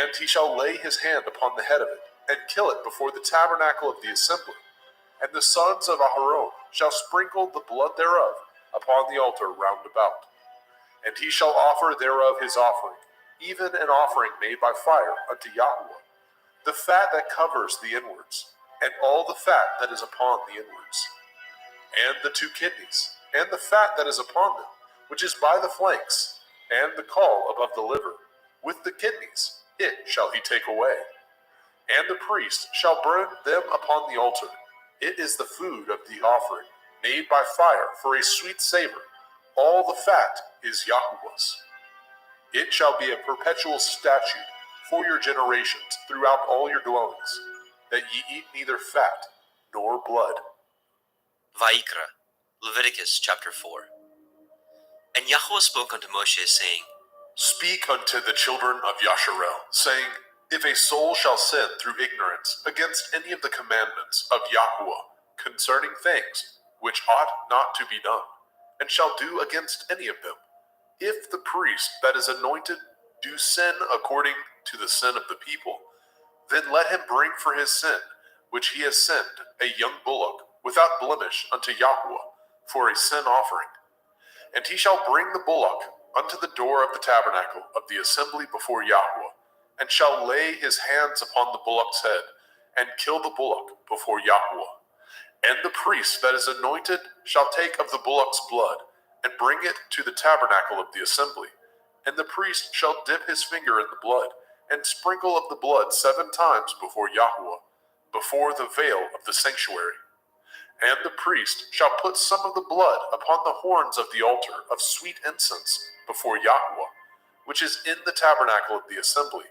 And he shall lay his hand upon the head of it, and kill it before the tabernacle of the assembly. And the sons of Aharon shall sprinkle the blood thereof upon the altar round about. And he shall offer thereof his offering, even an offering made by fire unto Yahweh, the fat that covers the inwards, and all the fat that is upon the inwards, and the 2 kidneys, and the fat that is upon them, which is by the flanks, and the caul above the liver, with the kidneys, it shall he take away. And the priest shall burn them upon the altar. It is the food of the offering, made by fire for a sweet savor. All the fat is Yahweh's. It shall be a perpetual statute for your generations throughout all your dwellings, that ye eat neither fat nor blood. Vaikra, Leviticus chapter 4. And Yahweh spoke unto Moshe, saying, Speak unto the children of Yasharel, saying, If a soul shall sin through ignorance against any of the commandments of Yahweh concerning things which ought not to be done, and shall do against any of them, if the priest that is anointed do sin according to the sin of the people, then let him bring for his sin, which he has sinned, a young bullock, without blemish unto Yahweh, for a sin offering. And he shall bring the bullock unto the door of the tabernacle of the assembly before Yahweh, and shall lay his hands upon the bullock's head, and kill the bullock before Yahweh. And the priest that is anointed shall take of the bullock's blood, and bring it to the tabernacle of the assembly. And the priest shall dip his finger in the blood, and sprinkle of the blood 7 times before Yahweh, before the veil of the sanctuary. And the priest shall put some of the blood upon the horns of the altar of sweet incense before Yahweh, which is in the tabernacle of the assembly,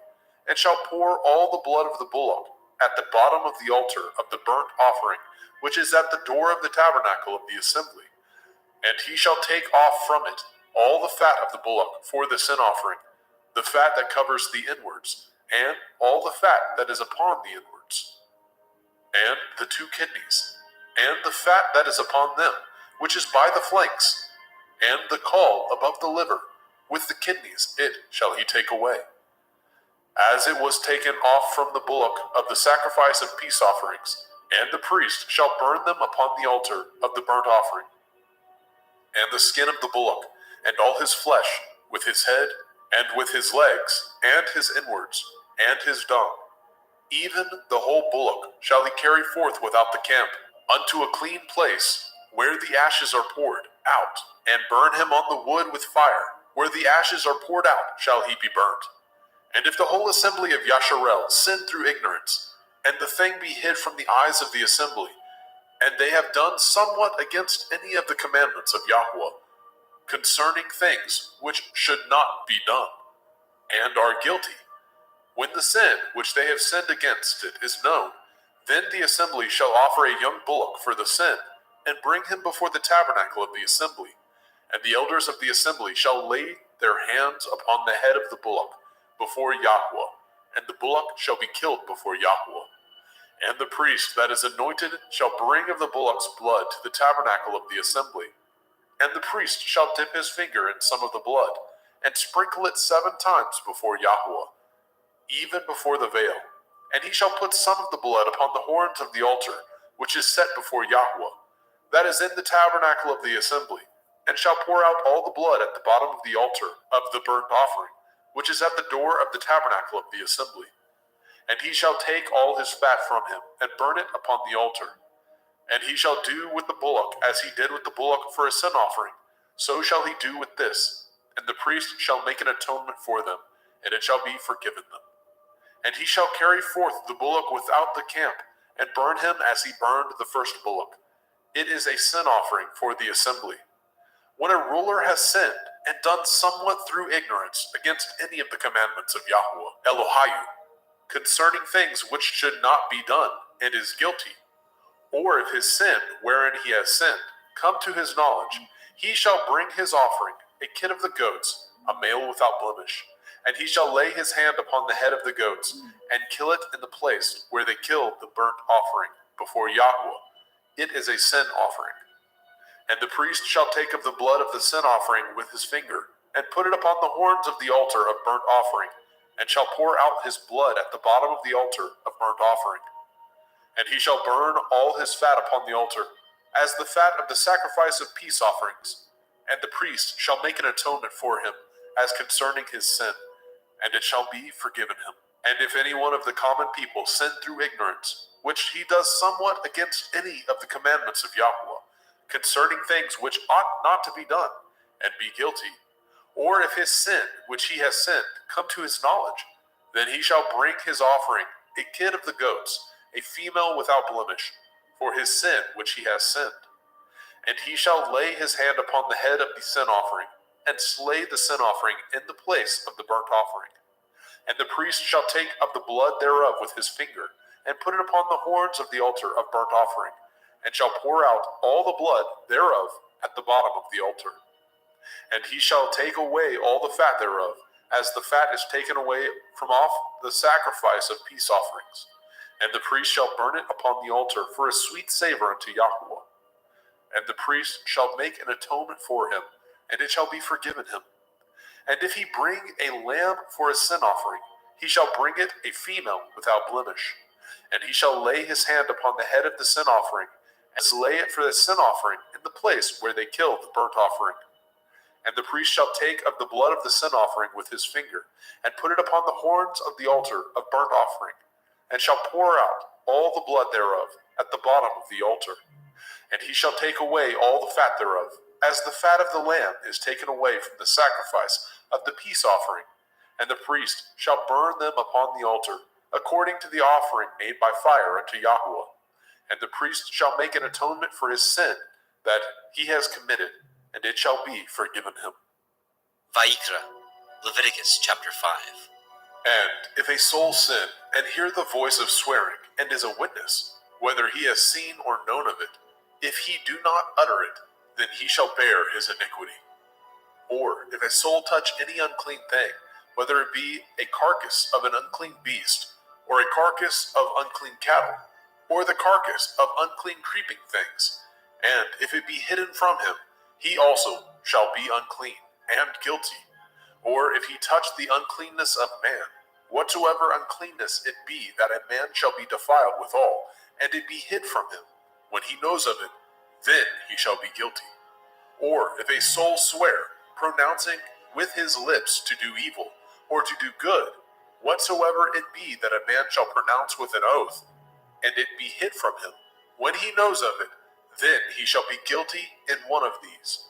and shall pour all the blood of the bullock at the bottom of the altar of the burnt offering, which is at the door of the tabernacle of the assembly. And he shall take off from it all the fat of the bullock for the sin offering, the fat that covers the inwards, and all the fat that is upon the inwards, and the 2 kidneys, and the fat that is upon them, which is by the flanks, and the caul above the liver, with the kidneys, it shall he take away. As it was taken off from the bullock of the sacrifice of peace offerings, and the priest shall burn them upon the altar of the burnt offering. And the skin of the bullock, and all his flesh, with his head, and with his legs, and his inwards, and his dung, even the whole bullock shall he carry forth without the camp, unto a clean place, where the ashes are poured out, and burn him on the wood with fire. Where the ashes are poured out shall he be burnt. And if the whole assembly of Yasharel sin through ignorance, and the thing be hid from the eyes of the assembly, and they have done somewhat against any of the commandments of Yahweh, concerning things which should not be done, and are guilty, when the sin which they have sinned against it is known, then the assembly shall offer a young bullock for the sin, and bring him before the tabernacle of the assembly. And the elders of the assembly shall lay their hands upon the head of the bullock before Yahweh, and the bullock shall be killed before Yahweh. And the priest that is anointed shall bring of the bullock's blood to the tabernacle of the assembly. And the priest shall dip his finger in some of the blood, and sprinkle it 7 times before Yahweh, even before the veil. And he shall put some of the blood upon the horns of the altar, which is set before Yahweh, that is in the tabernacle of the assembly, and shall pour out all the blood at the bottom of the altar of the burnt offering, which is at the door of the tabernacle of the assembly. And he shall take all his fat from him, and burn it upon the altar. And he shall do with the bullock as he did with the bullock for a sin offering, so shall he do with this. And the priest shall make an atonement for them, and it shall be forgiven them. And he shall carry forth the bullock without the camp, and burn him as he burned the first bullock. It is a sin offering for the assembly. When a ruler has sinned, and done somewhat through ignorance against any of the commandments of Yahweh, Elohiah, concerning things which should not be done, and is guilty, or if his sin, wherein he has sinned, come to his knowledge, he shall bring his offering, a kid of the goats, a male without blemish, and he shall lay his hand upon the head of the goats, and kill it in the place where they killed the burnt offering before Yahweh. It is a sin offering. And the priest shall take of the blood of the sin offering with his finger, and put it upon the horns of the altar of burnt offering, and shall pour out his blood at the bottom of the altar of burnt offering. And he shall burn all his fat upon the altar, as the fat of the sacrifice of peace offerings. And the priest shall make an atonement for him, as concerning his sin, and it shall be forgiven him. And if any one of the common people sin through ignorance, which he does somewhat against any of the commandments of Yahweh, concerning things which ought not to be done, and be guilty, or if his sin, which he has sinned, come to his knowledge, then he shall bring his offering, a kid of the goats, a female without blemish, for his sin which he has sinned. And he shall lay his hand upon the head of the sin offering, and slay the sin offering in the place of the burnt offering. And the priest shall take of the blood thereof with his finger, and put it upon the horns of the altar of burnt offering, and shall pour out all the blood thereof at the bottom of the altar. And he shall take away all the fat thereof, as the fat is taken away from off the sacrifice of peace offerings. And the priest shall burn it upon the altar for a sweet savor unto Yahweh. And the priest shall make an atonement for him, and it shall be forgiven him. And if he bring a lamb for a sin offering, he shall bring it a female without blemish. And he shall lay his hand upon the head of the sin offering, and slay it for the sin offering in the place where they killed the burnt offering. And the priest shall take of the blood of the sin offering with his finger, and put it upon the horns of the altar of burnt offering, and shall pour out all the blood thereof at the bottom of the altar. And he shall take away all the fat thereof, as the fat of the lamb is taken away from the sacrifice of the peace offering. And the priest shall burn them upon the altar, according to the offering made by fire unto Yahweh. And the priest shall make an atonement for his sin that he has committed, and it shall be forgiven him. Vayikra, Leviticus chapter 5. And if a soul sin, and hear the voice of swearing, and is a witness, whether he has seen or known of it, if he do not utter it, then he shall bear his iniquity. Or if a soul touch any unclean thing, whether it be a carcass of an unclean beast, or a carcass of unclean cattle, or the carcass of unclean creeping things, and if it be hidden from him, he also shall be unclean and guilty. Or if he touch the uncleanness of man, whatsoever uncleanness it be that a man shall be defiled withal, and it be hid from him, when he knows of it, then he shall be guilty. Or if a soul swear, pronouncing with his lips to do evil, or to do good, whatsoever it be that a man shall pronounce with an oath, and it be hid from him, when he knows of it, then he shall be guilty in one of these.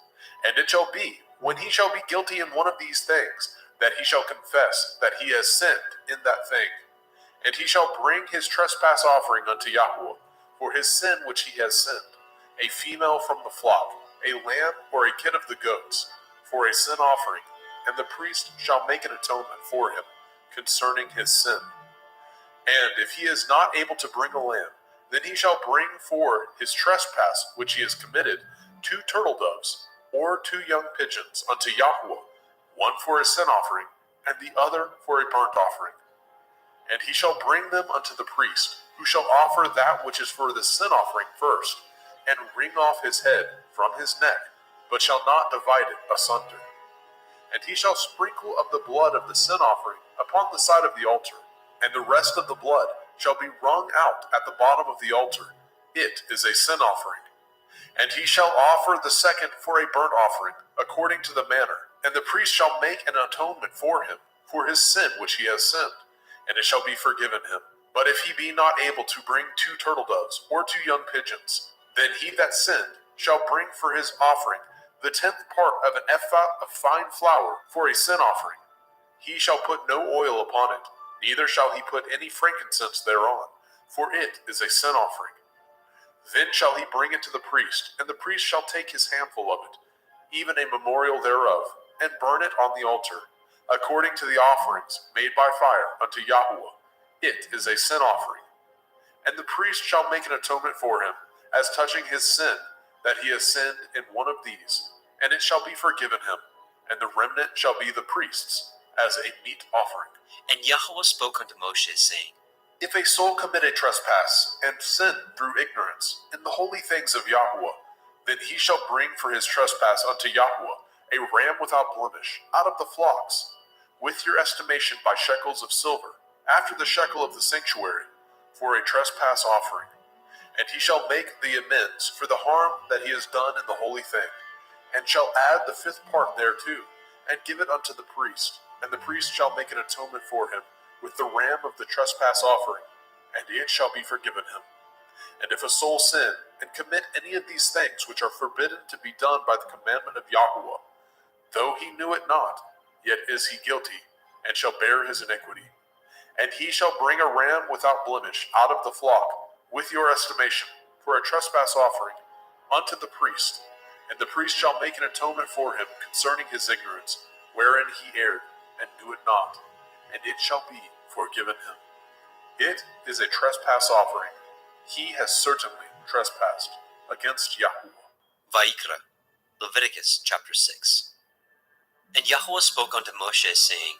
And it shall be, when he shall be guilty in one of these things, that he shall confess that he has sinned in that thing. And he shall bring his trespass offering unto Yahweh, for his sin which he has sinned, a female from the flock, a lamb or a kid of the goats, for a sin offering, and the priest shall make an atonement for him concerning his sin. And if he is not able to bring a lamb, then he shall bring for his trespass which he has committed 2 turtle doves, or 2 young pigeons unto Yahweh, one for a sin offering, and the other for a burnt offering. And he shall bring them unto the priest, who shall offer that which is for the sin offering first, and wring off his head from his neck, but shall not divide it asunder. And he shall sprinkle of the blood of the sin offering upon the side of the altar, and the rest of the blood shall be wrung out at the bottom of the altar. It is a sin offering. And he shall offer the second for a burnt offering, according to the manner, and the priest shall make an atonement for him, for his sin which he has sinned, and it shall be forgiven him. But if he be not able to bring 2 turtle doves, or 2 young pigeons, then he that sinned shall bring for his offering the 10th part of an ephah of fine flour for a sin offering. He shall put no oil upon it, neither shall he put any frankincense thereon, for it is a sin offering. Then shall he bring it to the priest, and the priest shall take his handful of it, even a memorial thereof, and burn it on the altar, according to the offerings made by fire unto Yahweh. It is a sin offering. And the priest shall make an atonement for him, as touching his sin, that he has sinned in one of these, and it shall be forgiven him, and the remnant shall be the priest's, as a meat offering. And Yahweh spoke unto Moshe, saying, If a soul commit a trespass, and sin through ignorance, in the holy things of Yahweh, then he shall bring for his trespass unto Yahweh a ram without blemish, out of the flocks, with your estimation by shekels of silver, after the shekel of the sanctuary, for a trespass offering. And he shall make the amends for the harm that he has done in the holy thing, and shall add the 5th part thereto, and give it unto the priest, and the priest shall make an atonement for him with the ram of the trespass offering, and it shall be forgiven him. And if a soul sin, and commit any of these things which are forbidden to be done by the commandment of Yahweh, though he knew it not, yet is he guilty, and shall bear his iniquity. And he shall bring a ram without blemish out of the flock, with your estimation, for a trespass offering, unto the priest. And the priest shall make an atonement for him concerning his ignorance, wherein he erred, and knew it not, and it shall be forgiven him. It is a trespass offering. He has certainly trespassed against Yahweh. Vayikra, Leviticus chapter 6. And Yahweh spoke unto Moshe, saying,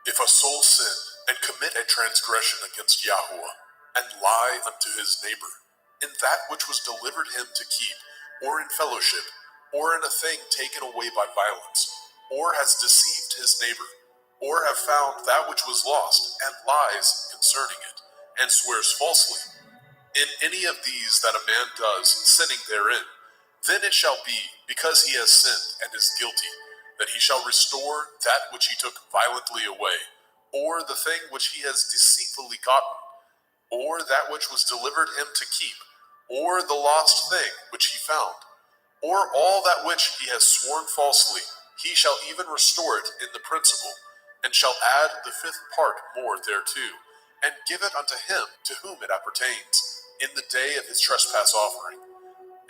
If a soul sin, and commit a transgression against Yahweh, and lie unto his neighbor, in that which was delivered him to keep, or in fellowship, or in a thing taken away by violence, or has deceived his neighbor, or have found that which was lost, and lies concerning it, and swears falsely, in any of these that a man does, sinning therein, then it shall be, because he has sinned and is guilty, that he shall restore that which he took violently away, or the thing which he has deceitfully gotten, or that which was delivered him to keep, or the lost thing which he found, or all that which he has sworn falsely, he shall even restore it in the principal, and shall add the 5th part more thereto, and give it unto him to whom it appertains, in the day of his trespass offering.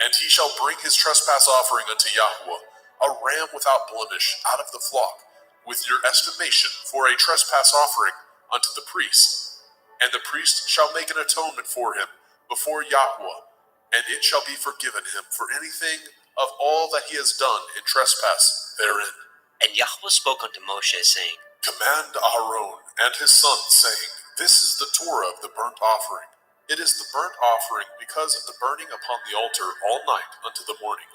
And he shall bring his trespass offering unto Yahweh, a ram without blemish out of the flock, with your estimation for a trespass offering unto the priest. And the priest shall make an atonement for him before Yahweh, and it shall be forgiven him for anything of all that he has done in trespass therein. And Yahweh spoke unto Moshe, saying, Command Aaron and his sons, saying, This is the Torah of the burnt offering. It is the burnt offering because of the burning upon the altar all night unto the morning,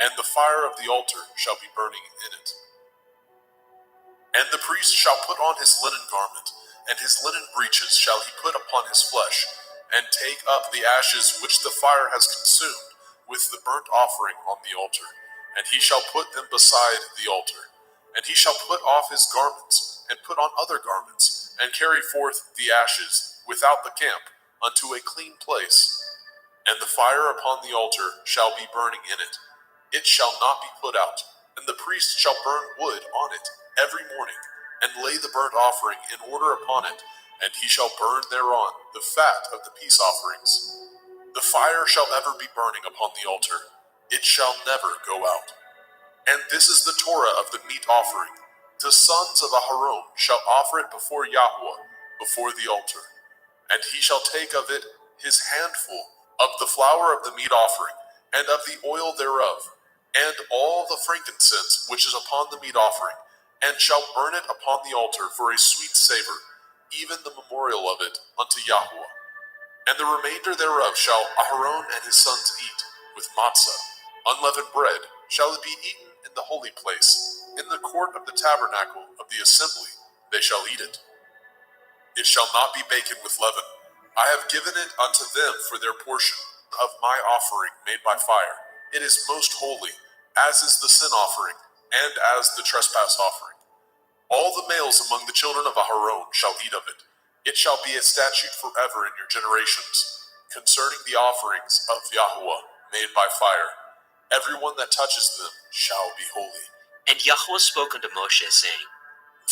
and the fire of the altar shall be burning in it. And the priest shall put on his linen garment, and his linen breeches shall he put upon his flesh, and take up the ashes which the fire has consumed with the burnt offering on the altar, and he shall put them beside the altar. And he shall put off his garments, and put on other garments, and carry forth the ashes without the camp unto a clean place. And the fire upon the altar shall be burning in it. It shall not be put out. And the priest shall burn wood on it every morning, and lay the burnt offering in order upon it, and he shall burn thereon the fat of the peace offerings. The fire shall ever be burning upon the altar. It shall never go out. And this is the Torah of the meat offering. The sons of Aharon shall offer it before Yahweh, before the altar. And he shall take of it his handful of the flour of the meat offering, and of the oil thereof, and all the frankincense which is upon the meat offering, and shall burn it upon the altar for a sweet savor, even the memorial of it unto Yahweh. And the remainder thereof shall Aharon and his sons eat, with matzah, unleavened bread, shall it be eaten in the holy place, in the court of the tabernacle of the assembly they shall eat it. It shall not be baken with leaven. I have given it unto them for their portion of my offering made by fire. It is most holy, as is the sin offering, and as the trespass offering. All the males among the children of Aharon shall eat of it. It shall be a statute forever in your generations, concerning the offerings of Yahweh made by fire. Everyone that touches them shall be holy. And Yahweh spoke unto Moshe, saying,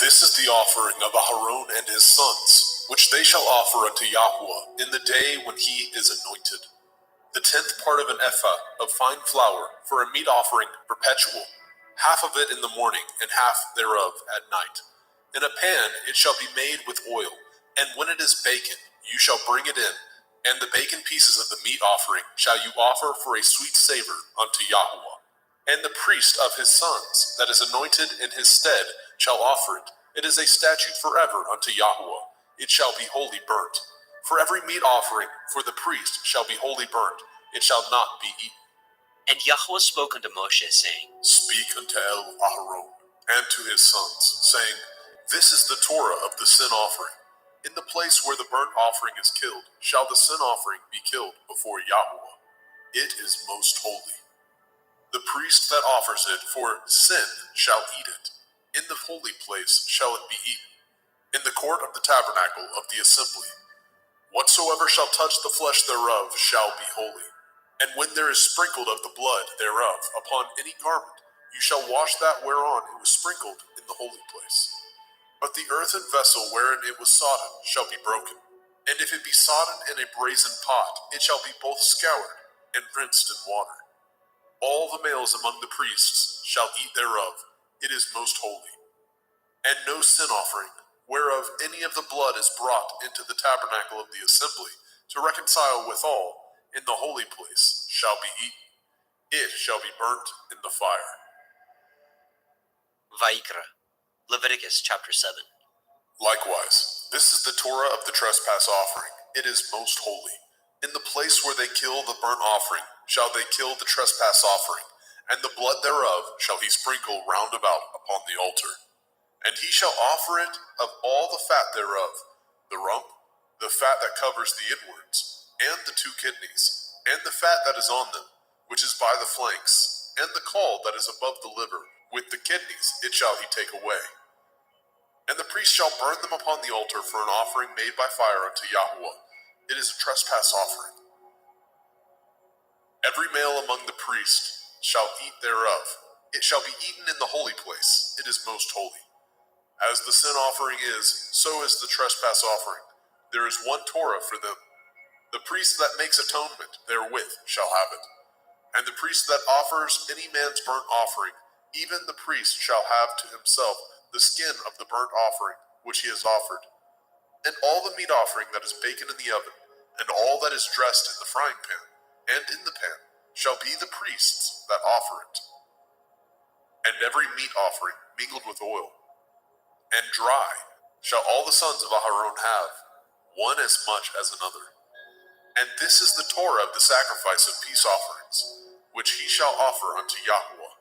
This is the offering of Aharon and his sons, which they shall offer unto Yahweh in the day when he is anointed. The 10th part of an ephah of fine flour for a meat offering perpetual, half of it in the morning, and half thereof at night. In a pan it shall be made with oil, and when it is baken, you shall bring it in, and the baken pieces of the meat offering shall you offer for a sweet savor unto Yahweh. And the priest of his sons, that is anointed in his stead, shall offer it. It is a statute forever unto Yahweh. It shall be wholly burnt. For every meat offering for the priest shall be wholly burnt. It shall not be eaten. And Yahweh spoke unto Moshe, saying, Speak unto Aharon and to his sons, saying, This is the Torah of the sin offering. In the place where the burnt offering is killed, shall the sin offering be killed before Yahweh. It is most holy. The priest that offers it for sin shall eat it. In the holy place shall it be eaten, in the court of the tabernacle of the assembly. Whatsoever shall touch the flesh thereof shall be holy. And when there is sprinkled of the blood thereof upon any garment, you shall wash that whereon it was sprinkled in the holy place. But the earthen vessel wherein it was sodden shall be broken. And if it be sodden in a brazen pot, it shall be both scoured and rinsed in water. All the males among the priests shall eat thereof. It is most holy. And no sin offering, whereof any of the blood is brought into the tabernacle of the assembly, to reconcile withal in the holy place, shall be eaten. It shall be burnt in the fire. Vayikra, Leviticus chapter 7. Likewise, this is the Torah of the trespass offering. It is most holy. In the place where they kill the burnt offering, shall they kill the trespass offering, and the blood thereof shall he sprinkle round about upon the altar. And he shall offer it of all the fat thereof, the rump, the fat that covers the inwards, and the 2 kidneys, and the fat that is on them, which is by the flanks, and the caul that is above the liver, with the kidneys it shall he take away. And the priest shall burn them upon the altar for an offering made by fire unto Yahweh. It is a trespass offering. Every male among the priests shall eat thereof. It shall be eaten in the holy place. It is most holy. As the sin offering is, so is the trespass offering. There is one Torah for them. The priest that makes atonement therewith shall have it. And the priest that offers any man's burnt offering, even the priest shall have to himself the skin of the burnt offering which he has offered. And all the meat offering that is baken in the oven, and all that is dressed in the frying pan, and in the pan, shall be the priest's that offer it. And every meat offering mingled with oil, and dry, shall all the sons of Aharon have, one as much as another. And this is the Torah of the sacrifice of peace offerings, which he shall offer unto Yahweh.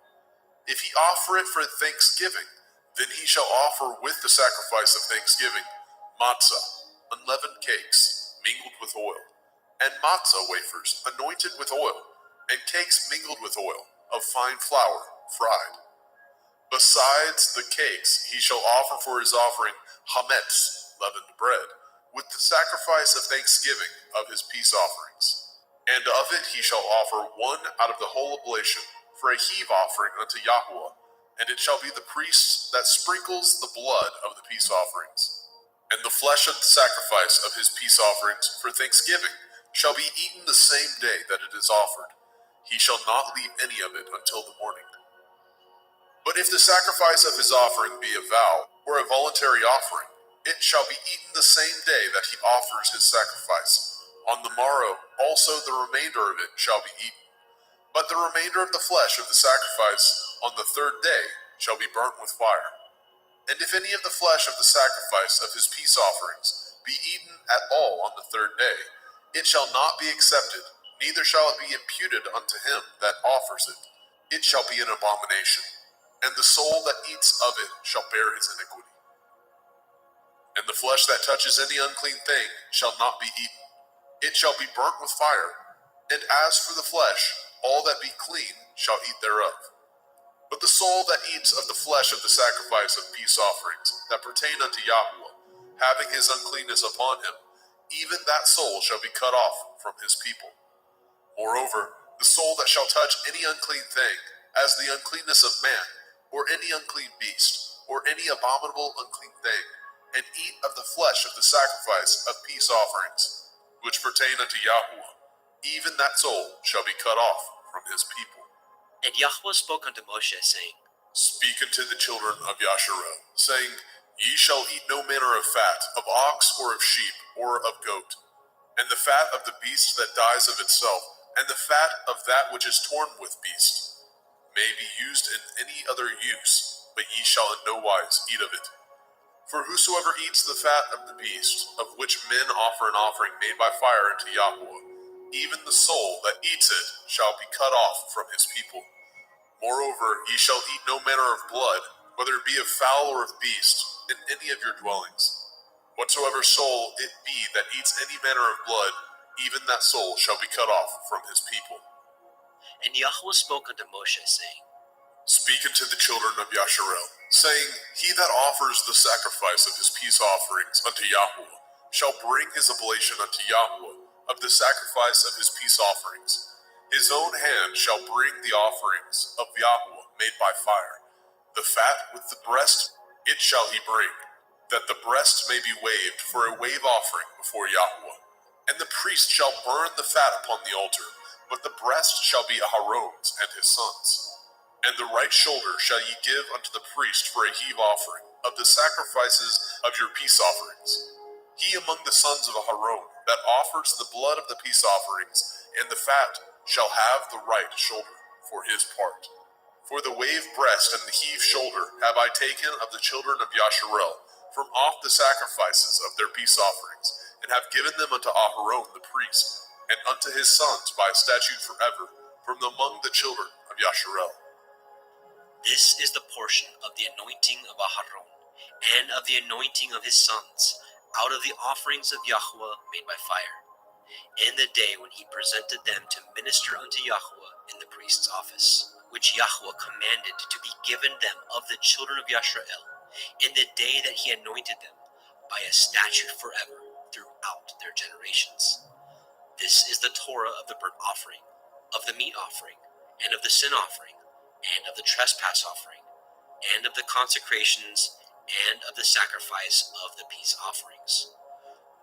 If he offer it for thanksgiving, then he shall offer with the sacrifice of thanksgiving matzah, unleavened cakes, mingled with oil, and matzah wafers, anointed with oil, and cakes mingled with oil, of fine flour, fried. Besides the cakes, he shall offer for his offering hametz, leavened bread, with the sacrifice of thanksgiving of his peace offerings. And of it he shall offer one out of the whole oblation, for a heave offering unto Yahweh, and it shall be the priest that sprinkles the blood of the peace offerings. And the flesh of the sacrifice of his peace offerings for thanksgiving shall be eaten the same day that it is offered. He shall not leave any of it until the morning. But if the sacrifice of his offering be a vow, or a voluntary offering, it shall be eaten the same day that he offers his sacrifice. On the morrow also the remainder of it shall be eaten. But the remainder of the flesh of the sacrifice on the third day shall be burnt with fire. And if any of the flesh of the sacrifice of his peace offerings be eaten at all on the third day, it shall not be accepted, neither shall it be imputed unto him that offers it. It shall be an abomination, and the soul that eats of it shall bear his iniquity. And the flesh that touches any unclean thing shall not be eaten. It shall be burnt with fire. And as for the flesh, all that be clean shall eat thereof. But the soul that eats of the flesh of the sacrifice of peace offerings that pertain unto Yahweh, having his uncleanness upon him, even that soul shall be cut off from his people. Moreover, the soul that shall touch any unclean thing, as the uncleanness of man, or any unclean beast, or any abominable unclean thing, and eat of the flesh of the sacrifice of peace offerings, which pertain unto Yahweh, even that soul shall be cut off from his people. And Yahweh spoke unto Moshe, saying, Speak unto the children of Yasharel, saying, Ye shall eat no manner of fat, of ox, or of sheep, or of goat, and the fat of the beast that dies of itself, and the fat of that which is torn with beast, may be used in any other use, but ye shall in no wise eat of it. For whosoever eats the fat of the beast, of which men offer an offering made by fire unto Yahweh, even the soul that eats it shall be cut off from his people. Moreover, ye shall eat no manner of blood, whether it be of fowl or of beast, in any of your dwellings. Whatsoever soul it be that eats any manner of blood, even that soul shall be cut off from his people. And Yahweh spoke unto Moshe, saying, Speak unto the children of Yasharel, saying, He that offers the sacrifice of his peace offerings unto Yahweh shall bring his oblation unto Yahweh of the sacrifice of his peace offerings. His own hand shall bring the offerings of Yahweh made by fire. The fat with the breast it shall he bring, that the breast may be waved for a wave offering before Yahweh. And the priest shall burn the fat upon the altar, but the breast shall be Aharon's and his sons'. And the right shoulder shall ye give unto the priest for a heave offering of the sacrifices of your peace offerings. He among the sons of Aharon that offers the blood of the peace offerings and the fat shall have the right shoulder for his part. For the wave breast and the heave shoulder have I taken of the children of Yasharel from off the sacrifices of their peace offerings, and have given them unto Aharon the priest, and unto his sons by a statute forever, from among the children of Yasharel. This is the portion of the anointing of Aharon, and of the anointing of his sons, out of the offerings of Yahweh made by fire, in the day when he presented them to minister unto Yahweh in the priest's office, which Yahweh commanded to be given them of the children of Yasharel, in the day that he anointed them, by a statute forever throughout their generations. This is the Torah of the burnt offering, of the meat offering, and of the sin offering, and of the trespass offering, and of the consecrations, and of the sacrifice of the peace offerings.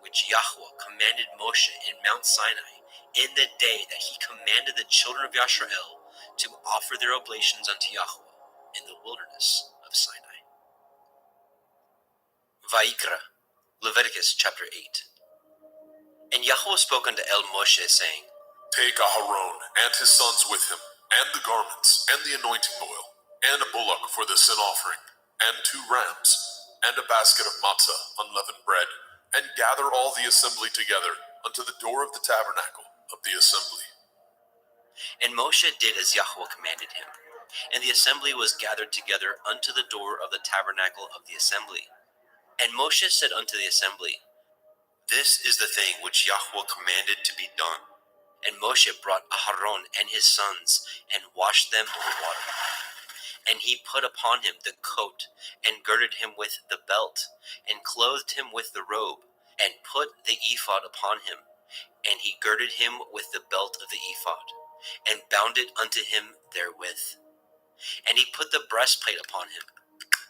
which Yahweh commanded Moshe in Mount Sinai in the day that he commanded the children of Yisrael to offer their oblations unto Yahweh in the wilderness of Sinai. Vayikra, Leviticus chapter 8. And Yahweh spoke unto Moshe, saying, Take Aharon and his sons with him, and the garments, and the anointing oil, and a bullock for the sin offering, and 2 rams, and a basket of matzah, unleavened bread, and gather all the assembly together unto the door of the tabernacle of the assembly. And Moshe did as Yahweh commanded him. And the assembly was gathered together unto the door of the tabernacle of the assembly. And Moshe said unto the assembly, This is the thing which Yahweh commanded to be done. And Moshe brought Aharon and his sons, and washed them with water. And he put upon him the coat, and girded him with the belt, and clothed him with the robe, and put the ephod upon him. And he girded him with the belt of the ephod, and bound it unto him therewith. And he put the breastplate upon him.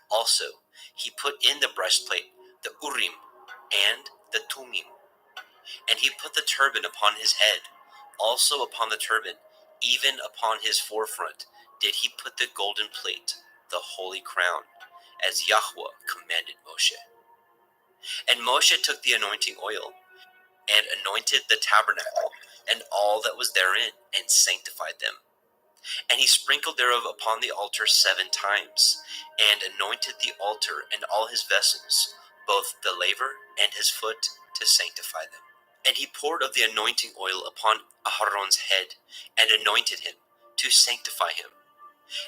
Also he put in the breastplate the Urim and the Tumim. And he put the turban upon his head. Also upon the turban, even upon his forefront, did he put the golden plate, the holy crown, as Yahweh commanded Moshe. And Moshe took the anointing oil, and anointed the tabernacle, and all that was therein, and sanctified them. And he sprinkled thereof upon the altar 7 times, and anointed the altar and all his vessels, both the laver and his foot, to sanctify them. And he poured of the anointing oil upon Aharon's head, and anointed him, to sanctify him.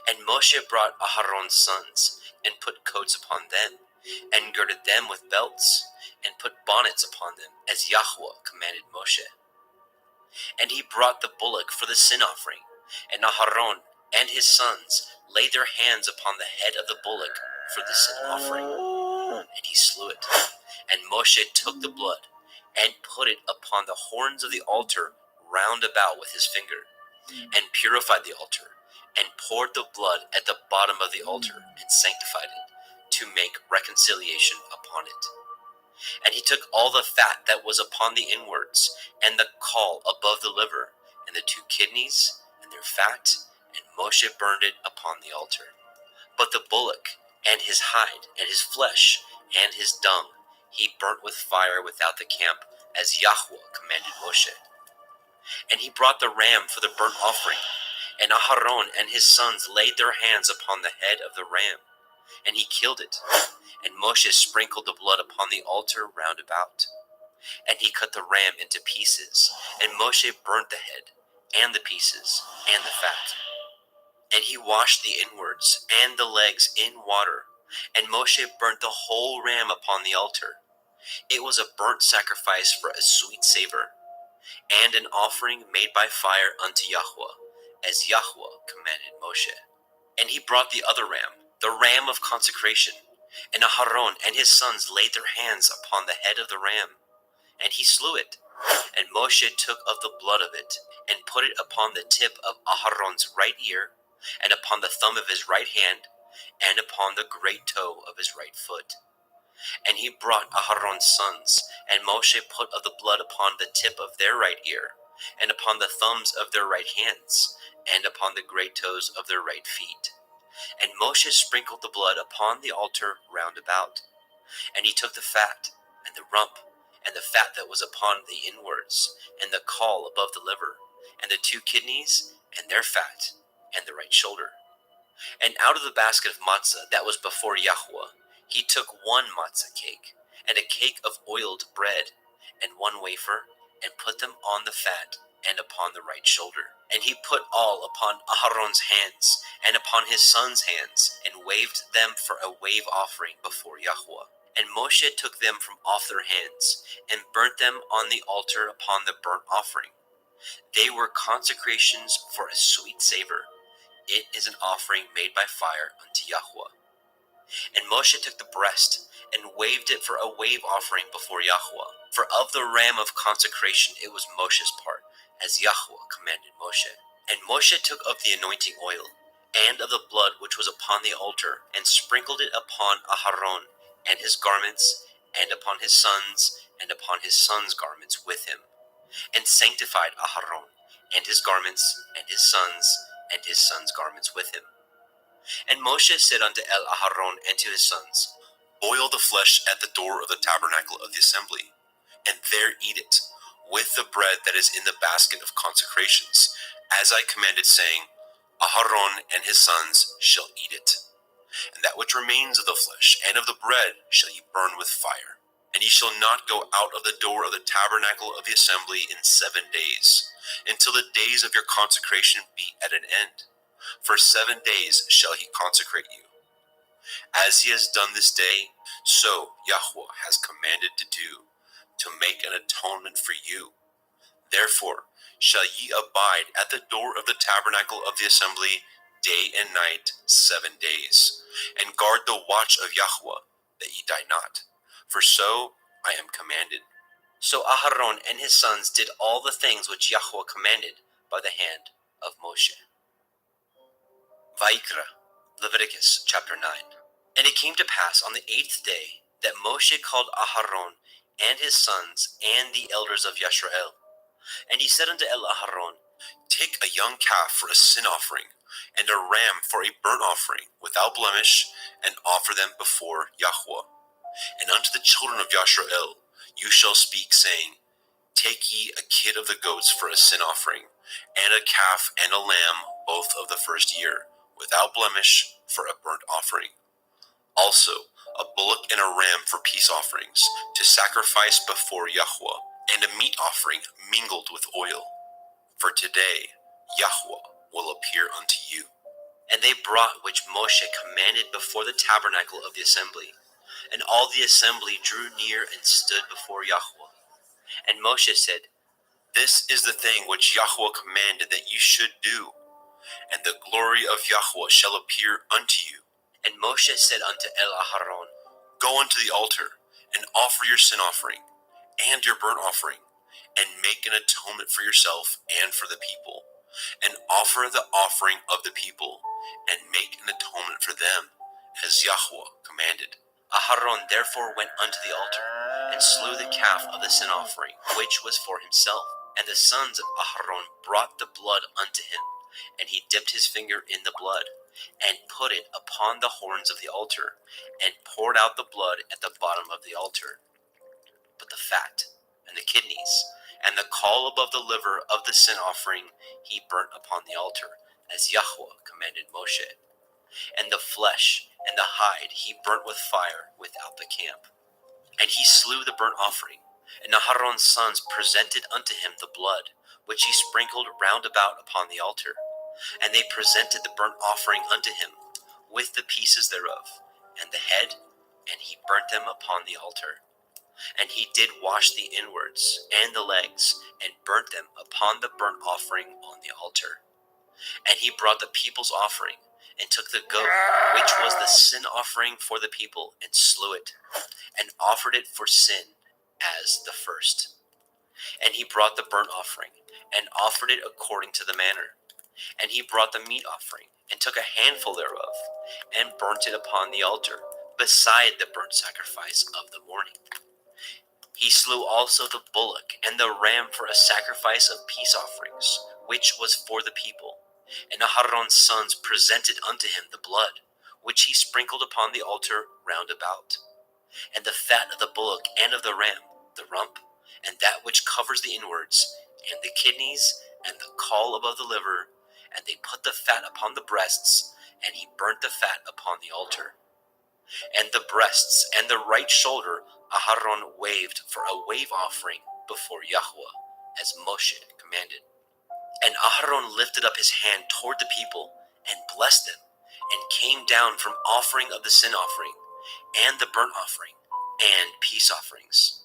And Moshe brought Aharon's sons, and put coats upon them, and girded them with belts, and put bonnets upon them, as Yahweh commanded Moshe. And he brought the bullock for the sin offering, and Aharon and his sons laid their hands upon the head of the bullock for the sin offering, and he slew it. And Moshe took the blood, and put it upon the horns of the altar round about with his finger, and purified the altar, and poured the blood at the bottom of the altar, and sanctified it, to make reconciliation upon it. And he took all the fat that was upon the inwards, and the caul above the liver, and the 2 kidneys, and their fat, and Moshe burned it upon the altar. But the bullock, and his hide, and his flesh, and his dung, he burnt with fire without the camp, as Yahweh commanded Moshe. And he brought the ram for the burnt offering, and Aharon and his sons laid their hands upon the head of the ram, and he killed it. And Moshe sprinkled the blood upon the altar round about. And he cut the ram into pieces, and Moshe burnt the head, and the pieces, and the fat. And he washed the inwards and the legs in water, and Moshe burnt the whole ram upon the altar. It was a burnt sacrifice for a sweet savor, and an offering made by fire unto Yahweh, as Yahweh commanded Moshe. And he brought the other ram, the ram of consecration, and Aharon and his sons laid their hands upon the head of the ram, and he slew it. And Moshe took of the blood of it, and put it upon the tip of Aharon's right ear, and upon the thumb of his right hand, and upon the great toe of his right foot. And he brought Aharon's sons, and Moshe put of the blood upon the tip of their right ear, and upon the thumbs of their right hands, and upon the great toes of their right feet. And Moshe sprinkled the blood upon the altar round about. And he took the fat, and the rump, and the fat that was upon the inwards, and the caul above the liver, and the 2 kidneys, and their fat, and the right shoulder. And out of the basket of matzah that was before Yahweh, he took 1 matzah cake, and a cake of oiled bread, and 1 wafer, and put them on the fat, and upon the right shoulder. And he put all upon Aharon's hands, and upon his sons' hands, and waved them for a wave offering before Yahweh. And Moshe took them from off their hands, and burnt them on the altar upon the burnt offering. They were consecrations for a sweet savor. It is an offering made by fire unto Yahweh. And Moshe took the breast, and waved it for a wave offering before Yahweh. For of the ram of consecration it was Moshe's part, as Yahweh commanded Moshe. And Moshe took of the anointing oil, and of the blood which was upon the altar, and sprinkled it upon Aharon, and his garments, and upon his sons, and upon his sons' garments with him, and sanctified Aharon, and his garments, and his sons' garments with him. And Moshe said unto Aharon and to his sons, Boil the flesh at the door of the tabernacle of the assembly, and there eat it, with the bread that is in the basket of consecrations, as I commanded, saying, Aharon and his sons shall eat it. And that which remains of the flesh and of the bread shall ye burn with fire. And ye shall not go out of the door of the tabernacle of the assembly in 7 days, until the days of your consecration be at an end. For 7 days shall he consecrate you. As he has done this day, so Yahweh has commanded to do, to make an atonement for you. Therefore shall ye abide at the door of the tabernacle of the assembly day and night 7 days, and guard the watch of Yahweh, that ye die not. For so I am commanded. So Aharon and his sons did all the things which Yahweh commanded by the hand of Moshe. Vaikra, Leviticus chapter 9. And it came to pass on the 8th day that Moshe called Aharon and his sons and the elders of Yisrael. And he said unto Aharon, Take a young calf for a sin offering, and a ram for a burnt offering, without blemish, and offer them before Yahweh. And unto the children of Yisrael you shall speak, saying, Take ye a kid of the goats for a sin offering, and a calf and a lamb, both of the first year, without blemish, for a burnt offering. Also a bullock and a ram for peace offerings, to sacrifice before Yahweh, and a meat offering mingled with oil. For today Yahweh will appear unto you. And they brought which Moshe commanded before the tabernacle of the assembly. And all the assembly drew near and stood before Yahweh. And Moshe said, This is the thing which Yahweh commanded that you should do, and the glory of Yahweh shall appear unto you. And Moshe said unto Aharon, Go unto the altar, and offer your sin offering, and your burnt offering, and make an atonement for yourself and for the people, and offer the offering of the people, and make an atonement for them, as Yahweh commanded. Aharon therefore went unto the altar, and slew the calf of the sin offering, which was for himself. And the sons of Aharon brought the blood unto him, and he dipped his finger in the blood, and put it upon the horns of the altar, and poured out the blood at the bottom of the altar. But the fat, and the kidneys, and the caul above the liver of the sin offering he burnt upon the altar, as Yahweh commanded Moshe. And the flesh and the hide he burnt with fire without the camp. And he slew the burnt offering, and Aharon's sons presented unto him the blood, which he sprinkled round about upon the altar. And they presented the burnt offering unto him, with the pieces thereof, and the head, and he burnt them upon the altar. And he did wash the inwards and the legs, and burnt them upon the burnt offering on the altar. And he brought the people's offering, and took the goat, which was the sin offering for the people, and slew it, and offered it for sin as the first. And he brought the burnt offering, and offered it according to the manner. And he brought the meat offering, and took a handful thereof, and burnt it upon the altar, beside the burnt sacrifice of the morning. He slew also the bullock and the ram for a sacrifice of peace offerings, which was for the people. And Aharon's sons presented unto him the blood, which he sprinkled upon the altar round about. And the fat of the bullock and of the ram, the rump, and that which covers the inwards, and the kidneys, and the caul above the liver, and they put the fat upon the breasts, and he burnt the fat upon the altar. And the breasts and the right shoulder Aharon waved for a wave offering before Yahweh, as Moshe commanded. And Aharon lifted up his hand toward the people, and blessed them, and came down from offering of the sin offering, and the burnt offering, and peace offerings.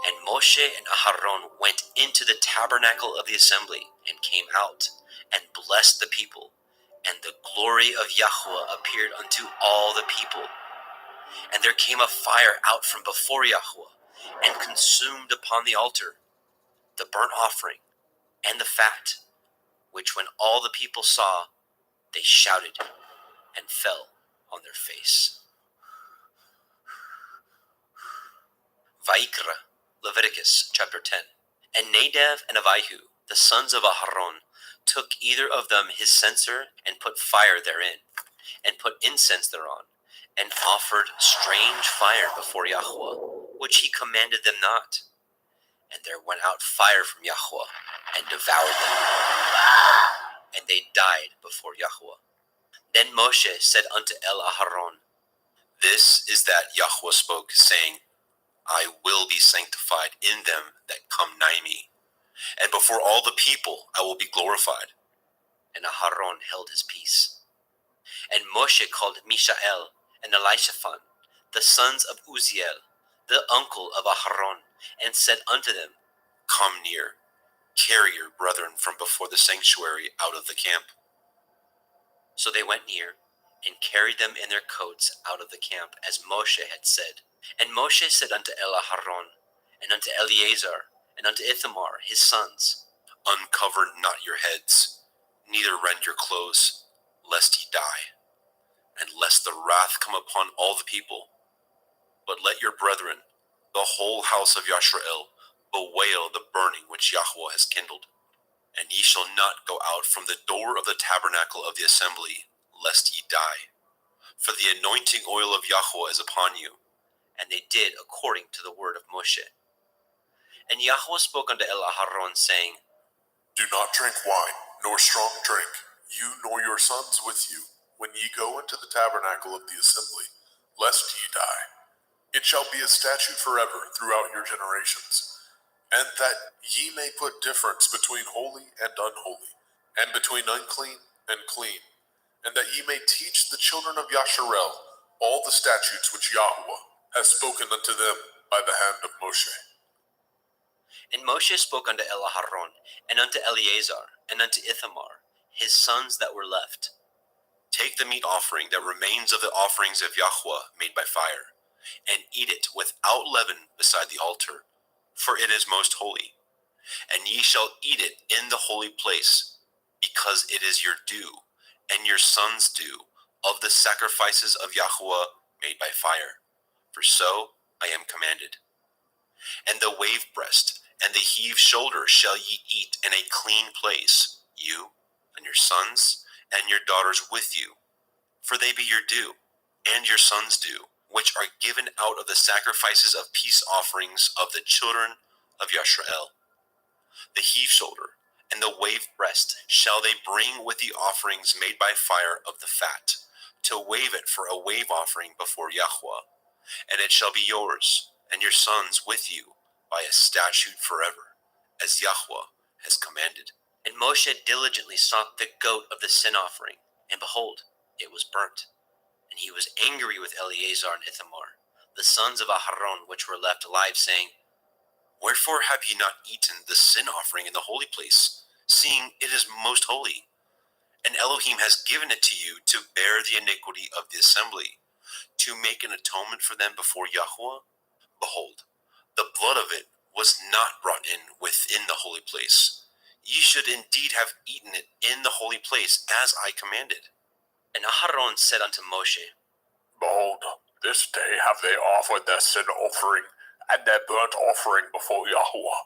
And Moshe and Aharon went into the tabernacle of the assembly, and came out, and blessed the people. And the glory of Yahweh appeared unto all the people. And there came a fire out from before Yahweh, and consumed upon the altar the burnt offering and the fat, which when all the people saw, they shouted and fell on their face. Vaikra, Leviticus chapter 10. And Nadab and Abihu, the sons of Aharon, took either of them his censer and put fire therein, and put incense thereon, and offered strange fire before Yahweh, which he commanded them not. And there went out fire from Yahweh, and devoured them, and they died before Yahweh. Then Moshe said unto Aharon, This is that Yahweh spoke, saying, I will be sanctified in them that come nigh me, and before all the people I will be glorified. And Aharon held his peace. And Moshe called Mishael and Elishaphan, the sons of Uzziel, the uncle of Aharon, and said unto them, Come near, carry your brethren from before the sanctuary out of the camp. So they went near, and carried them in their coats out of the camp, as Moshe had said. And Moshe said unto Aharon, and unto Eleazar, and unto Ithamar his sons, Uncover not your heads, neither rend your clothes, lest ye die, and lest the wrath come upon all the people. But let your brethren, the whole house of Yashrael, bewail the burning which Yahweh has kindled. And ye shall not go out from the door of the tabernacle of the assembly, lest ye die. For the anointing oil of Yahweh is upon you. And they did according to the word of Moshe. And Yahweh spoke unto Aharon, saying, Do not drink wine, nor strong drink, you nor your sons with you, when ye go into the tabernacle of the assembly, lest ye die. It shall be a statute forever throughout your generations, and that ye may put difference between holy and unholy, and between unclean and clean, and that ye may teach the children of Yasharel all the statutes which Yahweh has spoken unto them by the hand of Moshe. And Moshe spoke unto Aharon, and unto Eleazar, and unto Ithamar, his sons that were left, Take the meat offering that remains of the offerings of Yahweh made by fire, and eat it without leaven beside the altar, for it is most holy. And ye shall eat it in the holy place, because it is your due, and your sons' due, of the sacrifices of Yahweh made by fire. For so I am commanded. And the wave breast and the heave shoulder shall ye eat in a clean place, you and your sons and your daughters with you, for they be your due, and your sons' due, which are given out of the sacrifices of peace offerings of the children of Yashrael. The heave shoulder and the wave breast shall they bring with the offerings made by fire of the fat, to wave it for a wave offering before Yahweh. And it shall be yours and your sons with you by a statute forever, as Yahweh has commanded. And Moshe diligently sought the goat of the sin offering, and behold, it was burnt. And he was angry with Eleazar and Ithamar, the sons of Aharon, which were left alive, saying, Wherefore have ye not eaten the sin offering in the holy place, seeing it is most holy? And Elohim has given it to you to bear the iniquity of the assembly, to make an atonement for them before Yahweh? Behold, the blood of it was not brought in within the holy place. Ye should indeed have eaten it in the holy place, as I commanded. And Aharon said unto Moshe, Behold, this day have they offered their sin offering and their burnt offering before Yahweh,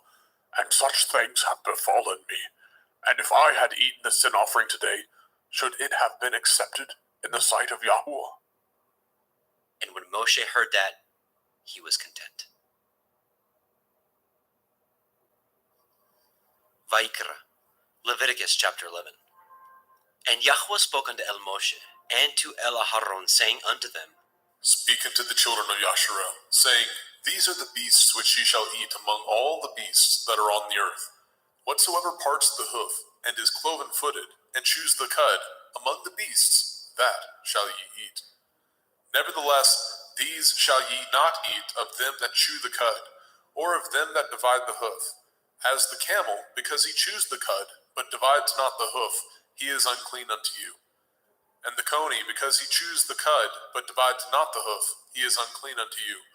and such things have befallen me. And if I had eaten the sin offering today, should it have been accepted in the sight of Yahweh? And when Moshe heard that, he was content. Vaikra, Leviticus chapter 11. And Yahweh spoke unto Moshe and to Aharon, saying unto them, Speak unto the children of Yasharel, saying, These are the beasts which ye shall eat among all the beasts that are on the earth. Whatsoever parts the hoof, and is cloven-footed, and chews the cud, among the beasts, that shall ye eat. Nevertheless, these shall ye not eat of them that chew the cud, or of them that divide the hoof. As the camel, because he chews the cud, but divides not the hoof, he is unclean unto you. And the coney, because he chews the cud, but divides not the hoof, he is unclean unto you.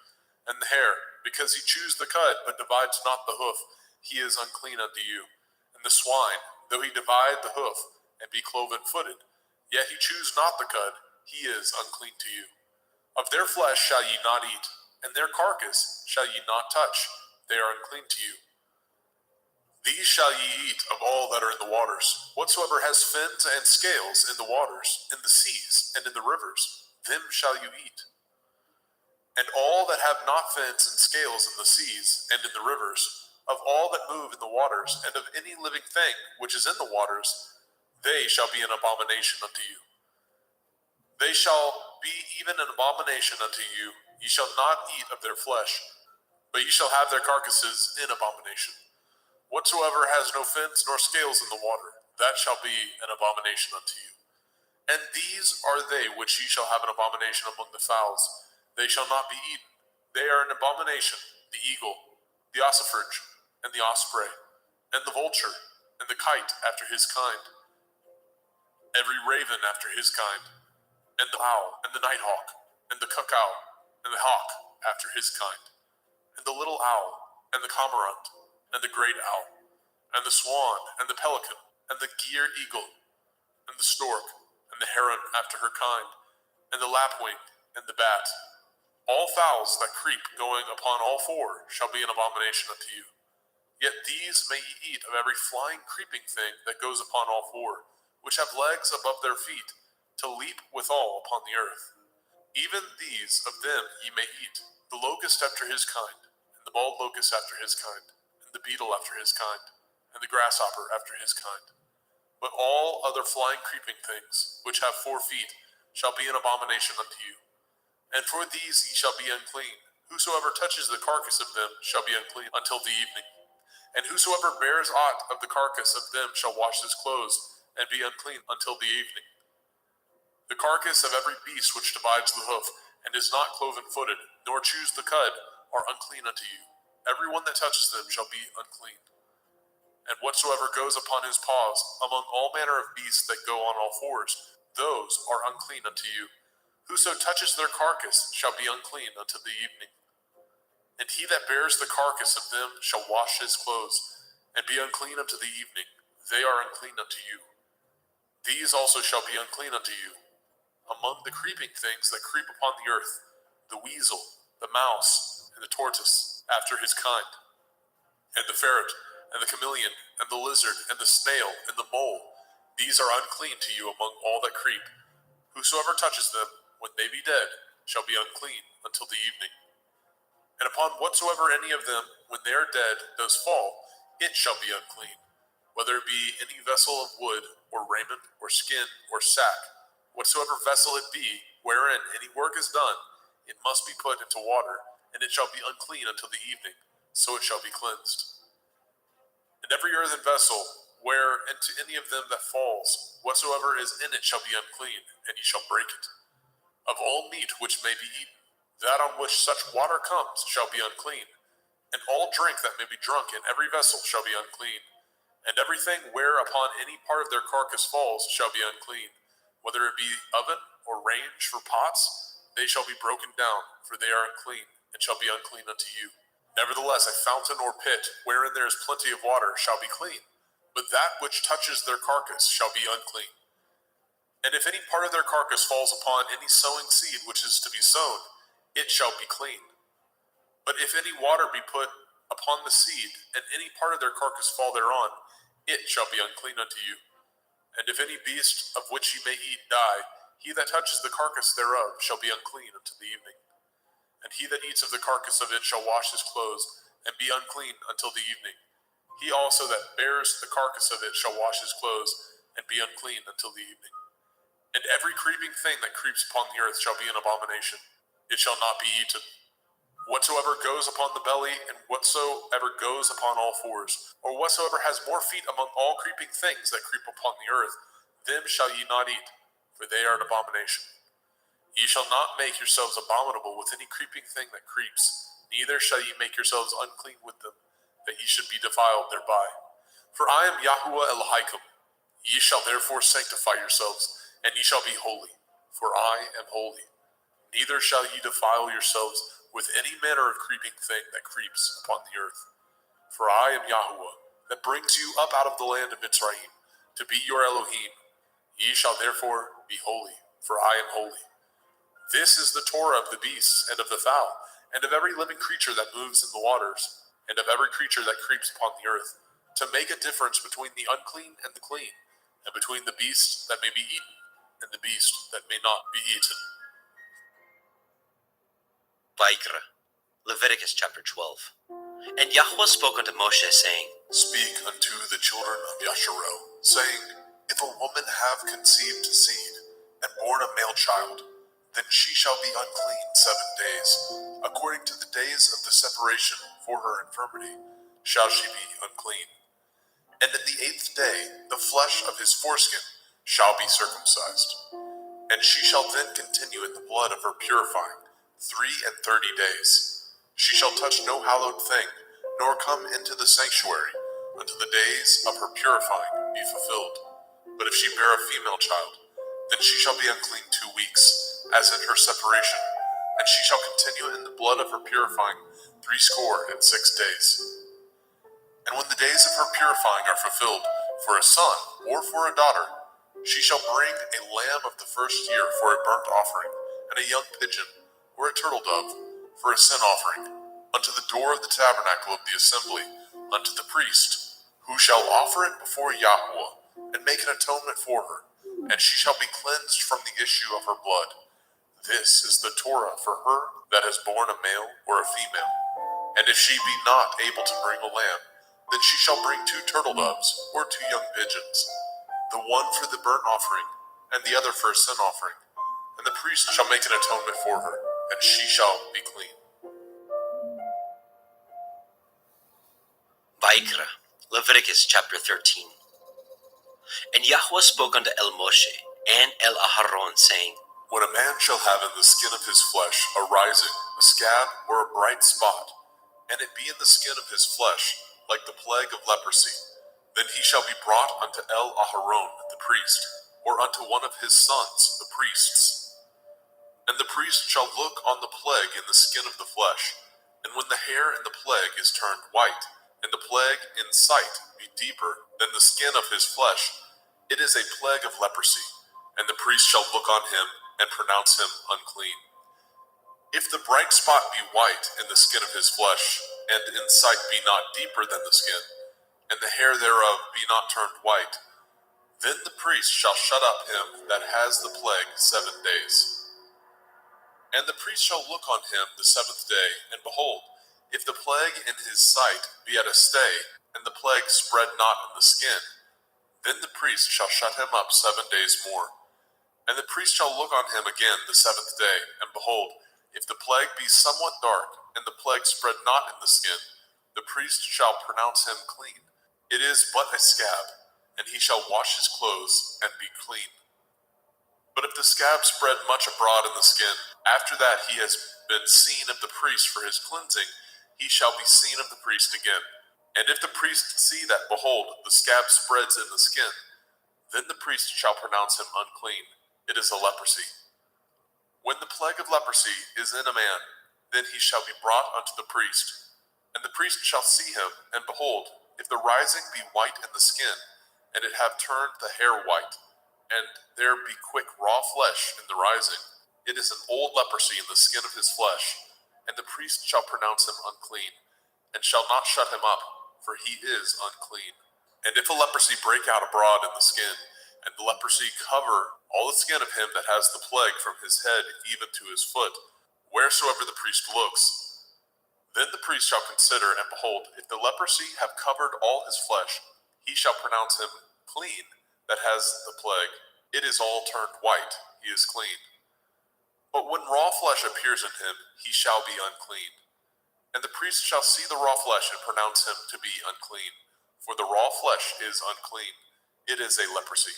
And the hare, because he chews the cud, but divides not the hoof, he is unclean unto you. And the swine, though he divide the hoof, and be cloven-footed, yet he chews not the cud, he is unclean to you. Of their flesh shall ye not eat, and their carcass shall ye not touch, they are unclean to you. These shall ye eat of all that are in the waters. Whatsoever has fins and scales in the waters, in the seas, and in the rivers, them shall you eat. And all that have not fins and scales in the seas and in the rivers, of all that move in the waters, and of any living thing which is in the waters, they shall be an abomination unto you. They shall be even an abomination unto you. Ye shall not eat of their flesh, but ye shall have their carcasses in abomination. Whatsoever has no fins nor scales in the water, that shall be an abomination unto you. And these are they which ye shall have an abomination among the fowls. They shall not be eaten. They are an abomination: the eagle, the ossifrage, and the osprey, and the vulture, and the kite after his kind, every raven after his kind, and the owl, and the nighthawk, and the cuckow, and the hawk after his kind, and the little owl, and the cormorant, and the great owl, and the swan, and the pelican, and the gier eagle, and the stork, and the heron after her kind, and the lapwing, and the bat. All fowls that creep going upon all four shall be an abomination unto you. Yet these may ye eat of every flying creeping thing that goes upon all four, which have legs above their feet, to leap withal upon the earth. Even these of them ye may eat, the locust after his kind, and the bald locust after his kind, and the beetle after his kind, and the grasshopper after his kind. But all other flying creeping things, which have 4 feet, shall be an abomination unto you. And for these ye shall be unclean. Whosoever touches the carcass of them shall be unclean until the evening. And whosoever bears aught of the carcass of them shall wash his clothes, and be unclean until the evening. The carcass of every beast which divides the hoof, and is not cloven-footed, nor chews the cud, are unclean unto you. Every one that touches them shall be unclean. And whatsoever goes upon his paws, among all manner of beasts that go on all fours, those are unclean unto you. Whoso touches their carcass shall be unclean until the evening. And he that bears the carcass of them shall wash his clothes, and be unclean unto the evening. They are unclean unto you. These also shall be unclean unto you. Among the creeping things that creep upon the earth, the weasel, the mouse, and the tortoise, after his kind, and the ferret, and the chameleon, and the lizard, and the snail, and the mole, these are unclean to you among all that creep. Whosoever touches them, when they be dead, shall be unclean until the evening. And upon whatsoever any of them, when they are dead, does fall, it shall be unclean, whether it be any vessel of wood, or raiment, or skin, or sack. Whatsoever vessel it be, wherein any work is done, it must be put into water, and it shall be unclean until the evening, so it shall be cleansed. And every earthen vessel, where into any of them that falls, whatsoever is in it shall be unclean, and ye shall break it. Of all meat which may be eaten, that on which such water comes shall be unclean, and all drink that may be drunk in every vessel shall be unclean. And everything whereupon any part of their carcass falls shall be unclean, whether it be oven or range for pots, they shall be broken down, for they are unclean, and shall be unclean unto you. Nevertheless, a fountain or pit, wherein there is plenty of water, shall be clean, but that which touches their carcass shall be unclean. And if any part of their carcass falls upon any sowing seed which is to be sown, it shall be clean. But if any water be put upon the seed, and any part of their carcass fall thereon, it shall be unclean unto you. And if any beast of which ye may eat die, he that touches the carcass thereof shall be unclean until the evening. And he that eats of the carcass of it shall wash his clothes, and be unclean until the evening. He also that bears the carcass of it shall wash his clothes, and be unclean until the evening. And every creeping thing that creeps upon the earth shall be an abomination. It shall not be eaten. Whatsoever goes upon the belly, and whatsoever goes upon all fours, or whatsoever has more feet among all creeping things that creep upon the earth, them shall ye not eat, for they are an abomination. Ye shall not make yourselves abominable with any creeping thing that creeps, neither shall ye make yourselves unclean with them, that ye should be defiled thereby. For I am Yahuwah Elohim. Ye shall therefore sanctify yourselves, and ye shall be holy, for I am holy. Neither shall ye defile yourselves with any manner of creeping thing that creeps upon the earth. For I am Yahuwah, that brings you up out of the land of Mitzrayim, to be your Elohim. Ye shall therefore be holy, for I am holy. This is the Torah of the beasts and of the fowl, and of every living creature that moves in the waters, and of every creature that creeps upon the earth, to make a difference between the unclean and the clean, and between the beast that may be eaten and the beast that may not be eaten. Vaikra, Leviticus chapter 12. And Yahweh spoke unto Moshe, saying, Speak unto the children of Yasharel, saying, If a woman have conceived seed, and born a male child, then she shall be unclean 7 days. According to the days of the separation for her infirmity, shall she be unclean. And in the 8th day, the flesh of his foreskin shall be circumcised. And she shall then continue in the blood of her purifying 33 days. She shall touch no hallowed thing, nor come into the sanctuary, until the days of her purifying be fulfilled. But if she bear a female child, then she shall be unclean 2 weeks, as in her separation, and she shall continue in the blood of her purifying 66 days. And when the days of her purifying are fulfilled, for a son or for a daughter, she shall bring a lamb of the first year for a burnt offering, and a young pigeon or a turtle dove for a sin offering, unto the door of the tabernacle of the assembly, unto the priest, who shall offer it before Yahweh, and make an atonement for her, and she shall be cleansed from the issue of her blood. This is the Torah for her that has borne a male or a female. And if she be not able to bring a lamb, then she shall bring 2 turtle doves or 2 young pigeons, the one for the burnt offering, and the other for a sin offering. And the priest shall make an atonement for her, and she shall be clean. Vaikra, Leviticus chapter 13. And Yahweh spoke unto El Moshe and El Aharon, saying, When a man shall have in the skin of his flesh a rising, a scab, or a bright spot, and it be in the skin of his flesh, like the plague of leprosy, then he shall be brought unto El Aharon the priest, or unto one of his sons the priests. And the priest shall look on the plague in the skin of the flesh, and when the hair in the plague is turned white, and the plague in sight be deeper than the skin of his flesh, it is a plague of leprosy, and the priest shall look on him and pronounce him unclean. If the bright spot be white in the skin of his flesh, and in sight be not deeper than the skin, and the hair thereof be not turned white, then the priest shall shut up him that has the plague 7 days. And the priest shall look on him the 7th day, and behold, if the plague in his sight be at a stay, and the plague spread not in the skin, then the priest shall shut him up 7 days more. And the priest shall look on him again the 7th day, and behold, if the plague be somewhat dark, and the plague spread not in the skin, the priest shall pronounce him clean. It is but a scab, and he shall wash his clothes and be clean. But if the scab spread much abroad in the skin, after that he has been seen of the priest for his cleansing, he shall be seen of the priest again. And if the priest see that, behold, the scab spreads in the skin, then the priest shall pronounce him unclean. It is a leprosy. When the plague of leprosy is in a man, then he shall be brought unto the priest. And the priest shall see him, and behold, if the rising be white in the skin, and it have turned the hair white, and there be quick raw flesh in the rising, it is an old leprosy in the skin of his flesh, and the priest shall pronounce him unclean, and shall not shut him up, for he is unclean. And if a leprosy break out abroad in the skin, and the leprosy cover all the skin of him that has the plague from his head even to his foot, wheresoever the priest looks, then the priest shall consider, and behold, if the leprosy have covered all his flesh, he shall pronounce him clean that has the plague. It is all turned white, he is clean. But when raw flesh appears in him, he shall be unclean. And the priest shall see the raw flesh and pronounce him to be unclean. For the raw flesh is unclean, it is a leprosy.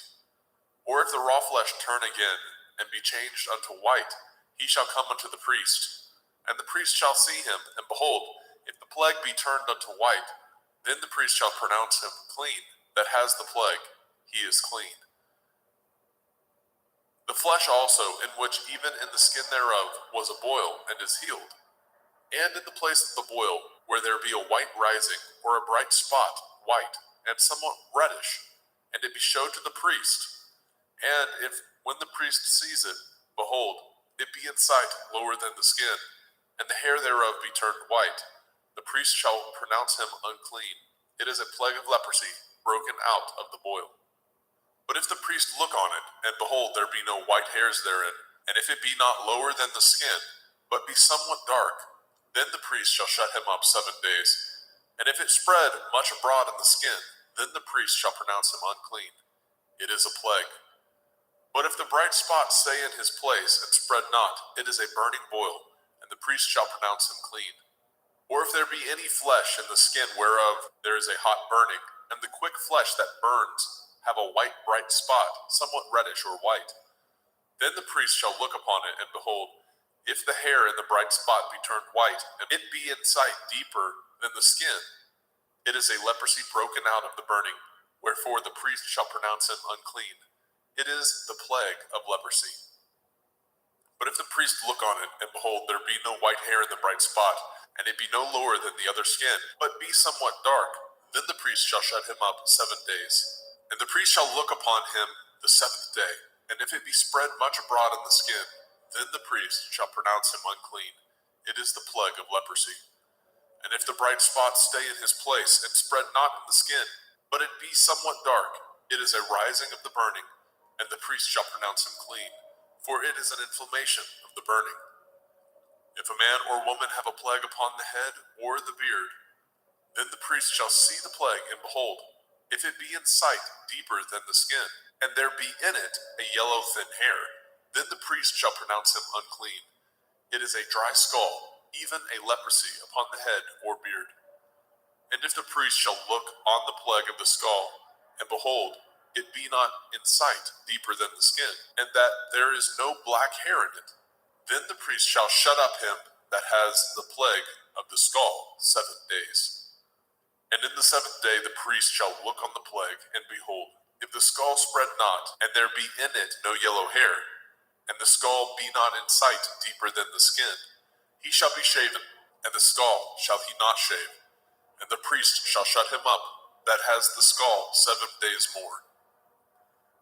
Or if the raw flesh turn again, and be changed unto white, he shall come unto the priest. And the priest shall see him, and behold, if the plague be turned unto white, then the priest shall pronounce him clean, that has the plague, he is clean. The flesh also, in which even in the skin thereof was a boil, and is healed. And in the place of the boil, where there be a white rising, or a bright spot, white, and somewhat reddish, and it be showed to the priest. And if, when the priest sees it, behold, it be in sight lower than the skin, and the hair thereof be turned white, the priest shall pronounce him unclean. It is a plague of leprosy, broken out of the boil. But if the priest look on it, and behold, there be no white hairs therein, and if it be not lower than the skin, but be somewhat dark, then the priest shall shut him up 7 days. And if it spread much abroad in the skin, then the priest shall pronounce him unclean. It is a plague. But if the bright spot stay in his place, and spread not, it is a burning boil, and the priest shall pronounce him clean. Or if there be any flesh in the skin whereof there is a hot burning, and the quick flesh that burns have a white bright spot, somewhat reddish or white, then the priest shall look upon it, and behold, if the hair in the bright spot be turned white, and it be in sight deeper than the skin, it is a leprosy broken out of the burning, wherefore the priest shall pronounce him unclean. It is the plague of leprosy. But if the priest look on it, and behold, there be no white hair in the bright spot, and it be no lower than the other skin, but be somewhat dark, then the priest shall shut him up 7 days. And the priest shall look upon him the 7th day, and if it be spread much abroad in the skin, then the priest shall pronounce him unclean. It is the plague of leprosy. And if the bright spot stay in his place, and spread not in the skin, but it be somewhat dark, it is a rising of the burning, and the priest shall pronounce him clean, for it is an inflammation of the burning. If a man or woman have a plague upon the head or the beard, then the priest shall see the plague, and behold, if it be in sight deeper than the skin, and there be in it a yellow thin hair, then the priest shall pronounce him unclean. It is a dry skull, even a leprosy upon the head or beard. And if the priest shall look on the plague of the skull, and behold, it be not in sight deeper than the skin, and that there is no black hair in it, then the priest shall shut up him that has the plague of the skull 7 days. And in the 7th day the priest shall look on the plague, and behold, if the skull spread not, and there be in it no yellow hair, and the skull be not in sight deeper than the skin, he shall be shaven, and the skull shall he not shave, and the priest shall shut him up that has the skull 7 days more.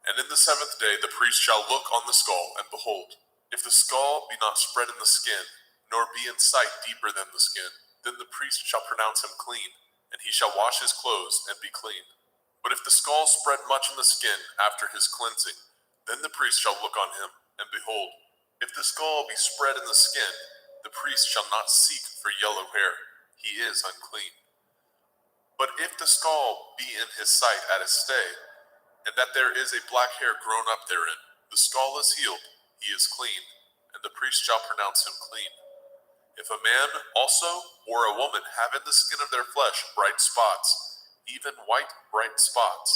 And in the 7th day the priest shall look on the skull, and behold, if the skull be not spread in the skin, nor be in sight deeper than the skin, then the priest shall pronounce him clean, and he shall wash his clothes and be clean. But if the skull spread much in the skin after his cleansing, then the priest shall look on him, and behold, if the skull be spread in the skin, the priest shall not seek for yellow hair, he is unclean. But if the skull be in his sight at his stay, and that there is a black hair grown up therein, the skull is healed, he is clean, and the priest shall pronounce him clean. If a man also or a woman have in the skin of their flesh bright spots, even white bright spots,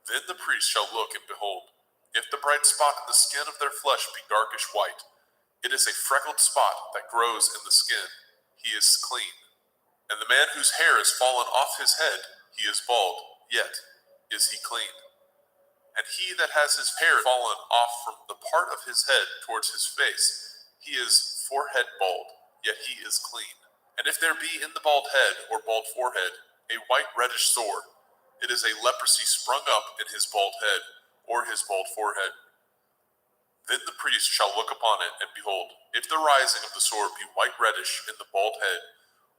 then the priest shall look, and behold, if the bright spot in the skin of their flesh be darkish white, it is a freckled spot that grows in the skin, he is clean. And the man whose hair is fallen off his head, he is bald, yet is he clean. And he that has his hair fallen off from the part of his head towards his face, he is forehead bald, yet he is clean. And if there be in the bald head or bald forehead a white reddish sore, it is a leprosy sprung up in his bald head or his bald forehead. Then the priest shall look upon it, and behold, if the rising of the sore be white reddish in the bald head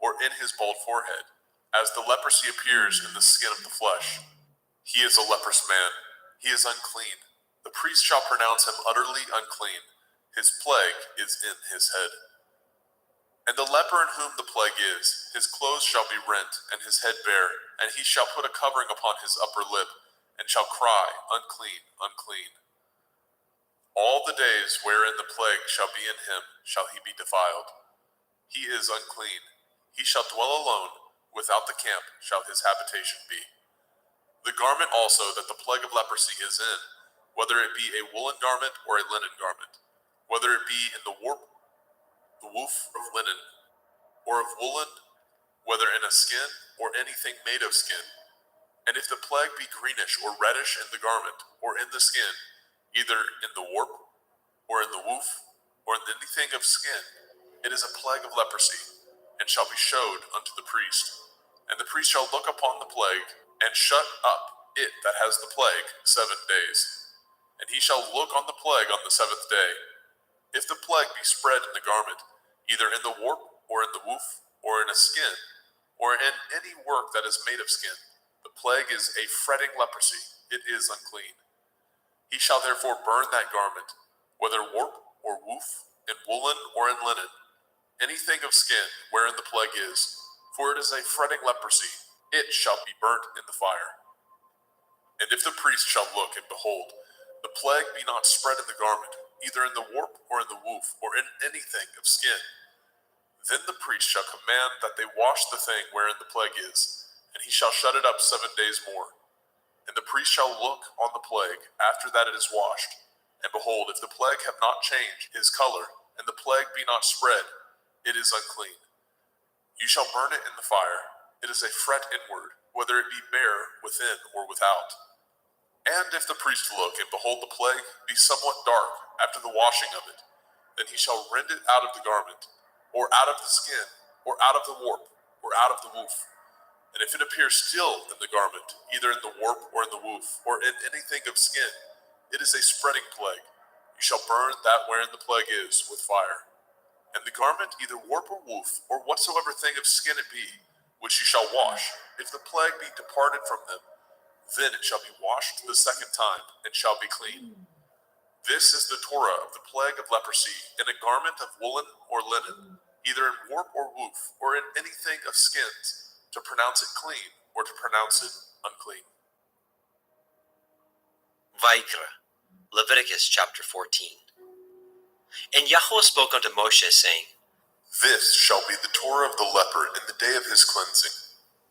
or in his bald forehead, as the leprosy appears in the skin of the flesh, he is a leprous man, he is unclean. The priest shall pronounce him utterly unclean, his plague is in his head. And the leper in whom the plague is, his clothes shall be rent, and his head bare, and he shall put a covering upon his upper lip, and shall cry, unclean, unclean. All the days wherein the plague shall be in him shall he be defiled. He is unclean. He shall dwell alone, without the camp shall his habitation be. The garment also that the plague of leprosy is in, whether it be a woolen garment or a linen garment, whether it be in the woof of linen, or of woolen, whether in a skin, or anything made of skin. And if the plague be greenish or reddish in the garment, or in the skin, either in the warp, or in the woof, or in anything of skin, it is a plague of leprosy, and shall be showed unto the priest. And the priest shall look upon the plague, and shut up it that has the plague 7 days. And he shall look on the plague on the 7th day. If the plague be spread in the garment, either in the warp, or in the woof, or in a skin, or in any work that is made of skin. The plague is a fretting leprosy. It is unclean. He shall therefore burn that garment, whether warp or woof, in woolen or in linen, anything of skin wherein the plague is, for it is a fretting leprosy. It shall be burnt in the fire. And if the priest shall look, and behold, the plague be not spread in the garment, either in the warp or in the woof, or in anything of skin, then the priest shall command that they wash the thing wherein the plague is, and he shall shut it up 7 days more. And the priest shall look on the plague after that it is washed. And behold, if the plague have not changed his color, and the plague be not spread, it is unclean. You shall burn it in the fire. It is a fret inward, whether it be bare within or without. And if the priest look, and behold the plague be somewhat dark after the washing of it, then he shall rend it out of the garment, or out of the skin, or out of the warp, or out of the woof. And if it appear still in the garment, either in the warp or in the woof, or in anything of skin, it is a spreading plague. You shall burn that wherein the plague is with fire. And the garment, either warp or woof, or whatsoever thing of skin it be, which you shall wash, if the plague be departed from them, then it shall be washed the second time, and shall be clean. This is the Torah of the plague of leprosy, in a garment of woolen or linen, either in warp or woof, or in anything of skins, to pronounce it clean, or to pronounce it unclean. Vaikra, Leviticus chapter 14. And Yahweh spoke unto Moshe, saying, This shall be the Torah of the leper in the day of his cleansing.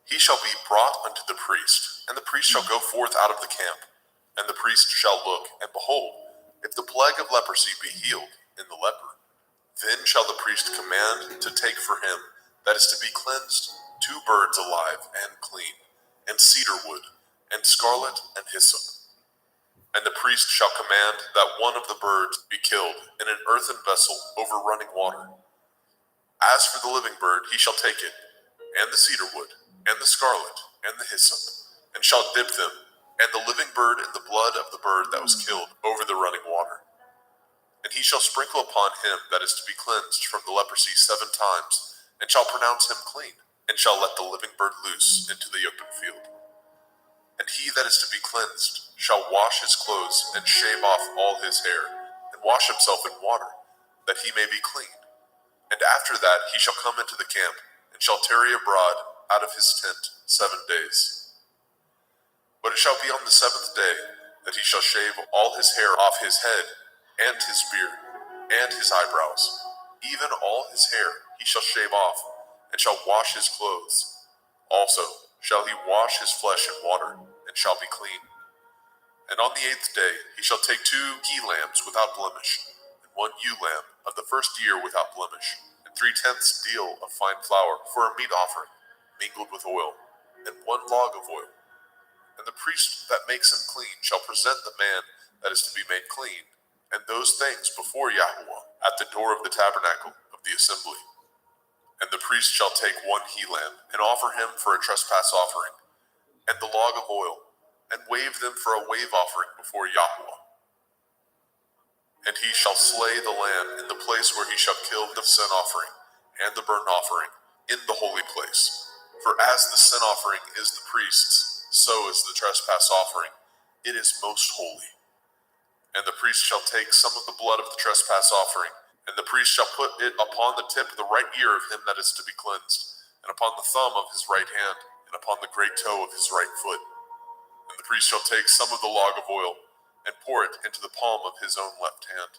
He shall be brought unto the priest, and the priest shall go forth out of the camp. And the priest shall look, and behold, if the plague of leprosy be healed in the leper, then shall the priest command to take for him that is to be cleansed 2 birds alive and clean, and cedar wood, and scarlet, and hyssop. And the priest shall command that one of the birds be killed in an earthen vessel over running water. As for the living bird, he shall take it, and the cedar wood, and the scarlet, and the hyssop, and shall dip them, and the living bird in the blood of the bird that was killed over the running water. And he shall sprinkle upon him that is to be cleansed from the leprosy 7 times, and shall pronounce him clean, and shall let the living bird loose into the open field. And he that is to be cleansed shall wash his clothes, and shave off all his hair, and wash himself in water, that he may be clean. And after that he shall come into the camp, and shall tarry abroad out of his tent 7 days. But it shall be on the 7th day that he shall shave all his hair off his head, and his beard, and his eyebrows, even all his hair he shall shave off, and shall wash his clothes. Also shall he wash his flesh in water, and shall be clean. And on the 8th day he shall take 2 he-lambs without blemish, and 1 ewe-lamb of the first year without blemish, and 3/10 deal of fine flour for a meat offering, mingled with oil, and 1 log of oil. And the priest that makes him clean shall present the man that is to be made clean, and those things before Yahweh at the door of the tabernacle of the assembly. And the priest shall take 1 he-lamb, and offer him for a trespass offering, and the log of oil, and wave them for a wave offering before Yahweh. And he shall slay the lamb in the place where he shall kill the sin offering and the burnt offering in the holy place. For as the sin offering is the priest's, so is the trespass offering. It is most holy. And the priest shall take some of the blood of the trespass offering, and the priest shall put it upon the tip of the right ear of him that is to be cleansed, and upon the thumb of his right hand, and upon the great toe of his right foot. And the priest shall take some of the log of oil, and pour it into the palm of his own left hand.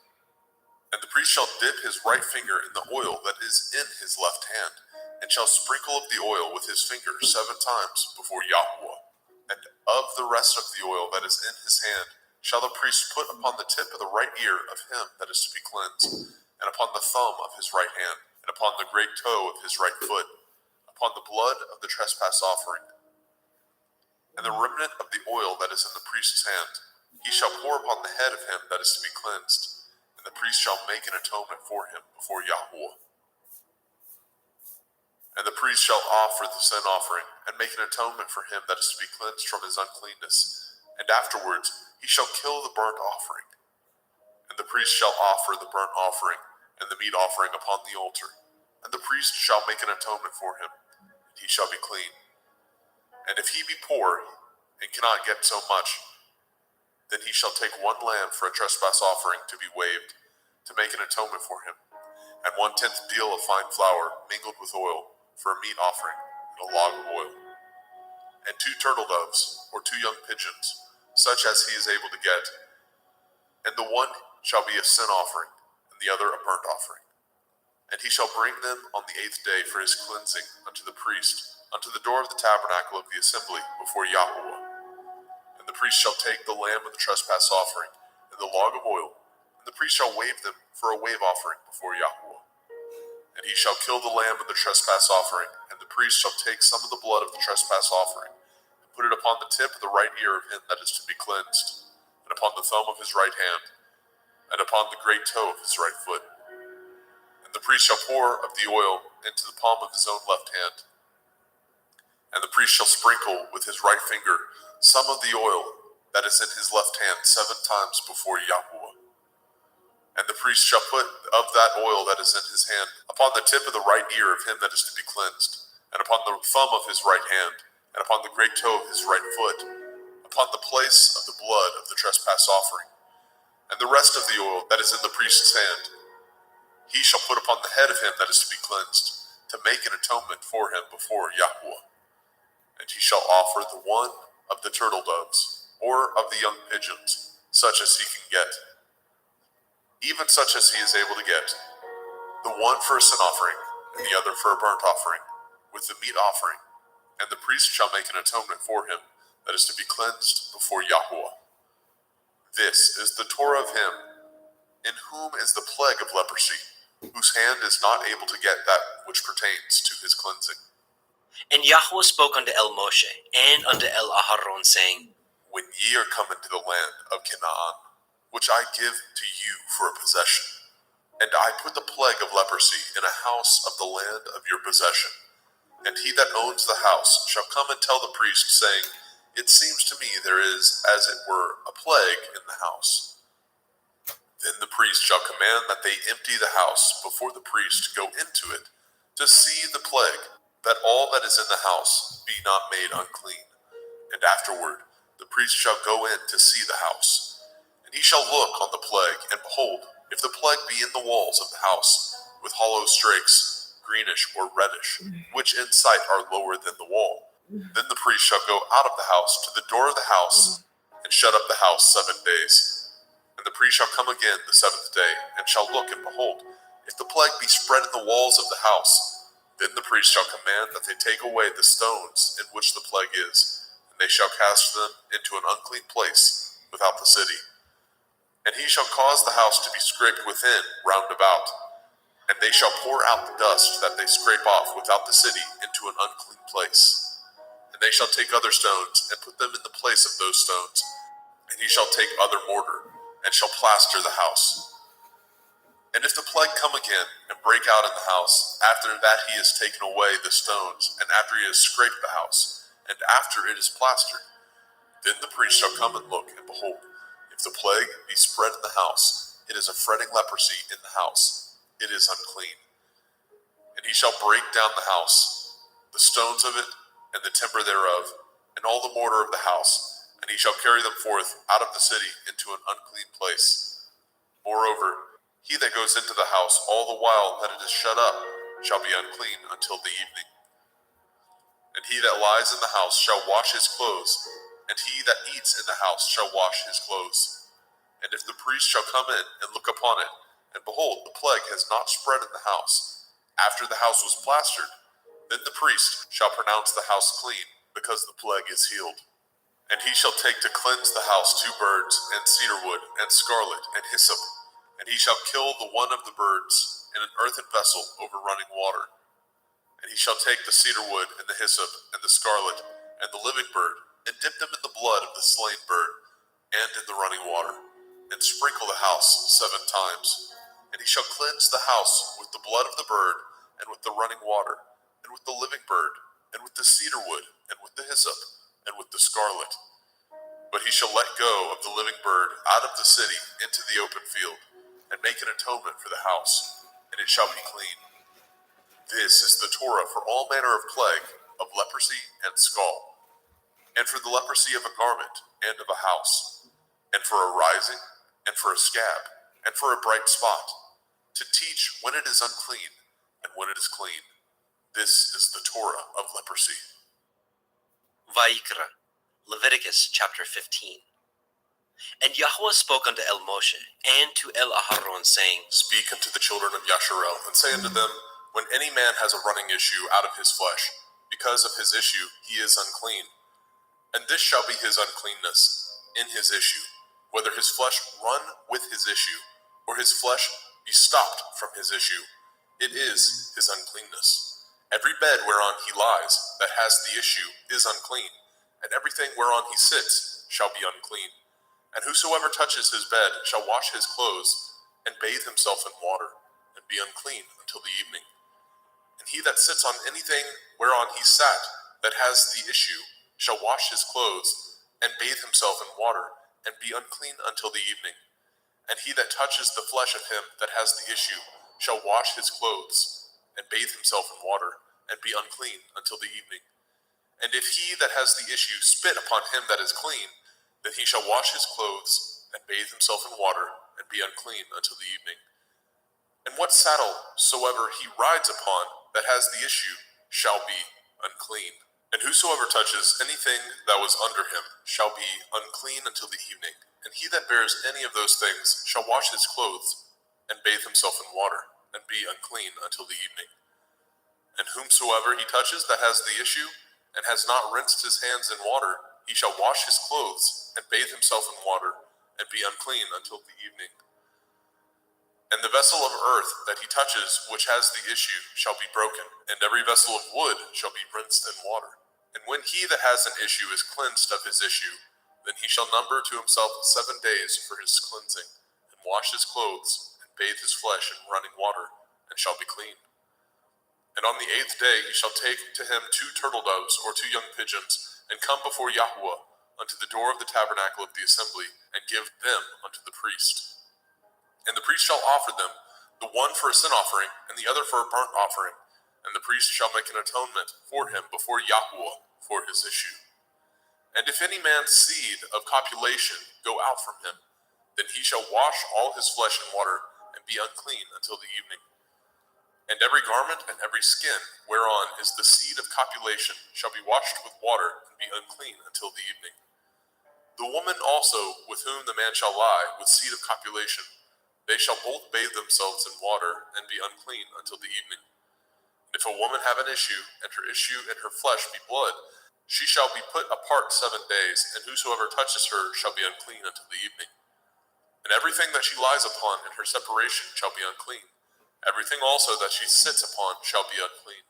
And the priest shall dip his right finger in the oil that is in his left hand, and shall sprinkle of the oil with his finger 7 times before Yahweh. And of the rest of the oil that is in his hand shall the priest put upon the tip of the right ear of him that is to be cleansed, and upon the thumb of his right hand, and upon the great toe of his right foot, upon the blood of the trespass offering. And the remnant of the oil that is in the priest's hand he shall pour upon the head of him that is to be cleansed, and the priest shall make an atonement for him before Yahweh. And the priest shall offer the sin offering, and make an atonement for him that is to be cleansed from his uncleanness, and afterwards he shall kill the burnt offering. And the priest shall offer the burnt offering and the meat offering upon the altar, And the priest shall make an atonement for him, and he shall be clean. And if he be poor, and cannot get so much, then he shall take 1 lamb for a trespass offering to be waved, to make an atonement for him, and 1/10 deal of fine flour mingled with oil for a meat offering, and a log of oil, and 2 turtle doves, or 2 young pigeons, such as he is able to get, and the one shall be a sin offering, and the other a burnt offering. And he shall bring them on the 8th day for his cleansing unto the priest, unto the door of the tabernacle of the assembly before Yahweh. And the priest shall take the lamb of the trespass offering, and the log of oil, and the priest shall wave them for a wave offering before Yahweh. And he shall kill the lamb of the trespass offering, and the priest shall take some of the blood of the trespass offering, and put it upon the tip of the right ear of him that is to be cleansed, and upon the thumb of his right hand, and upon the great toe of his right foot. And the priest shall pour of the oil into the palm of his own left hand. And the priest shall sprinkle with his right finger some of the oil that is in his left hand 7 times before Yahweh. And the priest shall put of that oil that is in his hand upon the tip of the right ear of him that is to be cleansed, and upon the thumb of his right hand, and upon the great toe of his right foot, upon the place of the blood of the trespass offering. And the rest of the oil that is in the priest's hand he shall put upon the head of him that is to be cleansed, to make an atonement for him before Yahweh. And he shall offer the one of the turtle doves, or of the young pigeons, such as he can get, even such as he is able to get, the one for a sin offering, and the other for a burnt offering, with the meat offering. And the priest shall make an atonement for him that is to be cleansed before Yahweh. This is the Torah of him in whom is the plague of leprosy, whose hand is not able to get that which pertains to his cleansing. And Yahweh spoke unto El Moshe and unto El Aharon, saying, When ye are come into the land of Canaan, which I give to you for a possession, and I put the plague of leprosy in a house of the land of your possession, and he that owns the house shall come and tell the priest, saying, It seems to me there is, as it were, a plague in the house. Then the priest shall command that they empty the house before the priest go into it, to see the plague, that all that is in the house be not made unclean. And afterward the priest shall go in to see the house. And he shall look on the plague, and behold, if the plague be in the walls of the house, with hollow strakes, greenish or reddish, which in sight are lower than the wall, then the priest shall go out of the house to the door of the house, and shut up the house 7 days. And the priest shall come again the 7th day, and shall look, and behold, if the plague be spread in the walls of the house, then the priest shall command that they take away the stones in which the plague is, and they shall cast them into an unclean place without the city. And he shall cause the house to be scraped within round about, and they shall pour out the dust that they scrape off without the city into an unclean place. And they shall take other stones, and put them in the place of those stones, and he shall take other mortar, and shall plaster the house. And if the plague come again, and break out in the house, after that he has taken away the stones, and after he has scraped the house, and after it is plastered, then the priest shall come and look, and behold, if the plague be spread in the house, it is a fretting leprosy in the house, it is unclean. And he shall break down the house, the stones of it, and the timber thereof, and all the mortar of the house, and he shall carry them forth out of the city into an unclean place. Moreover, he that goes into the house all the while that it is shut up shall be unclean until the evening. And he that lies in the house shall wash his clothes, and he that eats in the house shall wash his clothes. And if the priest shall come in and look upon it, and behold, the plague has not spread in the house, after the house was plastered, then the priest shall pronounce the house clean, because the plague is healed. And he shall take to cleanse the house 2 birds, and cedar wood, and scarlet, and hyssop. And he shall kill the one of the birds in an earthen vessel over running water. And he shall take the cedar wood, and the hyssop, and the scarlet, and the living bird, and dip them in the blood of the slain bird, and in the running water, and sprinkle the house 7 times. And he shall cleanse the house with the blood of the bird, and with the running water, and with the living bird, and with the cedar wood, and with the hyssop, and with the scarlet. But he shall let go of the living bird out of the city into the open field, and make an atonement for the house, and it shall be clean. This is the Torah for all manner of plague, of leprosy and scald, and for the leprosy of a garment and of a house, and for a rising, and for a scab, and for a bright spot, to teach when it is unclean and when it is clean. This is the Torah of leprosy. Vayikra, Leviticus chapter 15. And Yahweh spoke unto El Moshe and to El Aharon, saying, Speak unto the children of Yasharel, and say unto them, when any man has a running issue out of his flesh, because of his issue he is unclean. And this shall be his uncleanness in his issue, whether his flesh run with his issue, or his flesh be stopped from his issue. It is his uncleanness. Every bed whereon he lies that has the issue is unclean, and everything whereon he sits shall be unclean. And whosoever touches his bed shall wash his clothes, and bathe himself in water, and be unclean until the evening. And he that sits on anything whereon he sat that has the issue shall wash his clothes, and bathe himself in water, and be unclean until the evening. And he that touches the flesh of him that has the issue shall wash his clothes, and bathe himself in water, and be unclean until the evening. And if he that has the issue spit upon him that is clean, then he shall wash his clothes, and bathe himself in water, and be unclean until the evening. And what saddle soever he rides upon that has the issue shall be unclean. And whosoever touches anything that was under him shall be unclean until the evening. And he that bears any of those things shall wash his clothes, and bathe himself in water, and be unclean until the evening. And whomsoever he touches that has the issue, and has not rinsed his hands in water, he shall wash his clothes, and bathe himself in water, and be unclean until the evening. And the vessel of earth that he touches which has the issue shall be broken, and every vessel of wood shall be rinsed in water. And when he that has an issue is cleansed of his issue, then he shall number to himself 7 days for his cleansing, and wash his clothes, and bathe his flesh in running water, and shall be clean. And on the 8th day he shall take to him 2 turtle doves or 2 young pigeons, and come before Yahuwah unto the door of the tabernacle of the assembly, and give them unto the priest. And the priest shall offer them, the one for a sin offering, and the other for a burnt offering. And the priest shall make an atonement for him before Yahuwah for his issue. And if any man's seed of copulation go out from him, then he shall wash all his flesh in water, and be unclean until the evening. And every garment and every skin whereon is the seed of copulation shall be washed with water, and be unclean until the evening. The woman also with whom the man shall lie with seed of copulation, they shall both bathe themselves in water, and be unclean until the evening. And if a woman have an issue, and her issue in her flesh be blood, she shall be put apart 7 days, and whosoever touches her shall be unclean until the evening. And everything that she lies upon in her separation shall be unclean. Everything also that she sits upon shall be unclean.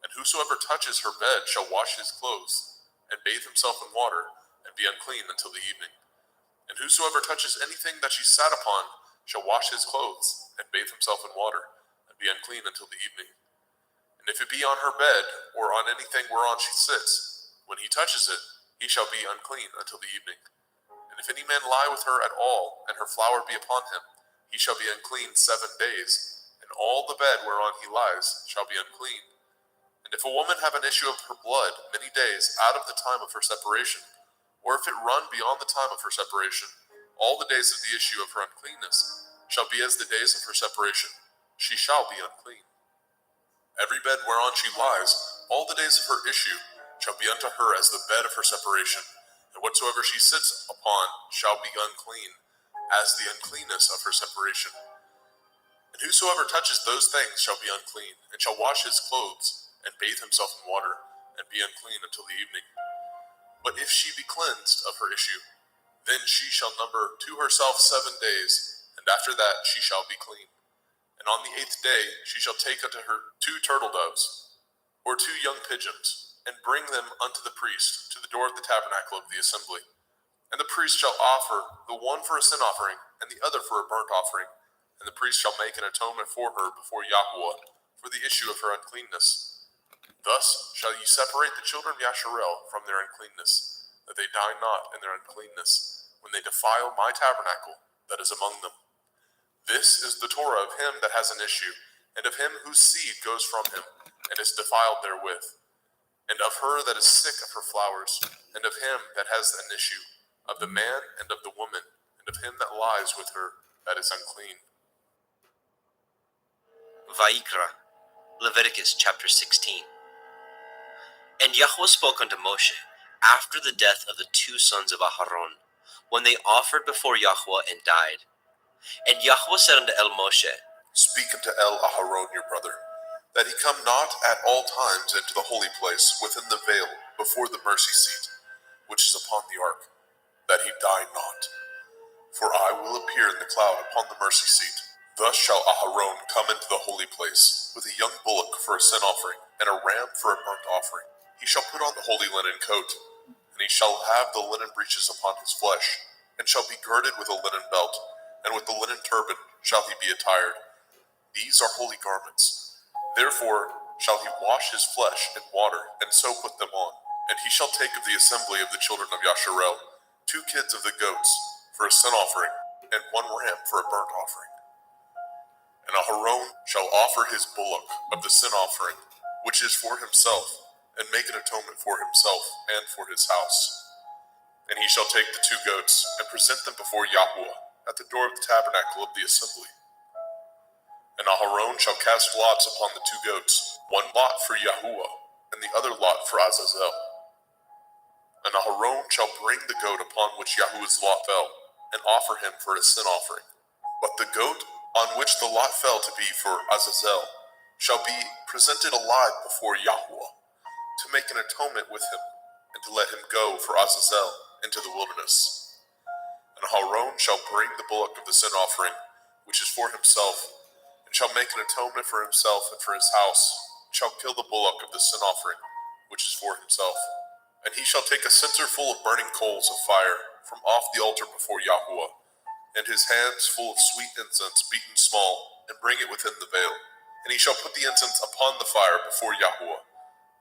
And whosoever touches her bed shall wash his clothes, and bathe himself in water, and be unclean until the evening. And whosoever touches anything that she sat upon shall wash his clothes, and bathe himself in water, and be unclean until the evening. And if it be on her bed, or on anything whereon she sits, when he touches it, he shall be unclean until the evening. And if any man lie with her at all, and her flower be upon him, he shall be unclean 7 days, and all the bed whereon he lies shall be unclean. And if a woman have an issue of her blood many days out of the time of her separation, or if it run beyond the time of her separation, all the days of the issue of her uncleanness shall be as the days of her separation. She shall be unclean. Every bed whereon she lies, all the days of her issue shall be unto her as the bed of her separation, and whatsoever she sits upon shall be unclean, as the uncleanness of her separation. And whosoever touches those things shall be unclean, and shall wash his clothes, and bathe himself in water, and be unclean until the evening. But if she be cleansed of her issue, then she shall number to herself 7 days, and after that she shall be clean. And on the 8th day she shall take unto her 2 turtle doves, or 2 young pigeons, and bring them unto the priest to the door of the tabernacle of the assembly. And the priest shall offer the one for a sin offering, and the other for a burnt offering. And the priest shall make an atonement for her before Yahuwah for the issue of her uncleanness. Thus shall ye separate the children of Yasharel from their uncleanness, that they die not in their uncleanness, when they defile my tabernacle that is among them. This is the Torah of him that has an issue, and of him whose seed goes from him, and is defiled therewith, and of her that is sick of her flowers, and of him that has an issue, of the man and of the woman, and of him that lies with her that is unclean. Vayikra, Leviticus chapter 16. And Yahweh spoke unto Moshe after the death of the two sons of Aharon, when they offered before Yahweh and died. And Yahweh said unto El Moshe, Speak unto El Aharon your brother, that he come not at all times into the holy place within the veil before the mercy seat, which is upon the ark, that he die not. For I will appear in the cloud upon the mercy seat. Thus shall Aharon come into the holy place, with a young bullock for a sin offering, and a ram for a burnt offering. He shall put on the holy linen coat, and he shall have the linen breeches upon his flesh, and shall be girded with a linen belt, and with the linen turban shall he be attired. These are holy garments. Therefore shall he wash his flesh in water, and so put them on. And he shall take of the assembly of the children of Yasharel 2 kids of the goats for a sin offering, and 1 ram for a burnt offering. And Aharon shall offer his bullock of the sin offering, which is for himself, and make an atonement for himself and for his house. And he shall take the 2 goats, and present them before Yahweh at the door of the tabernacle of the assembly. And Aharon shall cast lots upon the 2 goats, 1 lot for Yahuwah, and the other lot for Azazel. And Aharon shall bring the goat upon which Yahuwah's lot fell, and offer him for a sin offering. But the goat on which the lot fell to be for Azazel shall be presented alive before Yahuwah, to make an atonement with him, and to let him go for Azazel into the wilderness. And Aharon shall bring the bullock of the sin offering, which is for himself, and shall make an atonement for himself and for his house, and shall kill the bullock of the sin offering, which is for himself. And he shall take a censer full of burning coals of fire from off the altar before Yahuwah, and his hands full of sweet incense beaten small, and bring it within the veil. And he shall put the incense upon the fire before Yahuwah,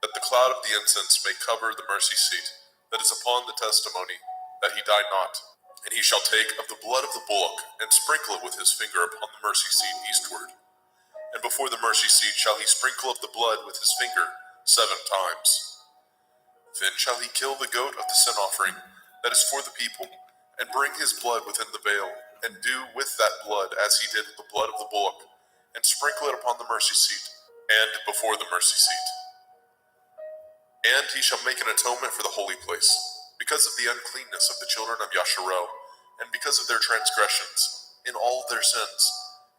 that the cloud of the incense may cover the mercy seat that is upon the testimony, that he die not. And he shall take of the blood of the bullock, and sprinkle it with his finger upon the mercy seat eastward. And before the mercy seat shall he sprinkle of the blood with his finger 7 times. Then shall he kill the goat of the sin offering that is for the people, and bring his blood within the veil, and do with that blood as he did with the blood of the bullock, and sprinkle it upon the mercy seat, and before the mercy seat. And he shall make an atonement for the holy place, because of the uncleanness of the children of Yasharel, and because of their transgressions, in all their sins.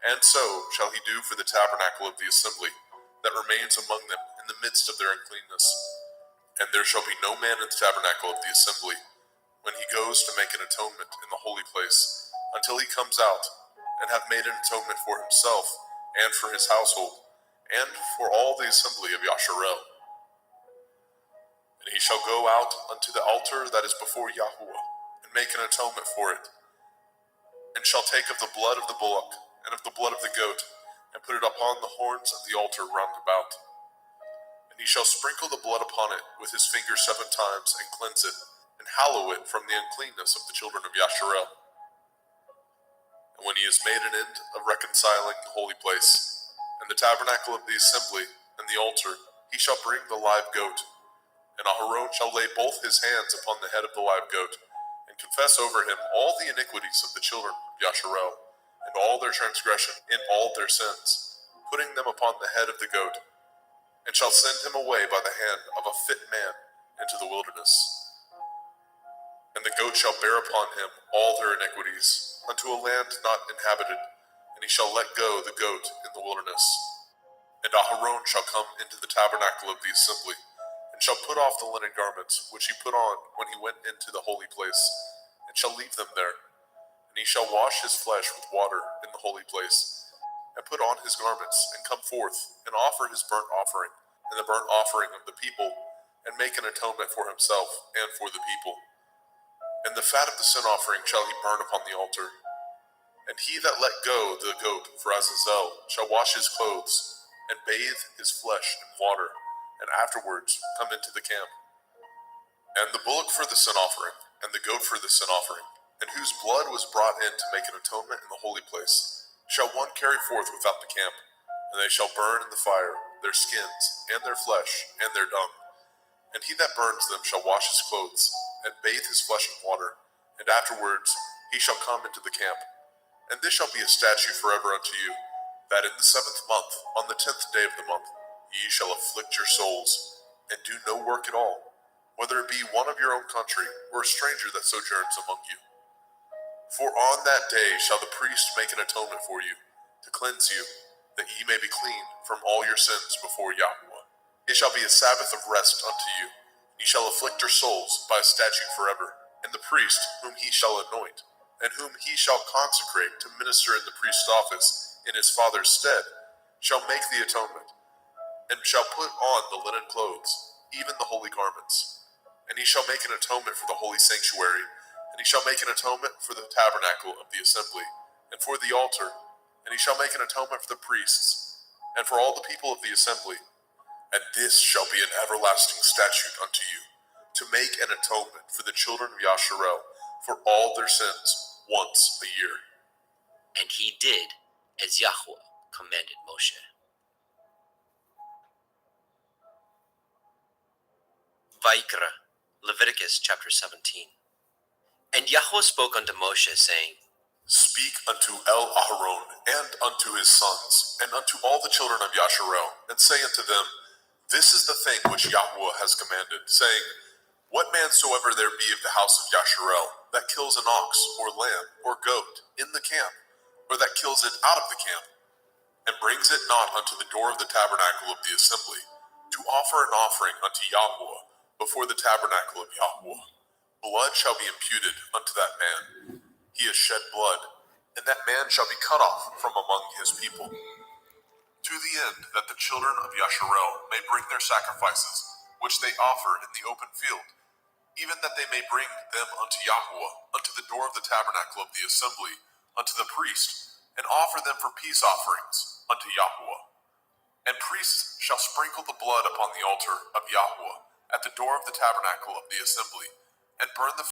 And so shall he do for the tabernacle of the assembly, that remains among them in the midst of their uncleanness. And there shall be no man in the tabernacle of the assembly, when he goes to make an atonement in the holy place, until he comes out, and have made an atonement for himself, and for his household, and for all the assembly of Yasharel. And he shall go out unto the altar that is before Yahuwah, and make an atonement for it, and shall take of the blood of the bullock, and of the blood of the goat, and put it upon the horns of the altar round about. And he shall sprinkle the blood upon it with his finger 7 times, and cleanse it, and hallow it from the uncleanness of the children of Yasharel. And when he has made an end of reconciling the holy place, and the tabernacle of the assembly, and the altar, he shall bring the live goat. And Aharon shall lay both his hands upon the head of the live goat, and confess over him all the iniquities of the children of Yasharel, and all their transgression in all their sins, putting them upon the head of the goat, and shall send him away by the hand of a fit man into the wilderness. And the goat shall bear upon him all their iniquities, unto a land not inhabited, and he shall let go the goat in the wilderness. And Aharon shall come into the tabernacle of the assembly, and shall put off the linen garments which he put on when he went into the holy place, and shall leave them there. And he shall wash his flesh with water in the holy place, and put on his garments, and come forth, and offer his burnt offering, and the burnt offering of the people, and make an atonement for himself and for the people. And the fat of the sin offering shall he burn upon the altar. And he that let go the goat for Azazel shall wash his clothes, and bathe his flesh in water, and afterwards come into the camp. And the bullock for the sin offering, and the goat for the sin offering, and whose blood was brought in to make an atonement in the holy place, shall one carry forth without the camp, and they shall burn in the fire their skins, and their flesh, and their dung. And he that burns them shall wash his clothes, and bathe his flesh in water, and afterwards he shall come into the camp. And this shall be a statute forever unto you, that in the 7th month, on the 10th day of the month, ye shall afflict your souls, and do no work at all, whether it be one of your own country, or a stranger that sojourns among you. For on that day shall the priest make an atonement for you, to cleanse you, that ye may be clean from all your sins before Yahweh. It shall be a Sabbath of rest unto you. Ye shall afflict your souls by a statute forever. And the priest, whom he shall anoint, and whom he shall consecrate to minister in the priest's office in his father's stead, shall make the atonement, and shall put on the linen clothes, even the holy garments. And he shall make an atonement for the holy sanctuary, and he shall make an atonement for the tabernacle of the assembly, and for the altar, and he shall make an atonement for the priests, and for all the people of the assembly. And this shall be an everlasting statute unto you, to make an atonement for the children of Yasharel for all their sins once a year. And he did as Yahweh commanded Moshe. Vaikra, Leviticus chapter 17. And Yahweh spoke unto Moshe, saying, Speak unto El-Aharon and unto his sons, and unto all the children of Yasharel, and say unto them, This is the thing which Yahweh has commanded, saying, What man soever there be of the house of Yasharel, that kills an ox, or lamb, or goat, in the camp, or that kills it out of the camp, and brings it not unto the door of the tabernacle of the assembly, to offer an offering unto Yahweh before the tabernacle of Yahweh, blood shall be imputed unto that man. He has shed blood, and that man shall be cut off from among his people. To the end that the children of Yasharel may bring their sacrifices, which they offer in the open field, even that they may bring them unto Yahweh, unto the door of the tabernacle of the assembly, unto the priest, and offer them for peace offerings unto Yahweh. And priests shall sprinkle the blood upon the altar of Yahweh, at the door of the tabernacle of the assembly, and burn the